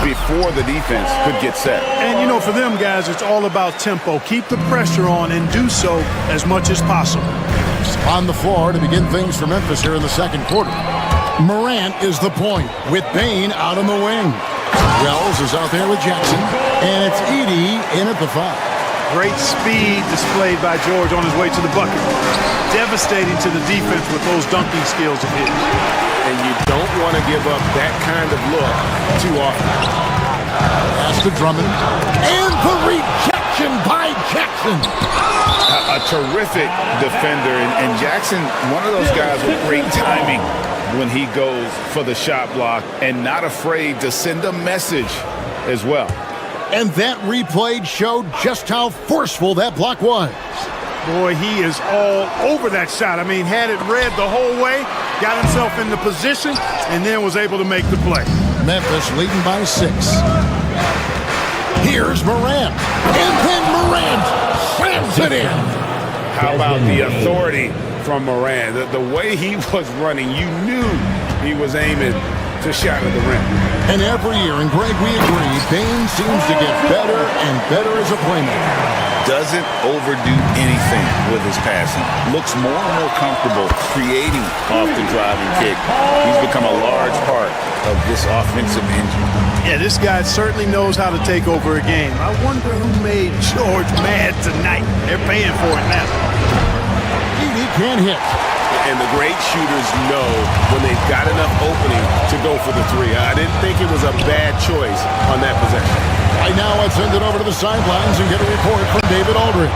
S5: before the defense could get set.
S2: And, you know, for them, guys, it's all about tempo. Keep the pressure on and do so as much as possible.
S4: On the floor to begin things for Memphis here in the second quarter. Morant is the point with Bain out on the wing. Wells is out there with Jackson, and it's Edey in at the 5.
S2: Great speed displayed by George on his way to the bucket. Devastating to the defense with those dunking skills of his.
S5: And you don't want to give up that kind of look too often.
S4: Pass to Drummond. And the rejection by Jackson.
S5: A terrific defender. And Jackson, one of those guys with great timing when he goes for the shot block and not afraid to send a message as well.
S4: And that replay showed just how forceful that block was.
S2: Boy, he is all over that shot. I mean, had it read the whole way, got himself in the position, and then was able to make the play.
S4: Memphis leading by 6. Here's Morant. And then Morant slams it in.
S5: How about the authority from Morant? The way he was running, you knew he was aiming to shatter the rim.
S4: And every year, and Greg, we agree, Bain seems to get better and better as a playmaker.
S13: Doesn't overdo anything with his passing. Looks more and more comfortable creating off the driving kick. He's become a large part of this offensive engine.
S2: Yeah, this guy certainly knows how to take over a game. I wonder who made George mad tonight. They're paying for it now.
S4: Edey can't hit.
S5: And the great shooters know when they've got enough opening to go for the 3. I didn't think it was a bad choice on that possession.
S4: Right now, let's send it over to the sidelines and get a report from David Aldridge.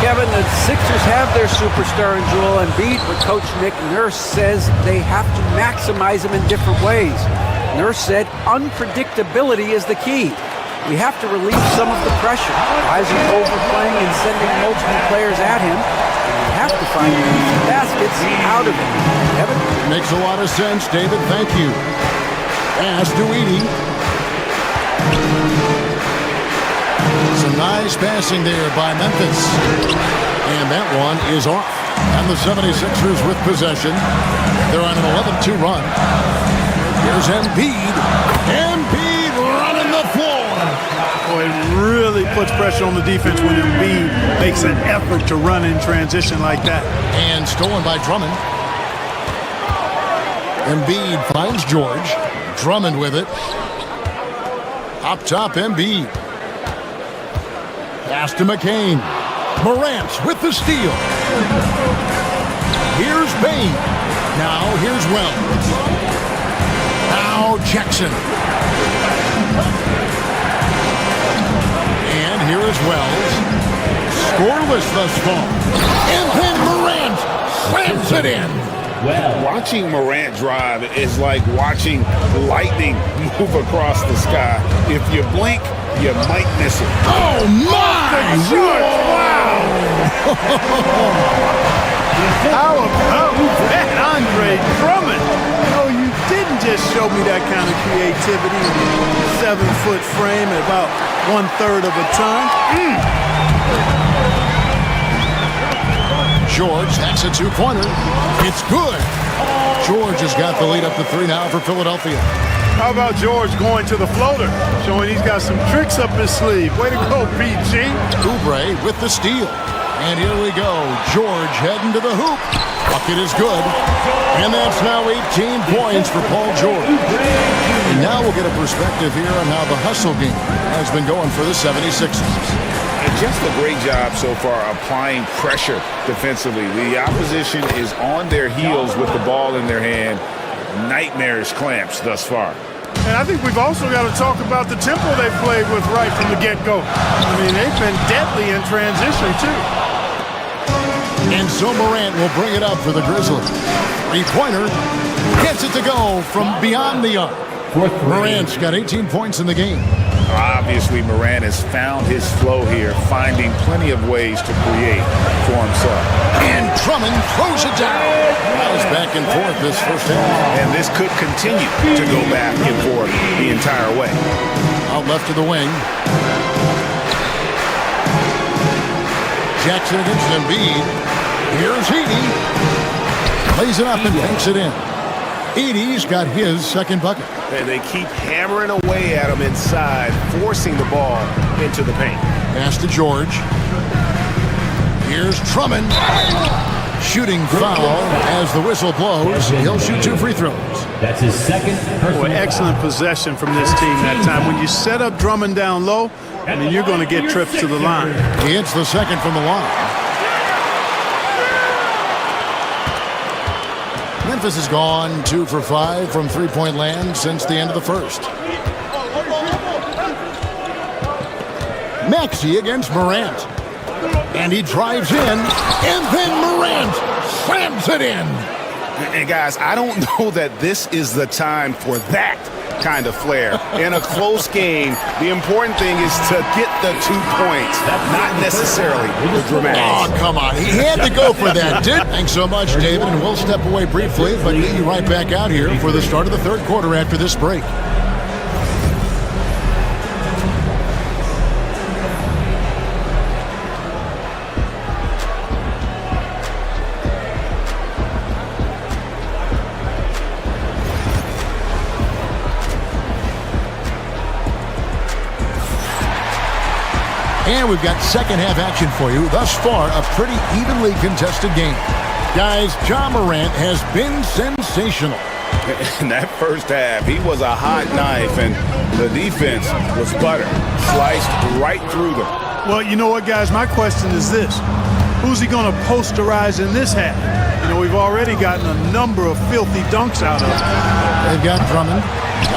S7: Kevin, the Sixers have their superstar in Joel Embiid, but Coach Nick Nurse says they have to maximize him in different ways. Nurse said unpredictability is the key. We have to relieve some of the pressure. Guys are overplaying and sending multiple players at him. We have to find easy baskets out of it. Kevin?
S4: Makes a lot of sense, David. Thank you. Pass to Edey. Some nice passing there by Memphis. And that one is off. And the 76ers with possession. They're on an 11-2 run. Here's Embiid. Embiid running the floor.
S2: Boy, it really puts pressure on the defense when Embiid makes an effort to run in transition like that.
S4: And stolen by Drummond. Embiid finds George. Drummond with it. Up top, Embiid. Pass to McCain. Morant with the steal. Here's Bain. Now here's Wells. Now Jackson. And here is Wells. Scoreless thus far. And then Morant slams it in.
S5: Watching Morant drive is like watching lightning move across the sky. If you blink, you might miss it.
S4: Oh, my!
S2: Wow! How about that, Andre Drummond? No, you didn't just show me that kind of creativity in a 7-foot frame at about 1/3 of a ton.
S4: George, that's a 2-pointer. It's good. George has got the lead up to 3 now for Philadelphia.
S15: How about George going to the floater, showing he's got some tricks up his sleeve. Way to go, PG.
S4: Oubre with the steal. And here we go. George heading to the hoop. Bucket is good. And that's now 18 points for Paul George. And now we'll get a perspective here on how the hustle game has been going for the 76ers.
S5: And just a great job so far applying pressure defensively. The opposition is on their heels with the ball in their hand. Nightmarish clamps thus far.
S15: And I think we've also got to talk about the tempo they played with right from the get-go. I mean, they've been deadly in transition, too.
S4: And so Morant will bring it up for the Grizzlies. Three-pointer. Gets it to go from beyond the arc. Morant's got 18 points in the game.
S5: Obviously, Morant has found his flow here, finding plenty of ways to create for himself.
S4: And Drummond throws it down. It's back and forth this first half.
S5: And this could continue to go back and forth the entire way.
S4: Out left to the wing. Jackson against Embiid. Here's Edey. Plays it up and banks it in. Edey's got his second bucket.
S2: And they keep hammering away at him inside, forcing the ball into the paint.
S4: Pass to George. Here's Drummond. Shooting foul as the whistle blows. He'll shoot 2 free throws.
S15: That's his second. Boy, excellent possession from this team that time. When you set up Drummond down low, I mean, you're going to get trips to the line.
S4: He hits the second from the line. Memphis has gone 2 for 5 from three-point land since the end of the first. Maxey against Morant. And he drives in, and then Morant slams it in.
S5: And guys, I don't know that this is the time for that kind of flair. In a close game, the important thing is to get the 2 points, not necessarily the dramatics.
S4: Oh, come on. He had to go for that, didn't he? Thanks so much, David, and we'll step away briefly, but get you right back out here for the start of the third quarter after this break. And we've got second half action for you. Thus far, a pretty evenly contested game. Guys, Ja Morant has been sensational.
S5: In that first half, he was a hot knife, and the defense was butter. Sliced right through them.
S15: Well, you know what, guys? My question is this. Who's he going to posterize in this half? You know, we've already gotten a number of filthy dunks out of him.
S4: They've got Drummond.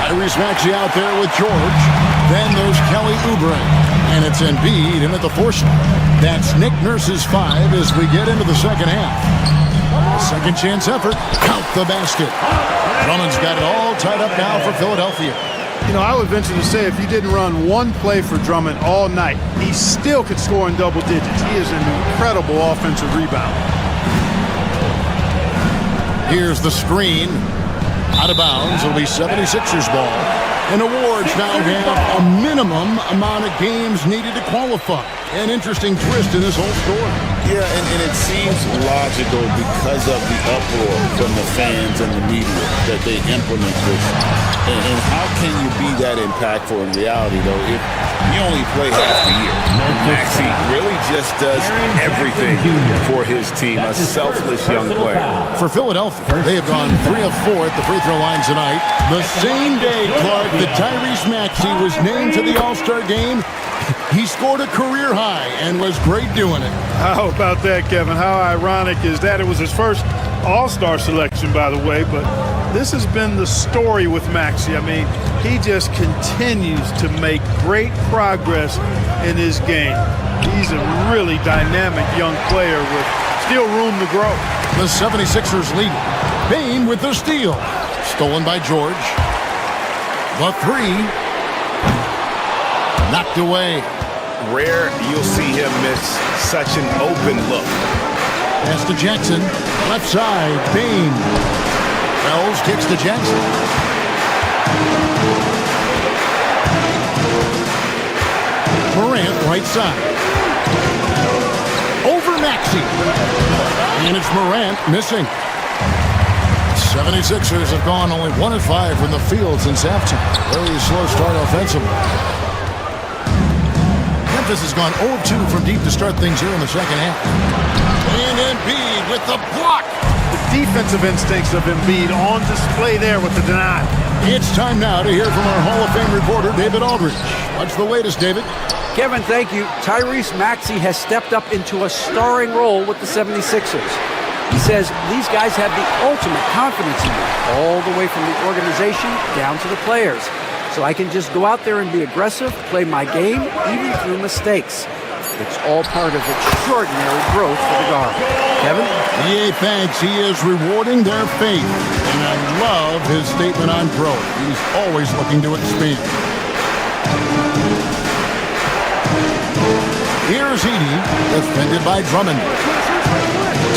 S4: Tyrese Maxey out there with George. Then there's Kelly Oubre. And it's Embiid in at the 4 spot. That's Nick Nurse's 5 as we get into the second half. Second chance effort. Count the basket. Drummond's got it all tied up now for Philadelphia.
S15: You know, I would venture to say if you didn't run one play for Drummond all night, he still could score in double digits. He is an incredible offensive rebounder.
S4: Here's the screen. Out of bounds. It'll be 76ers ball. And awards now have a minimum amount of games needed to qualify. An interesting twist in this whole story.
S5: Yeah, and it seems logical because of the uproar from the fans and the media that they implement this. And how can you be that impactful in reality, though, if you only play half the year? Maxey really just does everything for his team, a selfless young player.
S4: For Philadelphia, they have gone 3 of 4 at the free throw line tonight. The same day, Clark, that Tyrese Maxey was named to the All-Star game, he scored a career high and was great doing it.
S15: How about that, Kevin? How ironic is that? It was his first All-Star selection, by the way, but this has been the story with Maxey. I mean, he just continues to make great progress in his game. He's a really dynamic young player with still room to grow.
S4: The 76ers lead. Bane with the steal. Stolen by George. The 3. Knocked away.
S5: Rare you'll see him miss such an open look.
S4: Pass to Jackson. Left side. Bane. Wells kicks to Jackson. Morant right side. Over Maxey. And it's Morant missing. 76ers have gone only 1 of 5 from the field since halftime. Very slow start offensively. Memphis has gone 0 of 2 from deep to start things here in the second half. And Embiid with the block.
S15: The defensive instincts of Embiid on display there with the deny.
S4: It's time now to hear from our Hall of Fame reporter, David Aldridge. What's the latest, David?
S7: Kevin, thank you. Tyrese Maxey has stepped up into a starring role with the 76ers. He says these guys have the ultimate confidence in me, all the way from the organization down to the players. So I can just go out there and be aggressive, play my game, even through mistakes. It's all part of extraordinary growth for the guard. Kevin?
S4: EA thanks. He is rewarding their faith. And I love his statement on growth. He's always looking to expand. Here's Edey, defended by Drummond.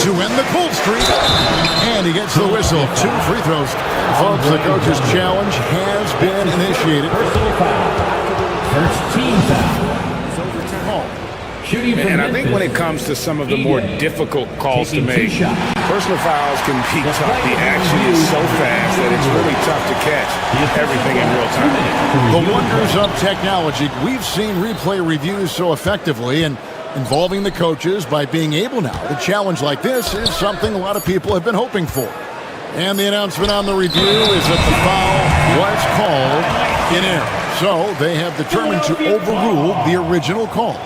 S4: To end the cold streak. And he gets the whistle. 2 free throws. Folks, the coach's challenge has been initiated.
S8: Personal foul. First team foul.
S5: And I think when it comes to some of the more difficult calls to make, personal fouls can be tough. The action is so fast that it's really tough to catch everything in real time.
S4: The wonders of technology. We've seen replay reviews so effectively, and involving the coaches by being able now to challenge like this is something a lot of people have been hoping for. And the announcement on the review is that the foul was called in error. So they have determined to overrule the original call.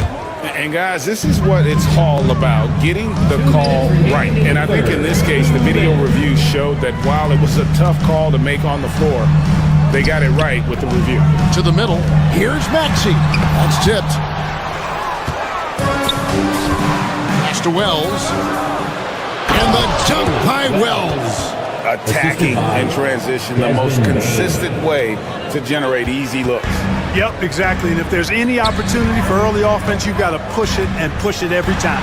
S5: And guys, this is what it's all about, getting the call right. And I think in this case, the video review showed that while it was a tough call to make on the floor, they got it right with the review.
S4: To the middle, here's Maxey. That's tipped. Pass to Wells. And the dunk by Wells.
S5: Attacking in transition, the most consistent way to generate easy looks.
S15: Yep, exactly. And if there's any opportunity for early offense, you've got to push it and push it every time.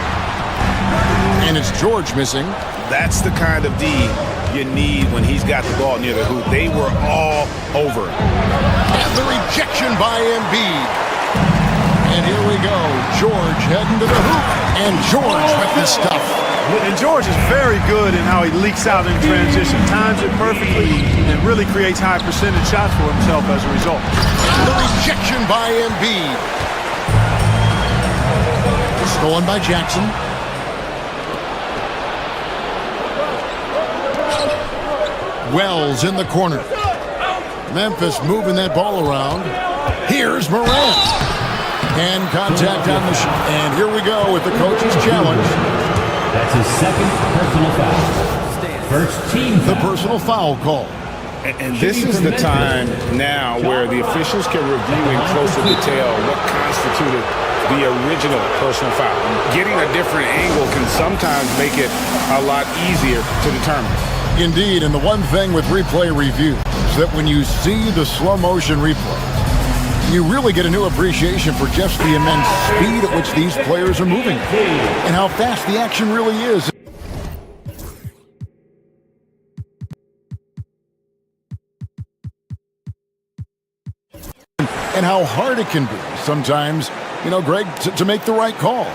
S4: And it's George missing.
S5: That's the kind of D you need when he's got the ball near the hoop. They were all over it.
S4: And the rejection by Embiid. And here we go. George heading to the hoop. And George with the stuff.
S15: And George is very good in how he leaks out in transition, times it perfectly, and really creates high percentage shots for himself as a result.
S4: The rejection by Embiid. Stolen by Jackson. Wells in the corner. Memphis moving that ball around. Here's Morant. And contact on the shot. And here we go with the coach's challenge.
S8: That's his second personal foul. First team foul.
S4: The personal foul call.
S5: And this is the time now where the officials can review in closer detail what constituted the original personal foul. Getting a different angle can sometimes make it a lot easier to determine.
S4: Indeed, and the one thing with replay review is that when you see the slow motion replay, you really get a new appreciation for just the immense speed at which these players are moving and how fast the action really is. And how hard it can be sometimes, Greg, to make the right call.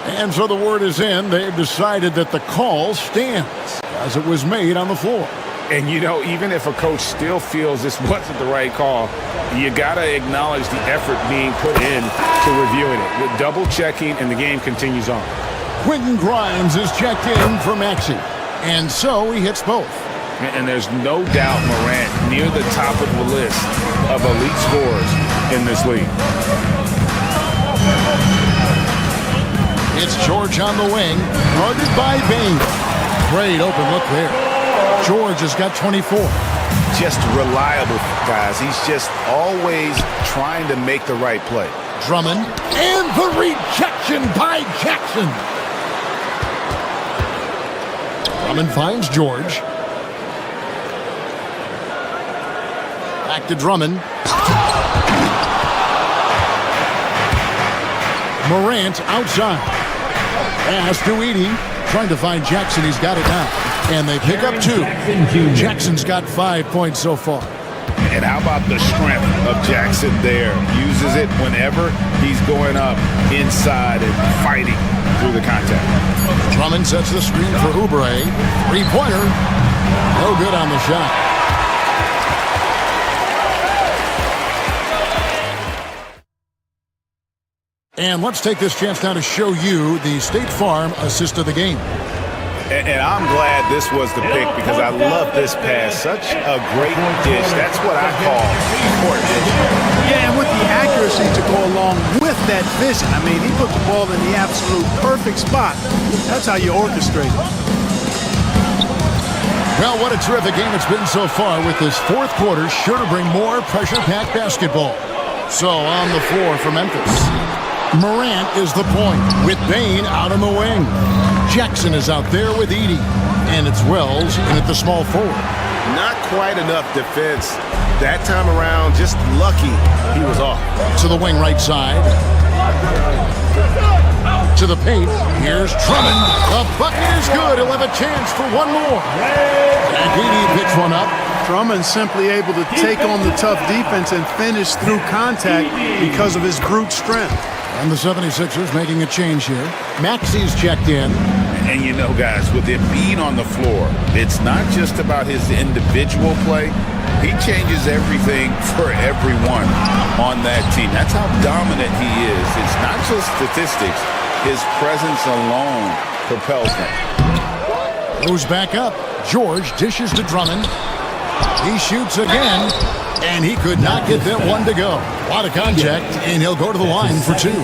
S4: And so the word is in. They've decided that the call stands as it was made on the floor.
S5: And, even if a coach still feels this wasn't the right call, you got to acknowledge the effort being put in to reviewing it. With double checking, and the game continues on.
S4: Quentin Grimes is checked in for Maxey. And so he hits both.
S5: And there's no doubt Morant near the top of the list of elite scorers in this league.
S4: It's George on the wing, guarded by Bain. Great open look there. George has got 24.
S5: Just reliable, guys. He's just always trying to make the right play.
S4: Drummond, and the rejection by Jackson. Drummond finds George. Back to Drummond. Morant outside. Pass to Edey. Trying to find Jackson. He's got it now. And they pick up 2. Jackson's got 5 points so far.
S5: And how about the strength of Jackson there? Uses it whenever he's going up inside and fighting. through the contact.
S4: Drummond sets the screen for Oubre. Three-pointer. No good on the shot. And let's take this chance now to show you the State Farm assist of the game.
S5: And I'm glad this was the pick because I love this pass. Such a great dish. That's what I call court vision.
S15: Yeah, and with the accuracy to go along with that vision. I mean, he put the ball in the absolute perfect spot. That's how you orchestrate it.
S4: Well, what a terrific game it's been so far, with this fourth quarter sure to bring more pressure-packed basketball. So on the floor for Memphis, Morant is the point with Bane out on the wing. Jackson is out there with Edey. And it's Wells in at the small forward.
S5: Not quite enough defense that time around. Just lucky he was off.
S4: To the wing right side. To the paint. Here's Drummond. The bucket is good. He'll have a chance for one more. And Edey picks one up.
S15: Drummond simply able to take on the tough defense and finish through contact because of his brute strength.
S4: And the 76ers making a change here. Maxi's checked in.
S5: And you know, guys, with him being on the floor, it's not just about his individual play. He changes everything for everyone on that team. That's how dominant he is. It's not just statistics. His presence alone propels him.
S4: Goes back up. George dishes to Drummond. He shoots again. And he could not get that one to go. A lot of contact, and he'll go to the line for two.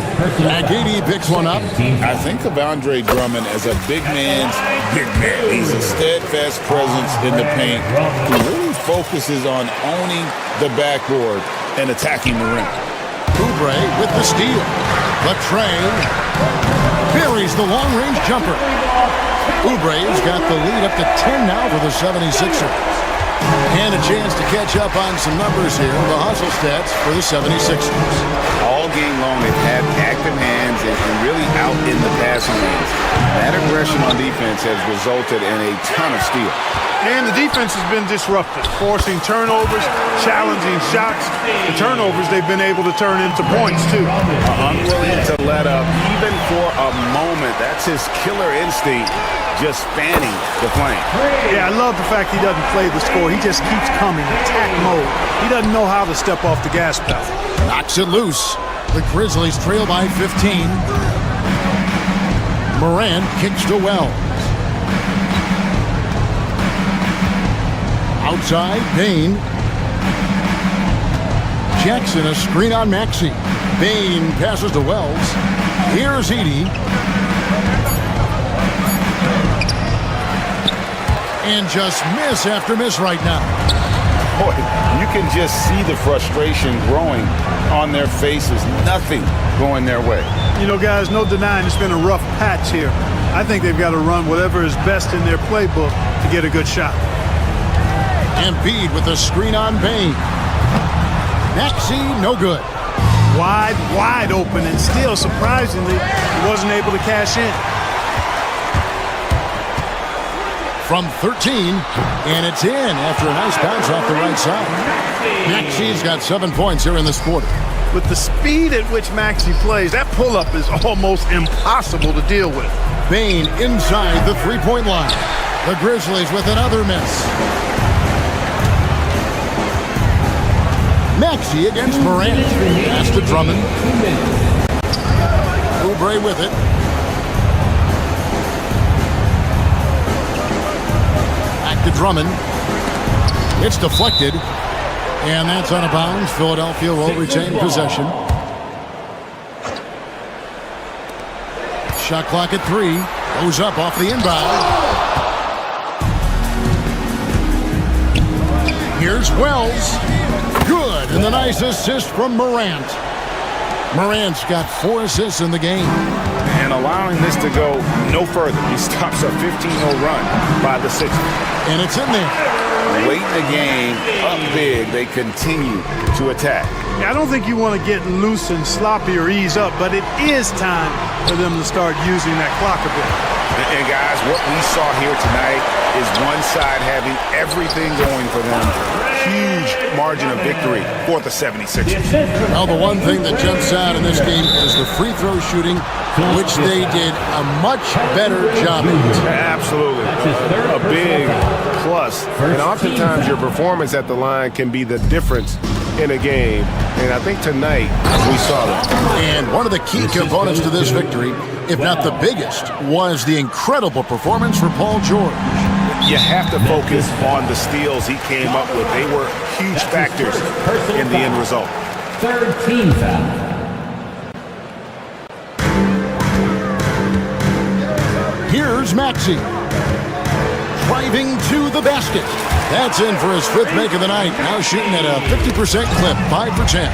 S4: Agidi picks one up.
S5: I think of Andre Drummond as a big man's big man. He's a steadfast presence in the paint who really focuses on owning the backboard and attacking the rim.
S4: Oubre with the steal. Latrey buries the long-range jumper. Oubre's got the lead up to 10 now for the 76ers. And a chance to catch up on some numbers here. The hustle stats for the 76ers.
S5: All game long, they've had active hands and really out in the passing lanes. That aggression on defense has resulted in a ton of steals.
S15: And the defense has been disrupted, forcing turnovers, challenging shots. The turnovers they've been able to turn into points, too.
S5: Unwilling to let up, even for a moment. That's his killer instinct, just fanning the flame.
S15: Yeah, I love the fact he doesn't play the score. He just keeps coming, attack mode. He doesn't know how to step off the gas pedal.
S4: Knocks it loose. The Grizzlies trail by 15. Morant kicks to Wells. Outside, Bane. Jackson, a screen on Maxey. Bane passes to Wells. Here's Edey. And just miss after miss right now.
S5: Boy, you can just see the frustration growing on their faces. Nothing going their way.
S15: You know, guys, no denying it's been a rough patch here. I think they've got to run whatever is best in their playbook to get a good shot.
S4: Embiid with a screen on Bane. Maxey, no good.
S15: Wide open, and still, surprisingly, he wasn't able to cash in.
S4: From 13, and it's in after a nice bounce off the right side. Maxey's got 7 points here in this quarter.
S15: With the speed at which Maxey plays, that pull-up is almost impossible to deal with.
S4: Bane inside the three-point line. The Grizzlies with another miss. Maxey against Morant. Pass to Drummond. Oubre with it. Back to Drummond. It's deflected. And that's out of bounds. Philadelphia will retain possession. Shot clock at 3. Goes up off the inbound. Here's Wells. Good. And the nice assist from Morant. Morant's got 4 assists in the game.
S5: And allowing this to go no further. He stops a 15-0 run by the Sixers.
S4: And it's in there.
S5: Late in the game, up big, they continue to attack.
S15: I don't think you want to get loose and sloppy or ease up, but it is time for them to start using that clock a bit.
S5: And guys, what we saw here tonight is one side having everything going for them, huge margin of victory for the 76ers.
S4: Well, the one thing that jumps out in this game is the free throw shooting, which they did a much better job at.
S2: Absolutely. A big plus. And oftentimes your performance at the line can be the difference in a game. And I think tonight we saw that.
S4: And one of the key components to this victory, if not the biggest, was the incredible performance for Paul George.
S2: You have to focus on the steals he came up with. They were huge factors in the end result.
S8: Third team foul.
S4: Here's Maxey. Driving to the basket. That's in for his fifth make of the night. Now shooting at a 50% clip, 5 for 10.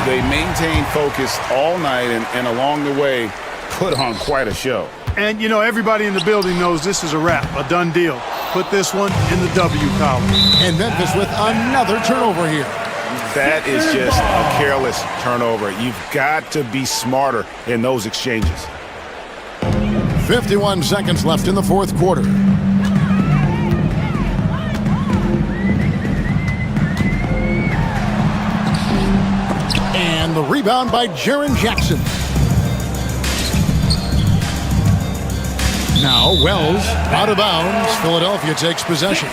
S5: They maintained focus all night and along the way put on quite a show.
S15: And, you know, everybody in the building knows this is a wrap, a done deal. Put this one in the W column.
S4: And Memphis with another turnover here.
S2: That is just a careless turnover. You've got to be smarter in those exchanges.
S4: 51 seconds left in the fourth quarter. And the rebound by Jaren Jackson. Now Wells out of bounds. Philadelphia takes possession.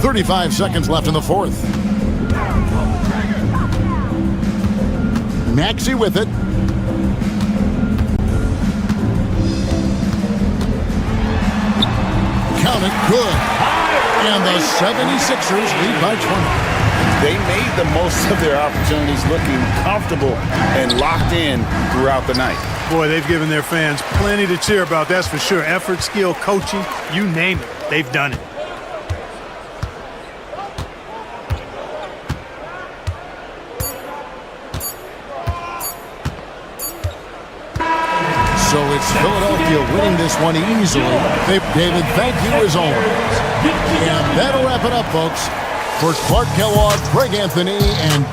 S4: 35 seconds left in the fourth. Maxey with it. Count it, good. And the 76ers lead by 20.
S5: They made the most of their opportunities, looking comfortable and locked in throughout the night.
S15: Boy, they've given their fans plenty to cheer about, that's for sure. Effort, skill, coaching, you name it, they've done it.
S4: So it's Philadelphia winning this one easily. David, thank you as always. And that'll wrap it up, folks. For Clark Kellogg, Greg Anthony, and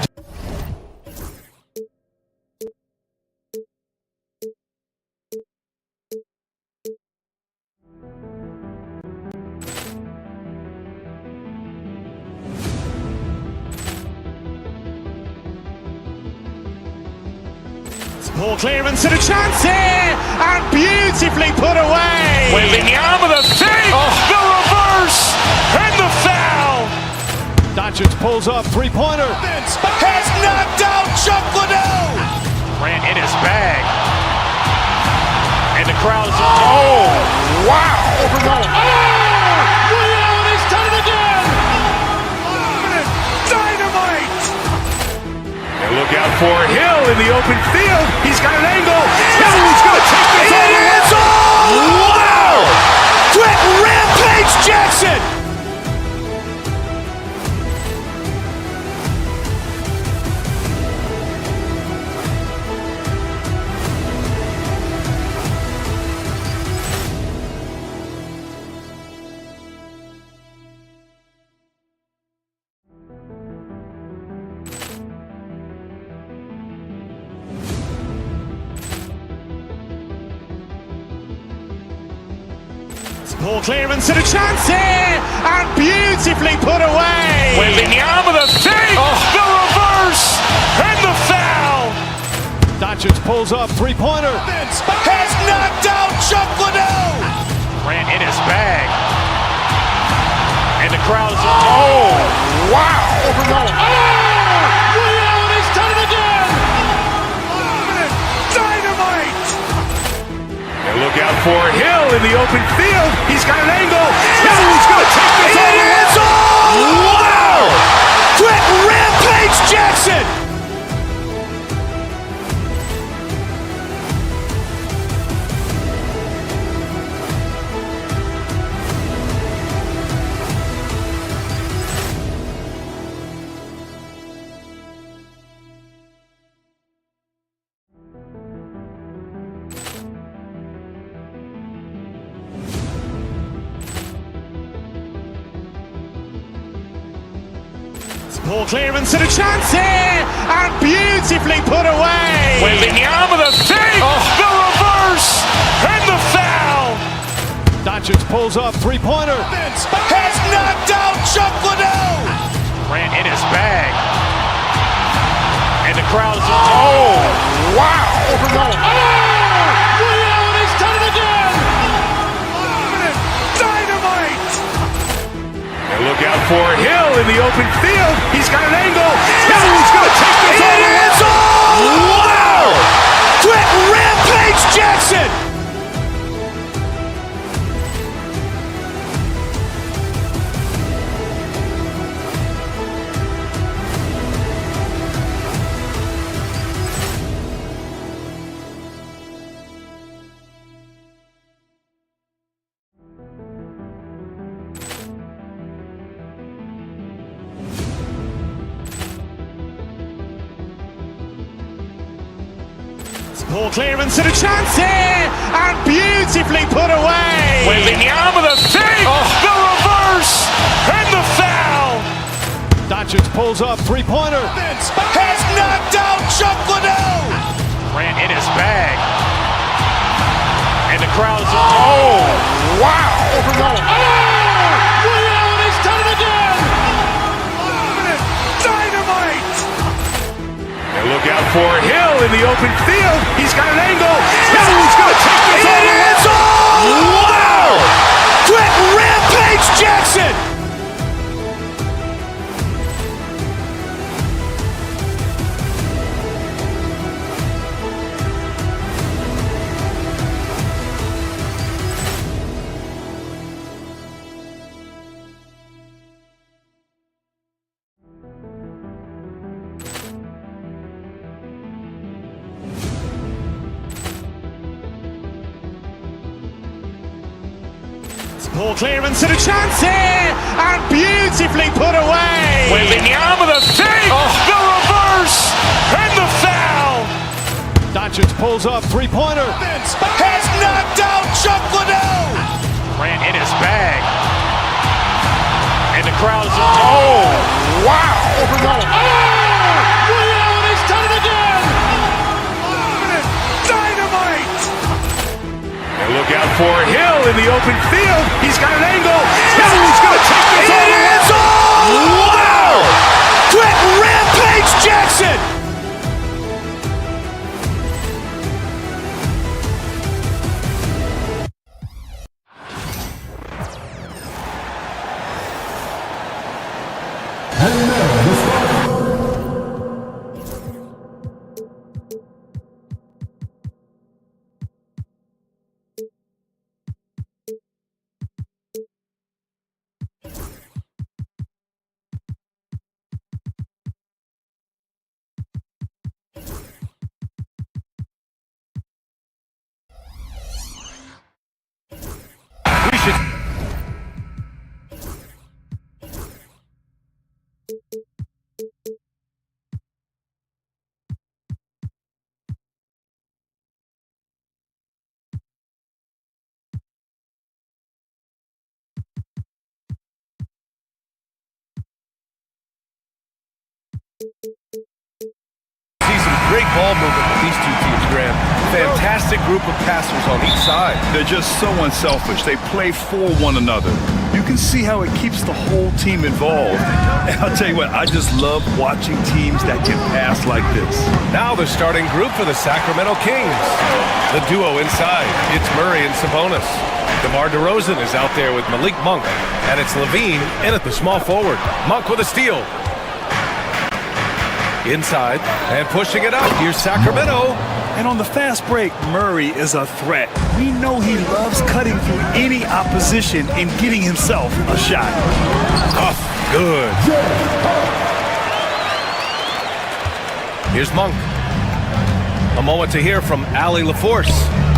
S1: Ball clearance and a chance here, and beautifully put away.
S3: Wembanyama the fake, the reverse, and the foul.
S1: Doncic pulls up, three-pointer.
S3: Has knocked out Chuck Liddell. Ran in his bag. And the crowd is... Oh, wow.
S1: Ray Allen has done it again. Dynamite.
S2: And look out for Hill in the open field. He's got an angle. Hill's going to take this all the way.
S3: Wow. Quick rampage Jackson.
S1: Ball clearance and a chance here, and beautifully put away.
S3: Wembanyama the fake, the reverse, and the foul.
S1: Doncic pulls up, three-pointer.
S3: Has knocked out Chuck Liddell. Ran in his bag. And the crowd is... Oh, wow.
S1: Ray Allen has done it again. Dynamite.
S2: And look out for Hill in the open field. He's got an angle. Hill's going to take this all the way.
S3: Wow. Quick rampage Jackson.
S1: Ball clearance and a chance here, and beautifully put away.
S3: Wembanyama the save, the reverse, and the foul.
S2: Doncic pulls up, three-pointer.
S3: Has knocked out Chuck Liddell. Ran in his bag. And the crowd is, oh, wow.
S2: Liddell, he's done it again.
S3: Dynamite. And look out for Hill in the open field. He's got an angle. Hill's going to take this all the way. Wow. Quit Rampage Jackson.
S1: Ball clearance and a chance here, and beautifully put away.
S3: Wembanyama the save, the reverse, and the foul.
S2: Doncic pulls up, three-pointer.
S3: Has knocked out Chuck Liddell. Ran in his bag. And the crowd is, oh, wow.
S2: Liddell, he's done it again.
S3: Dynamite. And look out for Hill in the open field. He's got an angle. Hill's going to take this all the way. Wow. Quit Rampage Jackson.
S1: Ball clearance and a chance here, and beautifully put away.
S3: Wembanyama the save, the reverse, and the foul.
S2: Doncic pulls up, three-pointer.
S3: Has knocked out Chuck Liddell. Ran in his bag. And the crowd is, oh, wow.
S2: Liddell, he's done it again.
S3: Dynamite. And look out for Hill in the open field. He's got an angle. Hill's going to take this all the way. Wow. Quit Rampage Jackson.
S16: See some great ball movement with these two teams, Graham. Fantastic group of passers on each side.
S9: They're just so unselfish. They play for one another. You can see how it keeps the whole team involved. And I'll tell you what, I just love watching teams that can pass like this.
S16: Now the starting group for the Sacramento Kings. The duo inside, it's Murray and Sabonis. DeMar DeRozan is out there with Malik Monk, and it's Levine in at the small forward. Monk with a steal. Inside, and pushing it out, here's Sacramento.
S9: And on the fast break, Murray is a threat. We know he loves cutting through any opposition and getting himself a shot.
S16: Tough, good. Here's Monk. A moment to hear from Allie LaForce.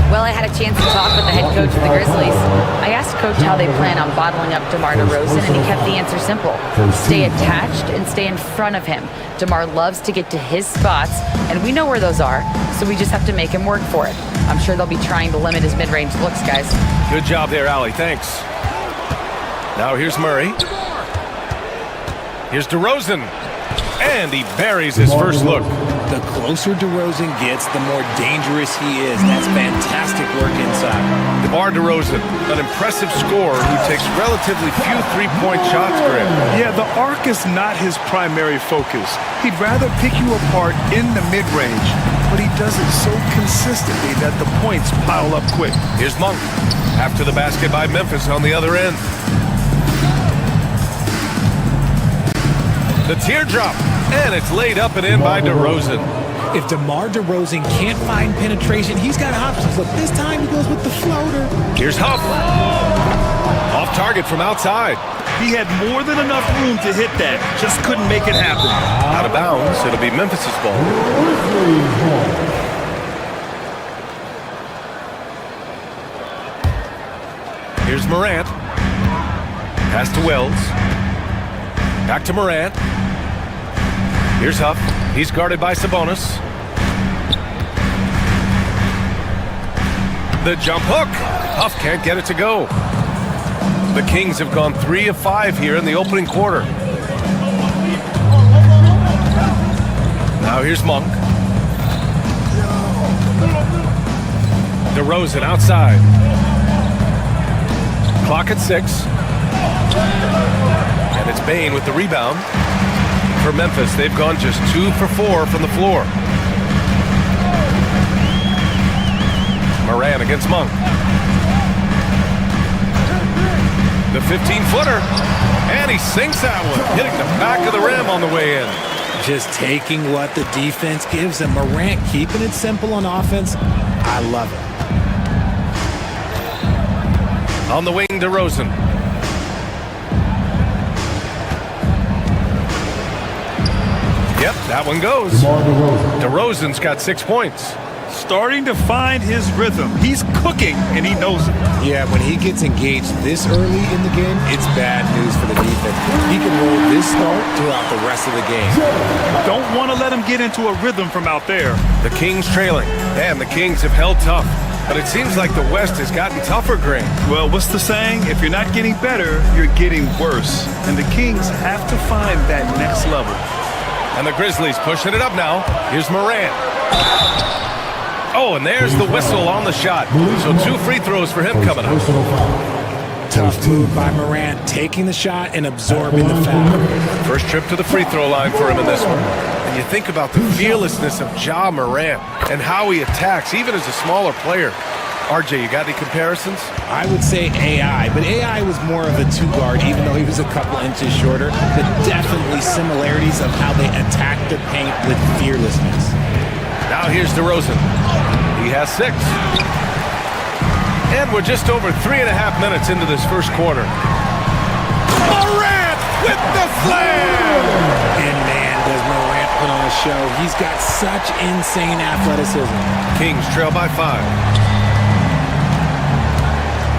S11: Well, I had a chance to talk with the head coach of the Grizzlies. I asked Coach how they plan on bottling up DeMar DeRozan, and he kept the answer simple. Stay attached and stay in front of him. DeMar loves to get to his spots, and we know where those are, so we just have to make him work for it. I'm sure they'll be trying to limit his mid-range looks, guys.
S16: Good job there, Allie. Thanks. Now here's Murray. Here's DeRozan. And he buries his first look.
S12: The closer DeRozan gets, the more dangerous he is. That's fantastic work inside.
S16: DeMar DeRozan, an impressive scorer who takes relatively few three-point shots, Graham.
S9: Yeah, the arc is not his primary focus. He'd rather pick you apart in the mid-range, but he does it so consistently that the points pile up quick.
S16: Here's Monk. After the basket by Memphis on the other end. The teardrop, and it's laid up and in by DeRozan.
S12: If DeMar DeRozan can't find penetration, he's got options. Look, this time he goes with the floater.
S16: Here's Huff. Off target from outside.
S9: He had more than enough room to hit that, just couldn't make it happen.
S16: Out of bounds, it'll be Memphis's ball. Here's Morant. Pass to Wells. Back to Morant. Here's Huff. He's guarded by Sabonis. The jump hook. Huff can't get it to go. The Kings have gone 3 of 5 here in the opening quarter. Now here's Monk. DeRozan outside. Clock at 6. And it's Bane with the rebound. For Memphis, they've gone just 2 for 4 from the floor. Moran against Monk. The 15-footer. And he sinks that one, hitting the back of the rim on the way in.
S12: Just taking what the defense gives him. Morant keeping it simple on offense. I love it.
S16: On the wing, DeRozan. Yep, that one goes. DeRozan's got 6 points.
S9: Starting to find his rhythm. He's cooking, and he knows it.
S12: Yeah, when he gets engaged this early in the game, it's bad news for the defense. He can roll this slow throughout the rest of the game.
S9: Don't want to let him get into a rhythm from out there.
S16: The Kings trailing. Man, the Kings have held tough. But it seems like the West has gotten tougher, Graham.
S9: Well, what's the saying? If you're not getting better, you're getting worse. And the Kings have to find that next level.
S16: And the Grizzlies pushing it up now. Here's Morant. Oh, and there's the whistle on the shot. So 2 free throws for him coming up.
S12: Tough move by Morant, taking the shot and absorbing the foul.
S16: First trip to the free throw line for him in this one. And you think about the fearlessness of Ja Morant and how he attacks, even as a smaller player. RJ, you got any comparisons?
S12: I would say AI, but AI was more of a 2-guard, even though he was a couple inches shorter. But definitely similarities of how they attack the paint with fearlessness.
S16: Now here's DeRozan. He has 6. And we're just over 3.5 minutes into this first quarter. Morant with the slam!
S12: And man, does Morant put on a show. He's got such insane athleticism.
S16: Kings trail by 5.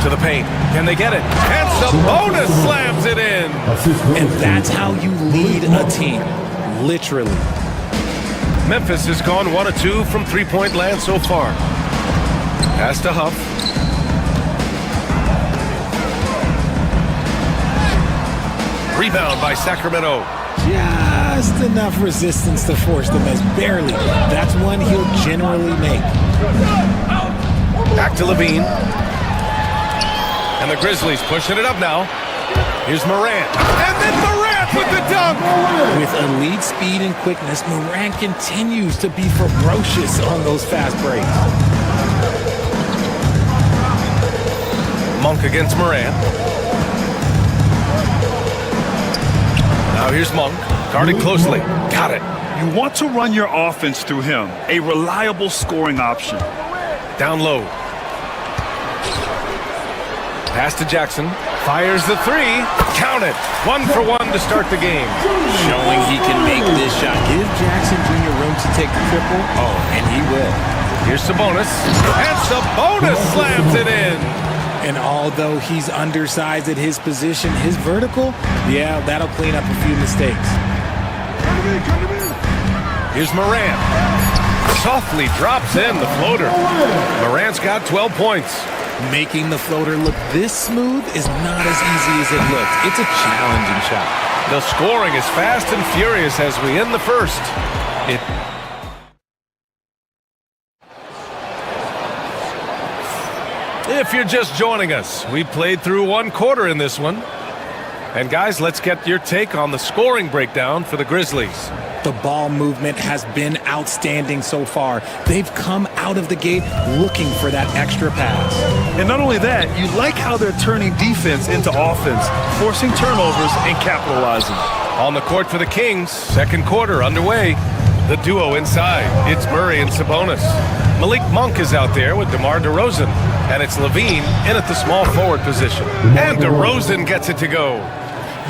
S16: To the paint. Can they get it? And Sabonis slams it in.
S12: And that's how you lead a team. Literally.
S16: Memphis has gone 1 of 2 from three-point land so far. Pass to Huff. Rebound by Sacramento.
S12: Just enough resistance to force the miss. Barely. That's one he'll generally make.
S16: Back to Levine. And the Grizzlies pushing it up now. Here's Morant. And then Morant with the dunk.
S12: With elite speed and quickness, Morant continues to be ferocious on those fast breaks.
S16: Monk against Morant. Now here's Monk. Guarded closely. Got it.
S9: You want to run your offense through him. A reliable scoring option.
S16: Down low. Pass to Jackson. Fires the 3. Count it. 1 for 1 to start the game.
S12: Showing he can make this shot. Give Jackson Jr. room to take the triple. Oh, and he will.
S16: Here's Sabonis. And Sabonis slams it in.
S12: And although he's undersized at his position, his vertical, yeah, that'll clean up a few mistakes.
S16: Here's Morant. Softly drops in the floater. Morant's got 12 points.
S12: Making the floater look this smooth is not as easy as it looks. It's a challenging shot.
S16: The scoring is fast and furious as we end the first. If you're just joining us, we played through one quarter in this one. And guys, let's get your take on the scoring breakdown for the Grizzlies.
S12: The ball movement has been outstanding so far. They've come out of the gate looking for that extra pass.
S9: And not only that, you like how they're turning defense into offense, forcing turnovers and capitalizing.
S16: On the court for the Kings, second quarter underway. The duo inside, it's Murray and Sabonis. Malik Monk is out there with DeMar DeRozan, and it's Levine in at the small forward position. And DeRozan gets it to go.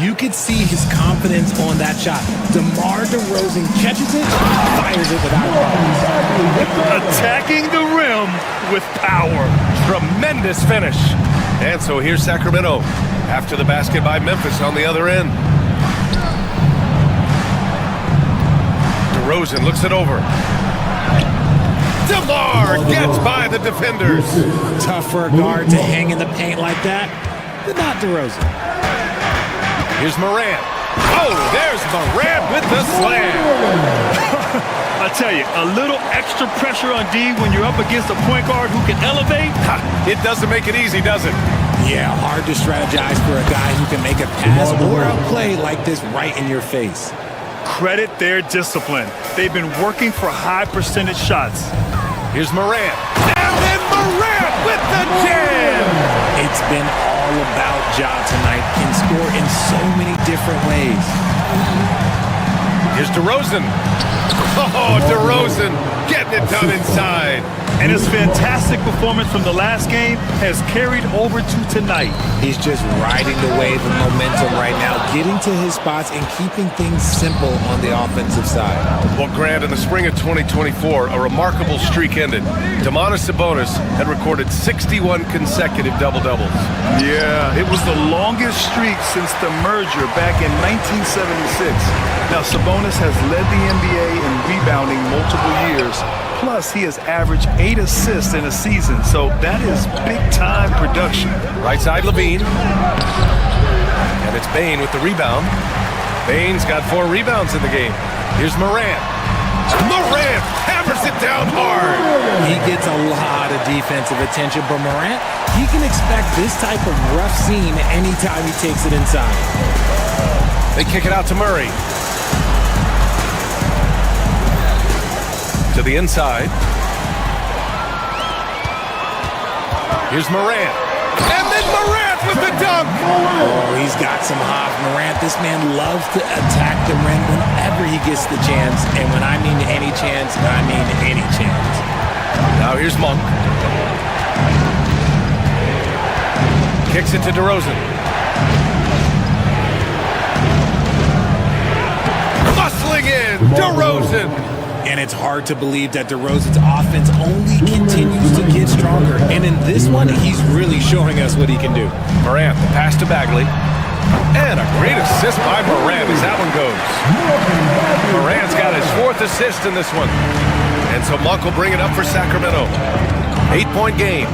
S12: You could see his confidence on that shot. DeMar DeRozan catches it, fires it without a pause.
S9: Attacking the rim with power.
S16: Tremendous finish. And so here's Sacramento after the basket by Memphis on the other end. DeRozan looks it over. DeMar gets by the defenders.
S12: Tough for a guard to hang in the paint like that, but not DeRozan.
S16: Here's Morant. Oh, there's Morant with the slam.
S9: I tell you, a little extra pressure on D when you're up against a point guard who can elevate.
S16: It doesn't make it easy, does it?
S12: Yeah, hard to strategize for a guy who can make a pass or a play like this right in your face.
S9: Credit their discipline. They've been working for high percentage shots.
S16: Here's Morant. And then Morant with the jam.
S12: It's been all about Ja tonight. Can score in so many different ways.
S16: Here's DeRozan. Oh, DeRozan getting it done inside.
S9: And his fantastic performance from the last game has carried over to tonight.
S12: He's just riding the wave of momentum right now, getting to his spots and keeping things simple on the offensive side.
S16: Well, Grant, in the spring of 2024, a remarkable streak ended. Domantas Sabonis had recorded 61 consecutive double-doubles.
S9: Yeah, it was the longest streak since the merger back in 1976. Now, Sabonis has led the NBA in rebounding multiple years. Plus, he has averaged 8 assists in a season, so that is big-time production.
S16: Right side, Levine. And it's Bane with the rebound. Bane's got 4 rebounds in the game. Here's Morant. Morant hammers it down hard.
S12: He gets a lot of defensive attention, but Morant, he can expect this type of rough scene anytime he takes it inside.
S16: They kick it out to Murray. To the inside. Here's Morant. And then Morant with the dunk.
S12: Oh, he's got some hop. Morant, this man loves to attack the rim whenever he gets the chance. And when I mean any chance, I mean any chance.
S16: Now here's Monk. Kicks it to DeRozan. Muscling in, DeRozan.
S12: And it's hard to believe that DeRozan's offense only continues to get stronger. And in this one, he's really showing us what he can do.
S16: Morant, the pass to Bagley. And a great assist by Morant as that one goes. Morant's got his 4th assist in this one. And so Monk will bring it up for Sacramento. 8-point game.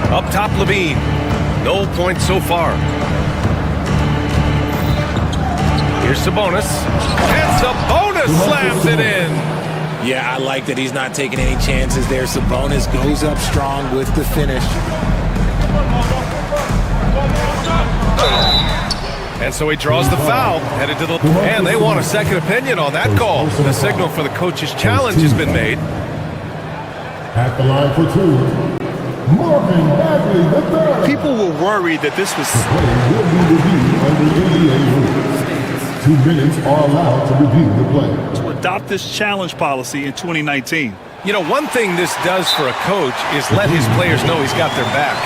S16: Up top, Levine. No points so far. Here's Sabonis. And Sabonis slams it in.
S12: Yeah, I like that he's not taking any chances there. Sabonis goes up strong with the finish.
S16: And so he draws the foul, headed to the... And they want a second opinion on that call. The signal for the coach's challenge has been made.
S8: At the line for 2, Marvin Bagley III.
S9: People were worried that this was...
S8: The play will be reviewed under NBA rules. 2 minutes are allowed to review the play.
S9: To adopt this challenge policy in 2019.
S16: You know, one thing this does for a coach is let his players know he's got their back.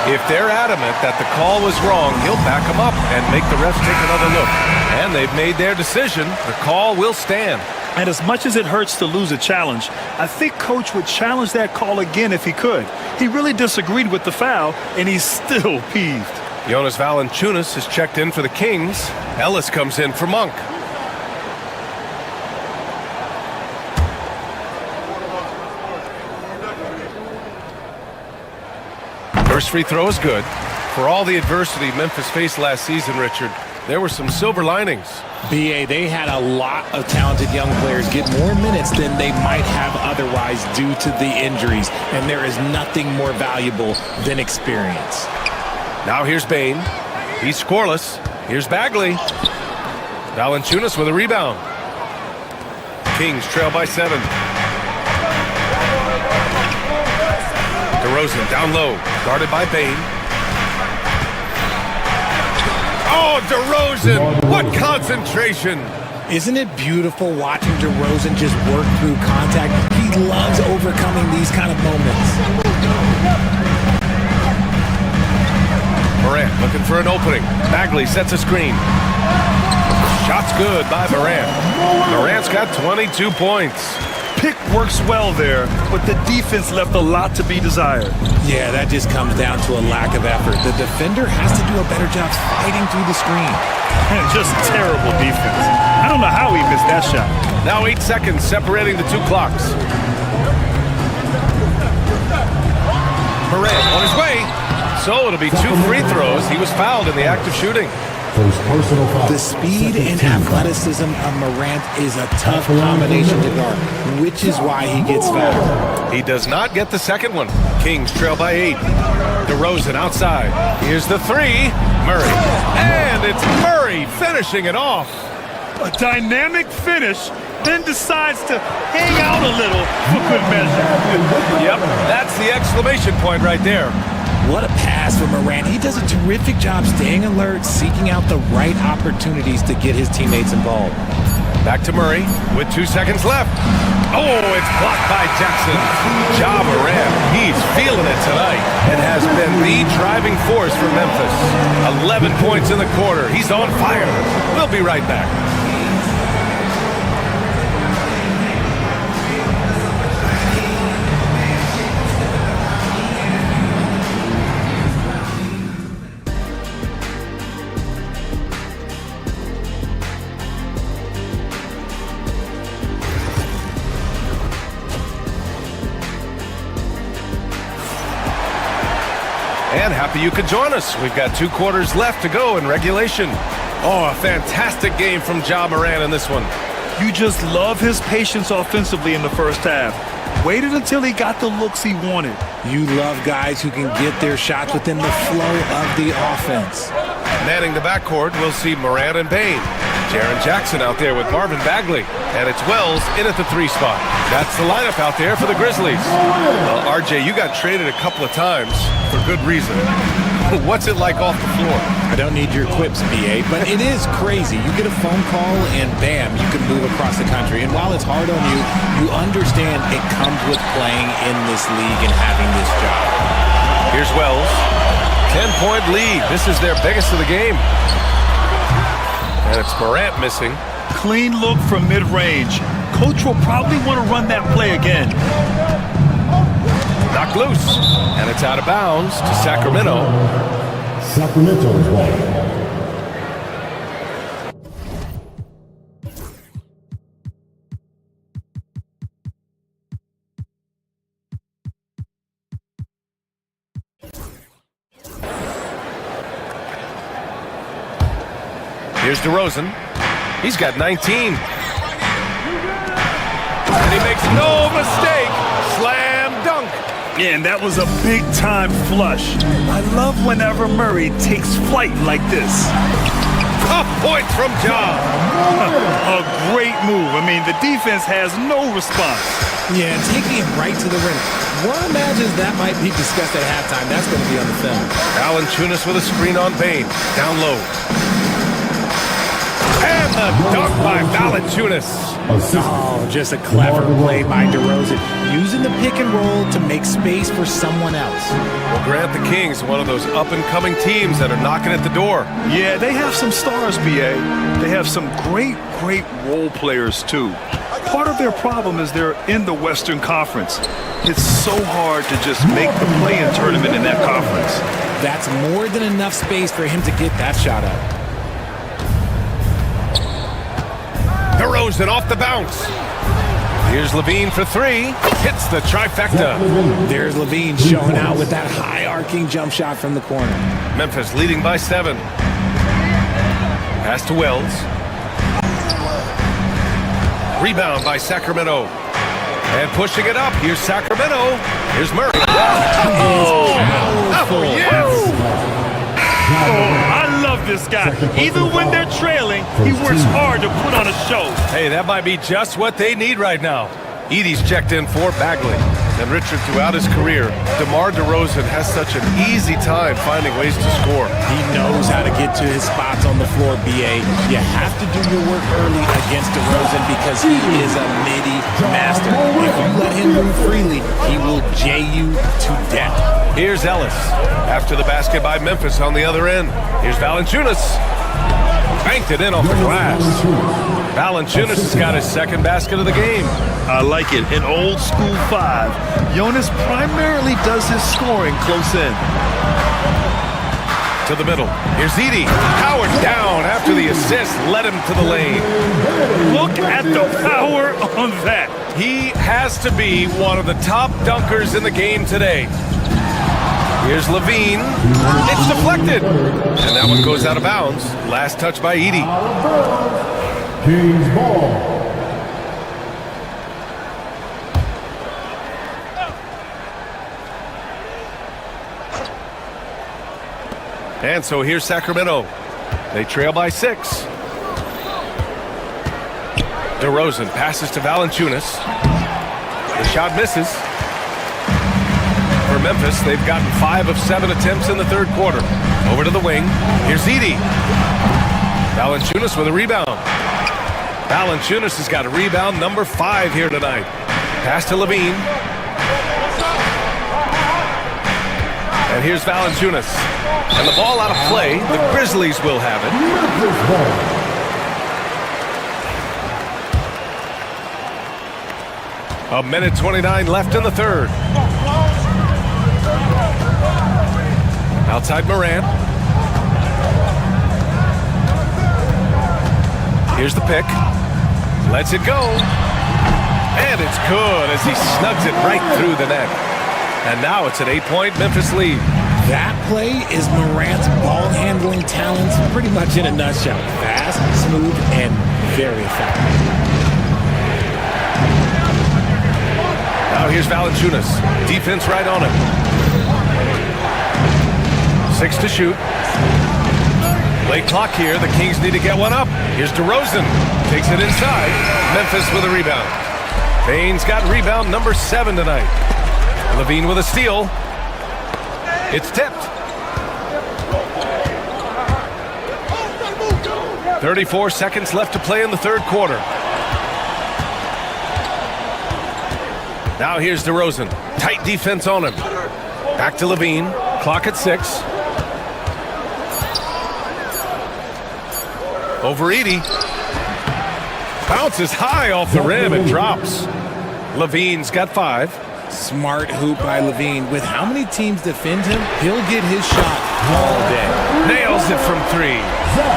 S16: If they're adamant that the call was wrong, he'll back them up and make the refs take another look. And they've made their decision. The call will stand.
S9: And as much as it hurts to lose a challenge, I think Coach would challenge that call again if he could. He really disagreed with the foul, and he's still peeved.
S16: Jonas Valanciunas is checked in for the Kings. Ellis comes in for Monk. First free throw is good. For all the adversity Memphis faced last season, Richard, there were some silver linings.
S12: BA, they had a lot of talented young players get more minutes than they might have otherwise due to the injuries, and there is nothing more valuable than experience.
S16: Now here's Bain. He's scoreless. Here's Bagley. Valanciunas with a rebound. Kings trail by 7. DeRozan down low, guarded by Bain. Oh, DeRozan! What concentration!
S12: Isn't it beautiful watching DeRozan just work through contact? He loves overcoming these kind of moments.
S16: Morant looking for an opening. Bagley sets a screen. Shot's good by Morant. Morant's got 22 points.
S9: Pick works well there, but the defense left a lot to be desired.
S12: Yeah, that just comes down to a lack of effort. The defender has to do a better job fighting through the screen.
S9: Just terrible defense. I don't know how he missed that shot.
S16: Now 8 seconds separating the 2 clocks. Morant on his way. So it'll be 2 free throws. He was fouled in the act of shooting.
S12: The speed and athleticism of Morant is a tough combination to guard, which is why he gets fouled.
S16: He does not get the second one. Kings trail by 8. DeRozan outside. Here's the 3. Murray. And it's Murray finishing it off.
S9: A dynamic finish, then decides to hang out a little for good measure.
S16: Yep, that's the exclamation point right there.
S12: What a pass from Morant. He does a terrific job staying alert, seeking out the right opportunities to get his teammates involved.
S16: Back to Murray with 2 seconds left. Oh, it's blocked by Jackson. Ja Morant, he's feeling it tonight and has been the driving force for Memphis. 11 points in the quarter. He's on fire. We'll be right back. And happy you could join us. We've got 2 quarters left to go in regulation. Oh, a fantastic game from Ja Morant in this one.
S9: You just love his patience offensively in the first half. Waited until he got the looks he wanted.
S12: You love guys who can get their shots within the flow of the offense.
S16: Manning the backcourt, we'll see Morant and Bain. Jaren Jackson out there with Marvin Bagley. And it's Wells in at the 3 spot. That's the lineup out there for the Grizzlies. Well, RJ, you got traded a couple of times for good reason. What's it like off the floor?
S12: I don't need your quips, BA, but it is crazy. You get a phone call and bam, you can move across the country. And while it's hard on you, you understand it comes with playing in this league and having this job.
S16: Here's Wells. 10-point lead. This is their biggest of the game. And it's Morant missing.
S9: Clean look from mid-range. Coach will probably want to run that play again.
S16: Knocked loose. And it's out of bounds to Sacramento.
S8: Sacramento's ball.
S16: Here's DeRozan. He's got 19. And he makes no mistake. Slam dunk.
S9: Yeah, and that was a big-time flush. I love whenever Murray takes flight like this.
S16: Tough points from Ja.
S9: A great move. I mean, the defense has no response.
S12: Yeah, taking it right to the rim. One imagines that might be discussed at halftime. That's going to be on the film.
S16: Valanciunas with a screen on Bain. Down low. And the dunk by Valanciunas.
S12: Oh, just a clever play by DeRozan, using the pick and roll to make space for someone else.
S16: Well, Grant, the Kings, one of those up-and-coming teams that are knocking at the door.
S9: Yeah, they have some stars, BA. They have some great role players, too. Part of their problem is they're in the Western Conference. It's so hard to just make the play-in tournament in that conference.
S12: That's more than enough space for him to get that shot up.
S16: DeRozan off the bounce. Here's Levine for three. Hits the trifecta.
S12: There's Levine showing out with that high arcing jump shot from the corner.
S16: Memphis leading by 7. Pass to Wells. Rebound by Sacramento. And pushing it up. Here's Sacramento. Here's Murray.
S9: Oh, yes! Oh, I love this guy. Even when they're trailing, he works hard to put on a show.
S16: Hey, that might be just what they need right now. Edie's checked in for Bagley. And Richard, throughout his career, DeMar DeRozan has such an easy time finding ways to score.
S12: He knows how to get to his spots on the floor, BA. You have to do your work early against DeRozan because he is a midi master. If you let him move freely, he will J you to death.
S16: Here's Ellis. After the basket by Memphis on the other end. Here's Valanciunas. Banked it in off the glass. Valanciunas has got his second basket of the game.
S9: I like it. In old school 5, Jonas primarily does his scoring close in.
S16: To the middle. Here's Edie. Howard down after the assist. Led him to the lane.
S9: Look at the power on that.
S16: He has to be one of the top dunkers in the game today. Here's Levine. It's deflected. And that one goes out of bounds. Last touch by Edie.
S8: Kings ball.
S16: And so here's Sacramento. They trail by 6. DeRozan passes to Valanciunas. The shot misses. For Memphis, they've gotten 5 of 7 attempts in the third quarter. Over to the wing. Here's Edie. Valanciunas with a rebound. Valanciunas has got a rebound number 5 here tonight. Pass to Levine. And here's Valanciunas. And the ball out of play. The Grizzlies will have it. A minute 29 left in the third. Outside Morant. Here's the pick. Lets it go. And it's good as he snugs it right through the net. And now it's an 8-point Memphis lead.
S12: That play is Morant's ball handling talents pretty much in a nutshell. Fast, smooth, and very effective.
S16: Now here's Valanciunas. Defense right on him. 6 to shoot. Late clock here. The Kings need to get one up. Here's DeRozan. Takes it inside. Memphis with a rebound. Bane's got rebound number 7 tonight. Levine with a steal. It's tipped. 34 seconds left to play in the third quarter. Now here's DeRozan. Tight defense on him. Back to Levine. Clock at 6. Over Edie. Bounces high off the rim and drops. Levine's got 5.
S12: Smart hoop by Levine. With how many teams defend him, he'll get his shot all day.
S16: Nails it from 3.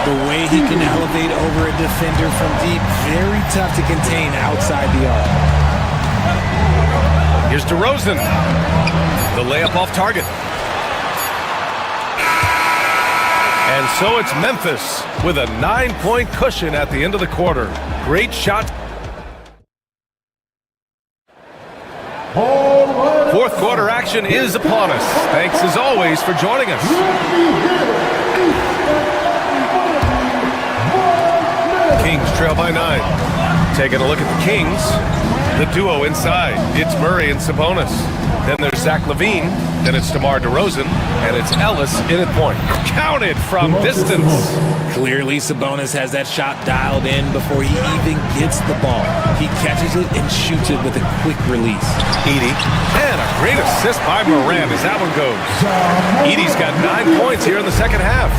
S12: The way he can elevate over a defender from deep, very tough to contain outside the arc.
S16: Here's DeRozan. The layup off target. And so it's Memphis with a 9-point cushion at the end of the quarter. Great shot. Fourth quarter action is upon us. Thanks as always for joining us. Kings trail by 9. Taking a look at the Kings. The duo inside. It's Murray and Sabonis. Then there's Zach LaVine. Then it's DeMar DeRozan. And it's Ellis in at point. Counted from distance.
S12: Clearly, Sabonis has that shot dialed in before he even gets the ball. He catches it and shoots it with a quick release.
S16: Edie. And a great assist by Morant as that one goes. Edie's got 9 points here in the second half.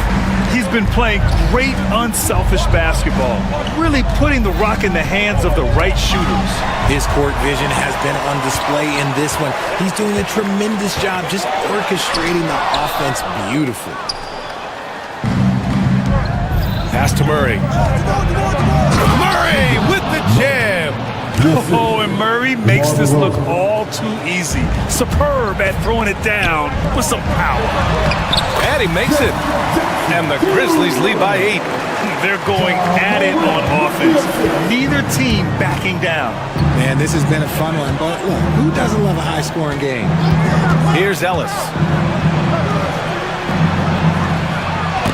S9: He's been playing great unselfish basketball, really putting the rock in the hands of the right shooters.
S12: His court vision has been on display in this one. He's doing a tremendous job just orchestrating the offense beautifully.
S16: Pass to Murray. Murray with the jam.
S9: Oh, and Murray makes this look all too easy. Superb at throwing it down with some power.
S16: And he makes it. And the Grizzlies lead by 8.
S9: They're going at it on offense. Neither team backing down.
S12: Man, this has been a fun one, but look, who doesn't love a high-scoring game?
S16: Here's Ellis.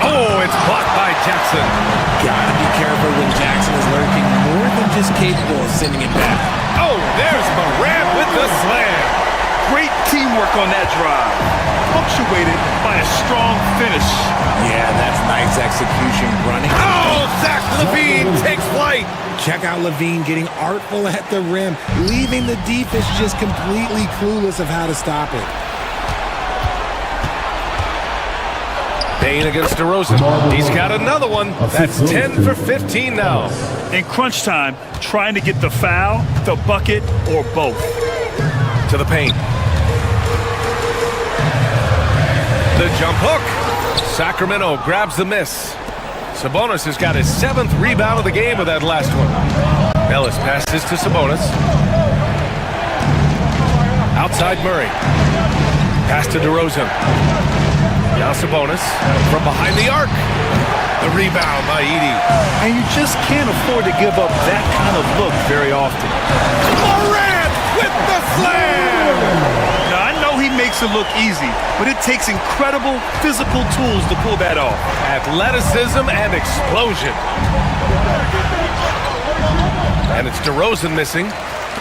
S16: Oh, it's blocked by Jackson.
S12: Gotta be careful when Jackson is lurking more than just capable of sending it back.
S16: Oh, there's Moran with the slam.
S9: Great teamwork on that drive. Punctuated by a strong finish.
S12: Yeah, that's nice execution running.
S16: Oh, Zach LaVine takes flight.
S12: Check out LaVine getting artful at the rim, leaving the defense just completely clueless of how to stop it.
S16: Payne against DeRozan. He's got another one. That's 10 for 15 now.
S9: In crunch time, trying to get the foul, the bucket, or both.
S16: To the paint. The jump hook. Sacramento grabs the miss. Sabonis has got his 7th rebound of the game with that last one. Ellis passes to Sabonis. Outside Murray. Pass to DeRozan. Now Sabonis from behind the arc. The rebound by Edey.
S9: And you just can't afford to give up that kind of look very often.
S16: Morant with the slam!
S9: Now, I know he makes it look easy, but it takes incredible physical tools to pull that off.
S16: Athleticism and explosion. And it's DeRozan missing.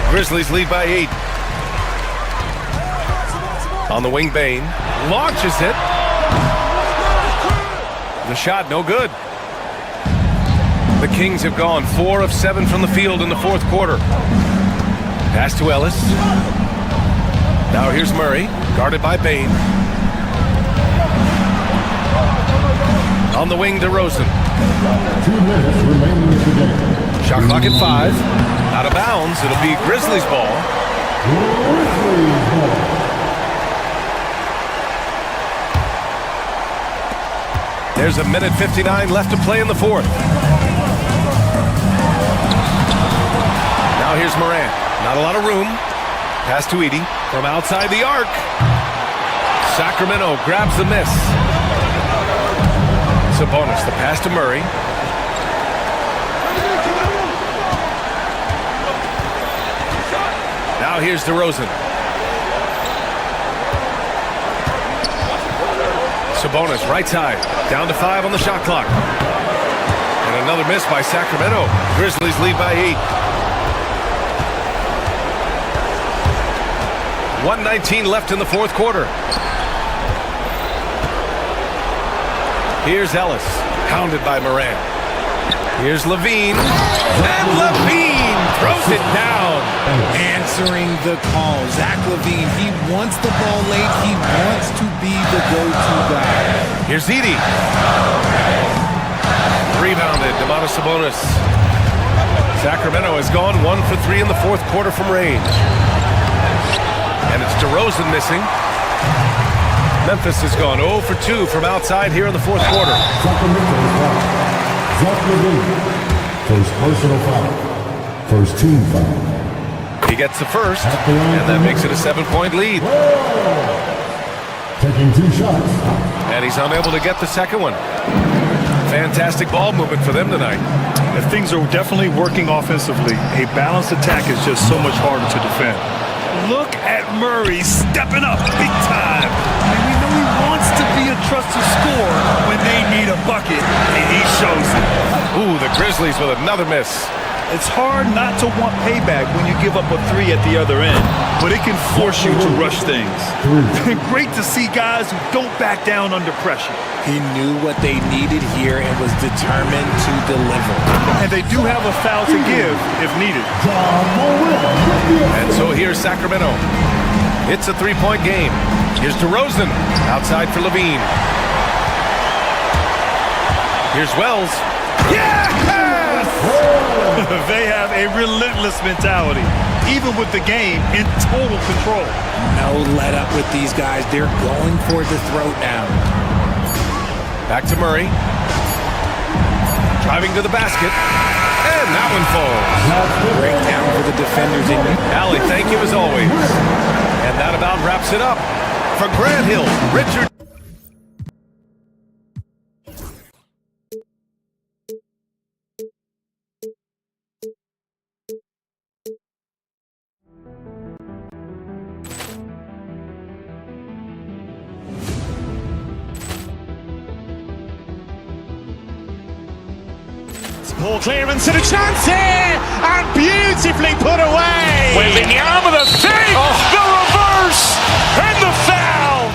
S16: Grizzlies lead by 8. On the wing, Bane launches it. The shot no good. The Kings have gone 4 of 7 from the field in the 4th quarter. Pass to Ellis. Now here's Murray, guarded by Bane. On the wing, DeRozan.
S8: 2 minutes remaining in the game.
S16: Shot clock at 5. Out of bounds. It'll be Grizzlies ball.
S8: Grizzlies ball.
S16: There's a minute 59 left to play in the 4th. Now here's Morant. Not a lot of room. Pass to Edey from outside the arc. Sacramento grabs the miss. Sabonis, the pass to Murray. Now here's DeRozan. Sabonis, right side. Down to 5 on the shot clock. And another miss by Sacramento. Grizzlies lead by 8. 1:19 left in the 4th quarter. Here's Ellis, hounded by Morant. Here's LaVine. And LaVine throws it down.
S12: Answering the call. Zach LaVine, he wants the ball late. He wants to be the go-to guy.
S16: Here's Edey. Rebounded, Domantas Sabonis. Sacramento has gone 1 for 3 in the 4th quarter from range. And it's DeRozan missing. Memphis has gone 0 for 2 from outside here in the 4th quarter.
S8: Zach LaVine. First personal foul. First team foul.
S16: He gets the first, and that makes it a 7-point lead.
S8: Taking 2 shots.
S16: And he's unable to get the second one. Fantastic ball movement for them tonight.
S9: If things are definitely working offensively, a balanced attack is just so much harder to defend. Look at Murray stepping up big time. And we know he wants to be a trusted scorer when they need a bucket, and he shows it.
S16: Ooh, the Grizzlies with another miss.
S9: It's hard not to want payback when you give up a 3 at the other end, but it can force you to rush things. Great to see guys who don't back down under pressure.
S12: He knew what they needed here and was determined to deliver.
S9: And they do have a foul to give if needed.
S16: And so here's Sacramento. It's a 3-point game. Here's DeRozan outside for LaVine. Here's Wells.
S9: Yes! They have a relentless mentality, even with the game in total control.
S12: No let up with these guys. They're going for the throat now.
S16: Back to Murray. Driving to the basket. And that one falls.
S12: Breakdown for the defenders in
S16: Allie, thank you as always. And that about wraps it up. For Grant Hill, Richard.
S1: Ball clearance and a chance here, and beautifully put away.
S2: Wembanyama the fake, the reverse, and the foul.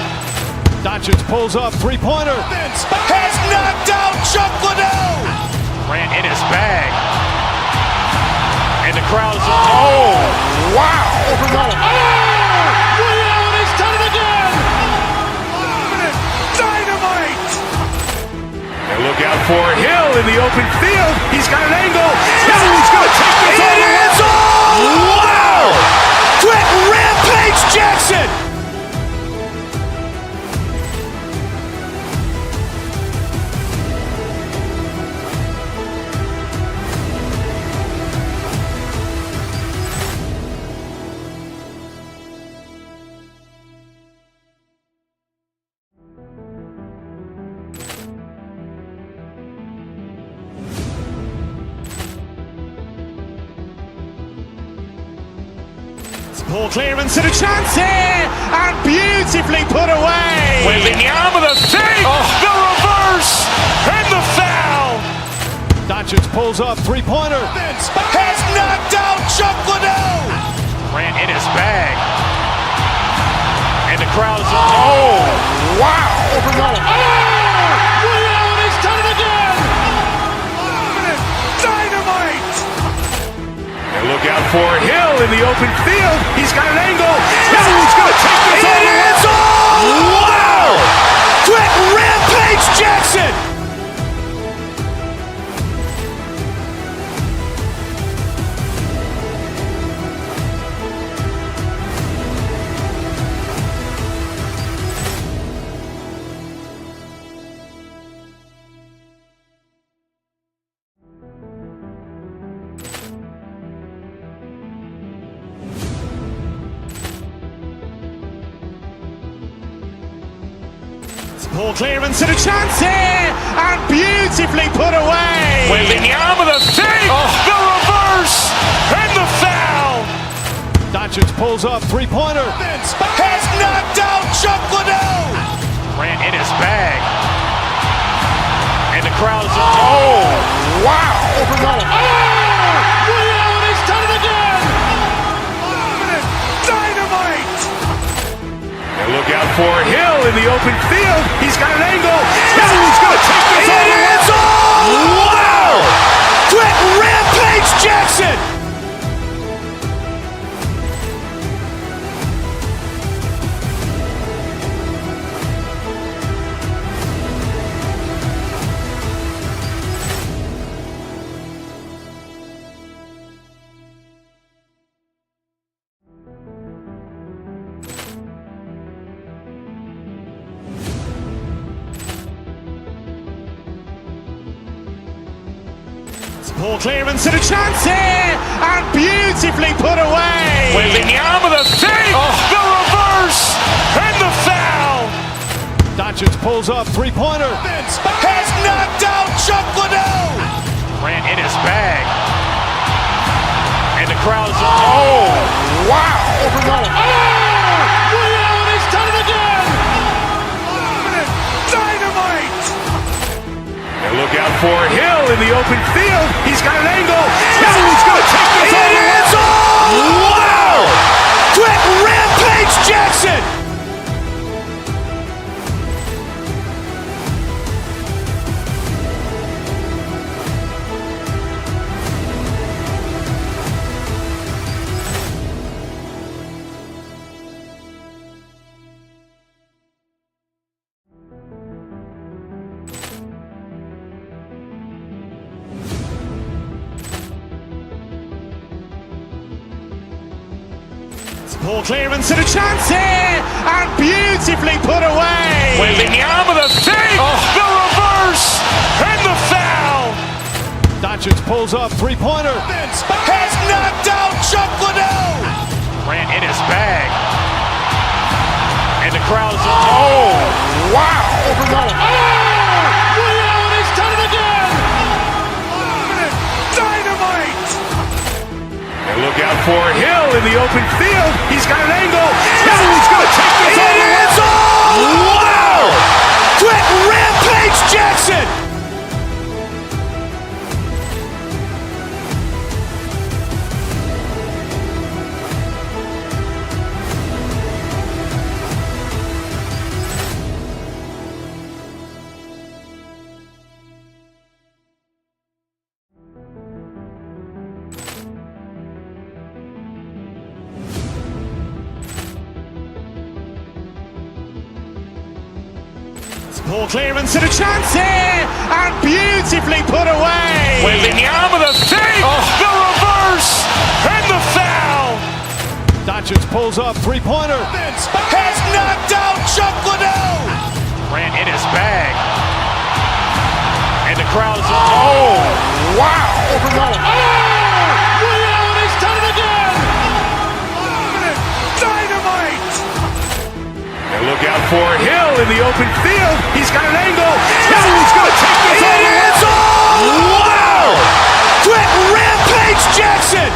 S3: Doncic pulls up, three-pointer.
S2: Has knocked out Chuck Liddell. Grant in his bag. And the crowd is, oh, wow.
S3: Ray Allen has done it again.
S2: Dynamite. And look out for Hill in the open field. He's got an angle. Hill's going to take this all the way. Wow! Quit Rampage Jackson.
S1: Ball clearance and a chance here, and beautifully put away.
S2: Wembanyama the fake, the reverse, and the foul.
S3: Doncic pulls up, three-pointer.
S2: Has knocked out Chuck Liddell. Grant in his bag. And the crowd is, oh, wow.
S3: Ray Allen has done it again.
S2: Dynamite. And look out for Hill in the open field. He's got an angle. Hill's going to take this all the way. Wow! Quit Rampage Jackson.
S1: Ball clearance and a chance here, and beautifully put away.
S2: Wembanyama the fake, the reverse, and the foul.
S3: Doncic pulls up, three-pointer.
S2: Has knocked out Chuck Liddell. Grant in his bag. And the crowd is, oh, wow.
S3: Ray Allen has done it again.
S2: Dynamite. And look out for Hill in the open field. He's got an angle. Hill's going to take this all the way. Wow! Quit Rampage Jackson.
S1: Ball clearance and a chance here, and beautifully put away.
S2: Wembanyama the fake, the reverse, and the foul.
S3: Doncic pulls up, three-pointer.
S2: Has knocked out Chuck Liddell. Grant in his bag. And the crowd is, oh, wow.
S3: Ray Allen has done it again.
S2: Dynamite. And look out for Hill in the open field. He's got an angle. Hill's going to take this all the way. Wow! Quit Rampage Jackson.
S1: Ball clearance and a chance here, and beautifully put away.
S2: Wembanyama the fake, the reverse, and the foul.
S3: pulls up, three-pointer. Has knocked out Chuck Liddell.
S1: Grant in his bag. And the crowd is...
S3: Oh, wow. Liddell has done it again. Dynamite.
S2: And look out for Hill in the open field. He's got an angle. Hill's going to take this all the way. Wow! Quit Rampage Jackson.
S1: Ball clearance and a chance here, and beautifully put away.
S2: Wembanyama the fake, the reverse, and the foul.
S3: Doncic pulls up, three-pointer.
S2: Has knocked out Chuck Liddell.
S1: Grant in his bag. And the crowd is...
S3: Oh, wow. Liddell has done it again. Dynamite.
S2: And look out for Hill in the open field. He's got an angle. Hill's going to take this all the way. Wow! Quit Rampage Jackson.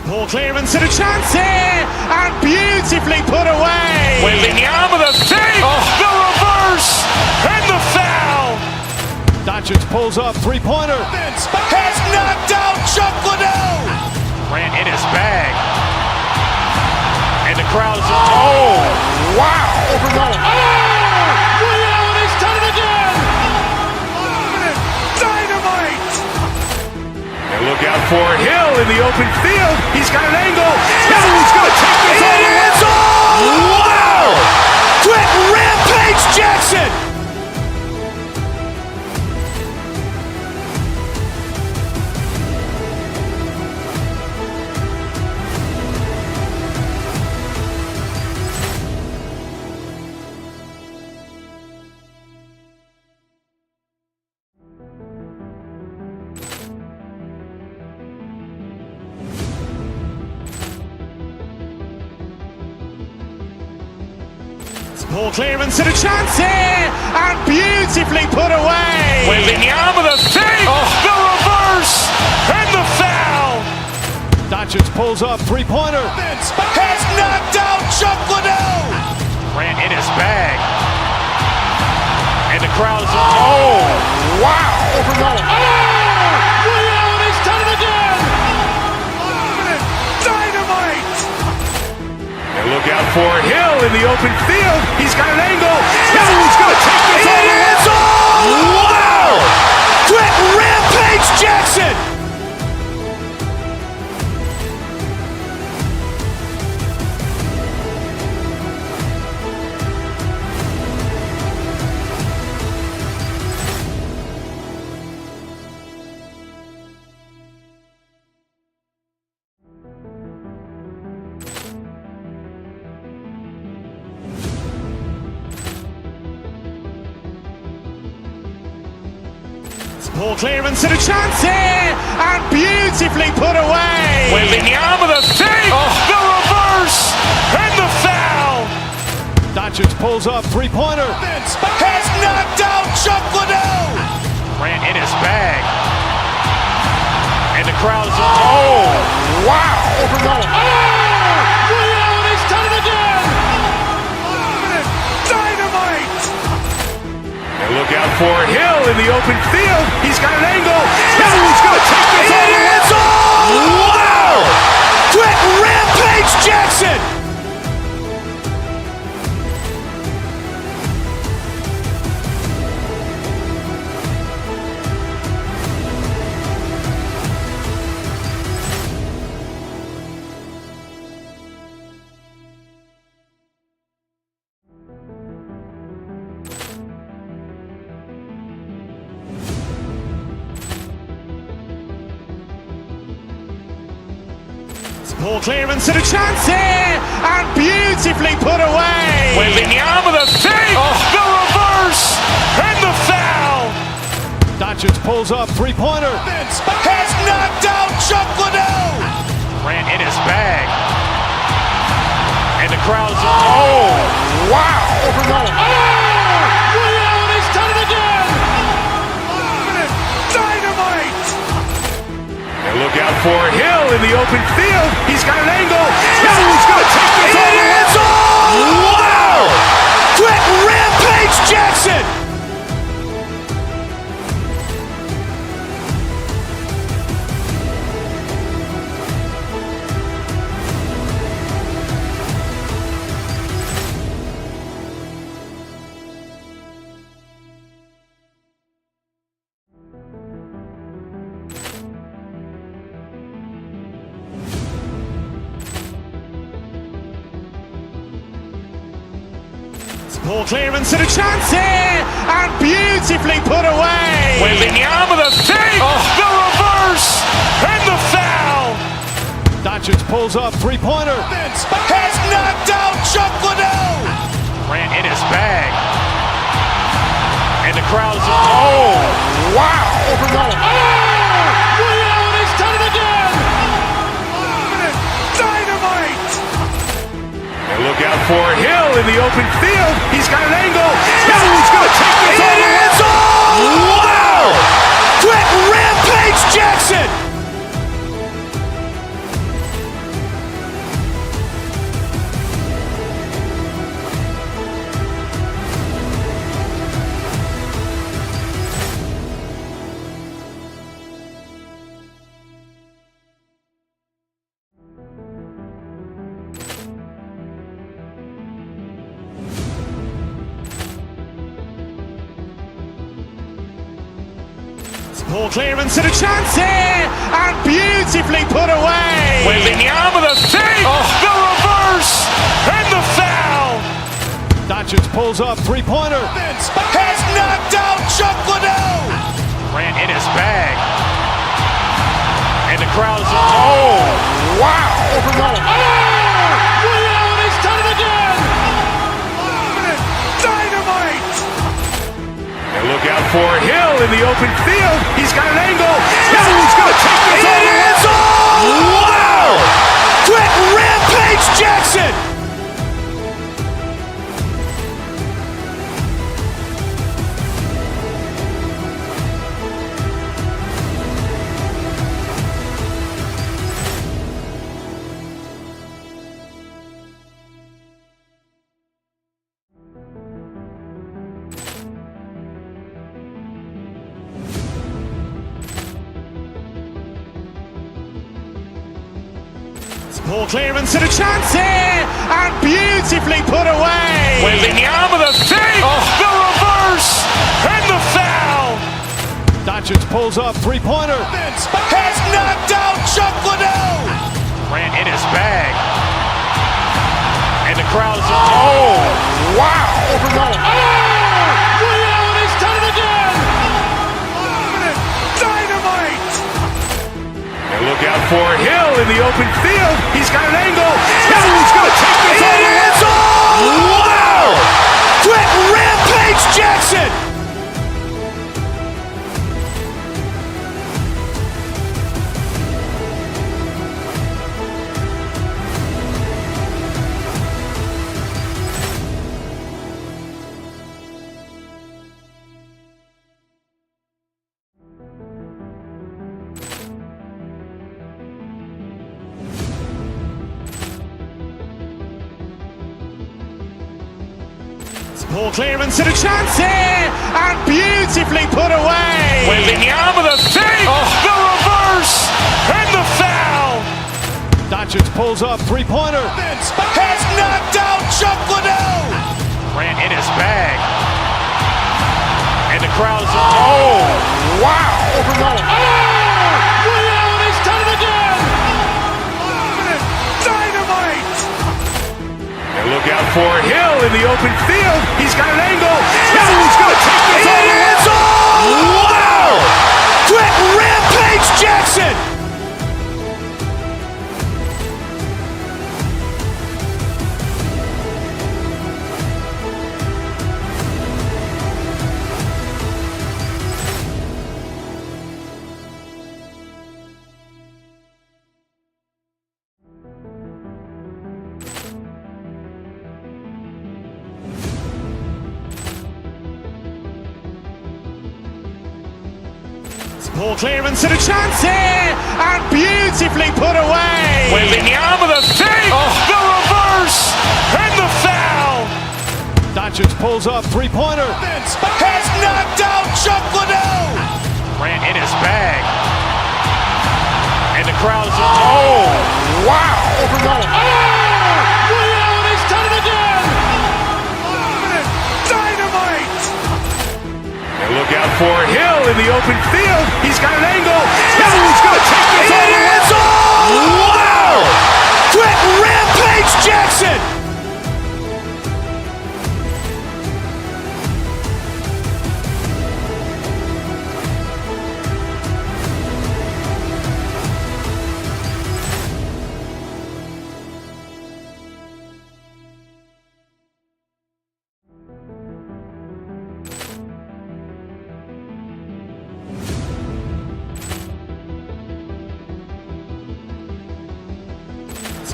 S1: Ball clearance and a chance here, and beautifully put away.
S2: Wembanyama the fake, the reverse, and the foul.
S3: Doncic pulls up, three-pointer.
S2: Has knocked out Chuck Liddell.
S1: Grant in his bag. And the crowd is...
S3: Oh, wow. Liddell has done it again. Dynamite.
S2: And look out for Hill in the open field. He's got an angle. Hill's going to take this all the way. Wow! Quit Rampage Jackson.
S1: Ball clearance and a chance here, and beautifully put away.
S2: Wembanyama the fake, the reverse, and the foul.
S3: Doncic pulls up, three-pointer.
S2: Has knocked out Chuck Liddell.
S1: Grant in his bag. And the crowd is...
S3: Oh, wow. Liddell has done it again. Dynamite.
S2: And look out for Hill in the open field. He's got an angle. Hill's going to take this all the way. Wow! Quit Rampage Jackson.
S1: Ball clearance and a chance here, and beautifully put away.
S2: Wembanyama the fake, the reverse, and the foul.
S3: Doncic pulls up, three-pointer.
S2: Has knocked out Chuck Liddell.
S1: Grant in his bag. And the crowd is...
S3: Oh, wow. Liddell has done it again. Dynamite.
S2: And look out for Hill in the open field. He's got an angle. Hill's going to take this all the way. Wow! Quit Rampage Jackson.
S1: Poor clearance and a chance here, and beautifully put away.
S2: Wembanyama with a fake, the reverse, and the foul.
S3: Doncic pulls up, three-pointer.
S2: Has knocked out Chuck Liddell. Grant in his bag. And the crowd's, oh, wow. Ray Allen has done it again. Dynamite. And look out for Hill in the open field. He's got an angle. Hill's going to take this all the way. Wow. Quick Rampage Jackson.
S1: Poor clearance and a chance here, and beautifully put away.
S2: Wembanyama with a fake, the reverse, and the foul.
S3: Doncic pulls up, three-pointer.
S2: Has knocked out Chuck Liddell. Grant in his bag. And the crowd's, oh, wow. Ray Allen has done it again. Dynamite. And look out for Hill in the open field. He's got an angle. Hill's going to take this all the way. Wow. Quick Rampage Jackson.
S1: Poor clearance and a chance here, and beautifully put away.
S2: Wembanyama with a fake, the reverse, and the foul.
S3: Doncic pulls up, three-pointer.
S2: Has knocked out Chuck Liddell. Grant in his bag. And the crowd's, oh, wow. Ray Allen has done it again. Dynamite. And look out for Hill in the open field. He's got an angle. Hill's going to take this all the way. Wow. Quick Rampage Jackson.
S1: Poor clearance and a chance here, and beautifully put away.
S2: Wembanyama with a fake, the reverse, and the foul.
S3: Doncic pulls up, three-pointer.
S2: Has knocked out Chuck Liddell. Grant in his bag. And the crowd's, oh, wow. Ray Allen has done it again. Dynamite. And look out for Hill in the open field. He's got an angle. Hill's going to take this all the way. Wow. Quick Rampage Jackson.
S1: Poor clearance and a chance here, and beautifully put away.
S2: Wembanyama with a fake, the reverse, and the foul.
S3: Doncic pulls up, three-pointer.
S2: Has knocked out Chuck Liddell. Grant in his bag. And the crowd's, oh, wow. Ray Allen has done it again. Dynamite. And look out for Hill in the open field. He's got an angle. Hill's going to take this all the way. Wow. Quick Rampage Jackson.
S1: Ball clearance and a chance here, and beautifully put away.
S2: Wembanyama the fake, the reverse, and the foul.
S3: Doncic pulls up, three-pointer.
S2: Has knocked out Chuck Liddell. Grant in his bag. And the crowd is, oh, wow.
S3: Ray Allen has done it again.
S2: Dynamite. And look out for Hill in the open field. He's got an angle. Hill's going to take this all the way. Wow. Quick Rampage Jackson.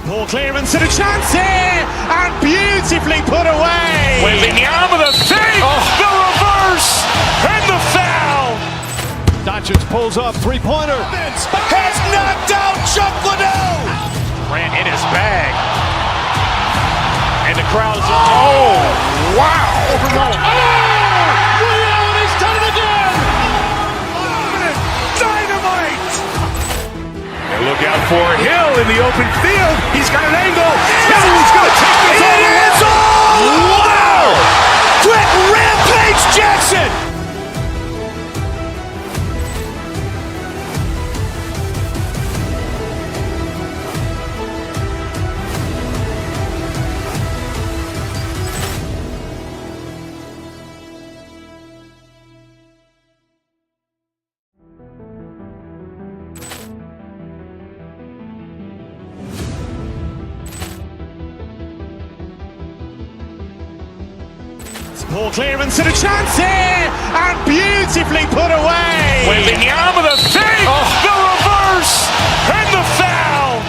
S1: Ball clearance and a chance here, and beautifully put away.
S2: Wembanyama the fake, the reverse, and the foul.
S3: Doncic pulls up, three-pointer.
S2: Has knocked out Chuck Liddell. Grant in his bag. And the crowd is, oh, wow.
S3: Ray Allen has done it again.
S2: Dynamite. And look out for Hill in the open field. He's got an angle. Hill's going to take this all the way. Wow. Quick Rampage Jackson.
S1: Ball clearance and a chance here, and beautifully put away.
S2: Wembanyama the fake, the reverse, and the foul.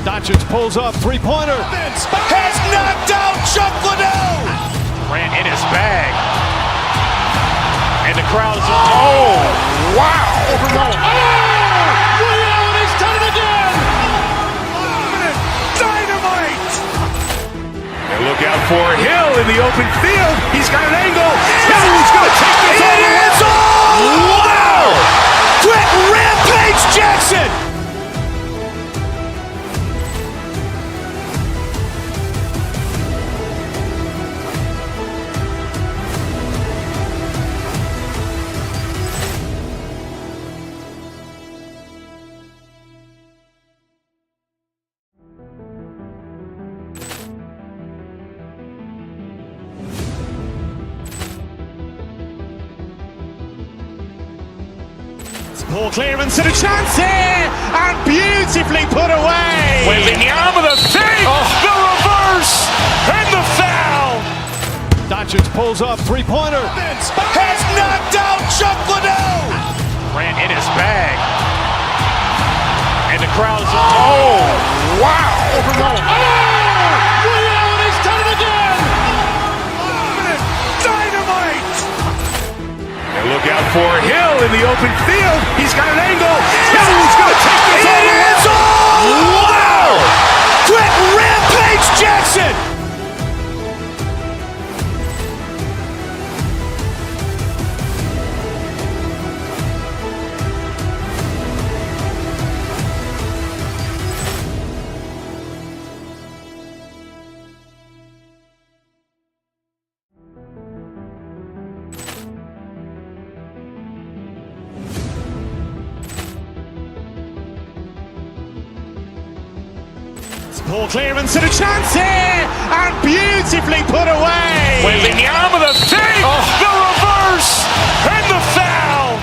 S3: Doncic pulls up, three-pointer.
S2: Has knocked out Chuck Liddell. Grant in his bag. And the crowd is, oh, wow.
S3: Ray Allen has done it again.
S2: Dynamite. And look out for Hill in the open field. He's got an angle. Hill's going to take this all the way. Wow. Quick Rampage Jackson.
S1: Ball clearance and a chance here, and beautifully put away.
S2: Wembanyama the fake, the reverse, and the foul.
S3: Doncic pulls up, three-pointer.
S2: Has knocked out Chuck Liddell. Grant in his bag. And the crowd is, oh, wow.
S3: Ray Allen has done it again.
S2: Dynamite. And look out for Hill in the open field. He's got an angle. Hill's going to take this all the way. Wow. Quick Rampage Jackson.
S1: Ball clearance and a chance here, and beautifully put away.
S2: Wembanyama the fake, the reverse, and the foul.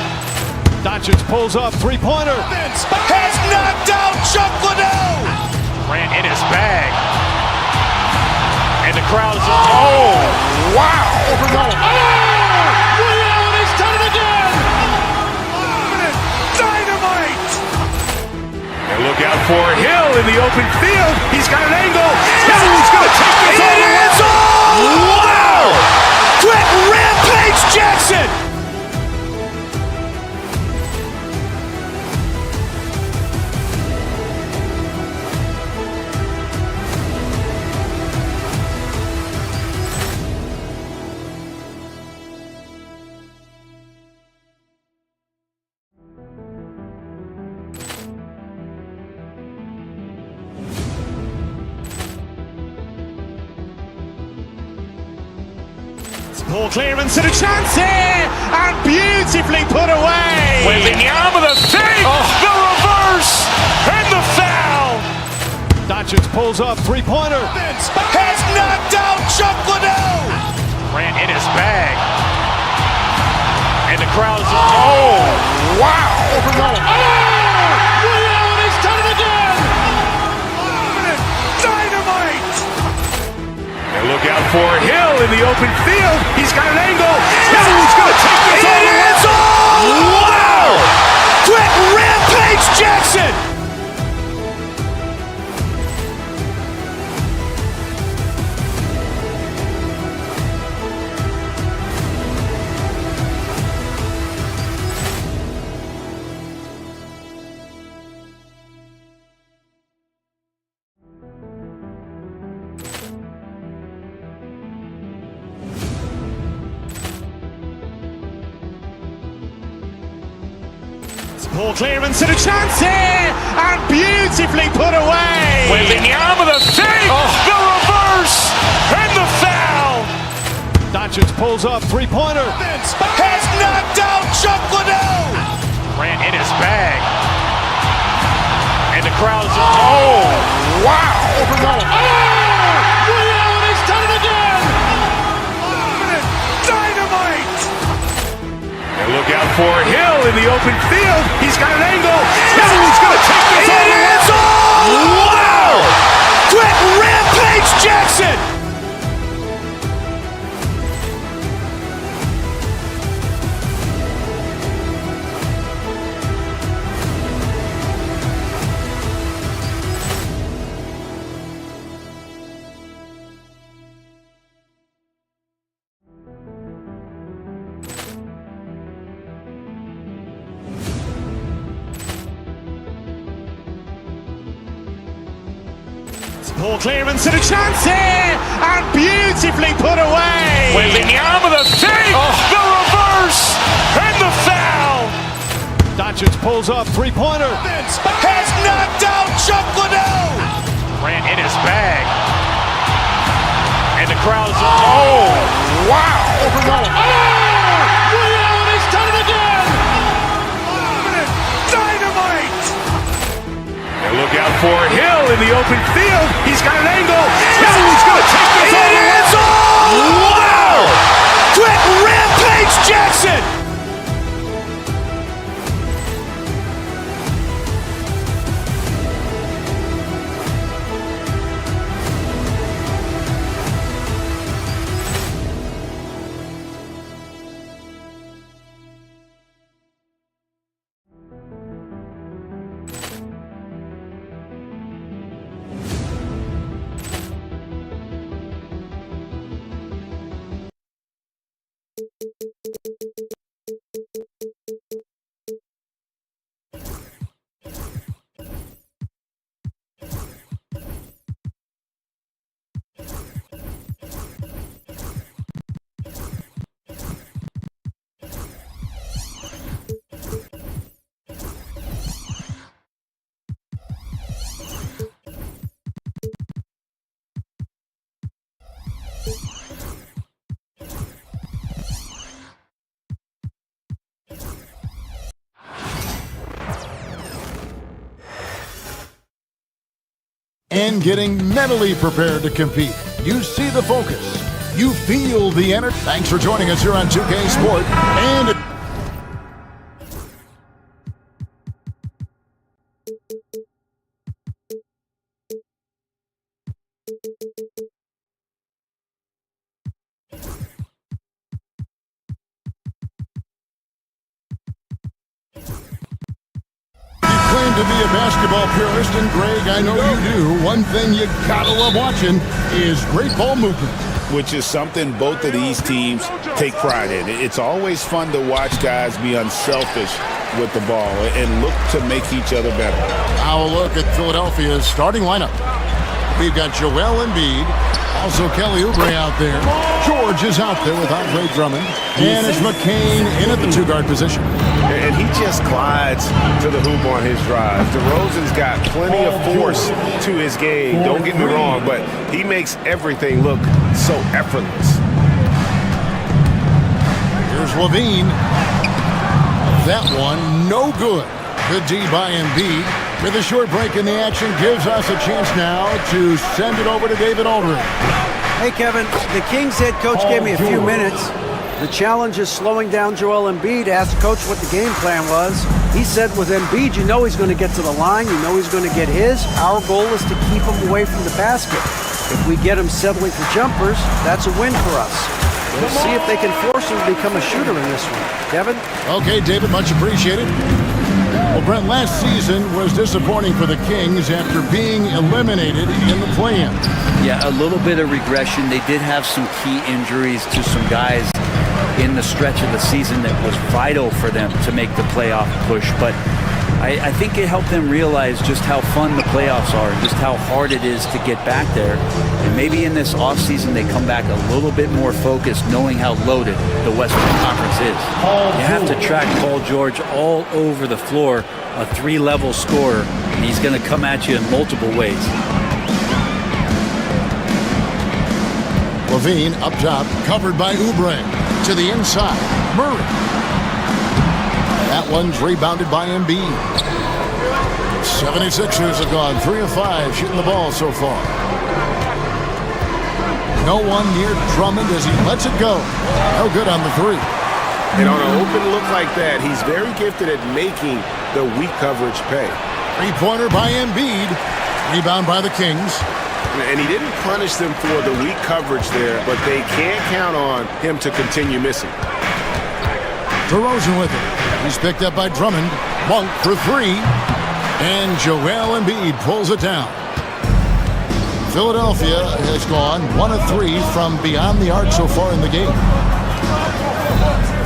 S3: Doncic pulls up, three-pointer.
S2: Has knocked out Chuck Liddell. Grant in his bag. And the crowd is, oh, wow.
S3: Ray Allen has done it again.
S2: Dynamite. And look out for Hill in the open field. He's got an angle. Hill's going to take this all the way. Wow. Quick Rampage Jackson.
S1: Poor clearance and a chance here, and beautifully put away.
S2: Wembanyama the save, the reverse, and the foul.
S3: Doncic pulls up, three-pointer.
S2: Has knocked out Chuck Liddell. Grant in his bag. And the crowd is, oh, wow.
S3: He's done it again.
S2: Dynamite. And look out for Hill in the open field. He's got an angle. Hill's going to take this all the way. Wow. Quick Rampage Jackson.
S1: Poor clearance and a chance here, and beautifully put away.
S2: Wembanyama the save, the reverse, and the foul.
S3: Doncic pulls up, three-pointer.
S2: Has knocked out Chuck Liddell. Grant in his bag. And the crowd is, oh, wow.
S3: He's done it again.
S2: Dynamite. And look out for Hill in the open field. He's got an angle. Hill's going to take this all the way. Wow. Quick Rampage Jackson.
S1: Poor clearance and a chance here, and beautifully put away.
S2: Wembanyama the save, the reverse, and the foul.
S3: Doncic pulls up, three-pointer.
S2: Has knocked out Chuck Liddell. Grant in his bag. And the crowd is, oh, wow.
S3: He's done it again.
S2: Dynamite. And look out for Hill in the open field. He's got an angle. Hill's going to take this all the way. Wow. Quick Rampage Jackson.
S4: And getting mentally prepared to compete. You see the focus. You feel the energy. Thanks for joining us here on 2K Sport. And to be a basketball purist, and Greg, I know you do. One thing you gotta love watching is great ball movement.
S5: Which is something both of these teams take pride in. It's always fun to watch guys be unselfish with the ball and look to make each other better.
S4: Now a look at Philadelphia's starting lineup. We've got Joel Embiid, also Kelly Oubre out there. George is out there with Andre Drummond. And it's McCain in at the two-guard position.
S16: And he just glides to the hoop on his drives. DeRozan's got plenty of force to his game, don't get me wrong, but he makes everything look so effortless.
S4: Here's Levine. That one, no good. Good D by Embiid. With a short break in the action, gives us a chance now to send it over to David Aldridge.
S7: Hey, Kevin, the Kings head coach gave me a few minutes. The challenge is slowing down Joel Embiid. Asked Coach what the game plan was. He said with Embiid, you know he's going to get to the line. You know he's going to get his. Our goal is to keep him away from the basket. If we get him settling for jumpers, that's a win for us. We'll see if they can force him to become a shooter in this one. Kevin?
S4: Okay, David, much appreciated. Well, Brent, last season was disappointing for the Kings after being eliminated in the play-in.
S10: Yeah, a little bit of regression. They did have some key injuries to some guys in the stretch of the season that was vital for them to make the playoff push. But I think it helped them realize just how fun the playoffs are and just how hard it is to get back there. And maybe in this offseason they come back a little bit more focused, knowing how loaded the Western Conference is. You have to track Paul George all over the floor, a three-level scorer, and he's going to come at you in multiple ways.
S4: Levine up top, covered by Oubre. To the inside, Murray. That one's rebounded by Embiid. 76ers have gone 3 of 5 shooting the ball so far. No one near Drummond as he lets it go. No good on the three.
S5: And on an open look like that, he's very gifted at making the weak coverage pay.
S4: Three-pointer by Embiid. Rebound by the Kings.
S5: And he didn't punish them for the weak coverage there, but they can't count on him to continue missing.
S4: DeRozan with it. He's picked up by Drummond. Monk for three. And Joel Embiid pulls it down. Philadelphia has gone 1 of 3 from beyond the arc so far in the game.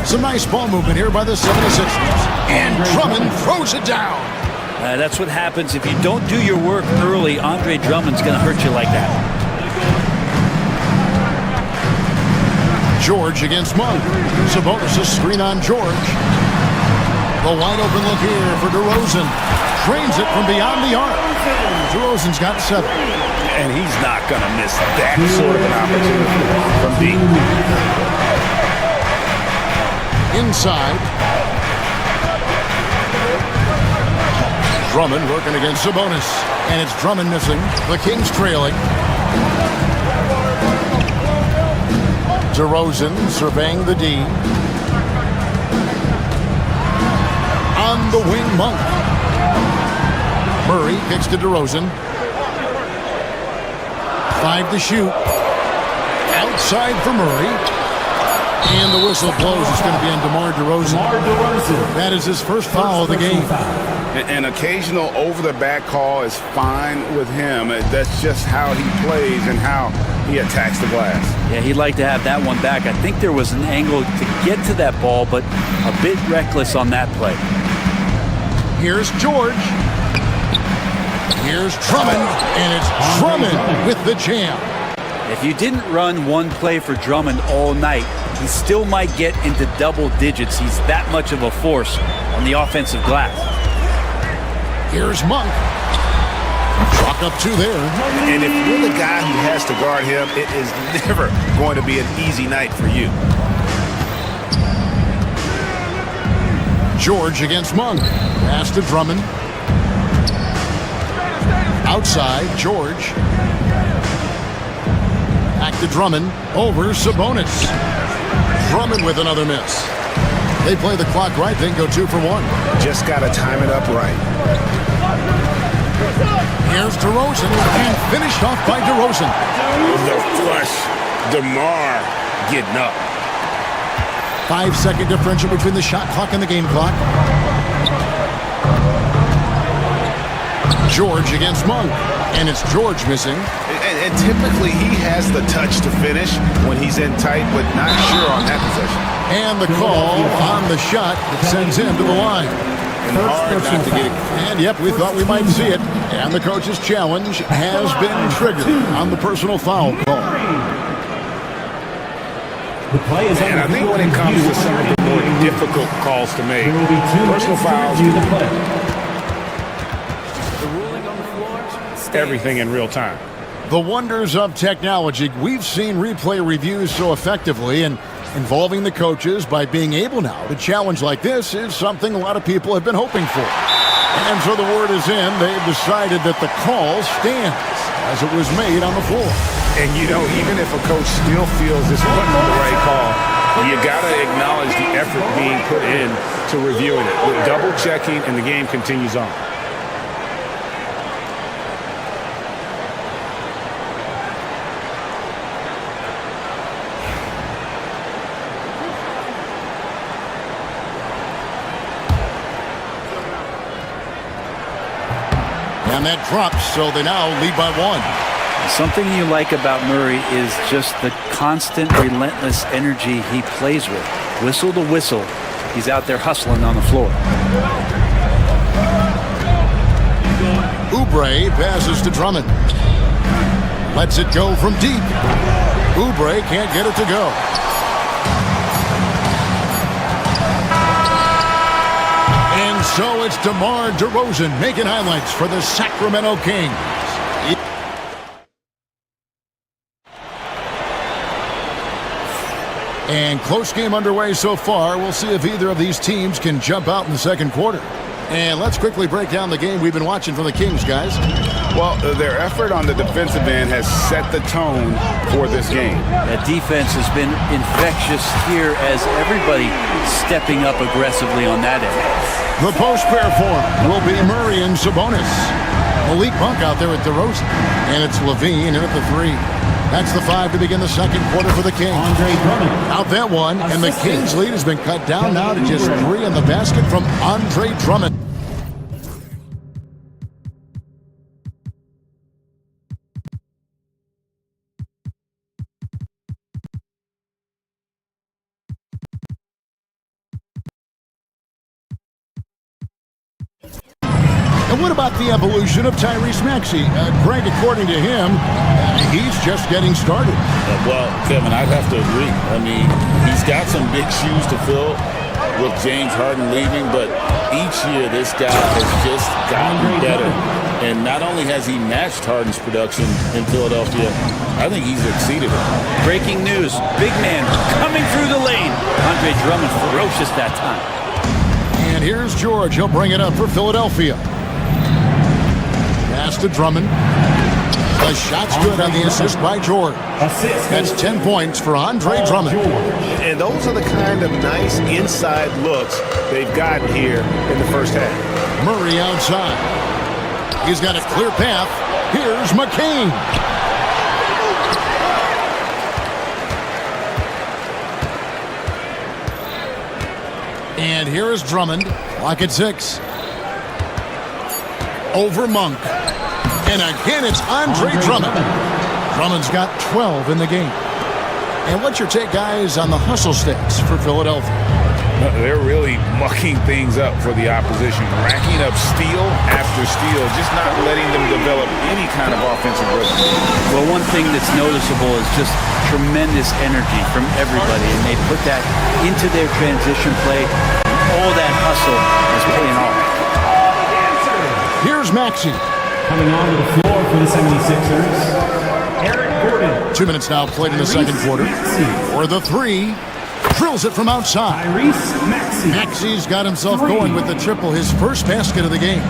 S4: Some nice ball movement here by the 76ers. And Drummond throws it down.
S10: That's what happens if you don't do your work early. Andre Drummond's going to hurt you like that.
S4: George against Monk. Sabonis' screen on George. The wide open look here for DeRozan. Drains it from beyond the arc. DeRozan's got 7.
S13: And he's not going to miss that sort of an opportunity from deep.
S4: Inside. Drummond working against Sabonis. And it's Drummond missing. The Kings trailing. DeRozan surveying the D. On the wing, Monk. Murray kicks to DeRozan. 5 to shoot. Outside for Murray. And the whistle blows. It's going to be on DeMar DeRozan. That is his first foul of the game.
S5: An occasional over-the-back call is fine with him. That's just how he plays and how he attacks the glass.
S10: Yeah, he'd like to have that one back. I think there was an angle to get to that ball, but a bit reckless on that play.
S4: Here's George. Here's Drummond, and it's Drummond with the jam.
S10: If you didn't run one play for Drummond all night, he still might get into double digits. He's that much of a force on the offensive glass.
S4: Here's Monk. Chalk up 2 there.
S5: And if you're the guy who has to guard him, it is never going to be an easy night for you.
S4: George against Monk. Pass to Drummond. Outside, George. Back to Drummond. Over Sabonis. Drummond with another miss. They play the clock right, then go 2 for 1.
S5: Just got to time it up right.
S4: Here's DeRozan, and finished off by DeRozan.
S5: The flush. DeMar getting up.
S4: 5-second differential between the shot clock and the game clock. George against Monk, and it's George missing.
S5: And typically he has the touch to finish when he's in tight, but not sure on that possession.
S4: And the call on the shot that sends him to the line.
S5: And hard not to get it.
S4: And yep, we thought we might see it. And the coach's challenge has been triggered on the personal foul call.
S5: And I think when it comes to some of the more difficult calls to make, personal fouls, everything in real time.
S4: The wonders of technology. We've seen replay reviews so effectively, and Involving the coaches by being able now to challenge like this is something a lot of people have been hoping for. And so the word is in. They've decided that the call stands as it was made on the floor.
S13: And, you know, even if a coach still feels this wasn't the right call, you got to acknowledge the effort being put in to reviewing it. With double checking, and the game continues on.
S4: And that drops, so they now lead by 1.
S10: Something you like about Murray is just the constant, relentless energy he plays with. Whistle to whistle, he's out there hustling on the floor.
S4: Oubre passes to Drummond. Lets it go from deep. Oubre can't get it to go. And so it's DeMar DeRozan making highlights for the Sacramento Kings. And close game underway so far. We'll see if either of these teams can jump out in the second quarter. And let's quickly break down the game we've been watching from the Kings, guys.
S13: Well, their effort on the defensive end has set the tone for this game.
S10: That defense has been infectious here as everybody stepping up aggressively on that end.
S4: The post pair form will be Murray and Sabonis. Malik Monk out there at DeRozan. And it's Levine in at the 3. That's the 5 to begin the second quarter for the Kings. Out that one, and the Kings' lead has been cut down now to just 3 in the basket from Andre Drummond. And what about the evolution of Tyrese Maxey? Greg, according to him, he's just getting started.
S5: Well, Kevin, I'd have to agree. I mean, he's got some big shoes to fill with James Harden leaving, but each year this guy has just gotten better. And not only has he matched Harden's production in Philadelphia, I think he's exceeded it.
S10: Breaking news, big man coming through the lane. Andre Drummond ferocious that time.
S4: And here's George. He'll bring it up for Philadelphia. Pass to Drummond. The shot's good on the assist by George. That's 10 points for Andre Drummond.
S2: And those are the kind of nice inside looks they've gotten here in the first half.
S4: Murray outside. He's got a clear path. Here's McCain. And here is Drummond. Clock at 6. Over Monk. And again, it's Andre Drummond. Drummond's got 12 in the game. And what's your take, guys, on the hustle stats for Philadelphia?
S13: They're really mucking things up for the opposition, racking up steal after steal, just not letting them develop any kind of offensive rhythm.
S10: Well, one thing that's noticeable is just tremendous energy from everybody, and they put that into their transition play. All that hustle is paying off.
S4: Here's Maxey.
S8: Coming onto the floor for the 76ers, Eric Gordon.
S4: 2 minutes now played in the second quarter. For the 3, drills it from outside. Maxey's got himself going with the triple, his first basket of the game.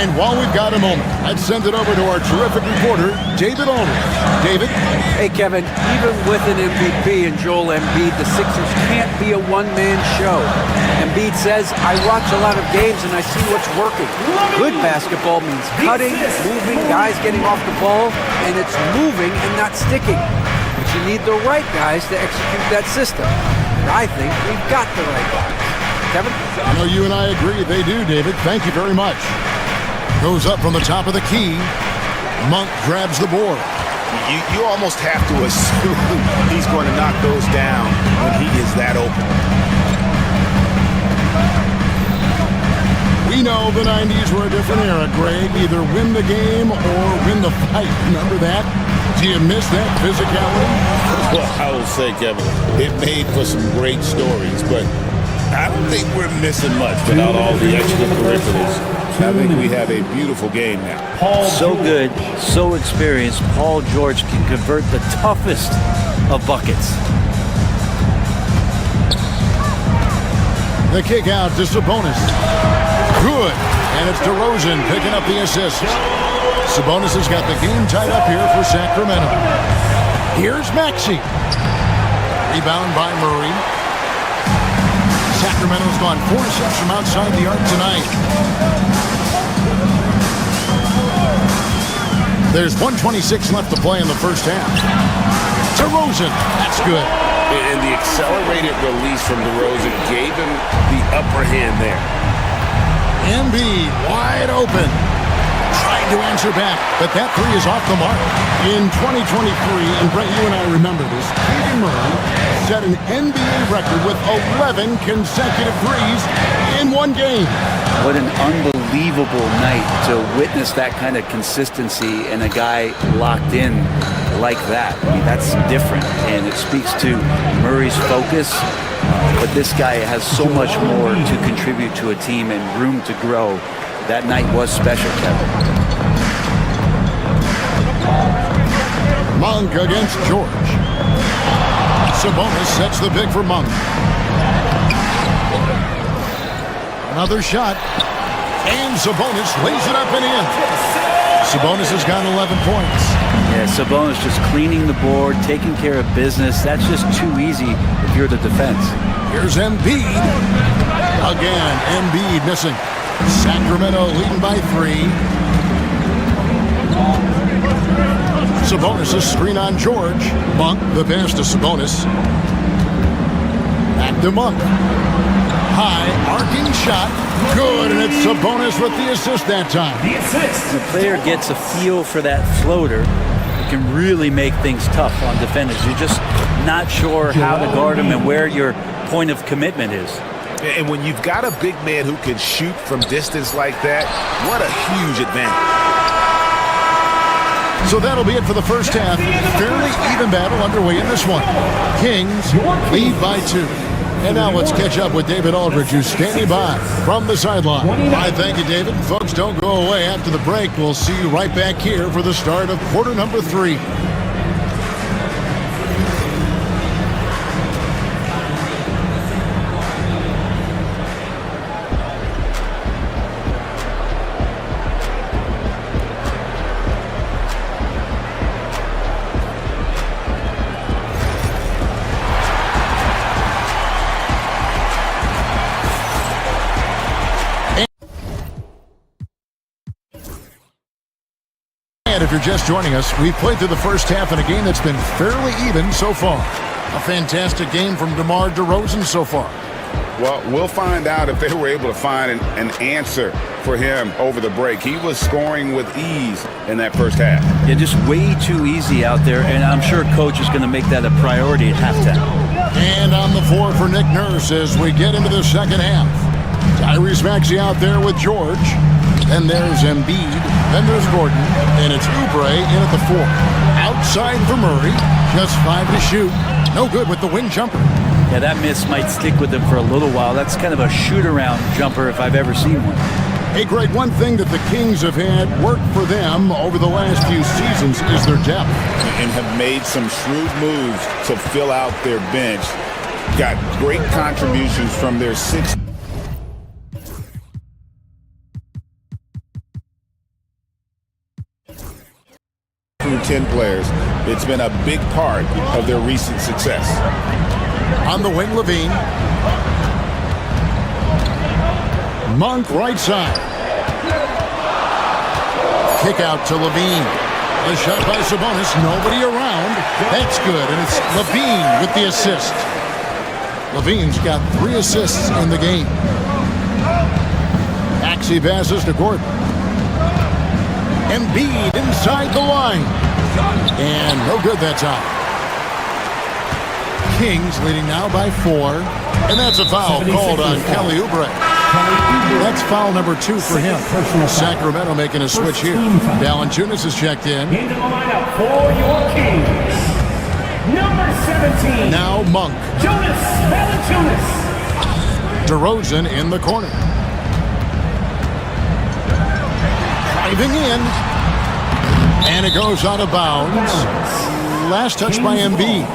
S4: And while we've got a moment, let's send it over to our terrific reporter, David Aldridge. David?
S7: Hey, Kevin, even with an MVP and Joel Embiid, the Sixers can't be a one-man show. Embiid says, I watch a lot of games and I see what's working. Good basketball means cutting, moving, guys getting off the ball, and it's moving and not sticking. But you need the right guys to execute that system. And I think we've got the right guys. Kevin?
S4: I know you and I agree. They do, David. Thank you very much. Goes up from the top of the key. Monk grabs the board.
S2: You almost have to assume he's going to knock those down when he is that open.
S4: We know the 90s were a different era, Greg. Either win the game or win the fight. Remember that? Do you miss that physicality?
S5: Well, I will say, Kevin, it made for some great stories, but I don't think we're missing much without all the extracurriculars. I think we have a beautiful game now.
S10: So good, so experienced, Paul George can convert the toughest of buckets.
S4: The kick out to Sabonis. Good. And it's DeRozan picking up the assist. Sabonis has got the game tied up here for Sacramento. Here's Maxey. Rebound by Murray. Sacramento's gone 4-6 from outside the arc tonight. There's 1:26 left to play in the first half. DeRozan, that's good.
S13: And the accelerated release from DeRozan gave him the upper hand there.
S4: Embiid wide open. Trying to answer back, but that three is off the mark. In 2023, and Brent, you and I remember this, Keegan Murray set an NBA record with 11 consecutive threes in one game.
S10: What an unbelievable night to witness that kind of consistency and a guy locked in like that. I mean, that's different, and it speaks to Murray's focus. But this guy has so much more to contribute to a team and room to grow. That night was special, Kevin.
S4: Monk against George. Sabonis sets the pick for Monk. Another shot. And Sabonis lays it up and in. Sabonis has got 11 points.
S10: Yeah, Sabonis just cleaning the board, taking care of business. That's just too easy if you're the defense.
S4: Here's Embiid. Again, Embiid missing. Sacramento leading by 3. Sabonis' screen on George. Monk, the pass to Sabonis. Back to Monk. High, arcing shot. Good, and it's Sabonis with the assist that time.
S10: The player gets a feel for that floater. It can really make things tough on defenders. You're just not sure how to guard them and where your point of commitment is.
S2: And when you've got a big man who can shoot from distance like that, what a huge advantage.
S4: So that'll be it for the first half. Fairly even battle underway in this one. Kings lead by 2. And now let's catch up with David Aldridge, who's standing by from the sideline. Hi, thank you, David. Folks, don't go away after the break. We'll see you right back here for the start of quarter number 3. If you're just joining us, we've played through the first half in a game that's been fairly even so far. A fantastic game from DeMar DeRozan so far.
S5: Well, we'll find out if they were able to find an answer for him over the break. He was scoring with ease in that first half.
S10: Yeah, just way too easy out there, and I'm sure Coach is going to make that a priority at halftime.
S4: And on the floor for Nick Nurse as we get into the second half. Tyrese Maxey out there with George. Then there's Embiid. Then there's Gordon. And it's Oubre in at the 4. Outside for Murray. Just 5 to shoot. No good with the wing jumper.
S10: Yeah, that miss might stick with him for a little while. That's kind of a shoot-around jumper if I've ever seen one.
S4: Hey, Greg, one thing that the Kings have had work for them over the last few seasons is their depth.
S5: And have made some shrewd moves to fill out their bench. Got great contributions from their 6 through 10 players. It's been a big part of their recent success.
S4: On the wing, Levine. Monk right side. Kick out to Levine. A shot by Sabonis. Nobody around. That's good. And it's Levine with the assist. Levine's got 3 assists in the game. Maxey passes to Gordon. Embiid inside the line. And no good that time. Kings leading now by 4. And that's a foul called on Kelly Oubre. That's foul number 2 for him. Sacramento making a switch here. Valanciunas has checked in.
S8: Into the lineup for your Kings. Number 17.
S4: Now Monk.
S8: Jonas Valanciunas.
S4: DeRozan in the corner. Driving in. And it goes out of bounds. Last touch by Embiid.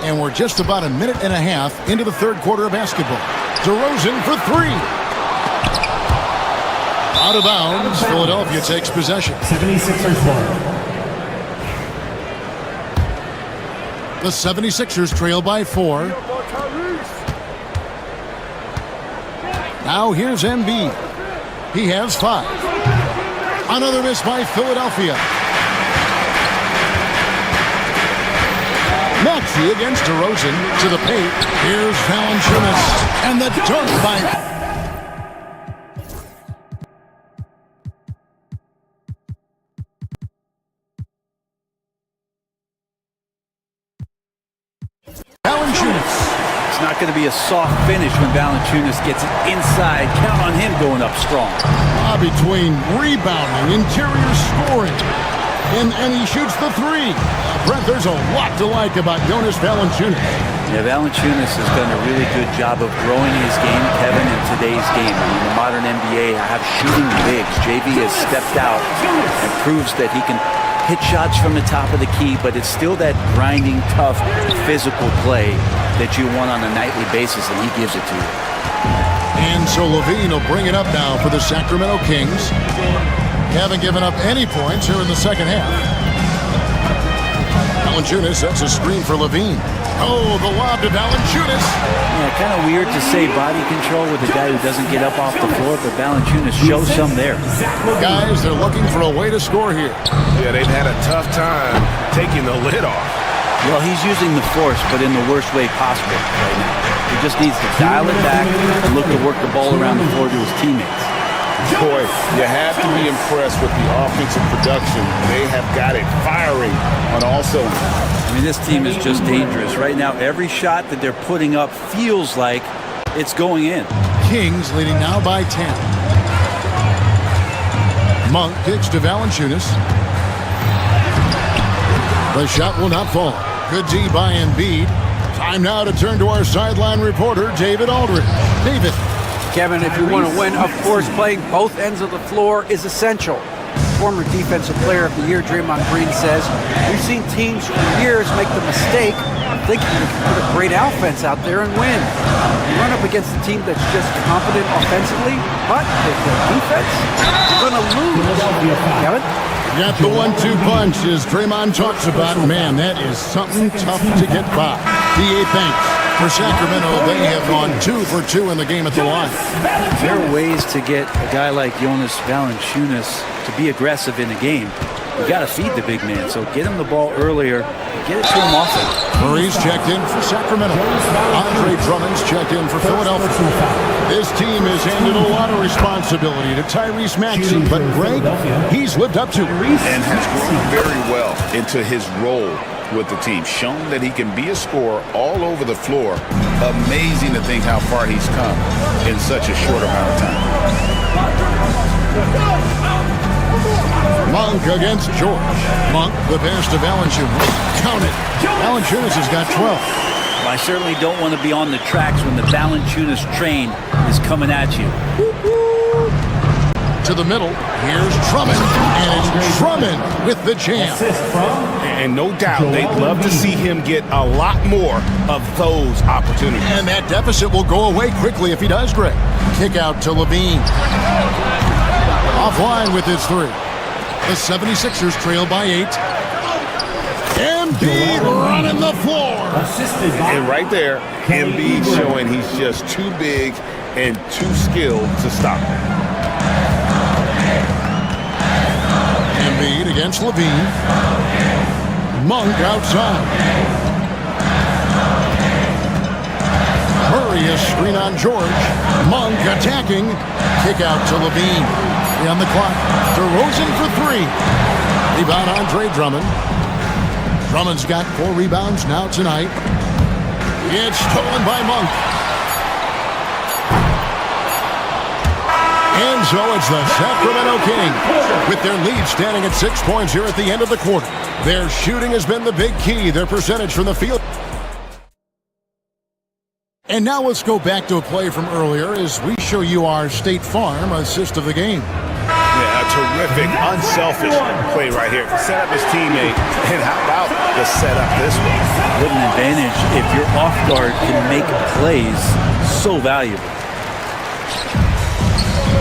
S4: And we're just about a minute and a half into the third quarter of basketball. DeRozan for three. Out of bounds. Philadelphia takes possession.
S8: 76ers ball.
S4: The 76ers trail by 4. Now here's Embiid. He has 5. Another miss by Philadelphia. Maxey against DeRozan to the paint. Here's Valanciunas. And the dunk by... Valanciunas.
S10: It's not going to be a soft finish when Valanciunas gets it inside. Count on him going up strong.
S4: Between rebounding, interior scoring, and he shoots the three. Brent, there's a lot to like about Jonas Valanciunas.
S10: Yeah, Valanciunas has done a really good job of growing his game, Kevin, in today's game. I mean, the modern NBA have shooting bigs. JV has stepped out and proves that he can hit shots from the top of the key, but it's still that grinding, tough, physical play that you want on a nightly basis, and he gives it to you.
S4: And so Levine will bring it up now for the Sacramento Kings. They haven't given up any points here in the second half. Valanciunas sets a screen for Levine. Oh, the lob to Valanciunas.
S10: Yeah, kind of weird to say body control with a guy who doesn't get up off the floor, but Valanciunas shows some there.
S4: Guys, they're looking for a way to score here.
S16: Yeah, they've had a tough time taking the lid off.
S10: Well, he's using the force, but in the worst way possible right now. He just needs to dial it back and look to work the ball around the floor to his teammates.
S5: Boy, you have to be impressed with the offensive production. They have got it firing on all cylinders.
S10: I mean, this team is just dangerous. Right now, every shot that they're putting up feels like it's going in.
S4: Kings leading now by 10. Monk kicks to Valanciunas. The shot will not fall. Good D by Embiid. Time now to turn to our sideline reporter, David Aldridge. David.
S7: Kevin, if you want to win, of course, playing both ends of the floor is essential. Former Defensive Player of the Year, Draymond Green, says, we've seen teams for years make the mistake of thinking they can put a great offense out there and win. You run up against a team that's just competent offensively, but with their defense, you're going to lose. Kevin?
S4: Got the 1-2 punch, as Draymond talks about. Man, that is something tough to get by. D.A. thanks. For Sacramento, they have gone 2 for 2 in the game at the line.
S10: There are ways to get a guy like Jonas Valanciunas to be aggressive in the game. You got to feed the big man, so get him the ball earlier and get it to him often.
S4: Murray's checked in for Sacramento. Andre Drummond's checked in for Philadelphia. This team has handed a lot of responsibility to Tyrese Maxey, but Greg, he's lived up to it.
S5: And has grown very well into his role with the team, shown that he can be a scorer all over the floor. Amazing to think how far he's come in such a short amount of time.
S4: Monk against George. Monk, the pass to Valanciunas. Count it. Valanciunas has got 12.
S10: Well, I certainly don't want to be on the tracks when the Valanciunas train is coming at you.
S4: To the middle, here's Drummond, and it's Drummond with the jam.
S5: And no doubt, they'd love to see him get a lot more of those opportunities.
S4: And that deficit will go away quickly if he does, Greg. Kick out to Levine. Offline with his three. The 76ers trail by 8. Embiid running the floor.
S5: And right there, Embiid showing he's just too big and too skilled to stop.
S4: Embiid against Levine. Monk outside. Murray a screen on George. Monk attacking. Kick out to Levine. On the clock. DeRozan for 3. Rebound Andre Drummond. Drummond's got 4 rebounds now tonight. It's stolen by Monk. And so it's the Sacramento Kings with their lead standing at 6 points here at the end of the quarter. Their shooting has been the big key, their percentage from the field. And now let's go back to a play from earlier as we show you our State Farm assist of the game.
S5: Yeah, a terrific, unselfish play right here. Set up his teammate, and how about the setup this way?
S10: What an advantage if your off guard can make plays so valuable.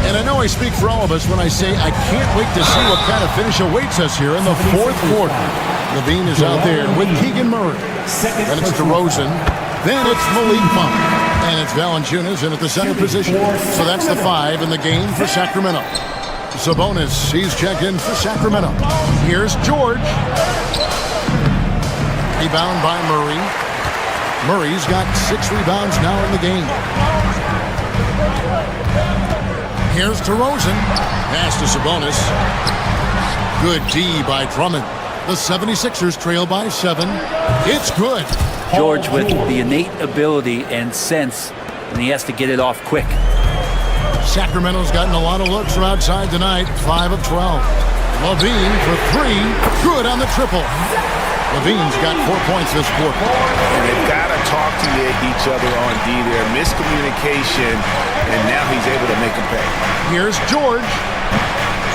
S4: And I know I speak for all of us when I say I can't wait to see what kind of finish awaits us here in the fourth quarter. Levine is out there with Keegan Murray. Then it's DeRozan. Then it's Malik Monk. And it's Valanciunas in at the center position. So that's the 5 in the game for Sacramento. Sabonis, he's checked in for Sacramento. Here's George. Rebound by Murray. Murray's got 6 rebounds now in the game. Here's DeRozan. Pass to Sabonis. Good D by Drummond. The 76ers trail by 7. It's good.
S10: George with the innate ability and sense, and he has to get it off quick.
S4: Sacramento's gotten a lot of looks from outside tonight. 5 of 12. Levine for 3. Good on the triple. Levine's got 4 points this quarter.
S5: And they've got to talk to each other on D there. Miscommunication, and now he's able to make a pay.
S4: Here's George.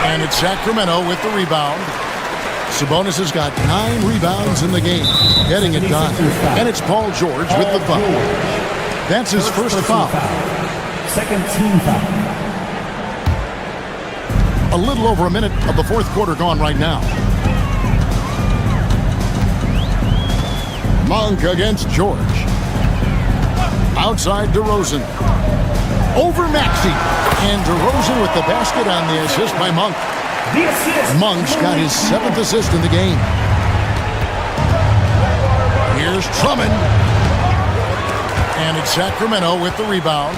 S4: And it's Sacramento with the rebound. Sabonis has got 9 rebounds in the game, getting it done. And it's Paul George with the foul. That's his first foul.
S8: Second team foul.
S4: A little over a minute of the fourth quarter gone right now. Monk against George. Outside DeRozan. Over Maxey. And DeRozan with the basket on the assist by Monk. Monk's got his 7th assist in the game. Here's Drummond. And it's Sacramento with the rebound.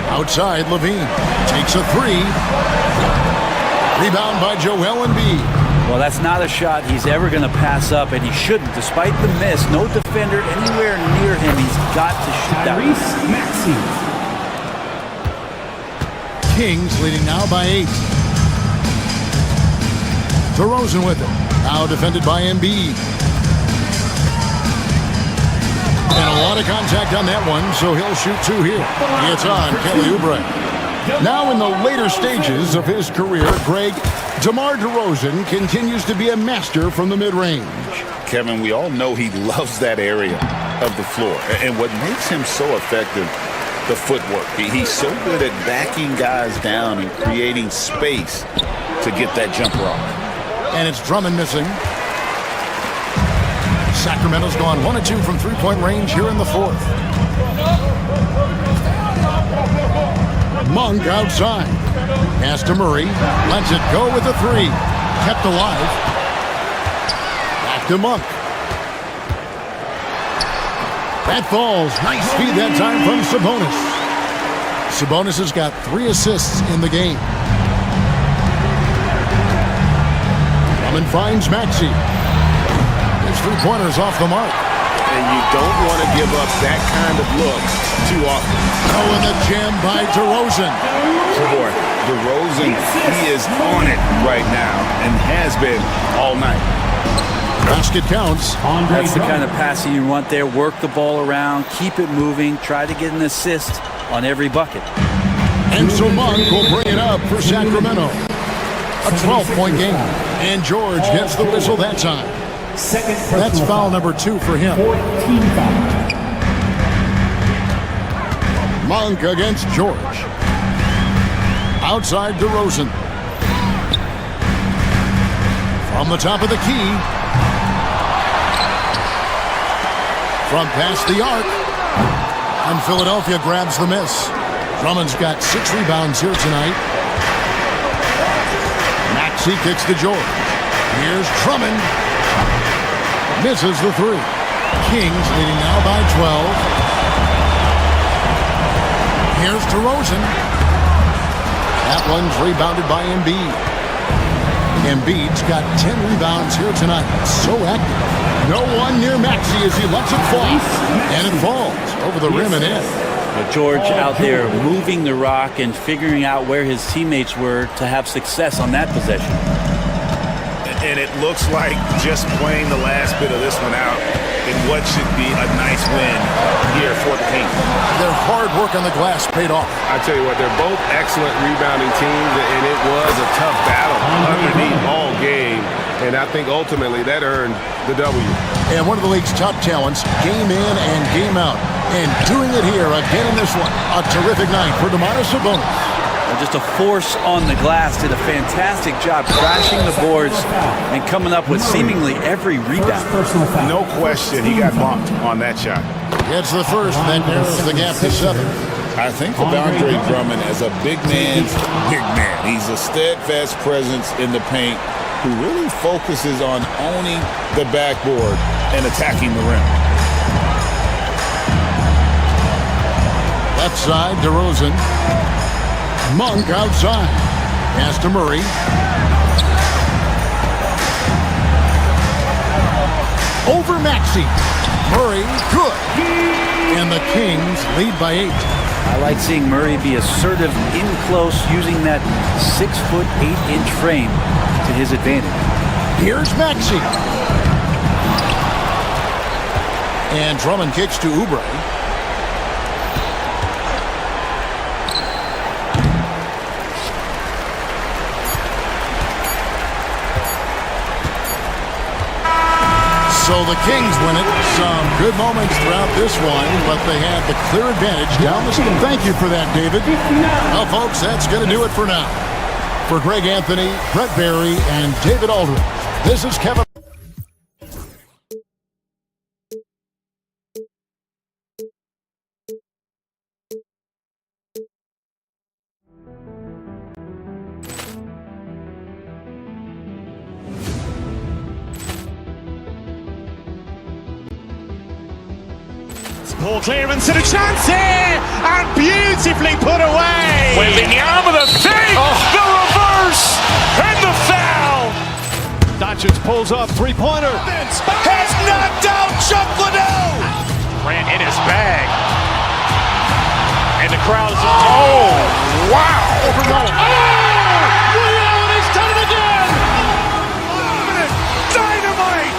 S4: Outside, Levine takes a 3. Rebound by Joel Embiid.
S10: Well, that's not a shot he's ever going to pass up, and he shouldn't. Despite the miss, no defender anywhere near him. He's got to shoot that.
S4: Kings leading now by 8. DeRozan with it. Now defended by Embiid. And a lot of contact on that one, so he'll shoot 2 here. It's on Kelly Oubre. Now in the later stages of his career, Greg, DeMar DeRozan continues to be a master from the mid-range.
S5: Kevin, we all know he loves that area of the floor. And what makes him so effective, the footwork. He's so good at backing guys down and creating space to get that jumper off.
S4: And it's Drummond missing. Sacramento's gone 1 of 2 from 3-point range here in the fourth. Monk outside. Pass to Murray. Lets it go with a 3. Kept alive. Back to Monk. That falls. Nice feed that time from Sabonis. Sabonis has got 3 assists in the game. Drummond finds Maxey. His 3-pointers off the mark.
S5: And you don't want to give up that kind of look too often.
S4: Oh, and the jam by DeRozan.
S5: Boy, DeRozan, he is on it right now and has been all night.
S4: Basket counts.
S10: That's the kind of passing you want there. Work the ball around, keep it moving, try to get an assist on every bucket.
S4: And so Monk will bring it up for Sacramento. A 12-point game. And George gets the whistle that time. That's foul number 2 for him. Monk against George. Outside DeRozan. From the top of the key. From past the arc. And Philadelphia grabs the miss. Drummond's got 6 rebounds here tonight. Maxey kicks to George. Here's Drummond. Misses the 3. Kings leading now by 12. Here's DeRozan. That one's rebounded by Embiid. Embiid's got 10 rebounds here tonight. So active. No one near Maxey as he lets it fly. And it falls over the rim and in.
S10: But George out there moving the rock and figuring out where his teammates were to have success on that possession.
S5: And it looks like just playing the last bit of this one out, in what should be a nice win here for the Kings.
S4: Their hard work on the glass paid off.
S16: I tell you what, they're both excellent rebounding teams, and it was a tough battle underneath all game. And I think ultimately that earned the W.
S4: And one of the league's top talents, game in and game out. And doing it here again in this one. A terrific night for Domantas Sabonis.
S10: Just a force on the glass, did a fantastic job crashing the boards and coming up with seemingly every rebound.
S5: No question he got bumped on that shot.
S4: Gets the first, and that narrows the gap to 7.
S5: I think of Andre Drummond as a big man's big man. He's a steadfast presence in the paint who really focuses on owning the backboard and attacking the rim.
S4: Left side, DeRozan. Monk outside. Pass to Murray. Over Maxey. Murray, good. And the Kings lead by 8.
S10: I like seeing Murray be assertive in close, using that 6'8" frame to his advantage.
S4: Here's Maxey. And Drummond kicks to Oubre. So the Kings win it. Some good moments throughout this one, but they had the clear advantage down the stretch. Thank you for that, David. Well, folks, that's going to do it for now. For Greg Anthony, Brett Barry, and David Aldridge, this is Kevin.
S1: Ball clearance and a chance here, and beautifully put away.
S2: Wembanyama the fake, the reverse, and the foul.
S1: Doncic pulls up, three-pointer.
S2: Has knocked out Chuck Liddell. Ran in his bag. And the crowd is... Oh, wow.
S1: He's done it again.
S2: Dynamite.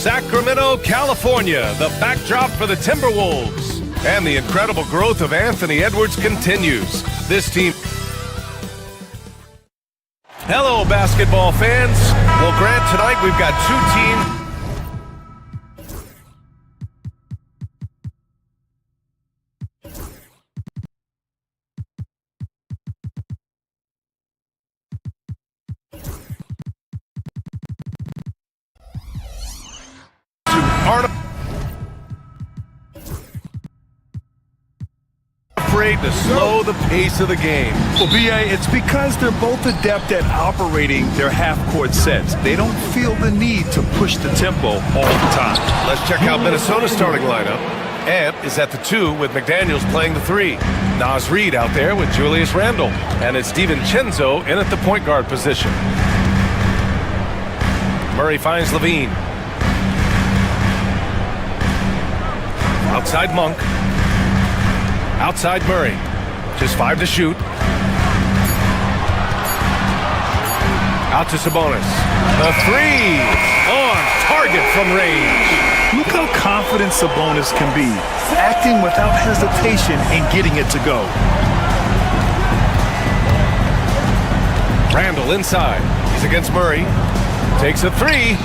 S16: Sacramento, California, the backdrop for the Timberwolves. And the incredible growth of Anthony Edwards continues. This team... Hello, basketball fans. Well, Grant, tonight we've got two teams... afraid to slow the pace of the game.
S9: Well, B.A., it's because they're both adept at operating their half-court sets. They don't feel the need to push the tempo all the time.
S16: Let's check out Minnesota's starting lineup. Ant is at the 2 with McDaniels playing the 3. Naz Reid out there with Julius Randle. And it's DiVincenzo in at the point guard position. Murray finds Levine. Outside Monk. Outside Murray. Just 5 to shoot. Out to Sabonis. The 3 on target from range.
S9: Look how confident Sabonis can be, acting without hesitation and getting it to go.
S16: Randle inside. He's against Murray. Takes a 3.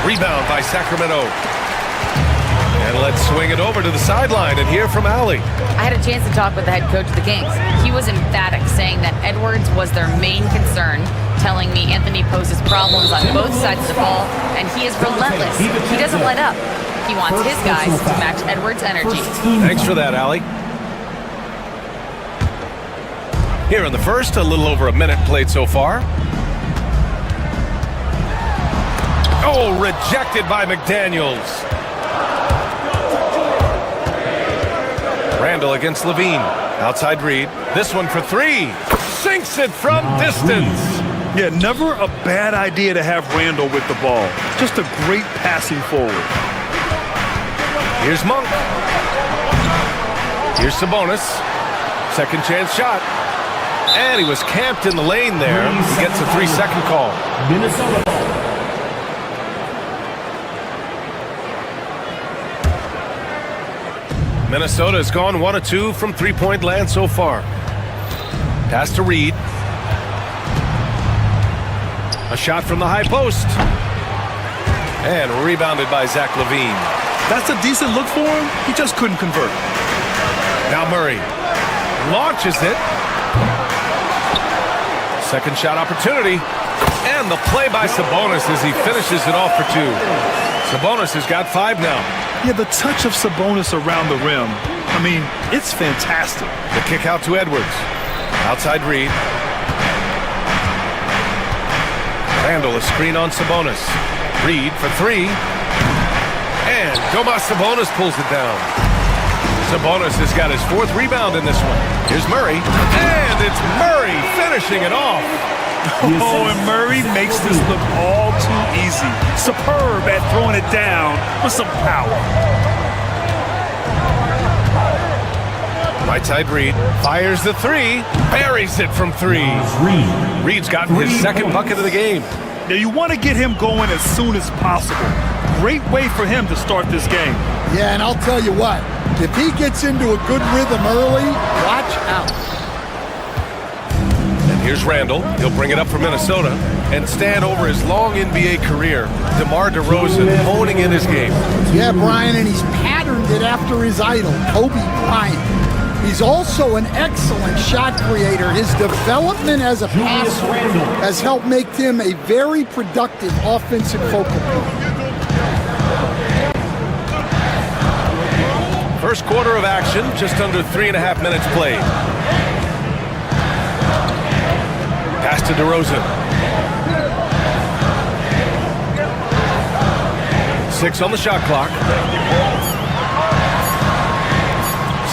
S16: Rebound by Sacramento. And let's swing it over to the sideline and hear from Allie.
S11: I had a chance to talk with the head coach of the Kings. He was emphatic, saying that Edwards was their main concern, telling me Anthony poses problems on both sides of the ball, and he is relentless. He doesn't let up. He wants his guys to match Edwards' energy.
S16: Thanks for that, Allie. Here in the first, a little over a minute played so far. Oh, Oh, rejected by McDaniels. Randall against Levine. Outside Reed. This one for three. Sinks it from distance.
S9: Yeah, never a bad idea to have Randall with the ball. Just a great passing forward.
S16: Here's Monk. Here's Sabonis. Second chance shot. And he was camped in the lane there. He gets a 3-second call.
S8: Minnesota.
S16: Minnesota has gone 1 of 2 from three-point land so far. Pass to Reed. A shot from the high post. And rebounded by Zach LaVine.
S9: That's a decent look for him. He just couldn't convert.
S16: Now Murray launches it. Second shot opportunity. And the play by Sabonis as he finishes it off for two. Sabonis has got 5 now.
S9: Yeah, the touch of Sabonis around the rim, I mean, it's fantastic.
S16: The kick out to Edwards. Outside Reed. Randall, a screen on Sabonis. Reed for 3. And Domas Sabonis pulls it down. Sabonis has got his 4th rebound in this one. Here's Murray. And it's Murray finishing it off.
S9: Oh, and Murray makes this look all too easy. Superb at throwing it down with some power.
S16: Right side Reed fires the 3, buries it from 3. Reed's gotten his 2nd bucket of the game.
S9: Now you want to get him going as soon as possible. Great way for him to start this game.
S14: Yeah, and I'll tell you what, if he gets into a good rhythm early, watch out.
S16: And here's Randall. He'll bring it up for Minnesota and stand over his long NBA career. DeMar DeRozan honing in his game.
S14: Yeah, Brian, and he's patterned it after his idol, Kobe Bryant. He's also an excellent shot creator. His development as a passer has helped make him a very productive offensive focal point.
S16: First quarter of action, just under 3.5 minutes played. Pass to DeRozan. 6 on the shot clock.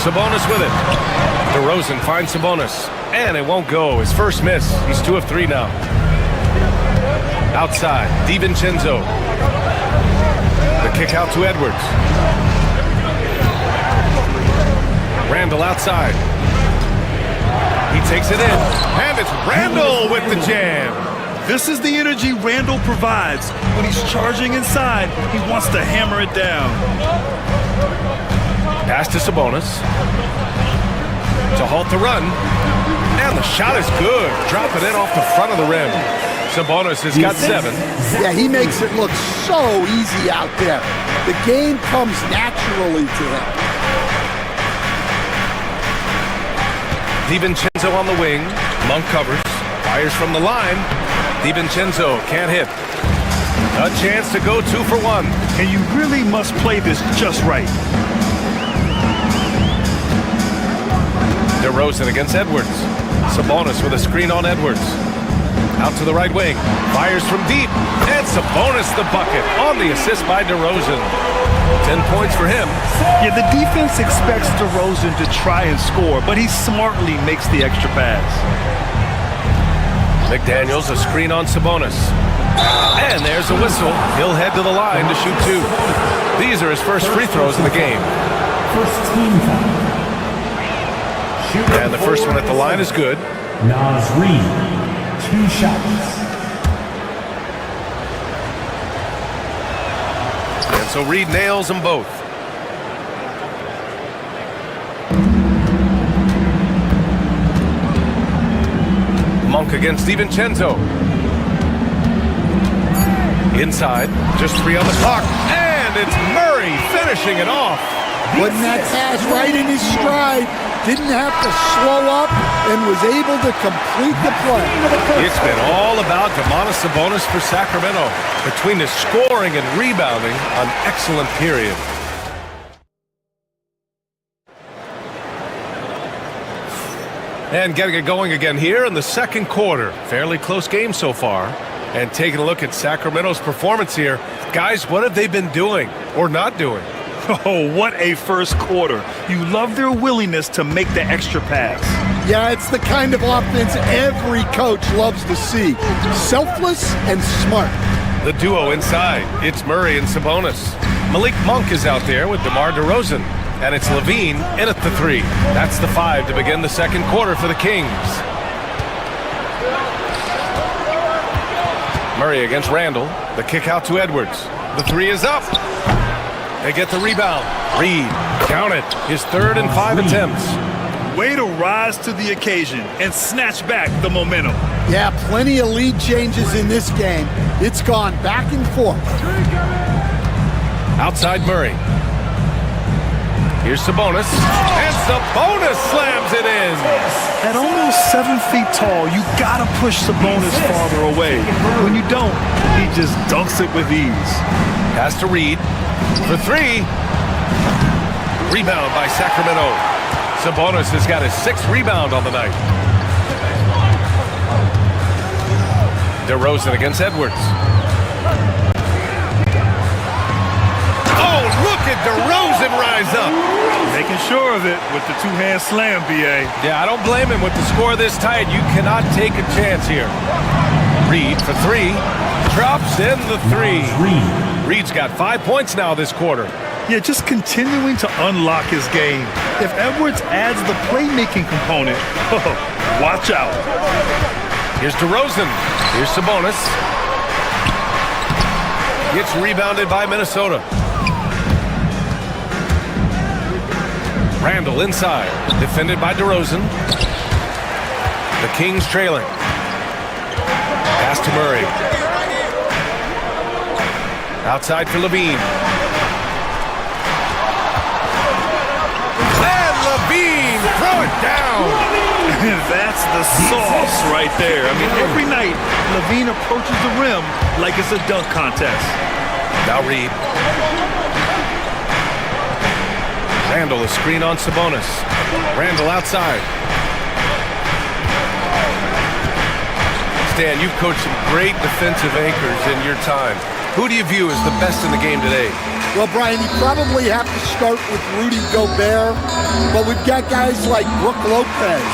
S16: Sabonis with it. DeRozan finds Sabonis. And it won't go. His first miss. He's 2 of 3 now. Outside, DiVincenzo. The kick out to Edwards. Randall outside. He takes it in. And it's Randall with the jam.
S9: This is the energy Randall provides. When he's charging inside, he wants to hammer it down.
S16: Pass to Sabonis. To halt the run. And the shot is good. Drop it in off the front of the rim. Sabonis has got 7.
S14: Yeah, he makes it look so easy out there. The game comes naturally to him.
S16: DiVincenzo on the wing. Monk covers. Fires from the line. DiVincenzo can't hit. A chance to go 2 for 1.
S9: And you really must play this just right.
S16: DeRozan against Edwards. Sabonis with a screen on Edwards. Out to the right wing. Fires from deep. And Sabonis the bucket on the assist by DeRozan. 10 points for him.
S9: Yeah, the defense expects DeRozan to try and score, but he smartly makes the extra pass.
S16: McDaniels, a screen on Sabonis. And there's a whistle. He'll head to the line to shoot 2. These are his first free throws of the game.
S8: First team foul.
S16: And the first one at the line is good.
S8: Naz Reid, 2 shots.
S16: And so Reed nails them both. Monk against DiVincenzo. Inside, just 3 on the clock. And it's Murray finishing it off.
S14: Putting that pass right in his stride. Didn't have to slow up and was able to complete the play.
S16: It's been all about Domantas Sabonis for Sacramento. Between the scoring and rebounding, an excellent period. And getting it going again here in the second quarter. Fairly close game so far. And taking a look at Sacramento's performance here, guys, what have they been doing or not doing?
S9: Oh, what a first quarter. You love their willingness to make the extra pass.
S14: Yeah, it's the kind of offense every coach loves to see. Selfless and smart.
S16: The duo inside, it's Murray and Sabonis. Malik Monk is out there with DeMar DeRozan. And it's Levine in at the 3. That's the 5 to begin the second quarter for the Kings. Murray against Randall. The kick out to Edwards. The 3 is up. They get the rebound. Reed, count it. His 3rd and 5 attempts.
S9: Way to rise to the occasion and snatch back the momentum.
S14: Yeah, plenty of lead changes in this game. It's gone back and forth.
S16: Outside Murray. Here's Sabonis. And Sabonis slams it in.
S9: At almost 7 feet tall, you gotta push Sabonis farther away. When you don't, he just dunks it with ease.
S16: Pass to Reed for 3. Rebound by Sacramento. Sabonis has got his 6th rebound on the night. DeRozan against Edwards. Oh, look at DeRozan rise up.
S9: Making sure of it with the 2-hand slam, B.A.
S16: Yeah, I don't blame him with the score this tight. You cannot take a chance here. Reed for 3. Drops in the 3. Reed's got 5 points now this quarter.
S9: Yeah, just continuing to unlock his game. If Edwards adds the playmaking component, watch out.
S16: Here's DeRozan. Here's Sabonis. Gets rebounded by Minnesota. Randall inside. Defended by DeRozan. The Kings trailing. Pass to Murray. Outside for Levine. And Levine, throw it down.
S9: That's the sauce right there. I mean, every night, Levine approaches the rim like it's a dunk contest.
S16: Now Reed. Randall, a screen on Sabonis. Randall outside. Stan, you've coached some great defensive anchors in your time. Who do you view as the best in the game today?
S14: Well, Brian, you probably have to start with Rudy Gobert, but we've got guys like Brook Lopez,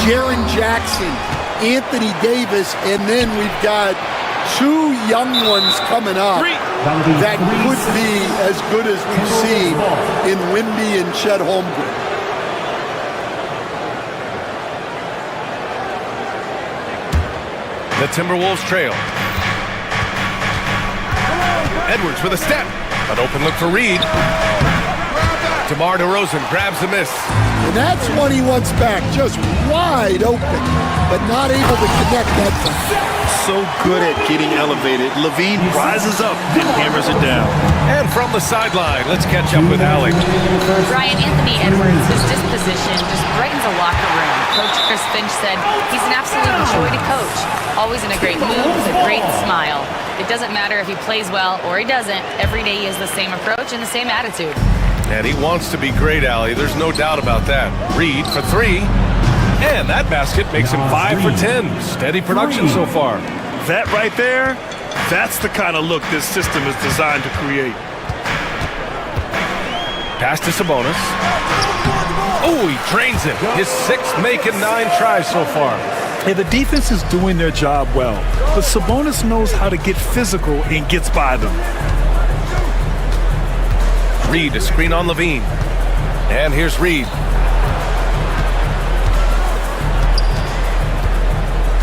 S14: Jaren Jackson, Anthony Davis, and then we've got 2 young ones coming up that could be as good as we've seen in Wemby and Chet Holmgren.
S16: The Timberwolves trail. Edwards with a step. An open look for Reed. DeMar DeRozan grabs the miss.
S14: And that's one he wants back, just wide open, but not able to connect that time.
S9: So good at getting elevated. Levine rises up and hammers it down.
S16: And from the sideline, let's catch up with Alec.
S11: Brian, Anthony Edwards, his disposition just brightens a locker room. Coach Chris Finch said he's an absolute joy to coach. Always in a great mood with a great smile. It doesn't matter if he plays well or he doesn't. Every day he has the same approach and the same attitude.
S16: And he wants to be great, Allie. There's no doubt about that. Reed for 3. And that basket makes him 5 for 10. Steady production so far.
S9: That right there, that's the kind of look this system is designed to create.
S16: Pass to Sabonis. Oh, he drains it. His 6th make and 9 tries so far.
S9: Hey, the defense is doing their job well, but Sabonis knows how to get physical and gets by them.
S16: Reed, a screen on Levine. And here's Reed.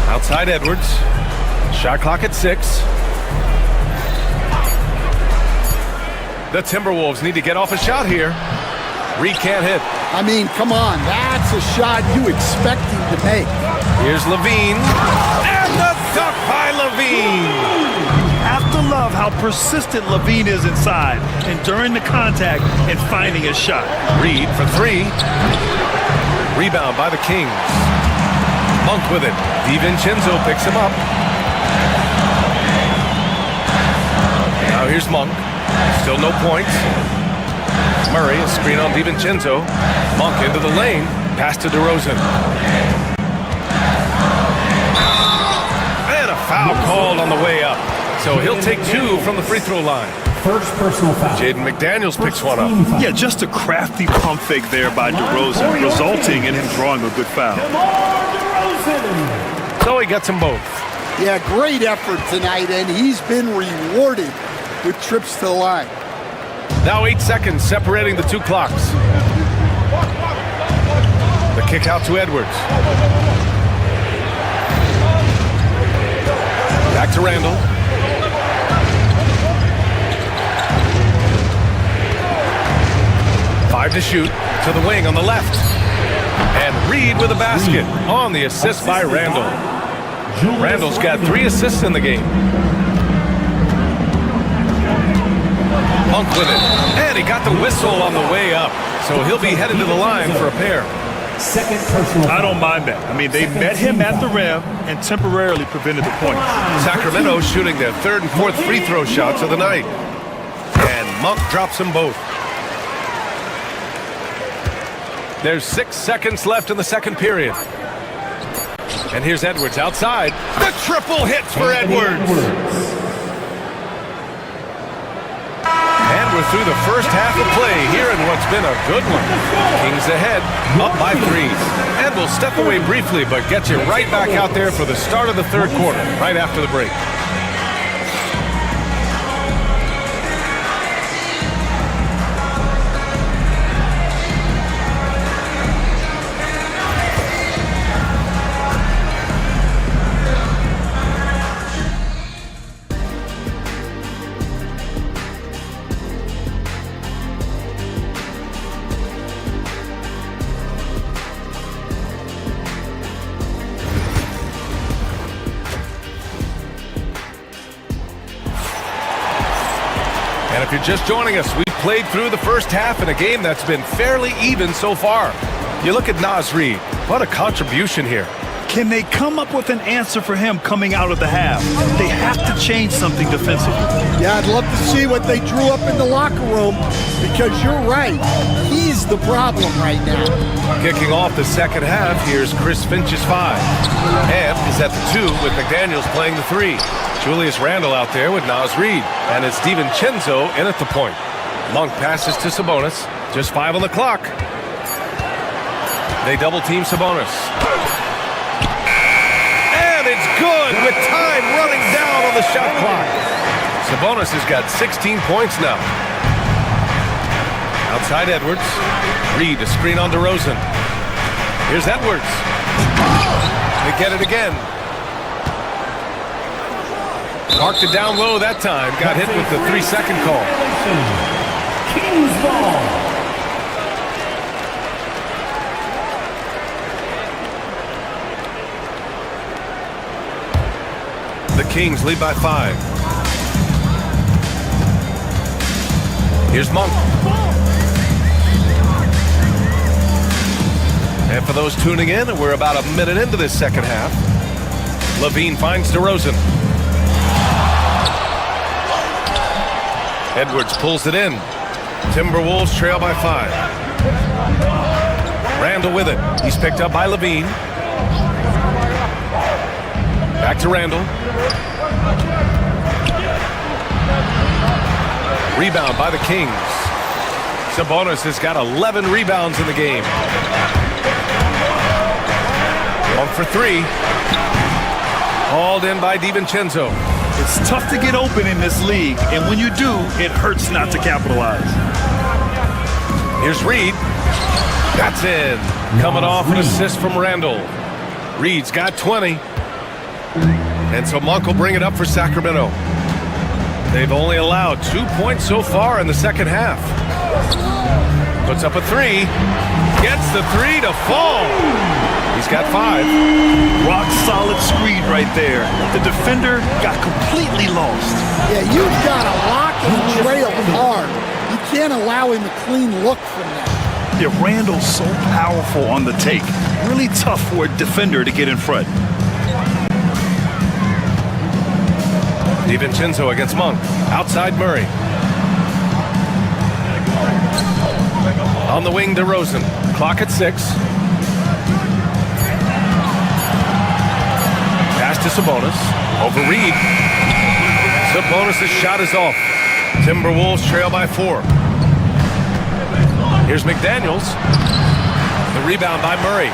S16: Outside Edwards. Shot clock at 6. The Timberwolves need to get off a shot here. Reed can't hit.
S14: I mean, come on, that's a shot you expect him to make.
S16: Here's Levine. And the dunk by Levine.
S9: Have to love how persistent Levine is inside, enduring the contact and finding a shot.
S16: Reed for 3. Rebound by the Kings. Monk with it. DiVincenzo picks him up. Now here's Monk. Still no points. Murray, a screen on DiVincenzo. Monk into the lane. Pass to DeRozan. And a Foul called on the way up. So he'll take 2 from the free throw line.
S8: First personal foul.
S16: Jaden McDaniels picks one up.
S9: Yeah, just a crafty pump fake there by DeRozan, resulting in him drawing a good foul.
S16: So he gets them both.
S14: Yeah, great effort tonight, and he's been rewarded with trips to the line.
S16: Now 8 seconds separating the 2 clocks. The kick out to Edwards. Back to Randall. Five to shoot. To the wing on the left. And Reed with a basket on the assist by Randall. Randall's got 3 assists in the game. Monk with it. And he got the whistle on the way up. So he'll be headed to the line for a pair.
S8: Second personal foul.
S9: I don't mind that. I mean, they met him at the rim and temporarily prevented the point.
S16: Sacramento shooting their 3rd and 4th free throw shots of the night. And Monk drops them both. There's 6 seconds left in the second period. And here's Edwards outside. The triple hits for Edwards. And we're through the first half of play here in what's been a good one. Kings ahead, up by 3. And we'll step away briefly, but get you right back out there for the start of the 3rd quarter, right after the break. If you're just joining us, we've played through the first half in a game that's been fairly even so far. You look at Naz Reid. What a contribution here.
S9: Can they come up with an answer for him coming out of the half? They have to change something defensively.
S14: Yeah, I'd love to see what they drew up in the locker room, because you're right. He's the problem right now.
S16: Kicking off the second half, here's Chris Finch's 5. And is at the 2 with McDaniels playing the 3. Julius Randle out there with Naz Reid. And it's DiVincenzo in at the point. Monk passes to Sabonis. Just 5 on the clock. They double team Sabonis. And it's good with time running down on the shot clock. Sabonis has got 16 points now. Outside Edwards. Reed a screen on DeRozan. Here's Edwards. They get it again. Marked it down low that time. Got hit with the 3-second call.
S8: Kings ball.
S16: The Kings lead by 5. Here's Monk. And for those tuning in, we're about a minute into this second half. Levine finds DeRozan. Edwards pulls it in. Timberwolves trail by 5. Randall with it. He's picked up by Levine. Back to Randall. Rebound by the Kings. Sabonis has got 11 rebounds in the game. 1 for 3. Hauled in by DiVincenzo.
S9: It's tough to get open in this league, and when you do, it hurts not to capitalize.
S16: Here's Reed. That's in. Coming off an assist from Randall. Reed's got 20. And so Monk will bring it up for Sacramento. They've only allowed 2 points so far in the second half. Puts up a 3. Gets the 3 to fall. He's got 5.
S9: Rock solid screen right there. The defender got completely lost.
S14: Yeah, you've got to lock and trail hard. You can't allow him a clean look from that.
S9: Yeah, Randall's so powerful on the take. Really tough for a defender to get in front.
S16: DiVincenzo against Monk. Outside Murray. On the wing, DeRozan. Clock at 6. Pass to Sabonis. Over Reed. Sabonis' shot is off. Timberwolves trail by 4. Here's McDaniels. The rebound by Murray.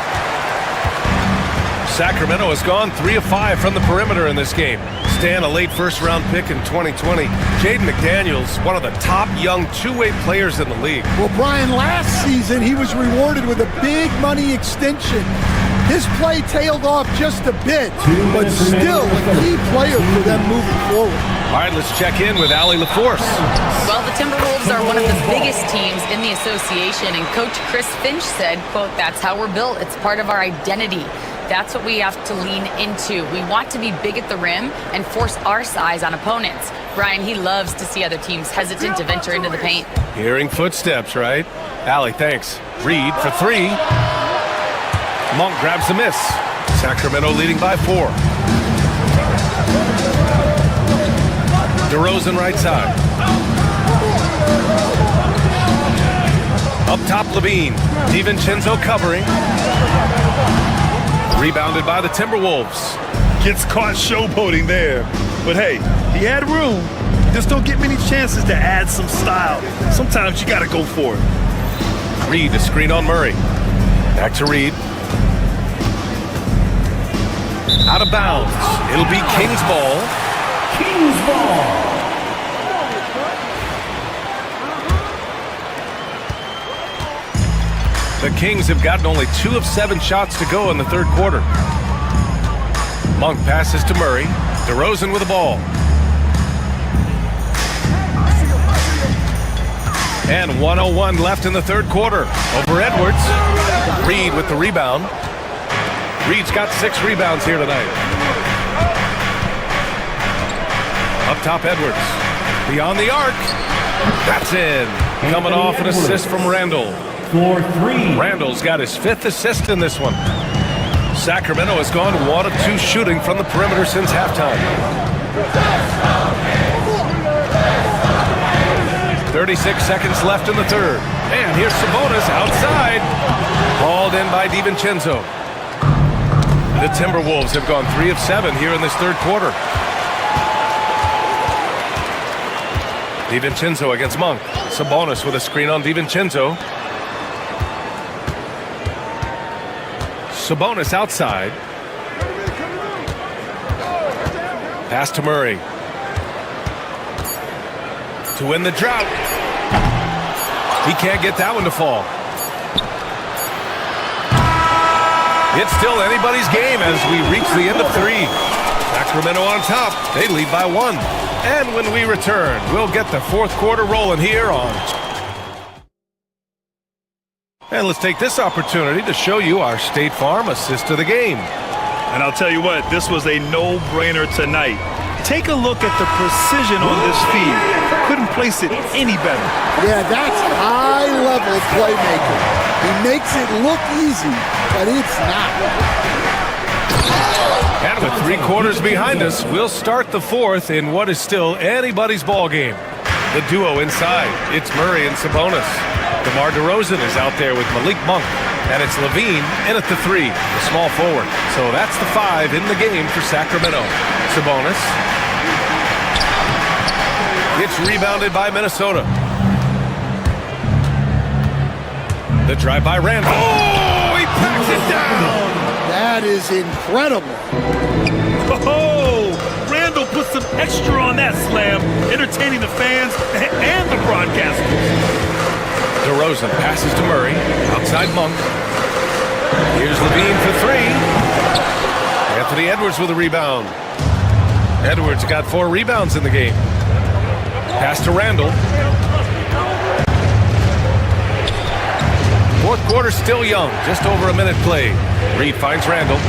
S16: Sacramento has gone 3 of 5 from the perimeter in this game. Stan, a late first-round pick in 2020. Jaden McDaniels, one of the top young two-way players in the league.
S14: Well, Brian, last season he was rewarded with a big money extension. His play tailed off just a bit, but still a key player for them moving forward.
S16: All right, let's check in with Allie LaForce.
S11: Well, the Timberwolves are one of the biggest teams in the association, and Coach Chris Finch said, quote, "That's how we're built. It's part of our identity. That's what we have to lean into. We want to be big at the rim and force our size on opponents." Brian, he loves to see other teams hesitant to venture into the paint.
S16: Hearing footsteps, right? Allie, thanks. Reed for 3. Monk grabs the miss. Sacramento leading by 4. DeRozan right side. Up top, Levine. DiVincenzo covering. Rebounded by the Timberwolves.
S9: Gets caught showboating there. But hey, he had room. Just don't get many chances to add some style. Sometimes you got to go for it.
S16: Reed, the screen on Murray. Back to Reed. Out of bounds. It'll be King's ball.
S8: King's ball.
S16: The Kings have gotten only 2 of 7 shots to go in the third quarter. Monk passes to Murray. DeRozan with the ball. And 1:01 left in the third quarter. Over Edwards. Reed with the rebound. Reed's got 6 rebounds here tonight. Up top, Edwards. Beyond the arc. That's in. Coming off an assist from Randall.
S8: For 3.
S16: Randall's got his 5th assist in this one. Sacramento has gone 1 of 2 shooting from the perimeter since halftime. 36 seconds left in the third. And here's Sabonis outside. Hauled in by DiVincenzo. The Timberwolves have gone 3 of 7 here in this third quarter. DiVincenzo against Monk. Sabonis with a screen on DiVincenzo. Sabonis outside. Pass to Murray. To win the drought. He can't get that one to fall. It's still anybody's game as we reach the end of 3. Sacramento on top. They lead by 1. And when we return, we'll get the fourth quarter rolling here on. And let's take this opportunity to show you our State Farm assist of the game.
S9: And I'll tell you what, this was a no-brainer tonight. Take a look at the precision on this feed. Couldn't place it any better.
S14: Yeah, that's high-level playmaking. He makes it look easy, but it's not.
S16: And with 3 quarters behind us, we'll start the fourth in what is still anybody's ball game. The duo inside, it's Murray and Sabonis. DeMar DeRozan is out there with Malik Monk. And it's Levine in at the 3, the small forward. So that's the 5 in the game for Sacramento. Sabonis. It's rebounded by Minnesota. The drive by Randall. Oh, he packs it down.
S14: That is incredible.
S9: Oh, Randall put some extra on that slam, entertaining the fans and the broadcasters.
S16: DeRozan passes to Murray. Outside Monk. Here's Levine for 3. Anthony Edwards with a rebound. Edwards got 4 rebounds in the game. Pass to Randall. Fourth quarter still young. Just over a minute played. Reed finds Randall.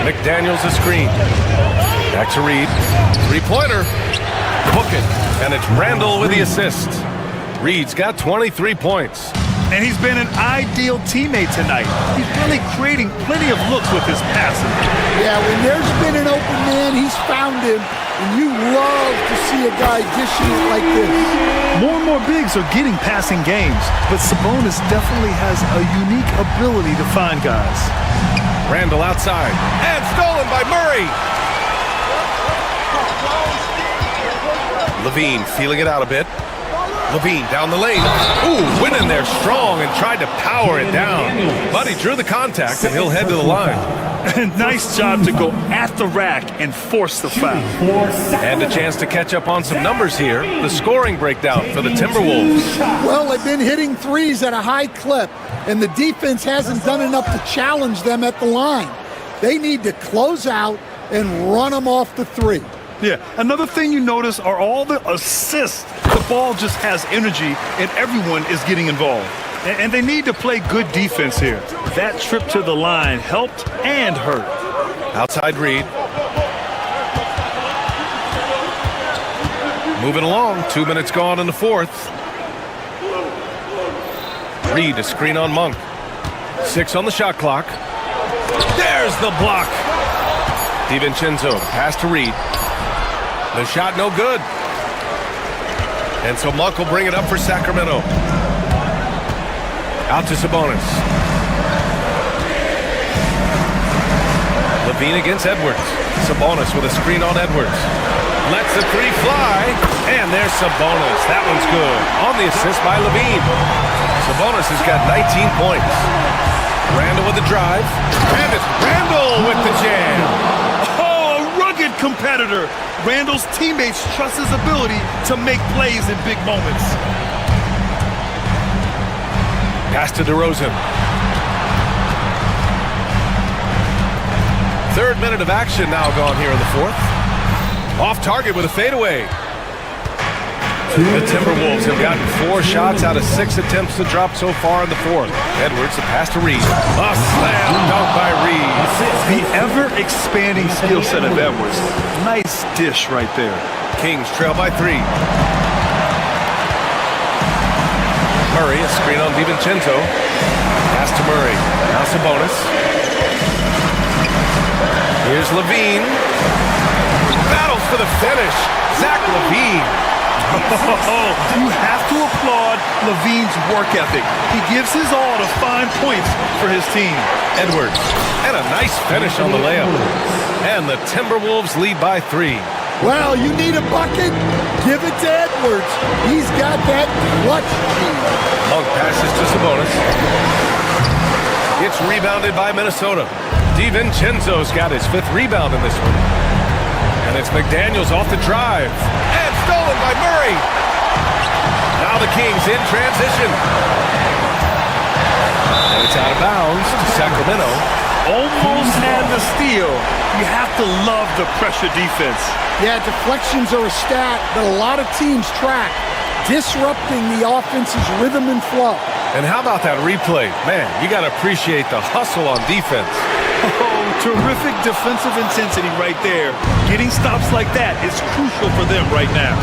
S16: McDaniels a screen. Back to Reed. 3-pointer. Book it. And it's Randall with the assist. Reed's got 23 points.
S9: And he's been an ideal teammate tonight. He's really creating plenty of looks with his passing.
S14: Yeah, when there's been an open man, he's found him And you love to see a guy dishing it like this.
S9: More and more bigs are getting passing games, but Sabonis definitely has a unique ability to find guys.
S16: Randall outside, and stolen by Murray. Levine feeling it out a bit. Levine down the lane. Ooh, went in there strong and tried to power it down. But he drew the contact, and he'll head to the line.
S9: Nice job to go at the rack and force the foul.
S16: And a chance to catch up on some numbers here. The scoring breakdown for the Timberwolves.
S14: Well, they've been hitting threes at a high clip, and the defense hasn't done enough to challenge them at the line. They need to close out and run them off the three.
S9: Yeah, another thing you notice are all the assists. The ball just has energy, and everyone is getting involved. And they need to play good defense here. That trip to the line helped and hurt.
S16: Outside Reed. Moving along, 2 minutes gone in the fourth. Reed, a screen on Monk. 6 on the shot clock. There's the block. DiVincenzo, pass to Reed. The shot no good. And so Monk will bring it up for Sacramento. Out to Sabonis. Levine against Edwards. Sabonis with a screen on Edwards. Lets the three fly. And there's Sabonis. That one's good. On the assist by Levine. Sabonis has got 19 points. Randall with the drive. And it's Randall with the jam.
S9: Oh, a rugged competitor. Randall's teammates trust his ability to make plays in big moments.
S16: Pass to DeRozan. Third minute of action now gone here in the fourth. Off target with a fadeaway. The Timberwolves have gotten 4 shots out of 6 attempts to drop so far in the fourth. Edwards, the pass to Reed. A slam dunk by Reed.
S9: The ever-expanding skill set of Edwards. Nice dish right there.
S16: Kings trail by 3. Murray, a screen on DiVincenzo. Pass to Murray. Now Sabonis. Here's Levine. Battles for the finish. Zach Levine.
S9: You have to applaud Levine's work ethic. He gives his all to find points for his team.
S16: Edwards. And a nice finish on the layup. And the Timberwolves lead by 3.
S14: Well, you need a bucket? Give it to Edwards. He's got that clutch gene.
S16: Monk passes to Sabonis. It's rebounded by Minnesota. DiVincenzo's got his 5th rebound in this one. And it's McDaniels off the drive. And stolen by Murray. Now the Kings in transition. And it's out of bounds to Sacramento.
S9: Almost had the steal. You have to love the pressure defense.
S14: Yeah, deflections are a stat that a lot of teams track, disrupting the offense's rhythm and flow.
S16: And how about that replay? Man, you got to appreciate the hustle on defense.
S9: Oh, terrific defensive intensity right there. Getting stops like that is crucial for them right now.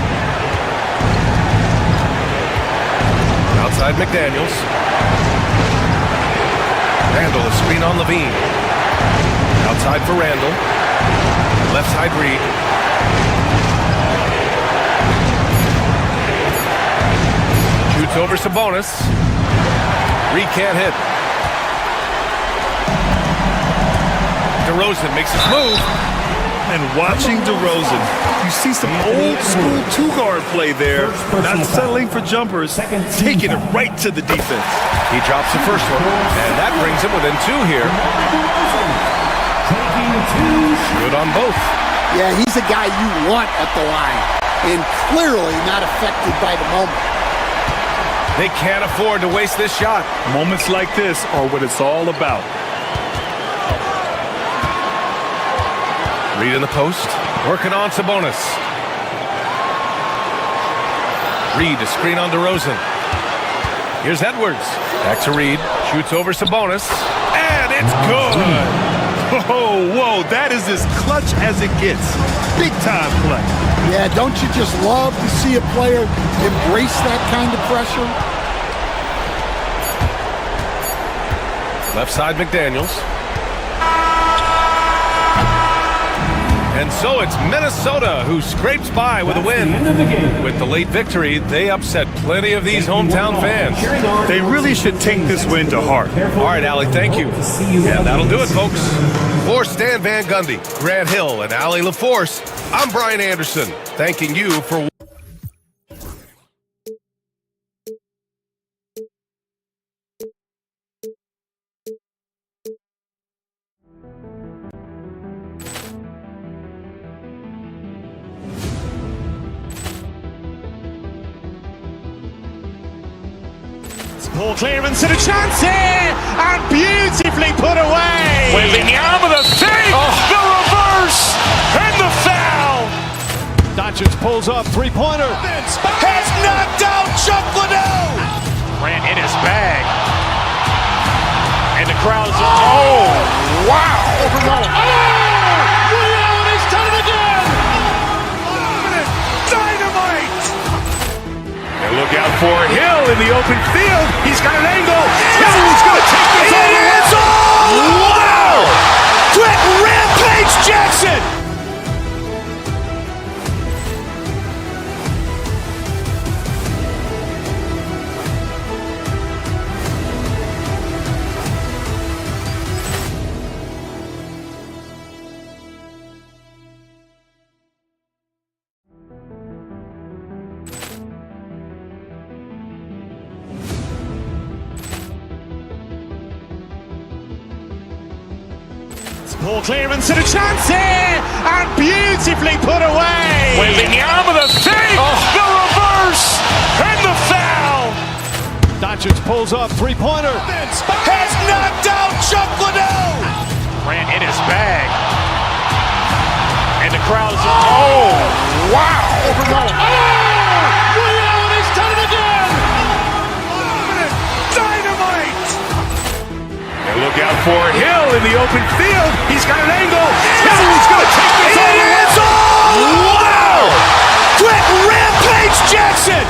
S16: Outside McDaniels. Randall, a screen on Levine. Outside for Randall. Left side Reed. Shoots over Sabonis. Reed can't hit. DeRozan makes his move.
S9: And watching DeRozan, you see some old school two-guard play there. Not settling for jumpers, taking it right to the defense.
S16: He drops the first one, and that brings him within 2 here. Good on both.
S14: Yeah, he's a guy you want at the line, and clearly not affected by the moment.
S16: They can't afford to waste this shot.
S9: Moments like this are what it's all about.
S16: Reed in the post, working on Sabonis. Reed, a screen on DeRozan. Here's Edwards. Back to Reed, shoots over Sabonis, and it's good.
S9: Whoa, that is as clutch as it gets. Big time play.
S14: Yeah, don't you just love to see a player embrace that kind of pressure?
S16: Left side McDaniels. And And so it's Minnesota who scrapes by with a win. With the late victory, they upset plenty of these hometown fans.
S9: They really should take this win to heart.
S16: All right, Allie, thank you. And that'll do it, folks. For Stan Van Gundy, Grant Hill, and Allie LaForce, I'm Brian Anderson, thanking you for
S1: Poor clearance and a chance here, and beautifully put away.
S2: Wembanyama the save, the reverse, and the foul.
S3: Doncic pulls up, three-pointer.
S2: Has knocked out Chuck Liddell.
S3: Grant in his bag. And the crowd's
S2: Oh, wow.
S3: He's done it again.
S2: Dynamite.
S16: And look out for Hill in the open field. He's got an angle. Hill's going to take this all the way.
S2: Wow! Brett Rampage Jackson.
S1: Poor clearance and a chance here, and beautifully put away.
S2: Wembanyama the save, the reverse, and the foul.
S3: Doncic pulls up, three-pointer.
S2: Has knocked out Chuck Liddell.
S3: Grant in his bag. And the crowd's
S2: wow.
S3: He's done it again.
S2: Dynamite.
S16: And look out for Hill in the open field. He's got an angle. Hill's going to take this all the way.
S2: Wow! Brett Rampage Jackson.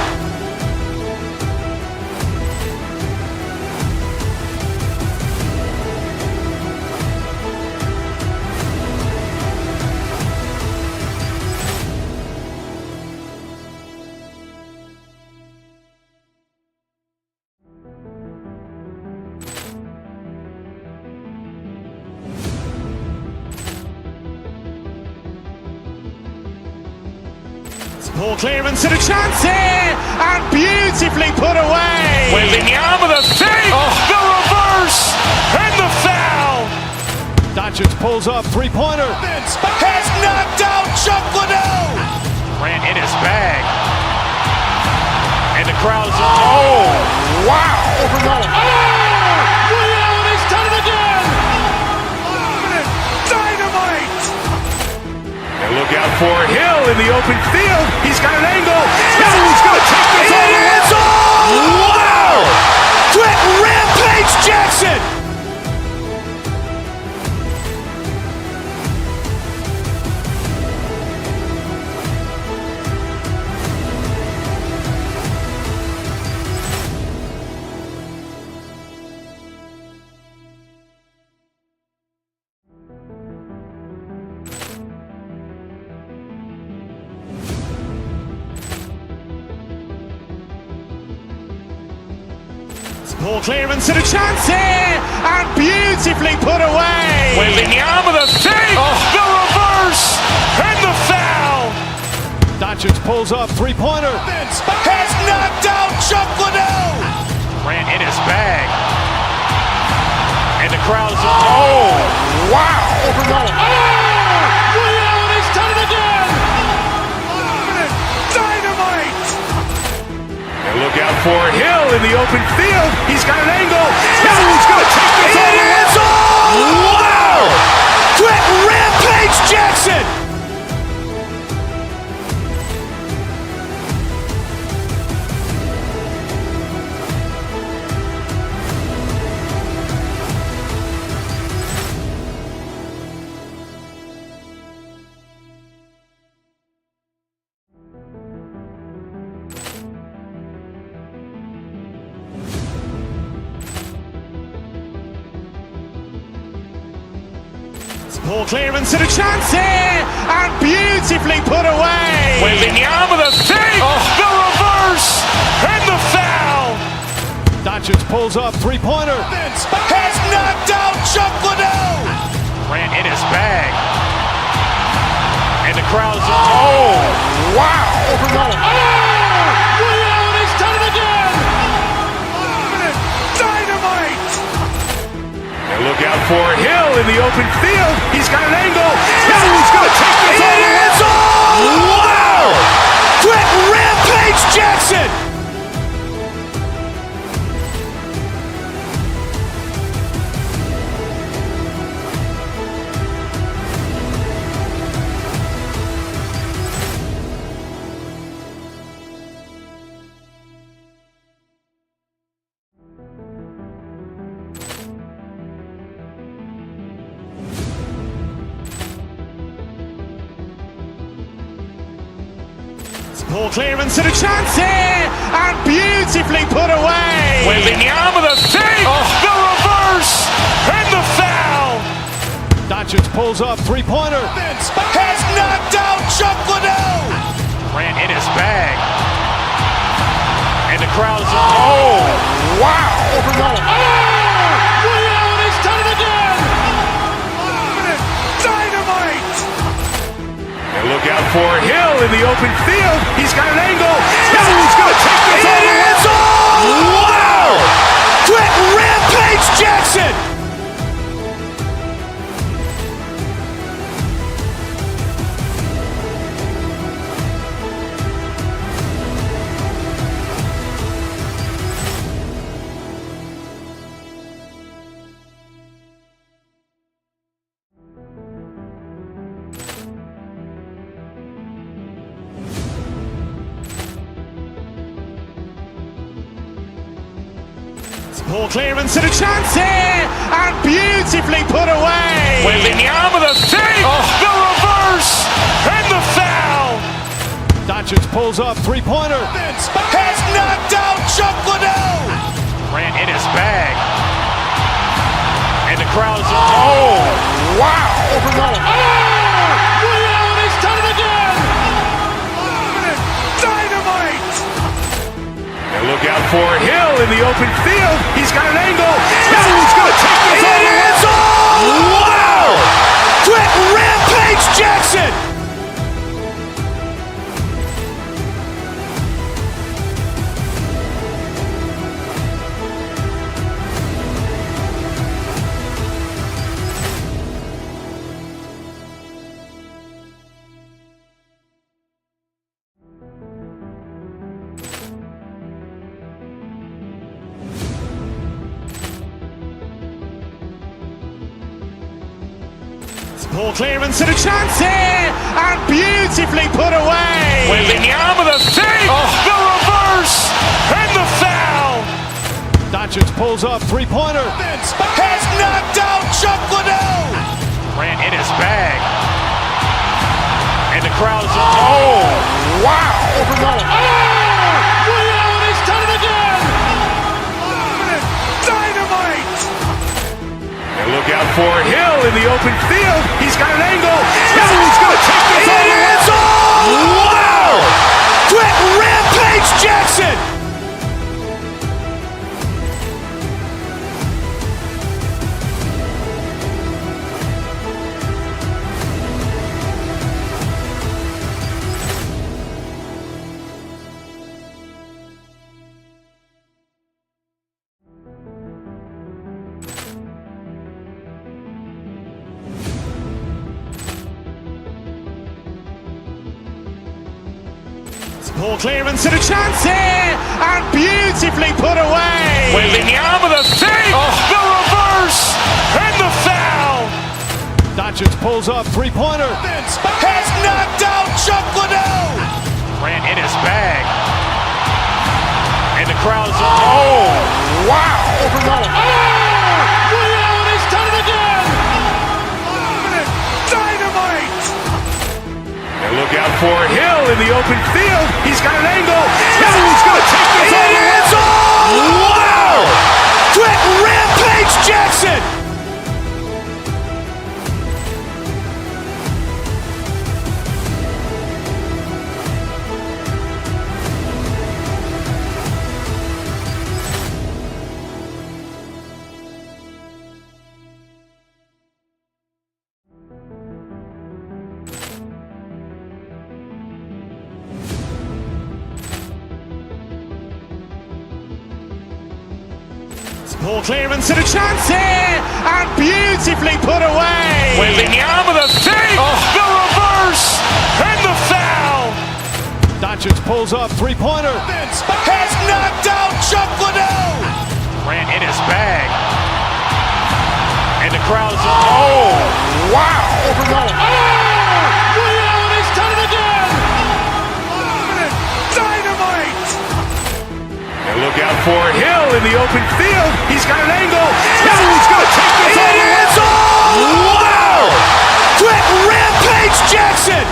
S1: Poor clearance and a chance here, and beautifully put away.
S2: Wembanyama the save, the reverse, and the foul.
S3: Doncic pulls up, three-pointer.
S2: Has knocked out Chuck Liddell.
S3: Grant in his bag. And the crowd's
S2: wow.
S3: He's done it again.
S2: Dynamite.
S16: And look out for Hill in the open field. He's got an angle. Hill's going to take this all the way.
S2: Wow! Brett Rampage Jackson.
S1: Poor clearance and a chance here, and beautifully put away.
S2: Wembanyama the save, the reverse, and the foul.
S3: Doncic pulls up, three-pointer.
S2: Has knocked out Chuck Liddell.
S3: Grant in his bag. And the crowd's
S2: wow.
S3: He's done it again.
S2: Dynamite.
S16: And look out for Hill in the open field. He's got an angle. Hill's going to take this all the way.
S2: Wow! Brett Rampage Jackson.
S1: Poor clearance and a chance here, and beautifully put away.
S2: Wembanyama with a save, the reverse, and the foul.
S3: Doncic pulls up, three-pointer.
S2: Has knocked out Chuck Liddell. Grant in his bag. And the crowd's, oh, wow. Ray Allen has done it again. Dynamite. And look out for Hill in the open field. He's got an angle. Hill's going to take this all the way. Wow. Quick Rampage Jackson.
S1: Poor clearance and a chance here, and beautifully put away.
S2: Wembanyama with a save, the reverse, and the foul.
S3: Doncic pulls up, three-pointer.
S2: Has knocked out Chuck Liddell. Grant in his bag. And the crowd's, oh, wow. Ray Allen has done it again. Dynamite. And look out for Hill in the open field. He's got an angle. Hill's going to take this all the way. Wow. Quick Rampage Jackson.
S1: Poor clearance and a chance here, and beautifully put away.
S2: Wembanyama with a save, the reverse, and the foul.
S3: Doncic pulls up, three-pointer.
S2: Has knocked out Chuck Liddell. Grant in his bag. And the crowd's, oh, wow. Ray Allen has done it again. Dynamite. And look out for Hill in the open field. He's got an angle. Hill's going to take this all the way. Wow. Quick Rampage Jackson.
S1: Poor clearance and a chance here, and beautifully put away.
S2: Wembanyama with a save, the reverse, and the foul.
S3: Doncic pulls up, three-pointer.
S2: Has knocked out Chuck Liddell. Grant in his bag. And the crowd's, oh, wow. Ray Allen has done it again. Dynamite. And look out for Hill in the open field. He's got an angle. Hill's going to take this all the way. Wow. Quick Rampage Jackson.
S1: Poor clearance and a chance here, and beautifully put away.
S2: Wembanyama with a save, the reverse, and the foul.
S3: Doncic pulls up, three-pointer.
S2: Has knocked out Chuck Liddell. Grant in his bag. And the crowd's, oh, wow. Ray Allen has done it again. Dynamite. And look out for Hill in the open field. He's got an angle. Hill's going to take this all the way. Wow. Quick Rampage Jackson.
S1: Poor clearance and a chance here, and beautifully put away.
S2: Wembanyama with a fake, the reverse, and the foul.
S3: Doncic pulls up, three-pointer.
S2: Has knocked out Chuck Liddell. Ran in his bag. And the crowd's, oh, wow.
S3: He's done it again.
S2: Dynamite. And look out for Hill in the open field. He's got an angle. Hill's going to take this all the way. Wow. Quick Rampage Jackson.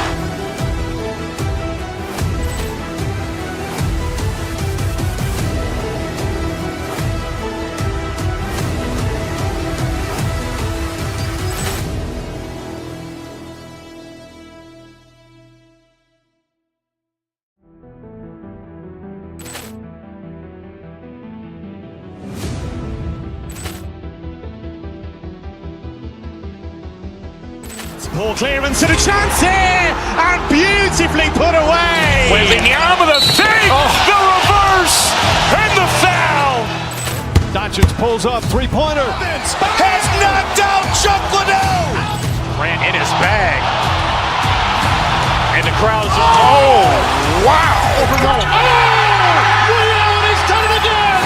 S1: Poor clearance and a chance here, and beautifully put away.
S2: Wembanyama with a fake, the reverse, and the foul.
S3: Doncic pulls up, three-pointer.
S2: Has knocked out Chuck Liddell. Ran in his bag. And the crowd's, oh, wow.
S3: He's done it again.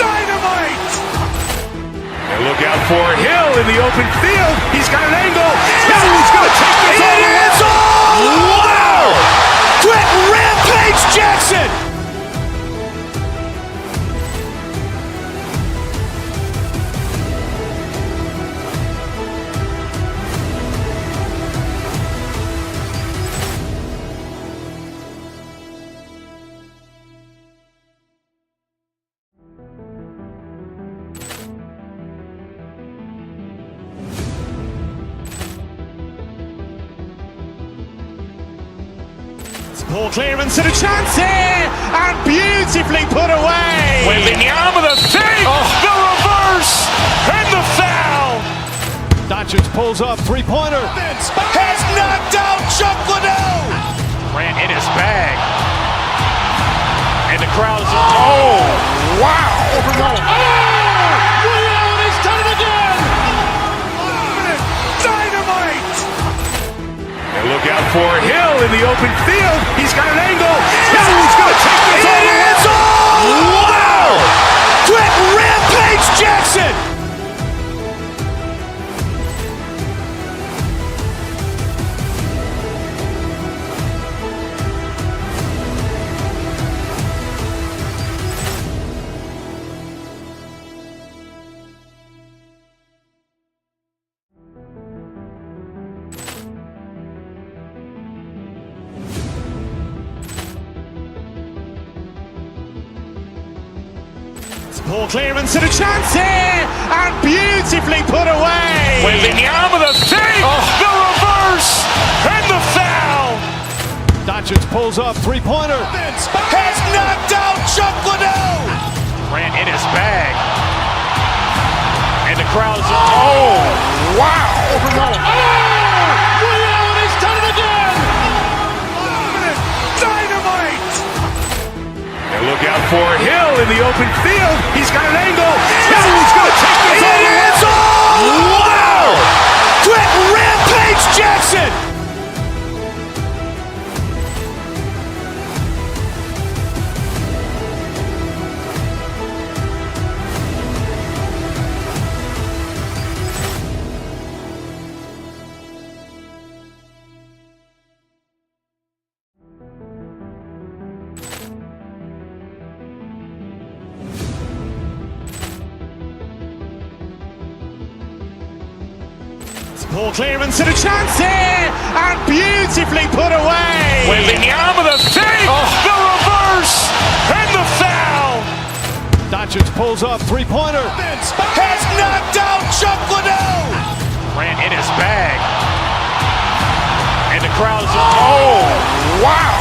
S2: Dynamite. And look out for Hill in the open field. He's got an angle. Hill's going to take this all the way. Wow. Quick Rampage Jackson.
S1: Poor clearance and a chance here, and beautifully put away.
S2: Wembanyama with a fake, the reverse, and the foul.
S3: Doncic pulls up, three-pointer.
S2: Has knocked out Chuck Liddell. Ran in his bag. And the crowd's, oh, wow.
S3: He's done it again.
S2: Dynamite. And look out for Hill in the open field. He's got an angle. Hill's going to take this all the way. Wow. Quick Rampage Jackson.
S1: Poor clearance and a chance here, and beautifully put away.
S2: Wembanyama with a fake, the reverse, and the foul.
S3: Doncic pulls up, three-pointer.
S2: Has knocked out Chuck Liddell. Ran in his bag. And the crowd's, oh, wow.
S3: He's done it again.
S2: Dynamite. And look out for Hill in the open field. He's got an angle. Hill's going to take this all the way. Wow. Quick Rampage Jackson.
S1: Poor clearance and a chance here, and beautifully put away.
S2: Wembanyama with a fake, the reverse, and the foul.
S3: Doncic pulls up, three-pointer.
S2: Has knocked out Chuck Liddell. Ran in his bag. And the crowd's, oh, wow.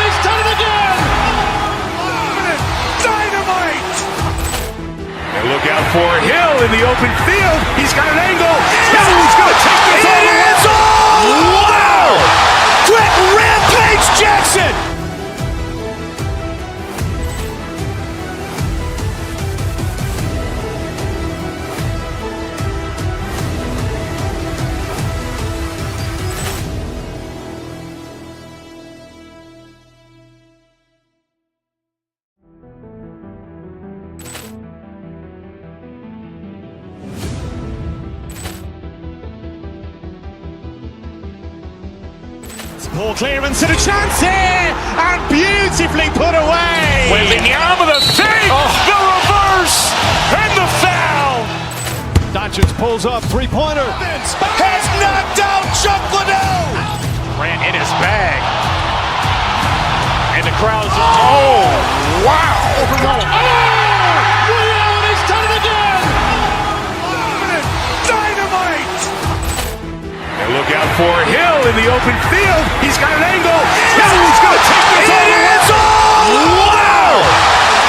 S3: He's done it again.
S2: Dynamite. And look out for Hill in the open field. He's got an angle. Hill's going to take this all the way. Wow. Quick Rampage Jackson.
S1: Poor clearance and a chance here, and beautifully put away.
S2: Wembanyama the save, the reverse, and the foul.
S3: Doncic pulls up, three-pointer.
S2: Has knocked out Chuck Liddell. Grant in his bag. And the crowd's, oh, wow.
S3: He's done it again.
S2: Dynamite. And look out for Hill in the open field. He's got an angle. Hill's going to take this all the way. Wow.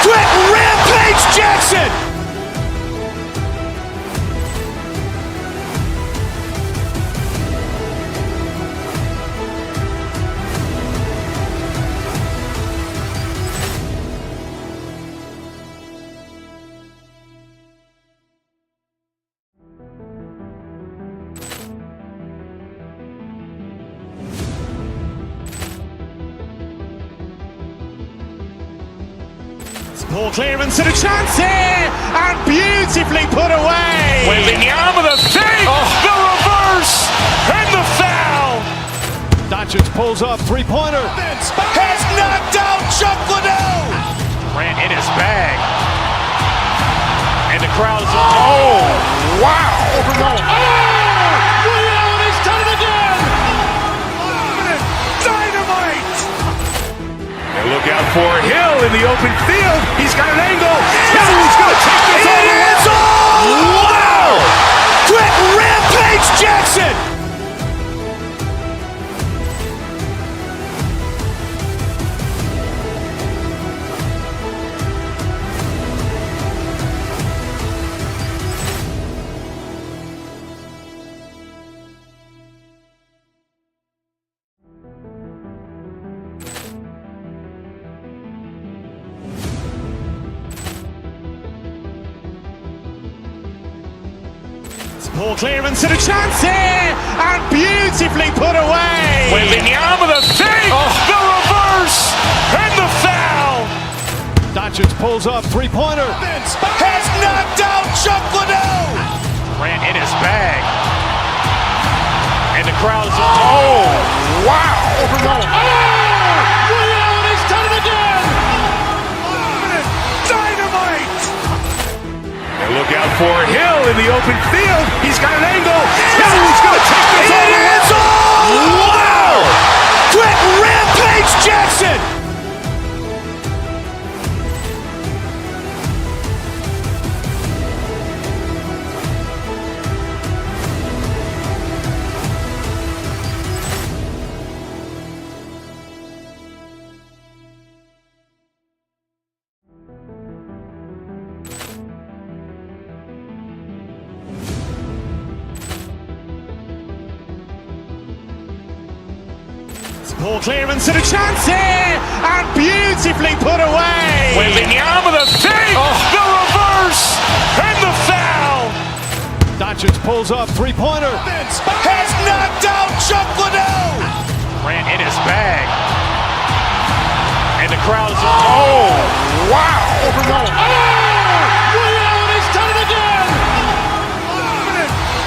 S2: Quit Rampage Jackson.
S1: Poor clearance and a chance here, and beautifully put away.
S2: Wembanyama the save, the reverse, and the foul.
S3: Doncic pulls up, three-pointer.
S2: Has knocked out Chuck Liddell. Grant in his bag. And the crowd's, oh, wow.
S3: He's done it again.
S2: Dynamite. And look out for Hill in the open field. He's got an angle. Hill's going to take this all the way. Wow. Quit Rampage Jackson.
S1: Poor clearance and a chance here, and beautifully put away.
S2: Wembanyama the save, the reverse, and the foul.
S3: Doncic pulls up, three-pointer.
S2: Has knocked out Chuck Liddell. Grant in his bag. And the crowd's, oh, wow.
S3: He's done it again.
S2: Dynamite. And look out for Hill in the open field. He's got an angle. Hill's going to take this all the way. Wow. Quit Rampage Jackson.
S1: Poor clearance and a chance here, and beautifully put away.
S2: Wembanyama the save, the reverse, and the foul.
S3: Doncic pulls up, three-pointer.
S2: Has knocked out Chuck Liddell. Grant in his bag. And the crowd's, oh, wow.
S3: He's done it again.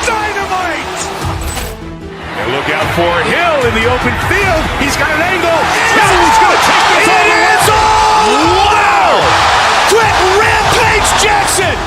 S2: Dynamite. And look out for Hill in the open field. He's got an angle. Hill's going to take this all the way. Wow. Quit Rampage Jackson.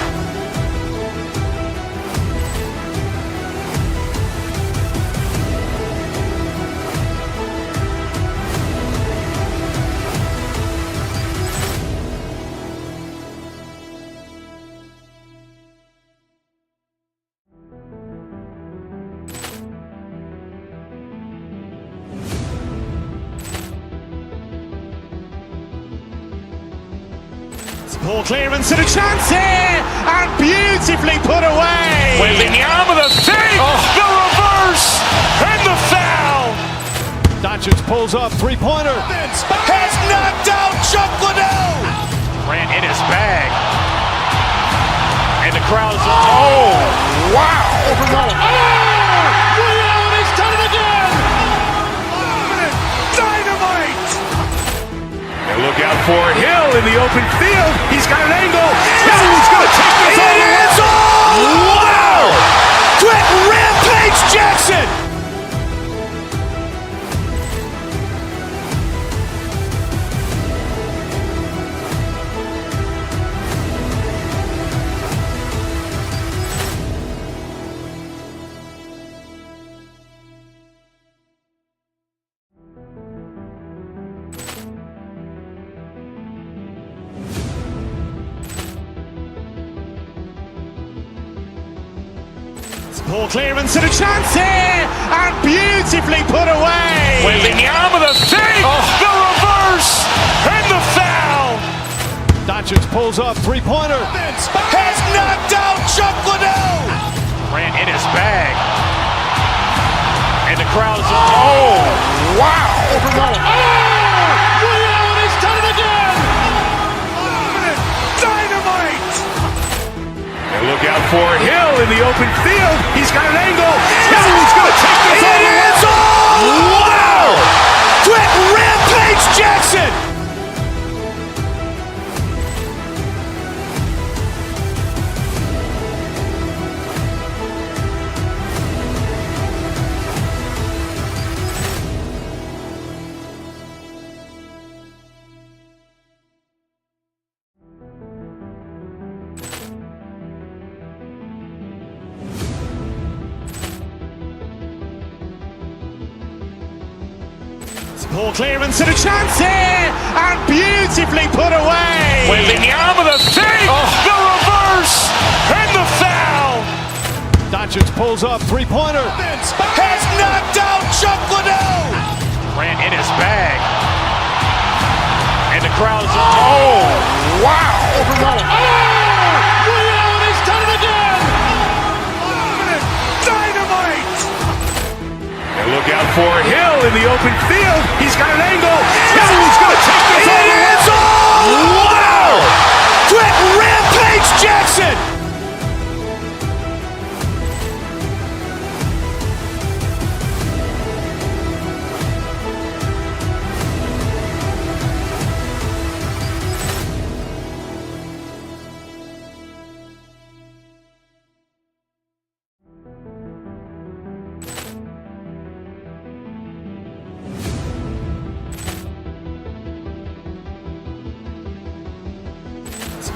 S1: Poor clearance and a chance here, and beautifully put away.
S2: Wembanyama the save, the reverse, and the foul.
S3: Doncic pulls up, three-pointer.
S2: Has knocked out Chuck Liddell. Grant in his bag. And the crowd's, oh, wow.
S3: He's done it again.
S2: Dynamite. And look out for Hill in the open field. He's got an angle. Hill's going to take this all the way. Wow. Quit Rampage Jackson.
S1: Ball clearance and a chance here, and beautifully put away.
S2: Wembanyama with a fake, the reverse, and the foul.
S3: Doncic pulls up, three-pointer.
S2: Has knocked out Chuck Liddell. Ran in his bag. And the crowd is, oh, wow.
S8: Allen has done it again.
S2: Dynamite. And look out for Hill in the open field. He's got an angle. Hill's going to take this all the way. Wow. Quick Rampage Jackson.
S1: Ball clearance and a chance here, and beautifully put away.
S2: Wembanyama with a fake, the reverse, and the foul.
S3: Doncic pulls up, three-pointer.
S2: Has knocked out Chuck Liddell. Ran in his bag. And the crowd is, oh, wow.
S8: Allen has done it again.
S2: Dynamite. And look out for Hill in the open field. He's got an angle. Hill's going to take this all the way. Wow. Quick Rampage Jackson.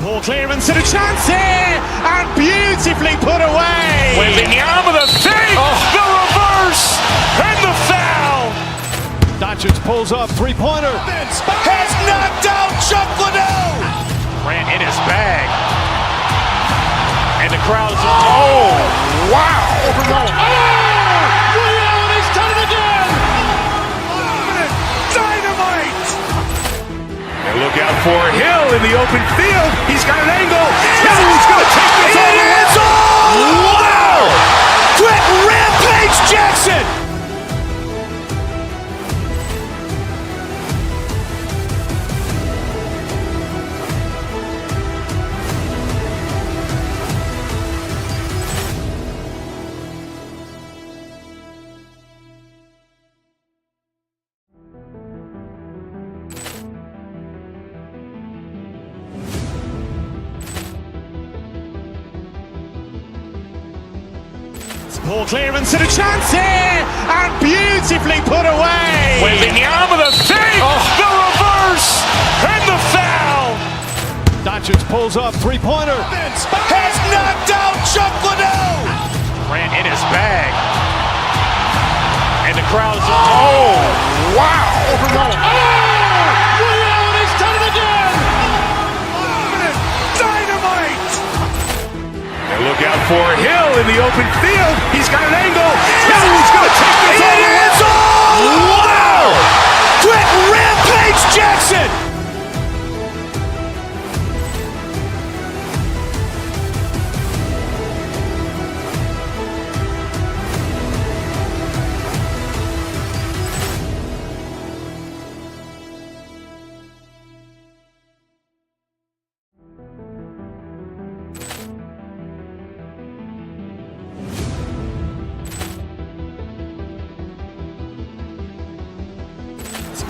S1: Ball clearance and a chance here, and beautifully put away.
S2: Wembanyama with a fake, the reverse, and the foul.
S3: Doncic pulls up, three-pointer.
S2: Has knocked out Chuck Liddell. Ran in his bag. And the crowd is, oh, wow.
S8: Allen has done it again.
S2: Dynamite. And look out for Hill in the open field. He's got an angle. Hill's going to take this all the way. Wow. Quick Rampage Jackson.
S1: Ball clearance and a chance here, and beautifully put away.
S2: Wembanyama with a fake, the reverse, and the foul.
S3: Doncic pulls up, three-pointer.
S2: Has knocked out Chuck Liddell. Ran in his bag. And the crowd is, oh, wow.
S8: Allen has done it again.
S2: Dynamite. And look out for Hill in the open field. He's got an angle. Hill's going to take this all the way. Wow. Quick Rampage Jackson.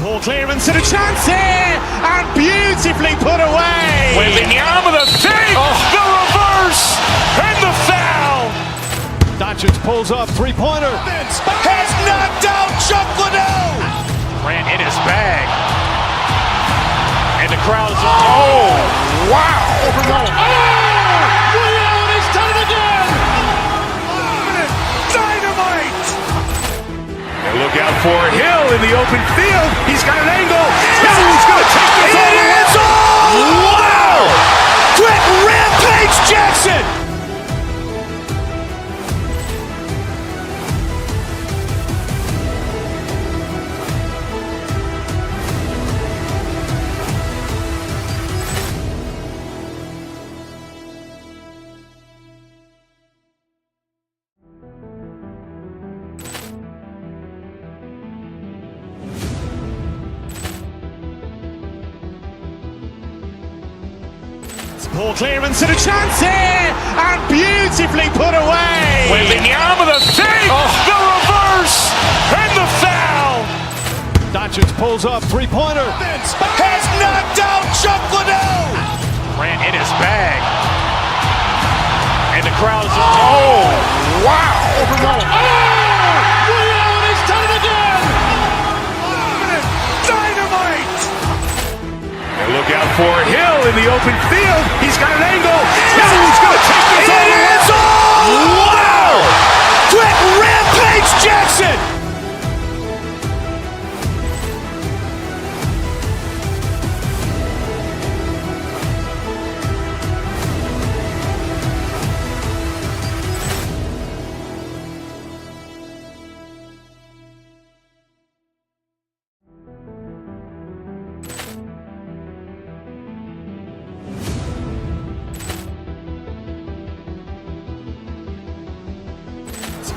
S1: Ball clearance and a chance here, and beautifully put away.
S2: Wembanyama with a fake, the reverse, and the foul.
S3: Doncic pulls up, three-pointer.
S2: Has knocked out Chuck Liddell. Ran in his bag. And the crowd is, oh, wow.
S8: Allen has done it again.
S2: Dynamite. And look out for Hill in the open field. He's got an angle. Hill's going to take this all the way. Wow. Quick Rampage Jackson.
S1: Poor clearance and a chance here, and beautifully put away.
S2: Wembanyama with a save, the reverse, and the foul.
S3: Doncic pulls up, three-pointer.
S2: Has knocked out Chuck Liddell. Ran in his bag. And the crowd is, oh, wow.
S8: Leon has done it again.
S2: Dynamite. And look out for Hill in the open field. He's got an angle. Hill's going to take this all the way. Wow. Quick Rampage Jackson.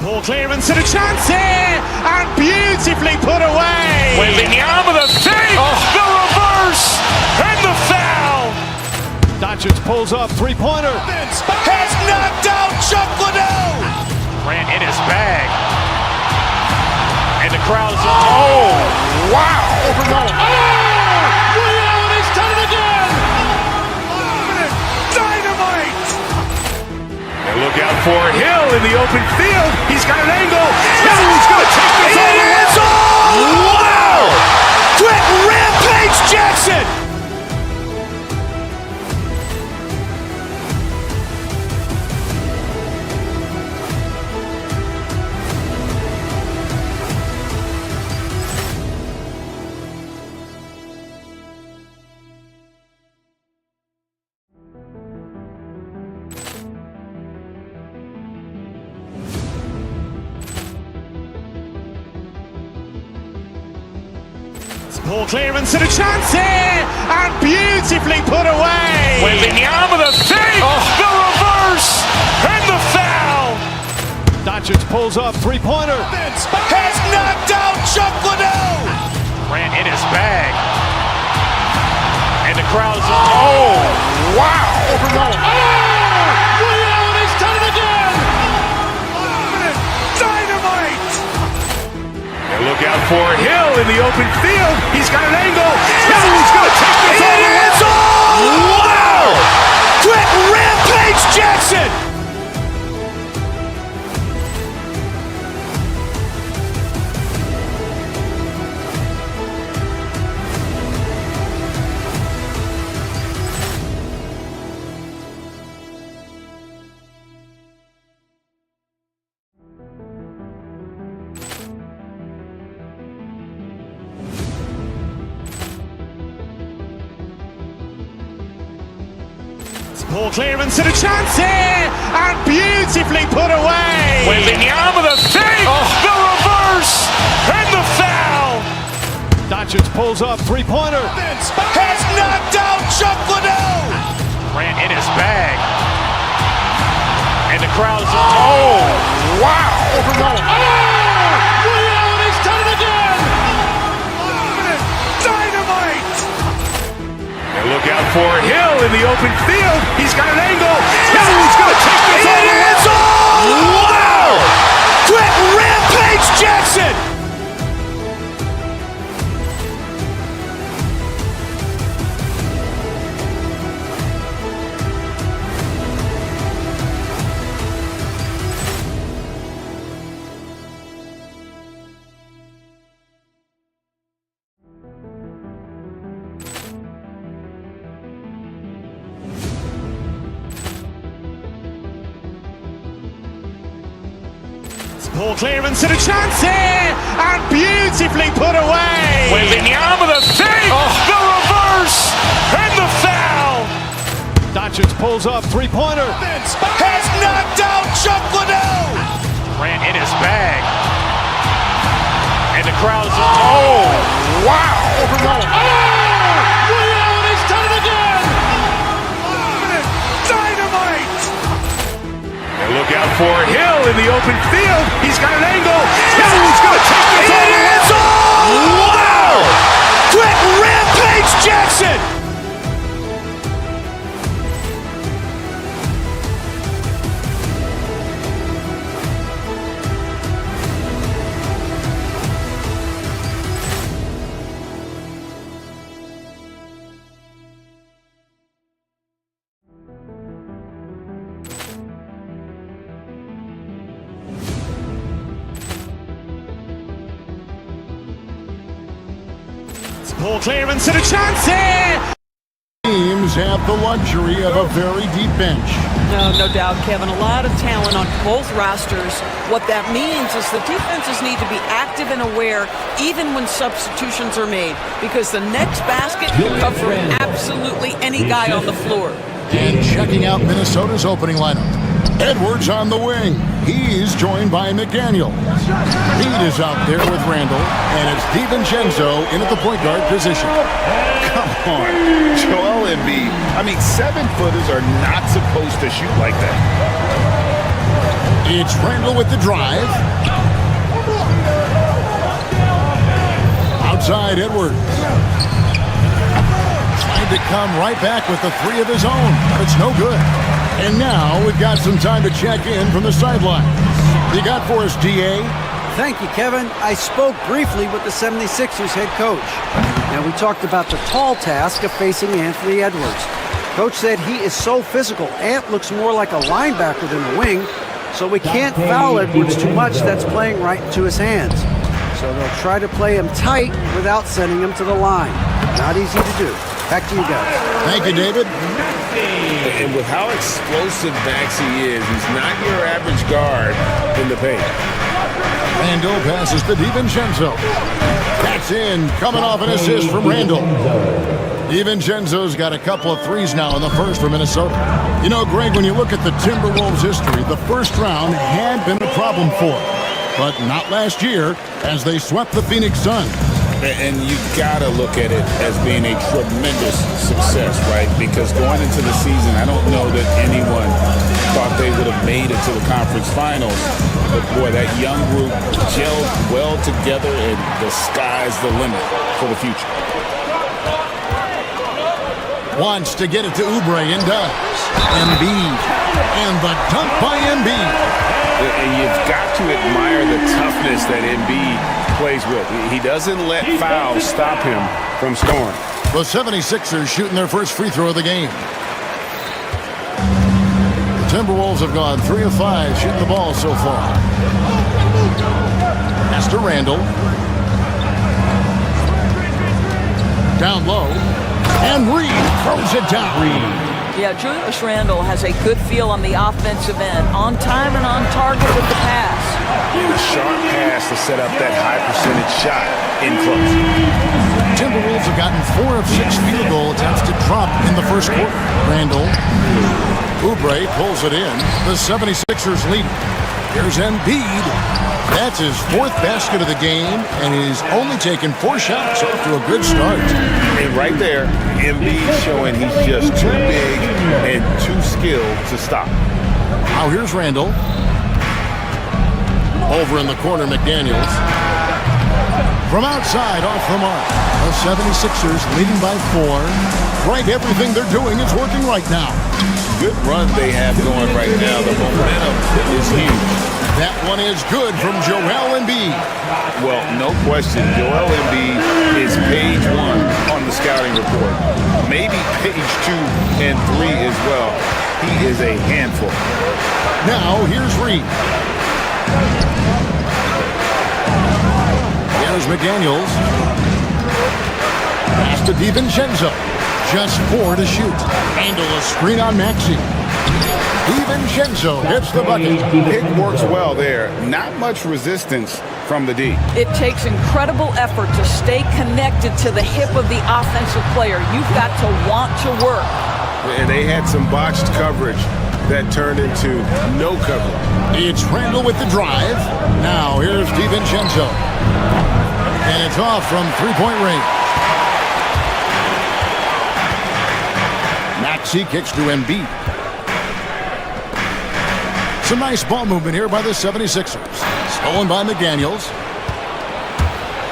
S1: Poor clearance and a chance here, and beautifully put away.
S2: Wembanyama with a save, the reverse, and the foul.
S3: Doncic pulls up, three-pointer.
S2: Has knocked out Chuck Liddell. Ran in his bag. And the crowd is, oh, wow.
S8: Leon has done it again.
S2: Dynamite. And look out for Hill in the open field. He's got an angle. Hill's going to take this all the way. Wow. Quick Rampage Jackson.
S1: Poor clearance and a chance here, and beautifully put away.
S2: Wembanyama with a save, the reverse, and the foul.
S3: Doncic pulls up, three-pointer.
S2: Has knocked out Chuck Liddell. Ran in his bag. And the crowd is, oh, wow.
S8: Leon has done it again.
S2: Dynamite. And look out for Hill in the open field. He's got an angle. Hill's going to take this all the way. Wow. Quick Rampage Jackson.
S1: Poor clearance and a chance here, and beautifully put away.
S2: Wembanyama with a save, the reverse, and the foul.
S3: Doncic pulls up, three-pointer.
S2: Has knocked out Chuck Liddell. Ran in his bag. And the crowd is, oh, wow.
S8: Leon has done it again.
S2: Dynamite. And look out for Hill in the open field. He's got an angle. Hill's going to take this all the way. Wow. Quick Rampage Jackson.
S1: Poor clearance and a chance here, and beautifully put away.
S2: Wembanyama with a save, the reverse, and the foul.
S3: Doncic pulls up, three-pointer.
S2: Has knocked out Chuck Liddell. Ran in his bag. And the crowd is, oh, wow.
S8: Leon has done it again.
S2: Dynamite. And look out for Hill in the open field. He's got an angle. Hill's going to take this all the way. Wow. Quick Rampage Jackson.
S1: Poor clearance and a chance here!
S4: Teams have the luxury of a very deep bench.
S6: No doubt, Kevin. A lot of talent on both rosters. What that means is the defenses need to be active and aware even when substitutions are made, because the next basket can come from absolutely any guy on the floor.
S4: And checking out Minnesota's opening lineup. Edwards on the wing. He's joined by McDaniel. Reed is out there with Randall, and it's DiVincenzo in at the point guard position.
S13: Come on, Joel Embiid. I mean, 7-footers are not supposed to shoot like that.
S4: It's Randall with the drive. Outside Edwards. Trying to come right back with the three of his own, but it's no good. And now we've got some time to check in from the sideline. You got for us, D.A.?
S7: Thank you, Kevin. I spoke briefly with the 76ers head coach. Now, we talked about the tall task of facing Anthony Edwards. Coach said he is so physical. Ant looks more like a linebacker than a wing, so we can't foul Edwards too much. That's playing right into his hands. So they'll try to play him tight without sending him to the line. Not easy to do. Back to you guys.
S4: Thank you, David.
S13: And with how explosive Maxey is, he's not your average guard in the paint.
S4: Randall passes to DiVincenzo. That's in, coming off an assist from Randall. DiVincenzo's got a couple of threes now in the first for Minnesota. You know, Greg, when you look at the Timberwolves' history, the first round had been a problem for them, but not last year as they swept the Phoenix Suns.
S13: And you gotta look at it as being a tremendous success, right? Because going into the season, I don't know that anyone thought they would have made it to the conference finals. But boy, that young group gelled well together, and the sky's the limit for the future.
S4: Wants to get it to Oubre and does. Embiid. And the dunk by Embiid.
S13: And you've got to admire the toughness that Embiid plays with. He doesn't let fouls stop him from scoring.
S4: The 76ers shooting their first free throw of the game. The Timberwolves have gone 3 of 5 shooting the ball so far. Pass to Randall. Down low. And Reed throws it down.
S6: Yeah, Julius Randle has a good feel on the offensive end, on time and on target with the pass.
S13: And a sharp pass to set up that high percentage shot in close.
S4: Timberwolves have gotten 4 of 6 field goal attempts to drop in the first quarter. Randall. Oubre pulls it in. The 76ers lead. Here's Embiid. That's his 4th basket of the game, and he's only taken 4 shots off to a good start.
S13: And right there, Embiid showing he's just too big and too skilled to stop.
S4: Now here's Randall. Over in the corner, McDaniels. From outside, off the mark. The 76ers leading by 4. Right, everything they're doing is working right now.
S13: Good run they have going right now. The momentum is huge.
S4: That one is good from Joel Embiid.
S13: Well, no question, Joel Embiid is page 1 on the scouting report. Maybe page 2 and 3 as well. He is a handful.
S4: Now, here's Reed. Here's McDaniels. Pass to DiVincenzo. Just 4 to shoot. Handle a screen on Maxey. DiVincenzo hits the bucket.
S13: Pick works well there. Not much resistance from the D.
S6: It takes incredible effort to stay connected to the hip of the offensive player. You've got to want to work.
S13: And they had some botched coverage that turned into no coverage.
S4: It's Randall with the drive. Now here's DiVincenzo. And it's off from 3-point range. Maxey kicks to Embiid. Some nice ball movement here by the 76ers. Stolen by McDaniels.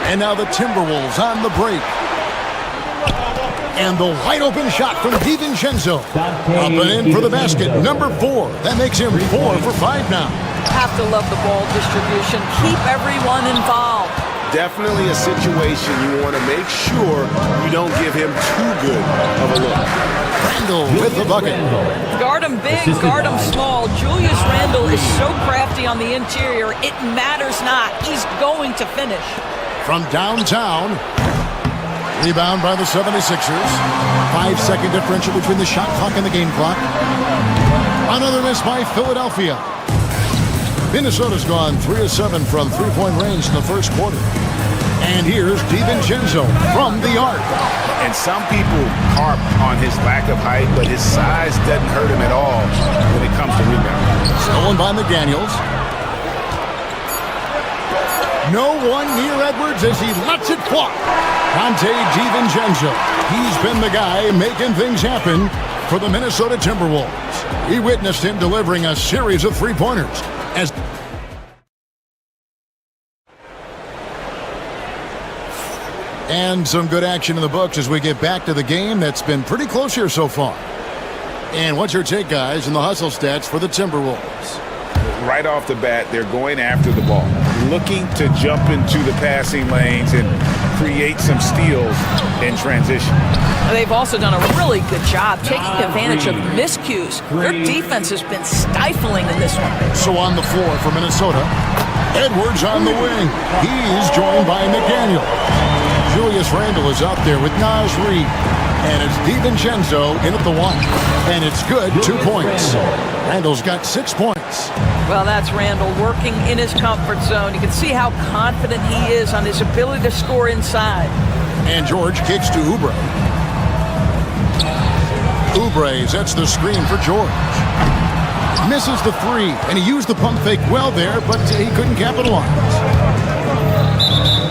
S4: And now the Timberwolves on the break. And the wide open shot from DiVincenzo. Up and in for the basket. Number 4. That makes him 4 for 5 now.
S6: Have to love the ball distribution. Keep everyone involved.
S13: Definitely a situation you want to make sure you don't give him too good of a look.
S4: Randall with the bucket.
S6: Guard him big, guard him small. Julius Randle is so crafty on the interior, it matters not. He's going to finish.
S4: From downtown, Rebound by the 76ers. 5-second differential between the shot clock and the game clock. Another miss by Philadelphia. Minnesota's gone 3 of 7 from three-point range in the first quarter. And here's DiVincenzo from the arc.
S5: And some people harp on his lack of height, but his size doesn't hurt him at all when it comes to rebounding.
S4: Stolen by McDaniels. No one near Edwards as he lets it fly. Dante DiVincenzo. He's been the guy making things happen for the Minnesota Timberwolves. We witnessed him delivering a series of three-pointers. And some good action in the books as we get back to the game that's been pretty close here so far. And what's your take, guys, in the hustle stats for the Timberwolves?
S5: Right off the bat, they're going after the ball, looking to jump into the passing lanes and create some steals in transition.
S6: They've also done a really good job taking advantage of miscues. Their defense has been stifling in this one.
S4: So on the floor for Minnesota, Edwards on the wing. He's joined by McDaniel. Julius Randle is out there with Naz Reid. And it's DiVincenzo in at the one. And it's good, 2 points. Randle's got 6 points.
S6: Well, that's Randle working in his comfort zone. You can see how confident he is on his ability to score inside.
S4: And George kicks to Oubre. Oubre sets the screen for George. Misses the three, and he used the pump fake well there, but he couldn't capitalize.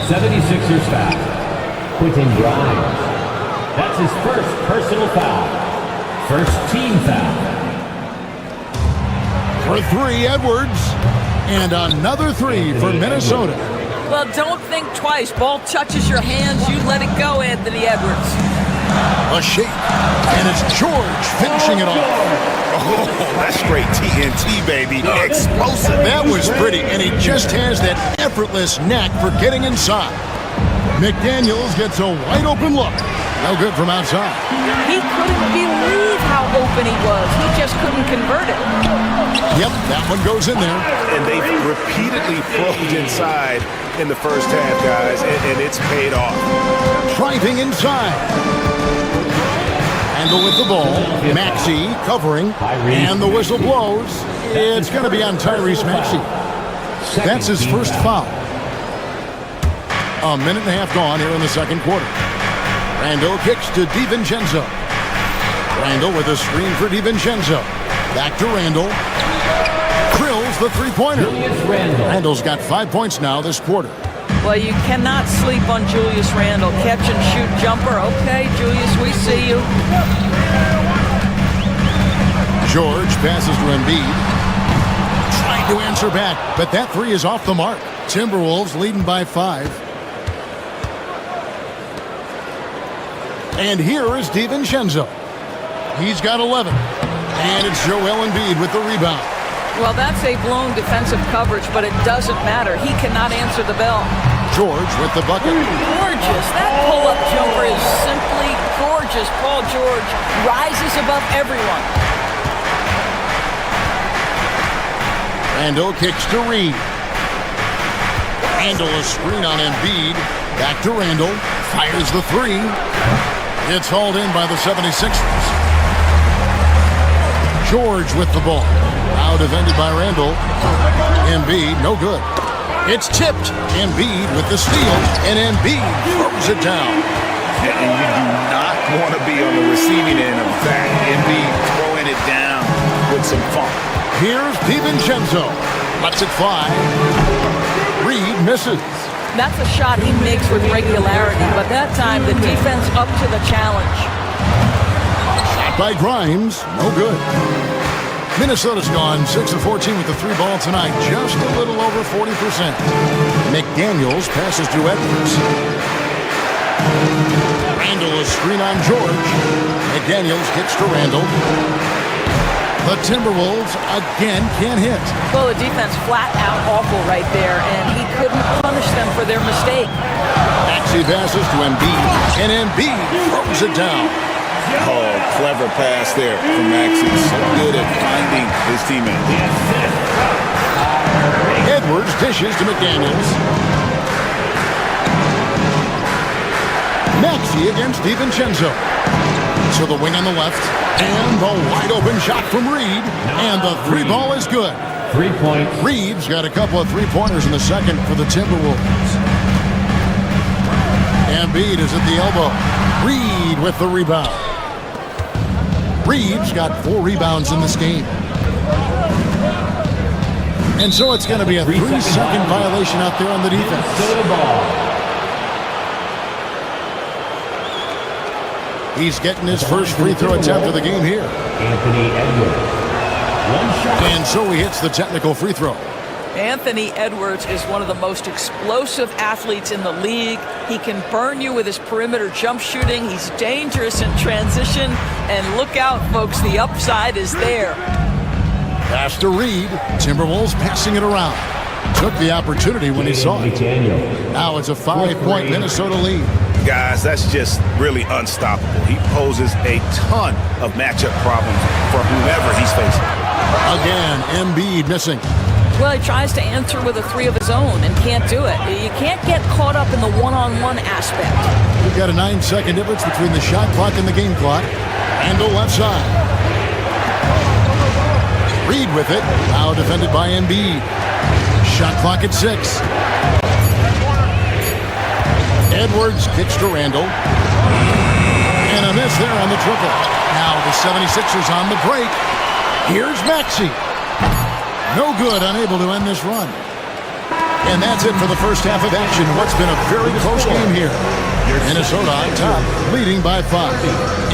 S8: 76ers foul. Quentin Grimes. That's his first personal foul. First team foul.
S4: For three, Edwards. And another three for Minnesota.
S6: Well, don't think twice. Ball touches your hands, you let it go, Anthony Edwards.
S4: A shake. And it's George finishing it off.
S5: Oh, that's straight TNT, baby. Explosive.
S4: That was pretty, and he just has that effortless knack for getting inside. McDaniels gets a wide open look. No good from outside.
S6: He couldn't believe how open he was. He just couldn't convert it.
S4: Yep, that one goes in there.
S5: And they've repeatedly probed inside in the first half, guys, and it's paid off.
S4: Driving inside. Randle with the ball. Maxey covering. And the whistle blows. It's going to be on Tyrese Maxey. That's his first foul. A minute and a half gone here in the second quarter. Randle kicks to DiVincenzo. Randle with a screen for DiVincenzo. Back to Randle. Drills the three-pointer. Randle's got 5 points now this quarter.
S6: Well, you cannot sleep on Julius Randle. Catch and shoot jumper. Okay, Julius, we see you.
S4: George passes to Embiid. Trying to answer back, but that three is off the mark. Timberwolves leading by 5. And here is DiVincenzo. He's got 11. And it's Joel Embiid with the rebound.
S6: Well, that's a blown defensive coverage, but it doesn't matter. He cannot answer the bell.
S4: George with the bucket.
S6: Gorgeous. That pull-up jumper is simply gorgeous. Paul George rises above everyone.
S4: Randle kicks to Reid. Randle a screen on Embiid. Back to Randle. Fires the three. It's hauled in by the 76ers. George with the ball. Now defended by Randle. Embiid, no good. It's tipped. Embiid with the steal. And Embiid throws it down.
S5: And you do not want to be on the receiving end of that. Embiid throwing it down with some funk.
S4: Here's DiVincenzo. Lets it fly. Reid misses.
S6: That's a shot he makes with regularity, but that time the defense up to the challenge.
S4: Shot by Grimes, no good. Minnesota's gone 6 of 14 with the three ball tonight, just a little over 40%. McDaniels passes to Edwards. Randle a screen on George. McDaniels kicks to Randle. The Timberwolves again can't hit.
S6: Well, the defense flat out awful right there, and he couldn't punish them for their mistake.
S4: Maxey passes to Embiid, and Embiid throws it down.
S5: Oh, clever pass there from Maxey. So good at finding his teammate.
S4: Edwards dishes to McDaniels. Maxey against DiVincenzo. To the wing on the left. And the wide open shot from Reed. And the three ball is good.
S8: 3 points.
S4: Reed's got a couple of three-pointers in the second for the Timberwolves. Embiid is at the elbow. Reed with the rebound. Reed's got 4 rebounds in this game. And so it's going to be a 3-second violation out there on the defense. He's getting his first free throw attempt of the game here.
S8: Anthony Edwards.
S4: And so he hits the technical free throw.
S6: Anthony Edwards is one of the most explosive athletes in the league. He can burn you with his perimeter jump shooting. He's dangerous in transition. And look out, folks, the upside is there.
S4: Pass to Reed. Timberwolves passing it around. Took the opportunity when he saw it. Now it's a 5-point Minnesota lead.
S2: Guys, that's just really unstoppable. He poses a ton of matchup problems for whomever he's facing.
S4: Again, Embiid missing.
S6: Well, he tries to answer with a 3 of his own and can't do it. You can't get caught up in the one-on-one aspect.
S4: We've got a 9-second difference between the shot clock and the game clock. Handle left side. Reed with it. Now defended by Embiid. Shot clock at 6. Edwards kicks to Randall. And a miss there on the triple. Now the 76ers on the break. Here's Maxey. No good, unable to end this run. And that's it for the first half of action. What's been a very close game here. Minnesota on top, leading by 5.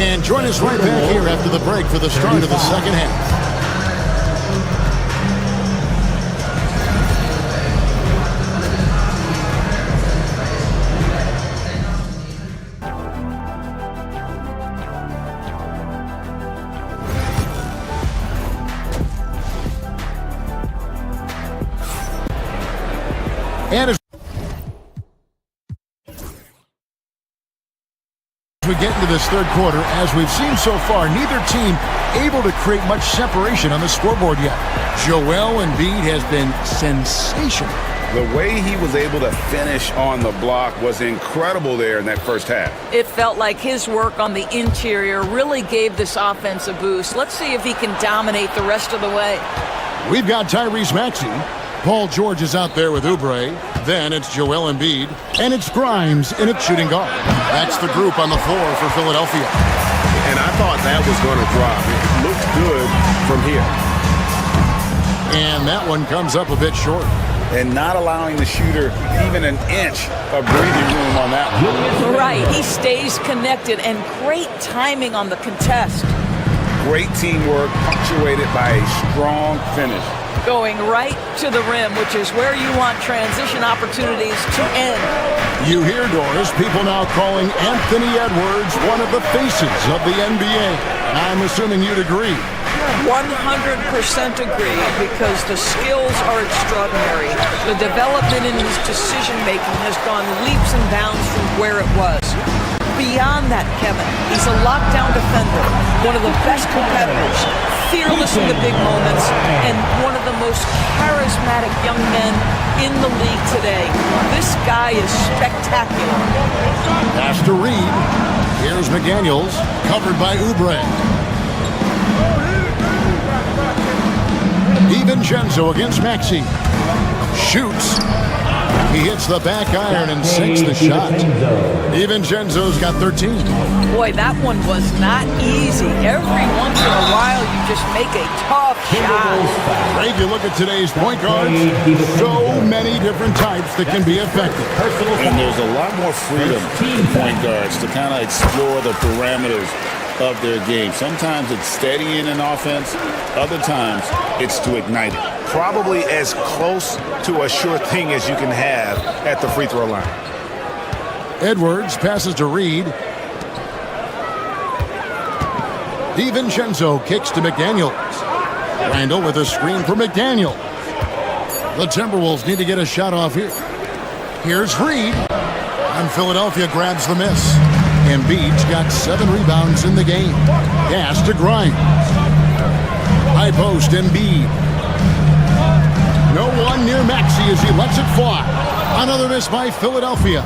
S4: And join us right back here after the break for the start of the second half. And as we get into this third quarter, as we've seen so far, neither team able to create much separation on the scoreboard yet. Joel Embiid has been sensational.
S5: The way he was able to finish on the block was incredible there in that first half.
S6: It felt like his work on the interior really gave this offense a boost. Let's see if he can dominate the rest of the way.
S4: We've got Tyrese Maxey. Paul George is out there with Oubre. Then it's Joel Embiid. And it's Grimes in at shooting guard. That's the group on the floor for Philadelphia.
S2: And I thought that was going to drop. It looked good from here.
S4: And that one comes up a bit short.
S5: And not allowing the shooter even an inch of breathing room on that one.
S6: Right, he stays connected, and great timing on the contest.
S5: Great teamwork punctuated by a strong finish.
S6: Going right to the rim, which is where you want transition opportunities to end.
S4: You hear, Doris, people now calling Anthony Edwards one of the faces of the NBA. I'm assuming you'd agree.
S6: 100% agree, because the skills are extraordinary. The development in his decision-making has gone leaps and bounds from where it was. Beyond that, Kevin, he's a lockdown defender, one of the best competitors, fearless in the big moments, and one of the most charismatic young men in the league today. This guy is spectacular.
S4: Pass to Reed. Here's McDaniels, covered by Oubre. DiVincenzo against Maxey. Shoots. He hits the back iron and sinks the shot. DiVincenzo's got 13.
S6: Boy, that one was not easy. Every once in a while, you just make a tough shot.
S4: Greg, you look at today's point guards, so many different types that can be effective.
S5: And there's a lot more freedom for point guards to kind of explore the parameters of their game. Sometimes it's steadying an offense. Other times, it's to ignite it. Probably as close to a sure thing as you can have at the free throw line.
S4: Edwards passes to Reed. DiVincenzo kicks to McDaniels. Randall with a screen for McDaniels. The Timberwolves need to get a shot off here. Here's Reed. And Philadelphia grabs the miss. Embiid's got 7 rebounds in the game. Pass to Grimes. High post, Embiid. No one near Maxey as he lets it fly. Another miss by Philadelphia.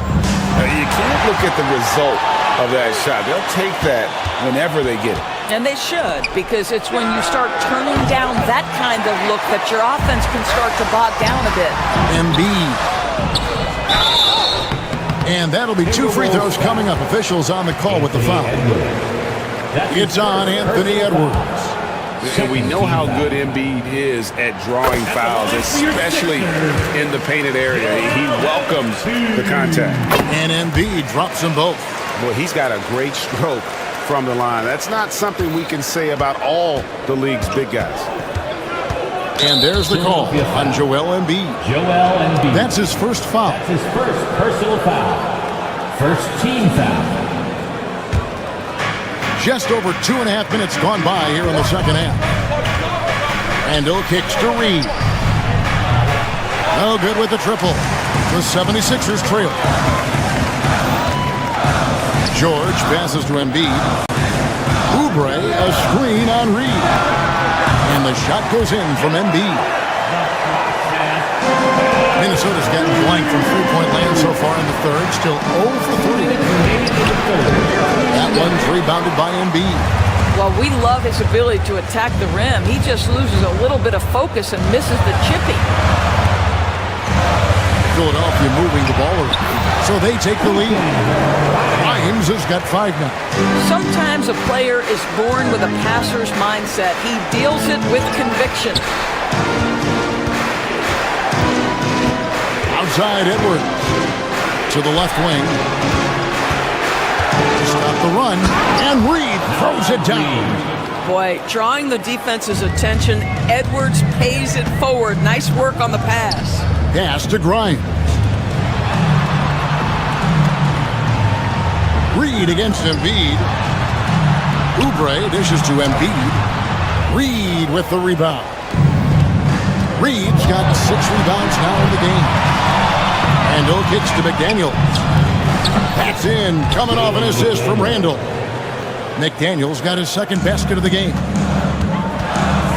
S5: You can't look at the result of that shot. They'll take that whenever they get it.
S6: And they should, because it's when you start turning down that kind of look that your offense can start to bog down a bit.
S4: Embiid. And that'll be 2 free throws coming up. Officials on the call with the foul. It's on Anthony Edwards.
S5: And we know how good Embiid is at drawing fouls, especially in the painted area. He welcomes the contact.
S4: And Embiid drops them both.
S5: Well, he's got a great stroke from the line. That's not something we can say about all the league's big guys.
S4: And there's the call on Joel Embiid. That's his first foul.
S8: That's his first personal foul. First team foul.
S4: Just over 2.5 minutes gone by here in the second half. Randall kicks to Reed. No good with the triple. The 76ers trail. George passes to Embiid. Oubre, a screen on Reed. And the shot goes in from Embiid. Minnesota's gotten blank from three-point land so far in the third. Still 0 for 3. That one's rebounded by Embiid.
S6: Well, we love his ability to attack the rim. He just loses a little bit of focus and misses the chippy.
S4: Philadelphia moving the ball around, so they take the lead. Grimes has got 5 now.
S6: Sometimes a player is born with a passer's mindset. He deals it with conviction.
S4: Outside Edwards to the left wing. To stop the run, and Reed throws it down.
S6: Boy, drawing the defense's attention, Edwards pays it forward. Nice work on the pass.
S4: Pass to Grimes. Reed against Embiid. Oubre dishes to Embiid. Reed with the rebound. Reed's got 6 rebounds now in the game. Randall kicks to McDaniel. That's in, coming off an assist from Randall. McDaniel's got his second basket of the game.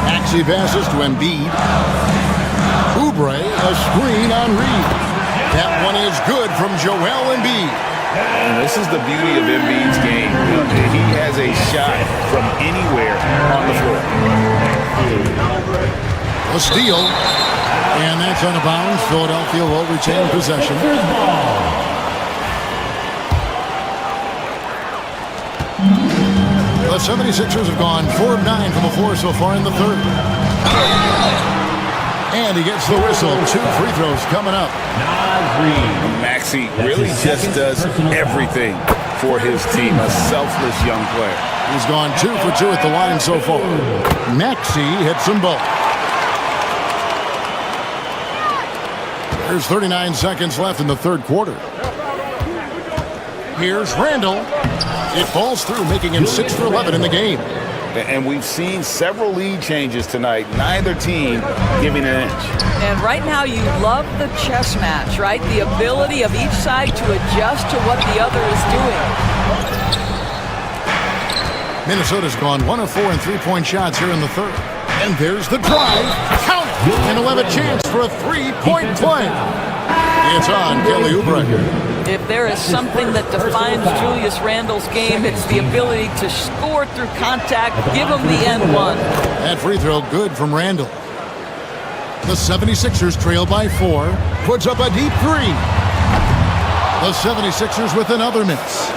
S4: Maxey passes to Embiid. Oubre, a screen on Reed. That one is good from Joel Embiid.
S5: And this is the beauty of Embiid's game. He has a shot from anywhere on the floor.
S4: A steal. And that's out of bounds. Philadelphia will retain possession. The 76ers have gone 4 of 9 from the floor so far in the third. And he gets the whistle. 2 free throws coming up.
S5: Maxey really just does everything for his team. A selfless young player.
S4: He's gone 2 for 2 at the line so far. Maxey hits them both. There's 39 seconds left in the third quarter. Here's Randall. It falls through, making him 6 for 11 in the game.
S5: And we've seen several lead changes tonight. Neither team giving an inch.
S6: And right now you love the chess match, right? The ability of each side to adjust to what the other is doing.
S4: Minnesota's gone 1 of 4 in three-point shots here in the third. And there's the drive. Count! And he'll have a chance for a three-point play. It's on Kelly Oubre.
S6: If there is something that defines Julius Randle's game, it's the ability to score through contact, give him the end one.
S4: That free throw good from Randle. The 76ers trail by 4. Puts up a deep 3. The 76ers with another miss.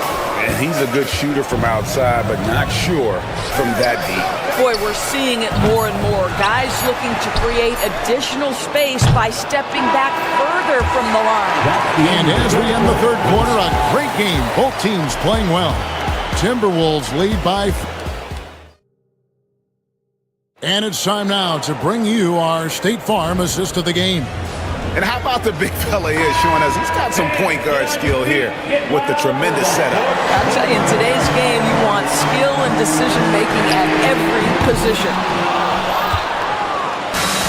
S5: And he's a good shooter from outside, but not sure from that deep.
S6: Boy, we're seeing it more and more. Guys looking to create additional space by stepping back further from the line.
S4: And as we end the third quarter, a great game. Both teams playing well. Timberwolves lead by 4. And it's time now to bring you our State Farm assist of the game.
S5: And how about the big fella here showing us he's got some point guard skill here with the tremendous setup.
S6: I'll tell you, in today's game, you want skill and decision-making at every position.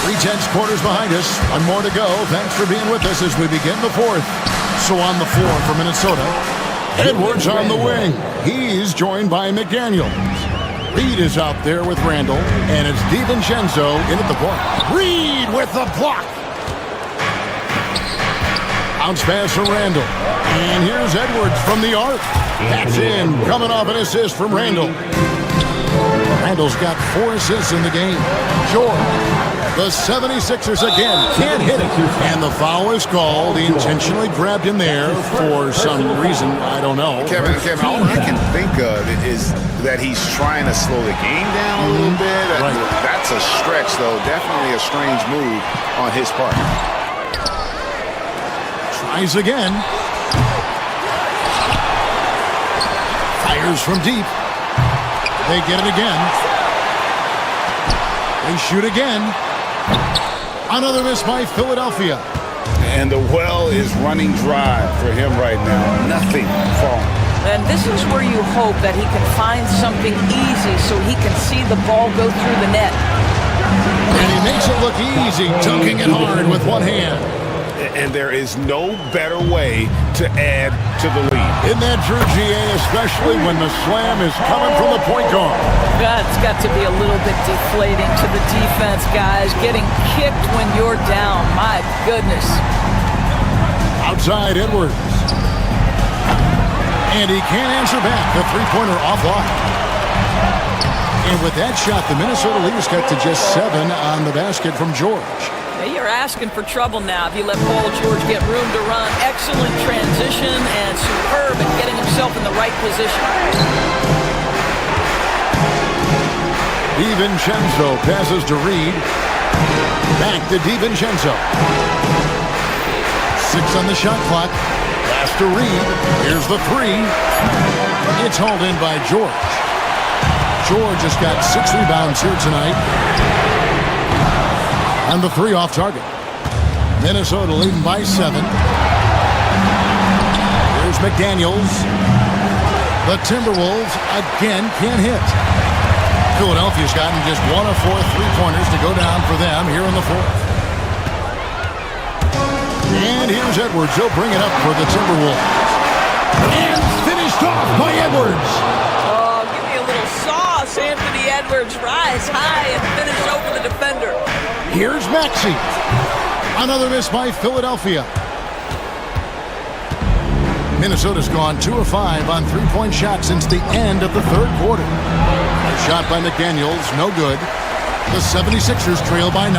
S4: 3/10 quarters behind us. 1 more to go. Thanks for being with us as we begin the fourth. So on the floor for Minnesota, Edwards on the wing. He's joined by McDaniels. Reed is out there with Randall, and it's DiVincenzo in at the point. Reed with the block. Bounce pass for Randall. And here's Edwards from the arc. That's in, coming off an assist from Randall. Randall's got 4 assists in the game. George, the 76ers again can't hit it. And the foul is called. He intentionally grabbed him there for some reason. I don't know.
S5: Kevin, all I can think of is that he's trying to slow the game down a little bit.
S4: Right.
S5: That's a stretch, though. Definitely a strange move on his part.
S4: Tries again. Fires from deep. They get it again. They shoot again. Another miss by Philadelphia.
S5: And the well is running dry for him right now. Nothing falling.
S6: And this is where you hope that he can find something easy so he can see the ball go through the net.
S4: And he makes it look easy, dunking it hard with one hand.
S5: And there is no better way to add to the lead.
S4: Isn't that true, GA, especially when the slam is coming from the point guard?
S6: That's got to be a little bit deflating to the defense, guys. Getting kicked when you're down. My goodness.
S4: Outside Edwards. And he can't answer back. The three-pointer offline. And with that shot, the Minnesota leaders got to just 7 on the basket from George.
S6: You're asking for trouble now if you let Paul George get room to run. Excellent transition and superb at getting himself in the right position.
S4: DiVincenzo passes to Reed. Back to DiVincenzo. 6 on the shot clock. Pass to Reed. Here's the 3. It's hauled in by George. George has got 6 rebounds here tonight. And the 3 off target. Minnesota leading by 7. Here's McDaniels. The Timberwolves again can't hit. Philadelphia's gotten just 1 of 4 3-pointers to go down for them here in the 4th. And here's Edwards. He'll bring it up for the Timberwolves. And finished off by Edwards.
S6: Oh, give me a little sauce. Anthony Edwards rise high and finish over the defender.
S4: Here's Maxey. Another miss by Philadelphia. Minnesota's gone 2 of 5 on 3-point shots since the end of the 3rd quarter. A shot by McDaniels, no good. The 76ers trail by 9.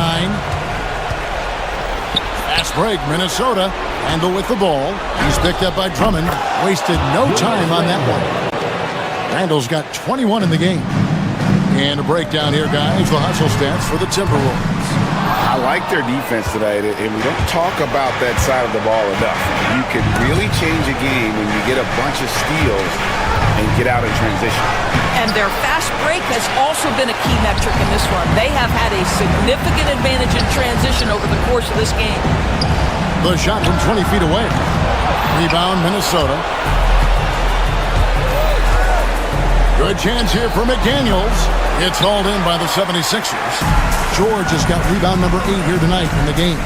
S4: Fast break, Minnesota. Handle with the ball. He's picked up by Drummond. Wasted no time on that one. Randall's got 21 in the game. And a breakdown here, guys. The hustle stats for the Timberwolves.
S5: I like their defense tonight, and we don't talk about that side of the ball enough. You can really change a game when you get a bunch of steals and get out in transition.
S6: And their fast break has also been a key metric in this one. They have had a significant advantage in transition over the course of this game.
S4: The shot from 20 feet away. Rebound, Minnesota. Good chance here for McDaniels. It's hauled in by the 76ers. George has got rebound number 8 here tonight in the game.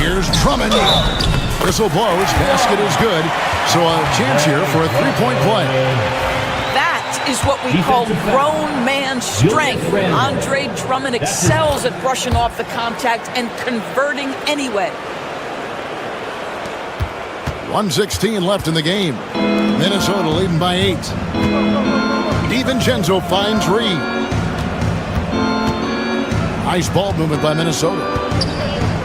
S4: Here's Drummond. Whistle blows. Basket is good. So a chance here for a 3-point play.
S6: That is what we call grown man strength. Andre Drummond excels at brushing off the contact and converting anyway.
S4: 1:16 left in the game. Minnesota leading by 8. DiVincenzo finds Reed. Nice ball movement by Minnesota.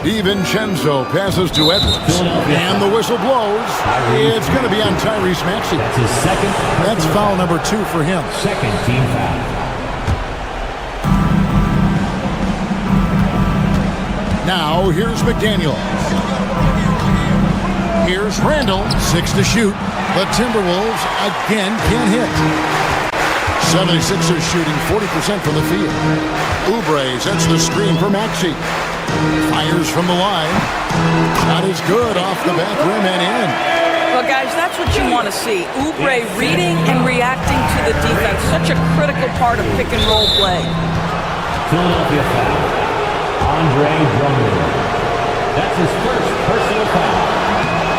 S4: DiVincenzo passes to Edwards. And the whistle blows. It's going to be on Tyrese Maxey.
S8: That's his second.
S4: That's foul number 2 for him.
S8: Second team foul.
S4: Now here's McDaniels. Here's Randall. 6 to shoot. The Timberwolves again can't hit. 76ers shooting 40% from the field. Oubre sets the screen for Maxey. Fires from the line. Shot is good off the back rim and in.
S6: Well, guys, that's what you want to see. Oubre reading and reacting to the defense. Such a critical part of pick and roll play.
S8: Philadelphia foul. Andre Drummond. That's his first personal foul.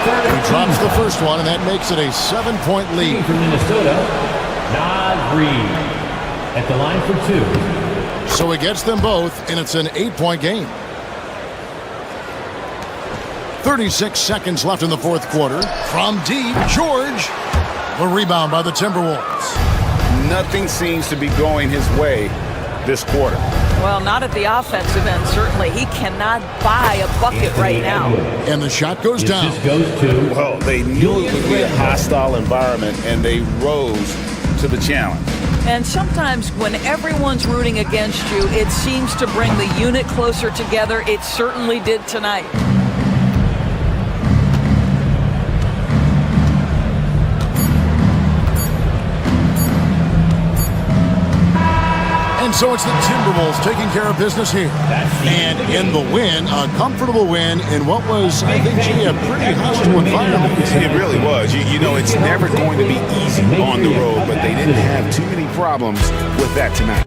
S4: He drops the first one, and that makes it a 7-point lead.
S8: For Minnesota, Naz Reid at the line for 2.
S4: So he gets them both, and it's an 8-point game. 36 seconds left in the fourth quarter. From deep, George. The rebound by the Timberwolves.
S5: Nothing seems to be going his way this quarter.
S6: Well, not at the offensive end, certainly. He cannot buy a bucket right now.
S4: And the shot goes down.
S5: Well, they knew it would be a hostile environment, and they rose to the challenge.
S6: And sometimes when everyone's rooting against you, it seems to bring the unit closer together. It certainly did tonight.
S4: And so it's the Timberwolves taking care of business here. And in the win, a comfortable win in what was, I think, a pretty hostile environment.
S5: It really was. You know, it's never going to be easy on the road, but they didn't have too many problems with that tonight.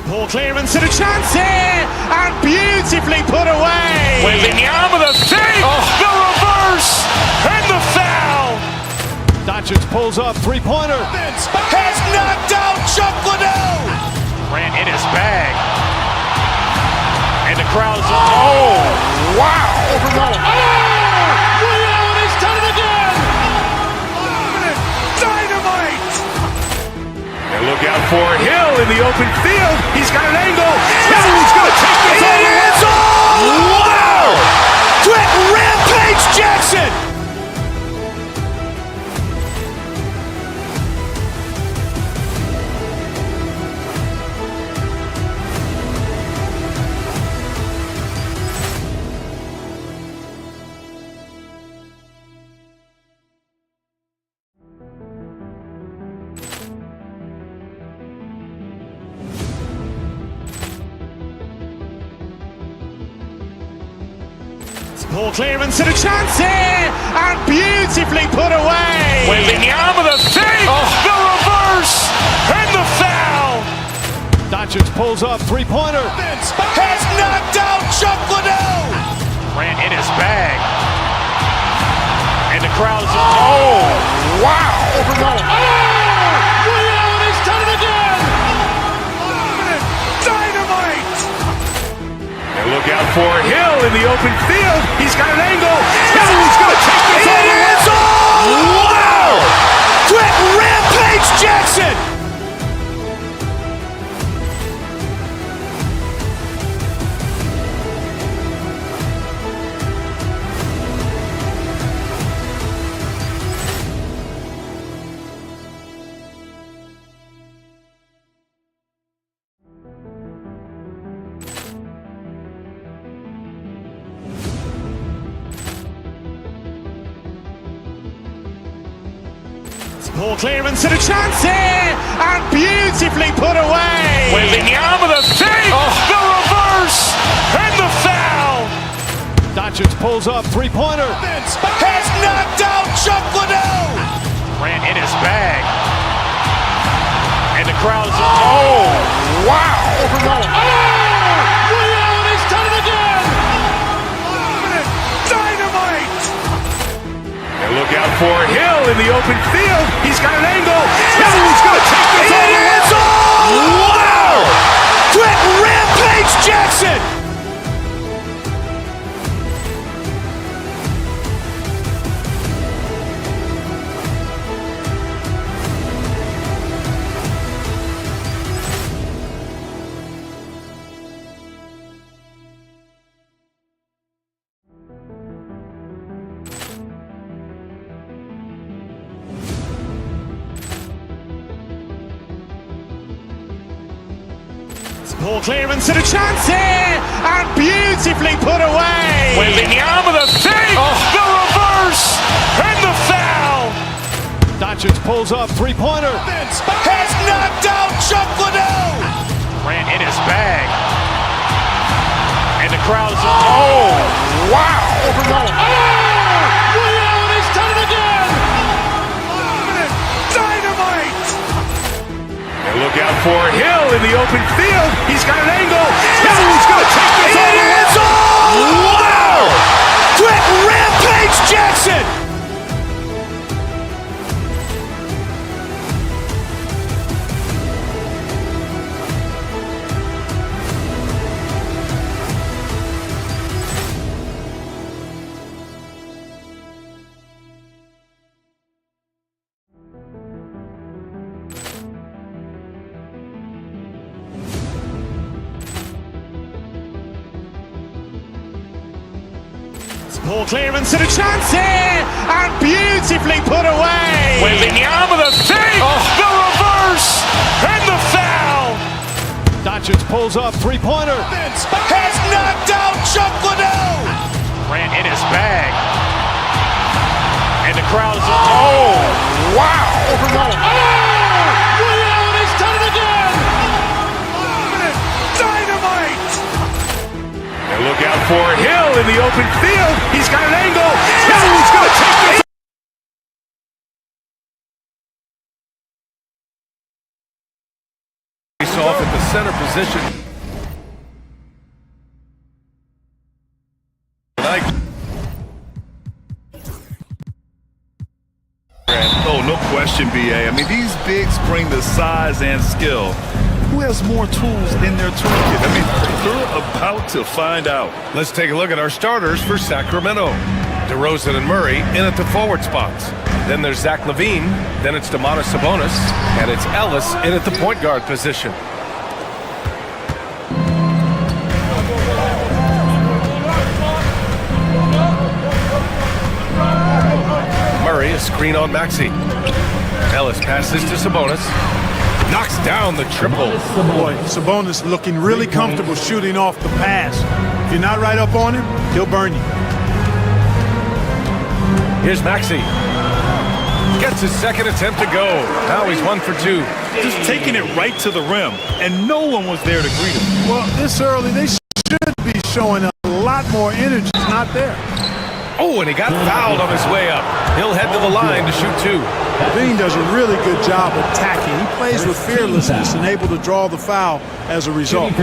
S1: Poor clearance and a chance here, and beautifully put away.
S2: Wembanyama the save, the reverse, and the foul.
S15: Doncic pulls up, three-pointer.
S2: Has knocked out Chuck Liddell. Ran in his bag. And the crowd's, oh, wow.
S15: He's done it again.
S2: Dynamite. And look out for Hill in the open field. He's got an angle. Hill's going to take this all the way. Wow! Trent Rampage Jackson.
S1: Poor clearance and a chance here, and beautifully put away.
S2: Wembanyama the save, the reverse, and the foul.
S15: Doncic pulls up, three-pointer.
S2: Has knocked out Chuck Liddell. Ran in his bag. And the crowd's, oh, wow.
S15: He's done it again.
S2: Dynamite. And look out for Hill in the open field. He's got an angle. Hill's going to take this all the way. Wow! Trent Rampage Jackson.
S1: Poor clearance and a chance here, and beautifully put away.
S2: Wembanyama the save, the reverse, and the foul.
S15: Doncic pulls up, three-pointer.
S2: Has knocked out Chuck Liddell. Ran in his bag. And the crowd's, oh, wow.
S15: He's done it again.
S2: Dynamite. And look out for Hill in the open field. He's got an angle. Hill's going to take this all the way. Wow! Trent Rampage Jackson.
S1: Poor clearance and a chance here, and beautifully put away.
S2: Wembanyama the save, the reverse, and the foul.
S15: Doncic pulls up, three-pointer.
S2: Has knocked out Chuck Liddell. Ran in his bag. And the crowd's, oh, wow.
S15: He's done it again.
S2: Dynamite. And look out for Hill in the open field. He's got an angle. Hill's going to take this all the way. Wow! Quit Rampage Jackson!
S1: Poor clearance and a chance here, and beautifully put away.
S2: With the arm of the fake, the reverse, and the foul.
S3: Doncic pulls up, three-pointer.
S2: Has knocked out Chuck Liddell. Ran in his bag. And the crowd is, oh, wow.
S3: Allen has done it again.
S2: Dynamite. And look out for Hill in the open field. He's got an angle. Hill's going to take this.
S16: Off at the center position.
S9: Oh, no question, BA. I mean, these bigs bring the size and skill. Who has more tools in their toolkit? I mean, you're about to find out.
S16: Let's take a look at our starters for Sacramento. DeRozan and Murray in at the forward spots. Then there's Zach LaVine. Then it's Domantas Sabonis. And it's Ellis in at the point guard position. Murray, a screen on Maxey. Ellis passes to Sabonis. Knocks down the triple.
S15: Boy, Sabonis looking really comfortable shooting off the pass. If you're not right up on him, he'll burn you.
S16: Here's Maxey. Gets his second attempt to go. Now he's 1 for 2.
S9: Just taking it right to the rim, and no one was there to greet him.
S15: Well, this early, they should be showing a lot more energy. It's not there.
S16: Oh, and he got fouled on his way up. He'll head to the line to shoot 2.
S15: LaVine does a really good job attacking. He plays with fearlessness and able to draw the foul as a result.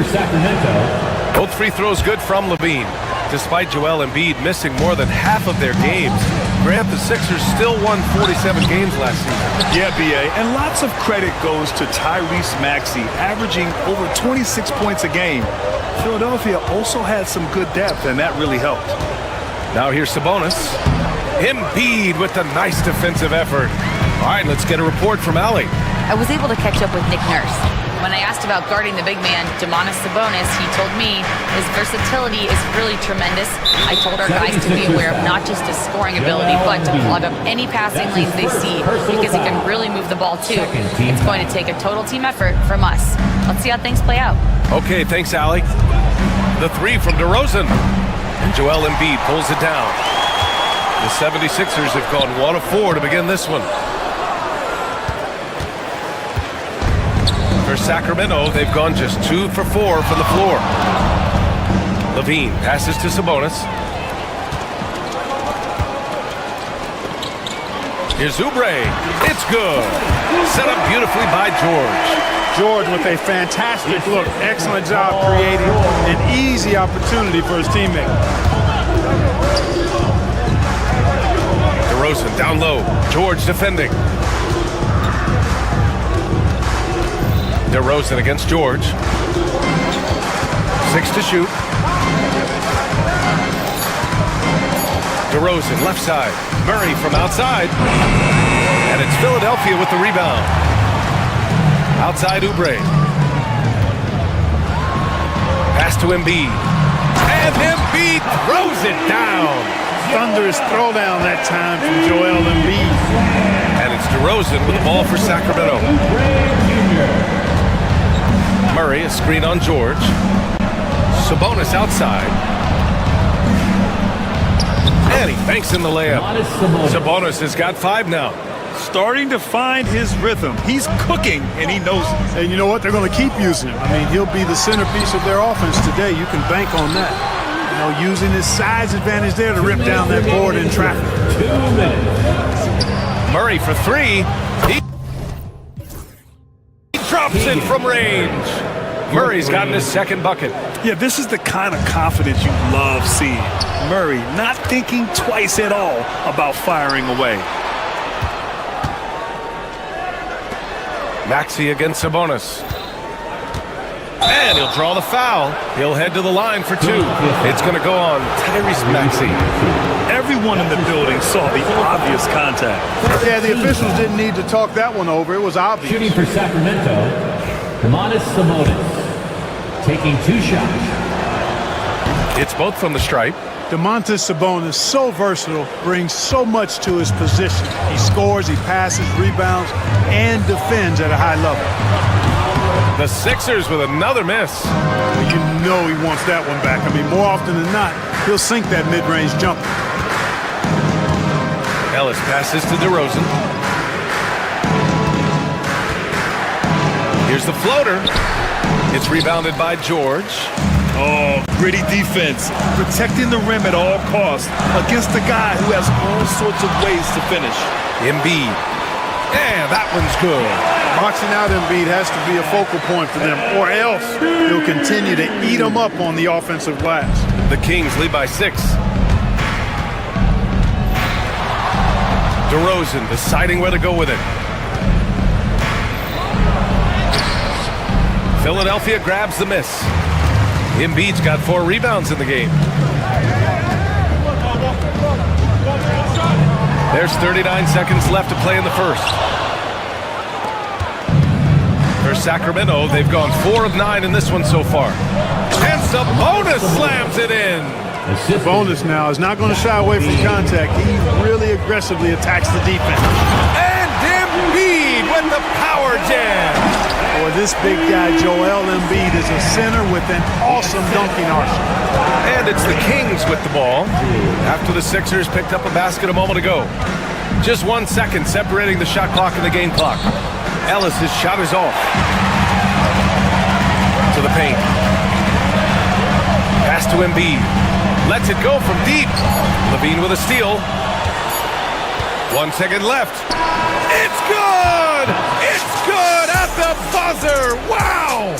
S16: Both free throws good from LaVine. Despite Joel Embiid missing more than half of their games, Grant, the Sixers still won 47 games last season.
S9: Yeah, BA, and lots of credit goes to Tyrese Maxey, averaging over 26 points a game. Philadelphia also had some good depth, and that really helped.
S16: Now here's Sabonis. Embiid with the nice defensive effort. All right, let's get a report from Allie.
S11: I was able to catch up with Nick Nurse. When I asked about guarding the big man, Domantas Sabonis, he told me his versatility is really tremendous. I told our guys to be aware of not just his scoring ability, but to plug up any passing lanes they see, because he can really move the ball too. It's going to take a total team effort from us. Let's see how things play out.
S16: Okay, thanks, Allie. The three from DeRozan. And Joel Embiid pulls it down. The 76ers have gone 1 of 4 to begin this one. For Sacramento, they've gone just 2 for 4 from the floor. LaVine passes to Sabonis. Here's Oubre. It's good. Set up beautifully by George.
S15: George with a fantastic look. Excellent job creating an easy opportunity for his teammate.
S16: DeRozan down low. George defending. DeRozan against George. 6 to shoot. DeRozan left side. Murray from outside. And it's Philadelphia with the rebound. Outside Oubre. Pass to Embiid. And Embiid throws it down.
S15: Thunderous throwdown that time from Joel Embiid.
S16: And it's DeRozan with the ball for Sacramento. Murray, a screen on George. Sabonis outside. And he banks in the layup. Sabonis has got 5 now.
S9: Starting to find his rhythm. He's cooking, and he knows it.
S15: And you know what? They're going to keep using him. I mean, he'll be the centerpiece of their offense today. You can bank on that. You know, using his size advantage there to rip down that board in traffic.
S8: 2 minutes.
S16: Murray for 3. He drops it from range. Murray's gotten his second bucket.
S9: Yeah, this is the kind of confidence you love seeing. Murray not thinking twice at all about firing away.
S16: Maxey against Sabonis. And he'll draw the foul. He'll head to the line for two. It's going to go on Tyrese Maxey.
S9: Everyone in the building saw the obvious contact.
S15: Yeah, the officials didn't need to talk that one over. It was obvious.
S8: Shooting for Sacramento, Sabonis taking 2 shots.
S16: It's both from the stripe.
S15: Domantas Sabonis, so versatile, brings so much to his position. He scores, he passes, rebounds, and defends at a high level.
S16: The Sixers with another miss.
S15: You know he wants that one back. I mean, more often than not, he'll sink that mid-range jumper.
S16: Ellis passes to DeRozan. Here's the floater. It's rebounded by George.
S9: Oh, gritty defense, protecting the rim at all costs against a guy who has all sorts of ways to finish.
S16: Embiid. Yeah, that one's good.
S15: Boxing out Embiid has to be a focal point for them, or else he'll continue to eat them up on the offensive glass.
S16: The Kings lead by 6. DeRozan deciding where to go with it. Philadelphia grabs the miss. Embiid's got 4 rebounds in the game. There's 39 seconds left to play in the first. For Sacramento, they've gone 4 of 9 in this one so far. And Sabonis slams it in.
S15: Sabonis now is not going to shy away from contact. He really aggressively attacks the defense.
S16: And Embiid with the power jam.
S15: Boy, this big guy, Joel Embiid, is a center with an awesome dunking arsenal.
S16: And it's the Kings with the ball after the Sixers picked up a basket a moment ago. Just 1 second separating the shot clock and the game clock. Ellis, his shot is off. To the paint. Pass to Embiid. Lets it go from deep. Levine with a steal. 1 second left. It's good! It's good at the buzzer! Wow!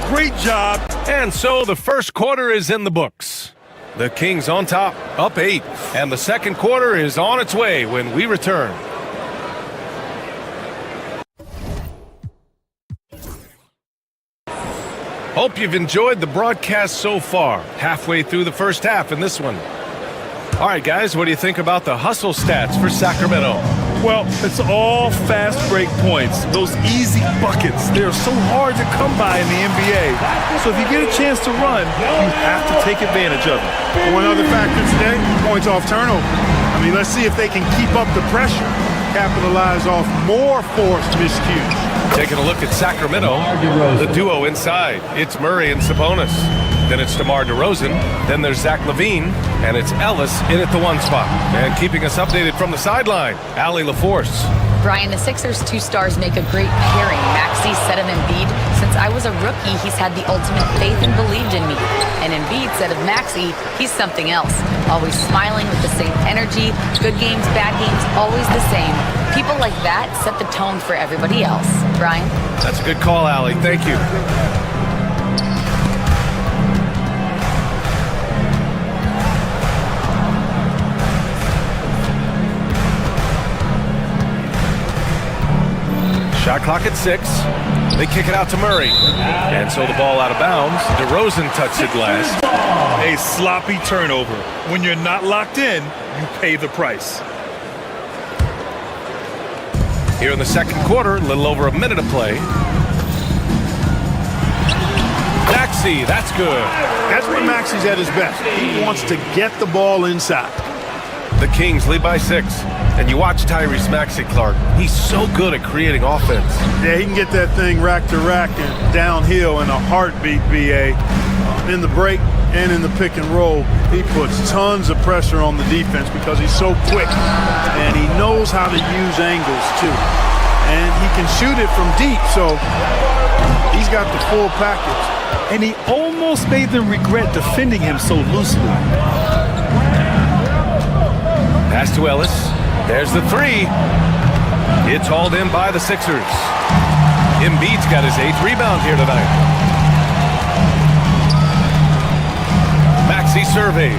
S9: Great job.
S16: And so the first quarter is in the books. The Kings on top, up 8. And the second quarter is on its way when we return. Hope you've enjoyed the broadcast so far. Halfway through the first half in this one. All right, guys, what do you think about the hustle stats for Sacramento?
S9: Well, it's all fast break points. Those easy buckets. They're so hard to come by in the NBA. So if you get a chance to run, you have to take advantage of it.
S15: One other factor today, points off turnover. I mean, let's see if they can keep up the pressure, capitalize off more forced miscues.
S16: Taking a look at Sacramento, the duo inside. It's Murray and Sabonis. Then it's DeMar DeRozan. Then there's Zach LaVine. And it's Ellis in at the 1 spot. And keeping us updated from the sideline, Allie LaForce.
S11: Brian, the Sixers' 2 stars make a great pairing. Maxey said of Embiid, since I was a rookie, he's had the ultimate faith and believed in me. And Embiid said of Maxey, he's something else. Always smiling with the same energy. Good games, bad games, always the same. People like that set the tone for everybody else. Brian?
S16: That's a good call, Allie. Thank you. Shot clock at 6. They kick it out to Murray. And so the ball out of bounds. DeRozan touched it last.
S9: A sloppy turnover. When you're not locked in, you pay the price.
S16: Here in the second quarter, a little over a minute of play. Maxey, that's good.
S15: That's when Maxey's at his best. He wants to get the ball inside.
S16: The Kings lead by 6. And you watch Tyrese Maxey, Clark. He's so good at creating offense.
S15: Yeah, he can get that thing rack to rack and downhill in a heartbeat, BA. In the break and in the pick and roll, he puts tons of pressure on the defense because he's so quick. And he knows how to use angles, too. And he can shoot it from deep, so he's got the full package.
S9: And he almost made them regret defending him so loosely.
S16: Pass to Ellis. There's the 3. It's hauled in by the Sixers. Embiid's got his 8th rebound here tonight. Maxey surveys.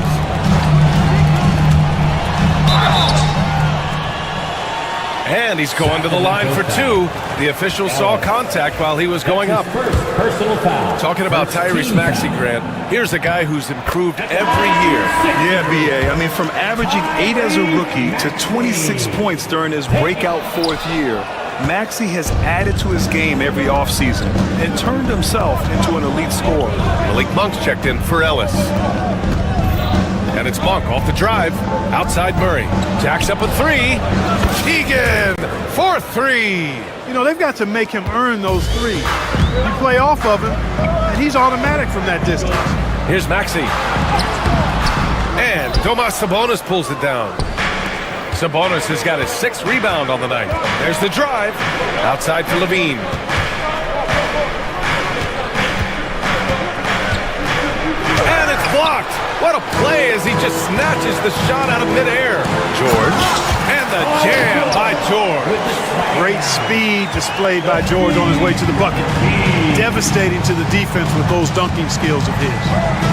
S16: And he's going to the line for two. The official saw contact while he was going up.
S8: Personal foul.
S16: Talking about Tyrese Maxey, Grant, here's a guy who's improved every year.
S9: Yeah, B.A. I mean, from averaging 8 as a rookie to 26 points during his breakout 4th year, Maxey has added to his game every offseason and turned himself into an elite scorer.
S16: Malik Monk's checked in for Ellis. And it's Monk off the drive. Outside Murray. Jacks up a three. Keegan for three.
S15: You know, they've got to make him earn those threes. You play off of him, and he's automatic from that distance.
S16: Here's Maxey. And Domas Sabonis pulls it down. Sabonis has got his 6th rebound on the night. There's the drive. Outside for Levine. And it's blocked. What a play as he just snatches the shot out of midair. George. And the jam by George.
S15: Great speed displayed by George on his way to the bucket. Devastating to the defense with those dunking skills of his.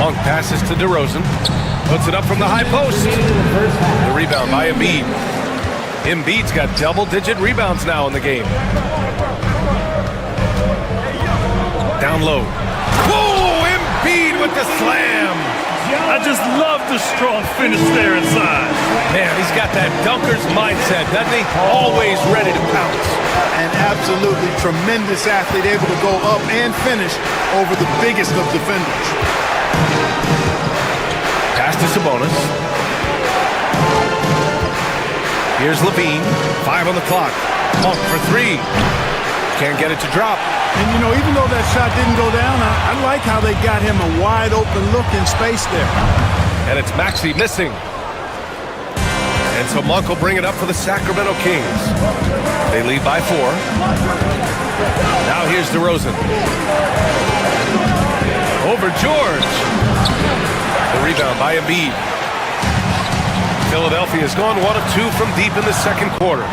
S16: Monk passes to DeRozan. Puts it up from the high post. The rebound by Embiid. Embiid's got double-digit rebounds now in the game. Down low. Whoa! Embiid with the slam.
S9: I just love the strong finish there inside.
S16: Man, he's got that dunker's mindset, doesn't he? Always ready to pounce.
S15: An absolutely tremendous athlete, able to go up and finish over the biggest of defenders.
S16: Pass to Sabonis. Here's Levine. 5 on the clock. Monk for three. Can't get it to drop.
S15: And, you know, even though that shot didn't go down, I like how they got him a wide-open look in space there.
S16: And it's Maxey missing. And so Monk will bring it up for the Sacramento Kings. They lead by 4. Now here's DeRozan. Over George. The rebound by Embiid. Philadelphia's gone 1 of 2 from deep in the second quarter.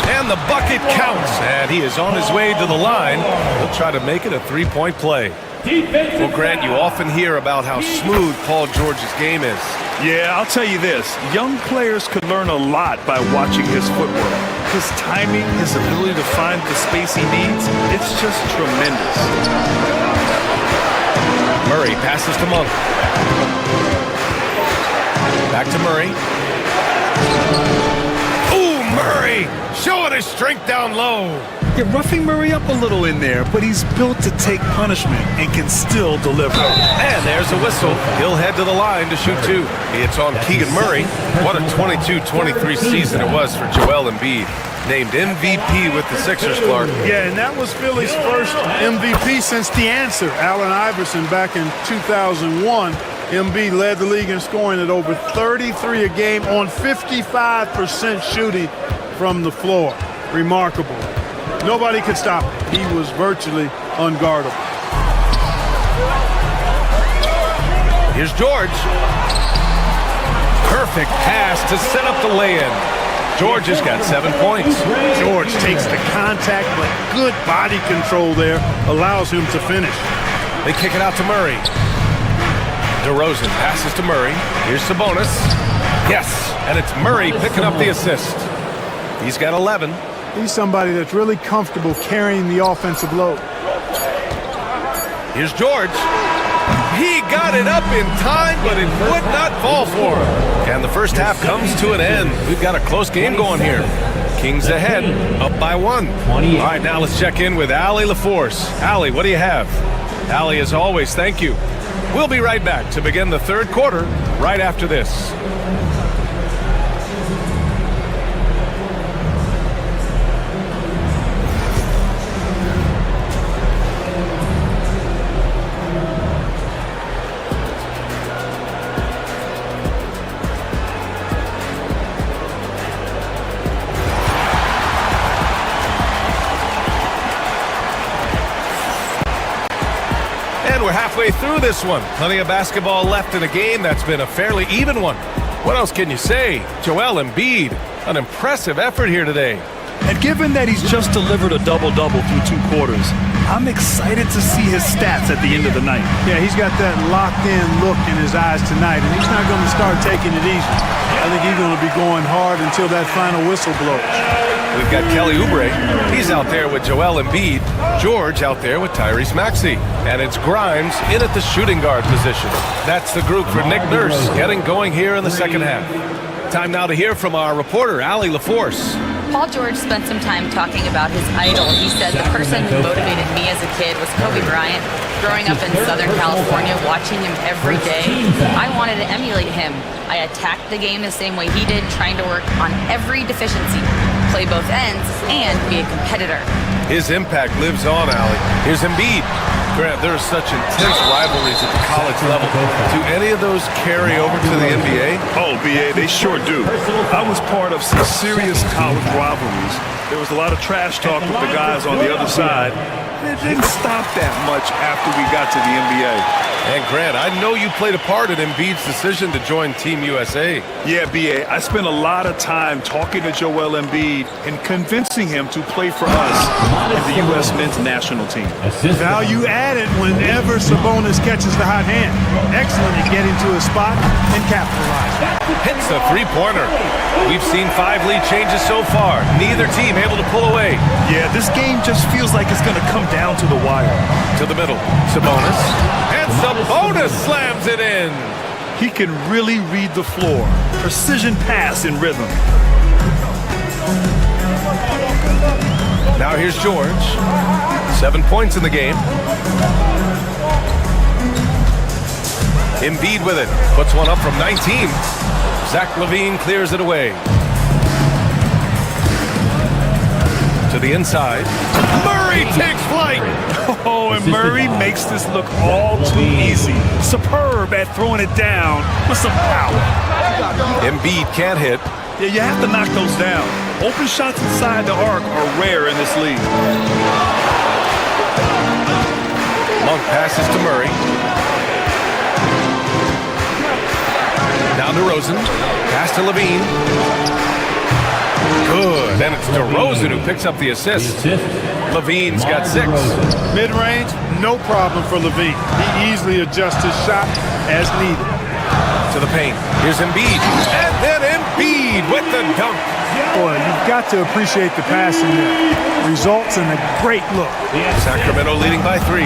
S16: And the bucket counts. And he is on his way to the line. He'll try to make it a 3-point play. Well, Grant, you often hear about how smooth Paul George's game is.
S9: Yeah, I'll tell you this. Young players could learn a lot by watching his footwork. His timing, his ability to find the space he needs, it's just tremendous.
S16: Murray passes to Monk. Back to Murray. Ooh, Murray showing his strength down low.
S9: Yeah, roughing Murray up a little in there, but he's built to take punishment and can still deliver.
S16: And there's a whistle. He'll head to the line to shoot 2. It's on Keegan Murray. What a 22-23 season it was for Joel Embiid. Named MVP with the Sixers, Clark.
S15: Yeah, and that was Philly's first MVP since the answer, Allen Iverson, back in 2001. Embiid led the league in scoring at over 33 a game on 55% shooting from the floor. Remarkable. Nobody could stop him. He was virtually unguardable.
S16: Here's George. Perfect pass to set up the lay-in. George has got 7 points.
S15: George takes the contact, but good body control there allows him to finish.
S16: They kick it out to Murray. DeRozan passes to Murray. Here's Sabonis. Yes, and it's Murray picking up the assist. He's got 11.
S15: He's somebody that's really comfortable carrying the offensive load.
S16: Here's George. He got it up in time, but it would not fall for him. And the first half comes to an end. We've got a close game going here. Kings ahead, up by 1. All right, now let's check in with Allie LaForce. Allie, what do you have? Allie, as always, thank you. We'll be right back to begin the third quarter right after this. We're halfway through this one. Plenty of basketball left in a game that's been a fairly even one. What else can you say? Joel Embiid, an impressive effort here today.
S9: And given that he's just delivered a double-double through 2 quarters, I'm excited to see his stats at the end of the night.
S15: Yeah, he's got that locked-in look in his eyes tonight, and he's not going to start taking it easy. I think he's going to be going hard until that final whistle blows.
S16: We've got Kelly Oubre. He's out there with Joel Embiid. George out there with Tyrese Maxey. And it's Grimes in at the shooting guard position. That's the group for Nick Nurse getting going here in the second half. Time now to hear from our reporter, Allie LaForce.
S11: Paul George spent some time talking about his idol. He said the person who motivated me as a kid was Kobe Bryant. Growing up in Southern California, watching him every day, I wanted to emulate him. I attacked the game the same way he did, trying to work on every deficiency, play both ends, and be a competitor.
S16: His impact lives on, Allie. Here's Embiid. Grant, there are such intense rivalries at the college level. Do any of those carry over to the NBA?
S9: Oh, BA, they sure do. I was part of some serious college rivalries. There was a lot of trash talk with the guys on the other side. It didn't stop that much after we got to the NBA.
S16: And Grant, I know you played a part in Embiid's decision to join Team USA.
S9: Yeah, BA, I spent a lot of time talking to Joel Embiid and convincing him to play for us in the U.S. men's national team.
S15: Value added whenever Sabonis catches the hot hand. Excellent at getting to his spot and capitalize.
S16: Hits a three-pointer. We've seen 5 lead changes so far. Neither team able to pull away.
S9: Yeah, this game just feels like it's going to come down to the wire.
S16: To the middle, Sabonis. And Sabonis slams it in.
S9: He can really read the floor. Precision pass in rhythm.
S16: Now here's George. 7 points in the game. Embiid with it. Puts one up from 19. Zach LaVine clears it away. To the inside. Murray takes flight.
S9: Oh, and Murray makes this look all too easy. Superb at throwing it down with some power.
S16: Embiid can't hit.
S9: Yeah, you have to knock those down. Open shots inside the arc are rare in this league.
S16: Monk passes to Murray. Down to Rosen. Pass to LaVine. Good. And it's DeRozan who picks up the assist. LaVine's got 6.
S15: Mid-range, no problem for LaVine. He easily adjusts his shot as needed.
S16: To the paint. Here's Embiid. And then Embiid with the dunk.
S15: Boy, you've got to appreciate the passing there. Results in a great look.
S16: Sacramento leading by 3.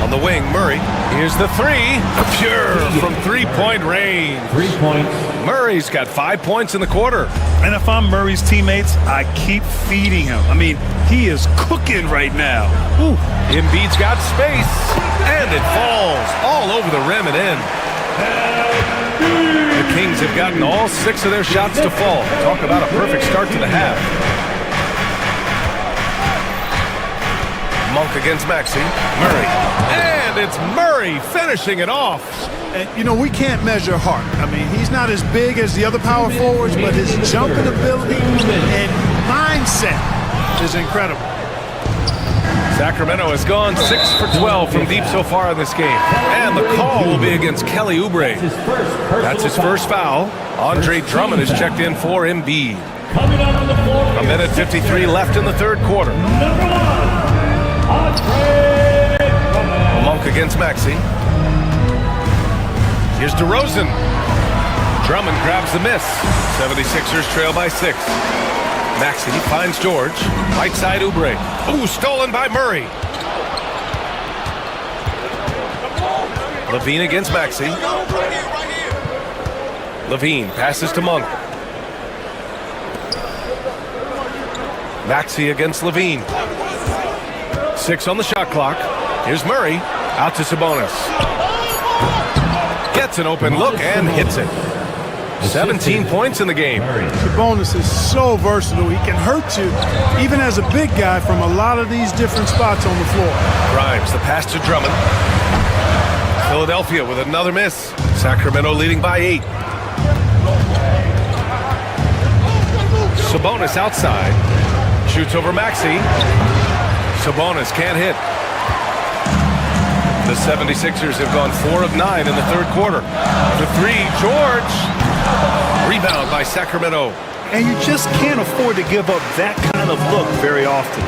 S16: On the wing, Murray. Here's the 3. Pure from 3-point range.
S8: 3 points.
S16: Murray's got 5 points in the quarter.
S9: And if I'm Murray's teammates, I keep feeding him. I mean, he is cooking right now.
S16: Ooh. Embiid's got space. And it falls all over the rim and in. The Kings have gotten all 6 of their shots to fall. Talk about a perfect start to the half. Monk against Maxey. Murray. And it's Murray finishing it off.
S15: And, you know, we can't measure heart. I mean, he's not as big as the other power forwards, but his jumping ability and mindset is incredible.
S16: Sacramento has gone 6 for 12 from deep so far in this game. And the call will be against Kelly Oubre. That's his first foul. Andre Drummond is checked in for Embiid. A minute 53 left in the third quarter. Monk against Maxey. Here's DeRozan. Drummond grabs the miss. 76ers trail by 6. Maxey finds George. Right side Oubre. Ooh, stolen by Murray. LaVine against Maxey. LaVine passes to Monk. Maxey against LaVine. 6 on the shot clock. Here's Murray. Out to Sabonis. Gets an open look and hits it. 17 points in the game.
S15: Sabonis is so versatile. He can hurt you, even as a big guy, from a lot of these different spots on the floor.
S16: Grimes, the pass to Drummond. Philadelphia with another miss. Sacramento leading by 8. Sabonis outside. Shoots over Maxey. Sabonis can't hit. The 76ers have gone 4 of 9 in the third quarter. The 3, George. Rebound by Sacramento.
S9: and you just can't afford to give up that kind of look very often.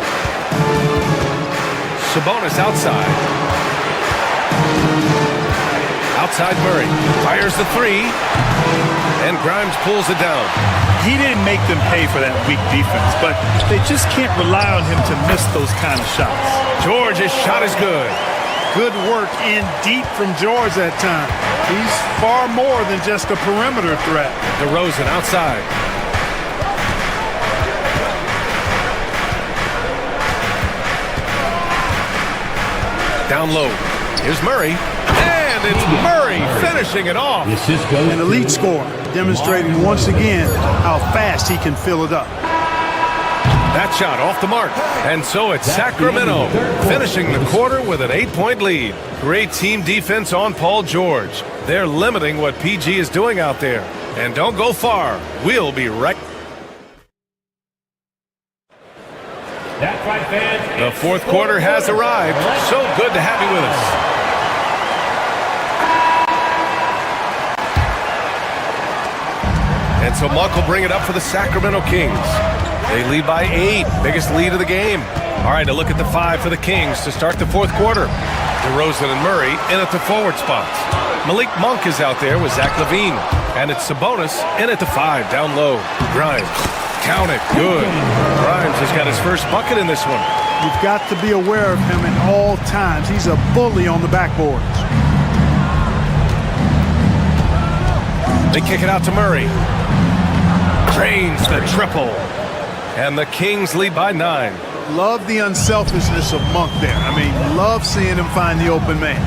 S16: Sabonis outside. Outside Murray. Fires the three. And Grimes pulls it down.
S9: He didn't make them pay for that weak defense, but they just can't rely on him to miss those kind of shots.
S16: George's shot is good.
S15: Good work in deep from George that time. He's far more than just a perimeter threat.
S16: DeRozan outside. Down low. Here's Murray. And it's Murray finishing it off.
S15: An elite scorer, demonstrating once again how fast he can fill it up.
S16: That shot off the mark. And so it's Sacramento finishing the quarter with an 8-point lead. Great team defense on Paul George. They're limiting what PG is doing out there. And don't go far. We'll be right. The fourth quarter has arrived. So good to have you with us. And so Monk will bring it up for the Sacramento Kings. They lead by 8, biggest lead of the game. All right, a look at the 5 for the Kings to start the fourth quarter. DeRozan and Murray in at the forward spots. Malik Monk is out there with Zach LaVine. And it's Sabonis in at the 5, down low. Grimes, count it, good. Grimes has got his first bucket in this one.
S15: You've got to be aware of him at all times. He's a bully on the backboards.
S16: They kick it out to Murray. Drains the triple. And the Kings lead by 9.
S15: Love the unselfishness of Monk there. I mean, love seeing him find the open man.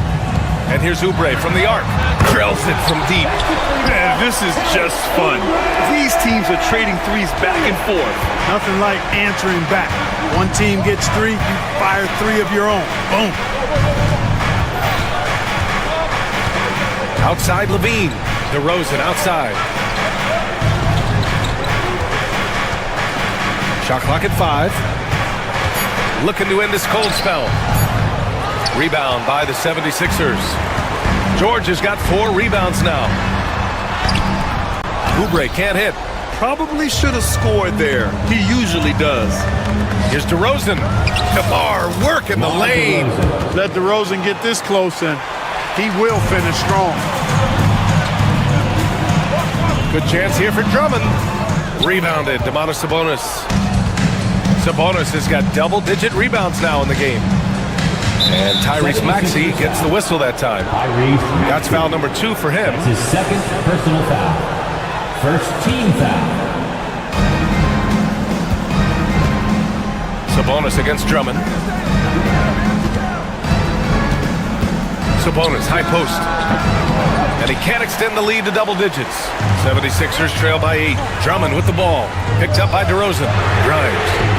S16: And here's Oubre from the arc. Drills it from deep.
S9: Man, this is just fun. These teams are trading threes back and forth.
S15: Nothing like answering back. One team gets 3, you fire 3 of your own. Boom.
S16: Outside LaVine. DeRozan outside. Shot clock at 5. Looking to end this cold spell. Rebound by the 76ers. George has got 4 rebounds now. Oubre can't hit.
S9: Probably should have scored there. He usually does.
S16: Here's DeRozan. DeMar working the lane.
S15: Let DeRozan get this close and he will finish strong.
S16: Good chance here for Drummond. Rebounded. Domantas Sabonis. Sabonis has got double-digit rebounds now in the game. And Tyrese Maxey gets the whistle that time. That's foul number 2 for him.
S8: That's his second personal foul. First team foul.
S16: Sabonis against Drummond. Sabonis, high post. And he can't extend the lead to double digits. 76ers trail by 8. Drummond with the ball. Picked up by DeRozan. Grimes.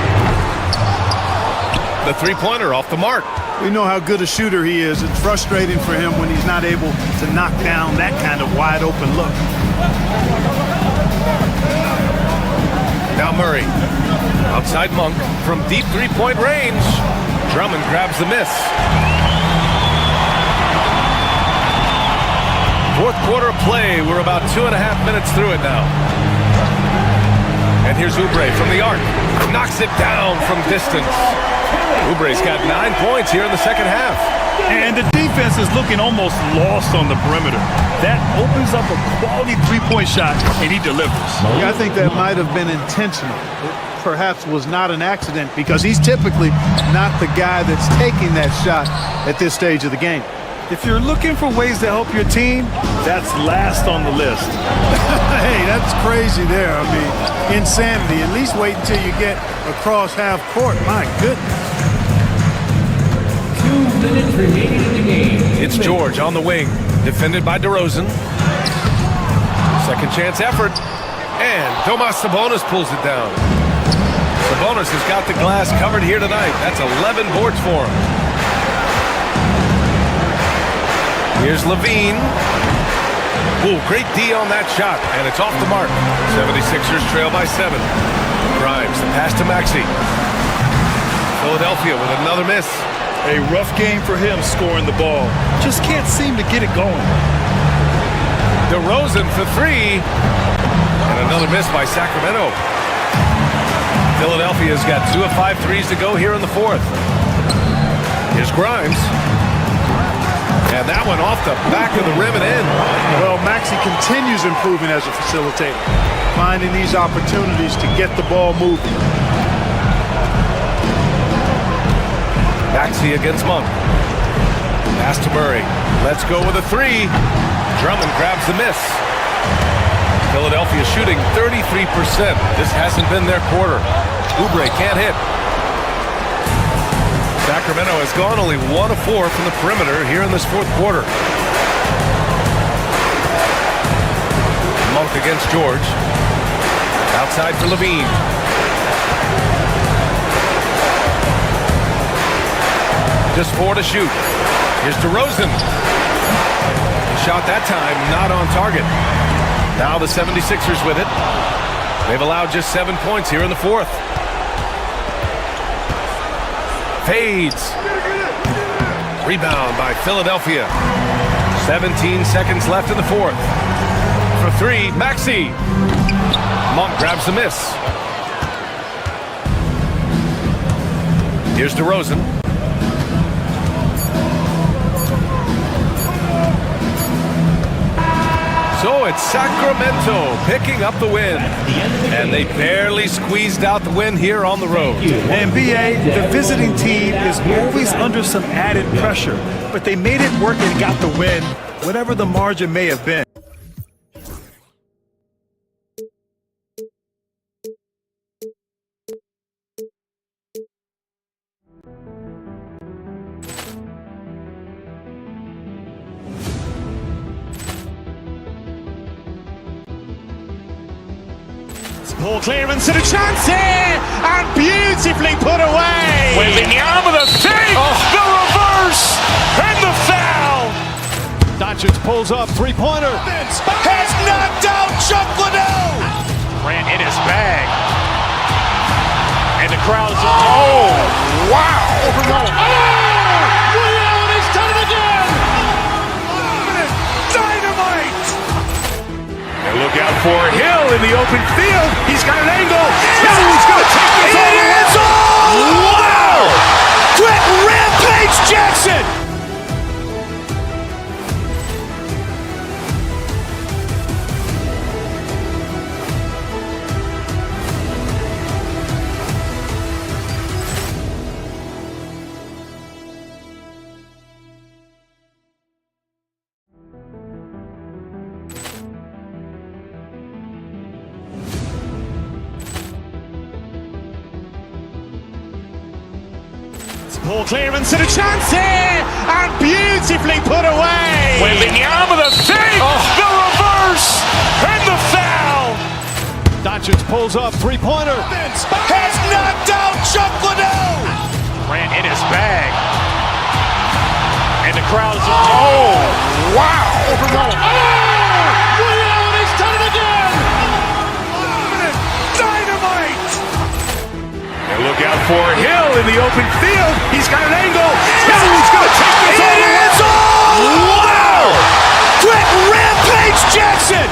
S16: The three-pointer off the mark.
S15: We know how good a shooter he is. It's frustrating for him when he's not able to knock down that kind of wide-open look.
S16: Now Murray. Outside Monk from deep three-point range. Drummond grabs the miss. Fourth quarter of play. We're about 2.5 minutes through it now. And here's Oubre from the arc. Knocks it down from distance. Oubre's got 9 points here in the second half.
S9: And the defense is looking almost lost on the perimeter. That opens up a quality three-point shot, and he delivers.
S15: Yeah, I think that might have been intentional. It perhaps was not an accident because he's typically not the guy that's taking that shot at this stage of the game.
S9: If you're looking for ways to help your team, that's last on the list.
S15: Hey, that's crazy there. I mean, insanity. At least wait until you get across half court. My goodness.
S8: 2 minutes remaining in the game.
S16: It's George on the wing, defended by DeRozan. Second chance effort. And Domas Sabonis pulls it down. Sabonis has got the glass covered here tonight. That's 11 boards for him. Here's LaVine. Ooh, great D on that shot, and it's off the mark. 76ers trail by 7. Grimes, the pass to Maxey. Philadelphia with another miss.
S9: A rough game for him scoring the ball. Just can't seem to get it going.
S16: DeRozan for 3. And another miss by Sacramento. Philadelphia's got 2 of 5 threes to go here in the fourth. Here's Grimes. And that one off the back of the rim and in.
S15: Well, Maxey continues improving as a facilitator, finding these opportunities to get the ball moving.
S16: Maxey against Monk. Pass to Murray. Let's go with a 3. Drummond grabs the miss. Philadelphia shooting 33%. This hasn't been their quarter. Oubre can't hit. Sacramento has gone only 1 of 4 from the perimeter here in this fourth quarter. Monk against George. Outside for Levine. Just 4 to shoot. Here's DeRozan. He shot that time, not on target. Now the 76ers with it. They've allowed just 7 points here in the fourth. Fades. Rebound by Philadelphia. 17 seconds left in the fourth. For 3, Maxey. Monk grabs the miss. Here's DeRozan. So it's Sacramento picking up the win. And they barely squeezed out the win here on the road.
S9: And BA, the visiting team is always under some added pressure, but they made it work and got the win, whatever the margin may have been.
S1: Poor clearance and a chance here, and beautifully put away.
S2: Wembanyama with a save, the reverse, and the foul.
S1: Doncic pulls up, three-pointer.
S2: Has knocked out Chuck Liddell. Grant in his bag. And the crowd is... Oh, wow.
S1: Liddell, he's done it again.
S2: Dynamite. And look out for Hill in the open field. He's got an angle. Hill's going to take this all the way. Wow! Quit Rampage Jackson!
S1: Poor clearance and a chance here, and beautifully put away.
S2: Wembanyama with a save, the reverse, and the foul.
S1: Doncic pulls up, three-pointer.
S2: Has knocked out Chuck Liddell. Grant in his bag. And the crowd is... Oh, wow.
S1: Liddell, he's done it again.
S2: Dynamite. And look out for Hill in the open field. He's got an angle. Hill's going to take this all the way. Wow! Quit Rampage Jackson!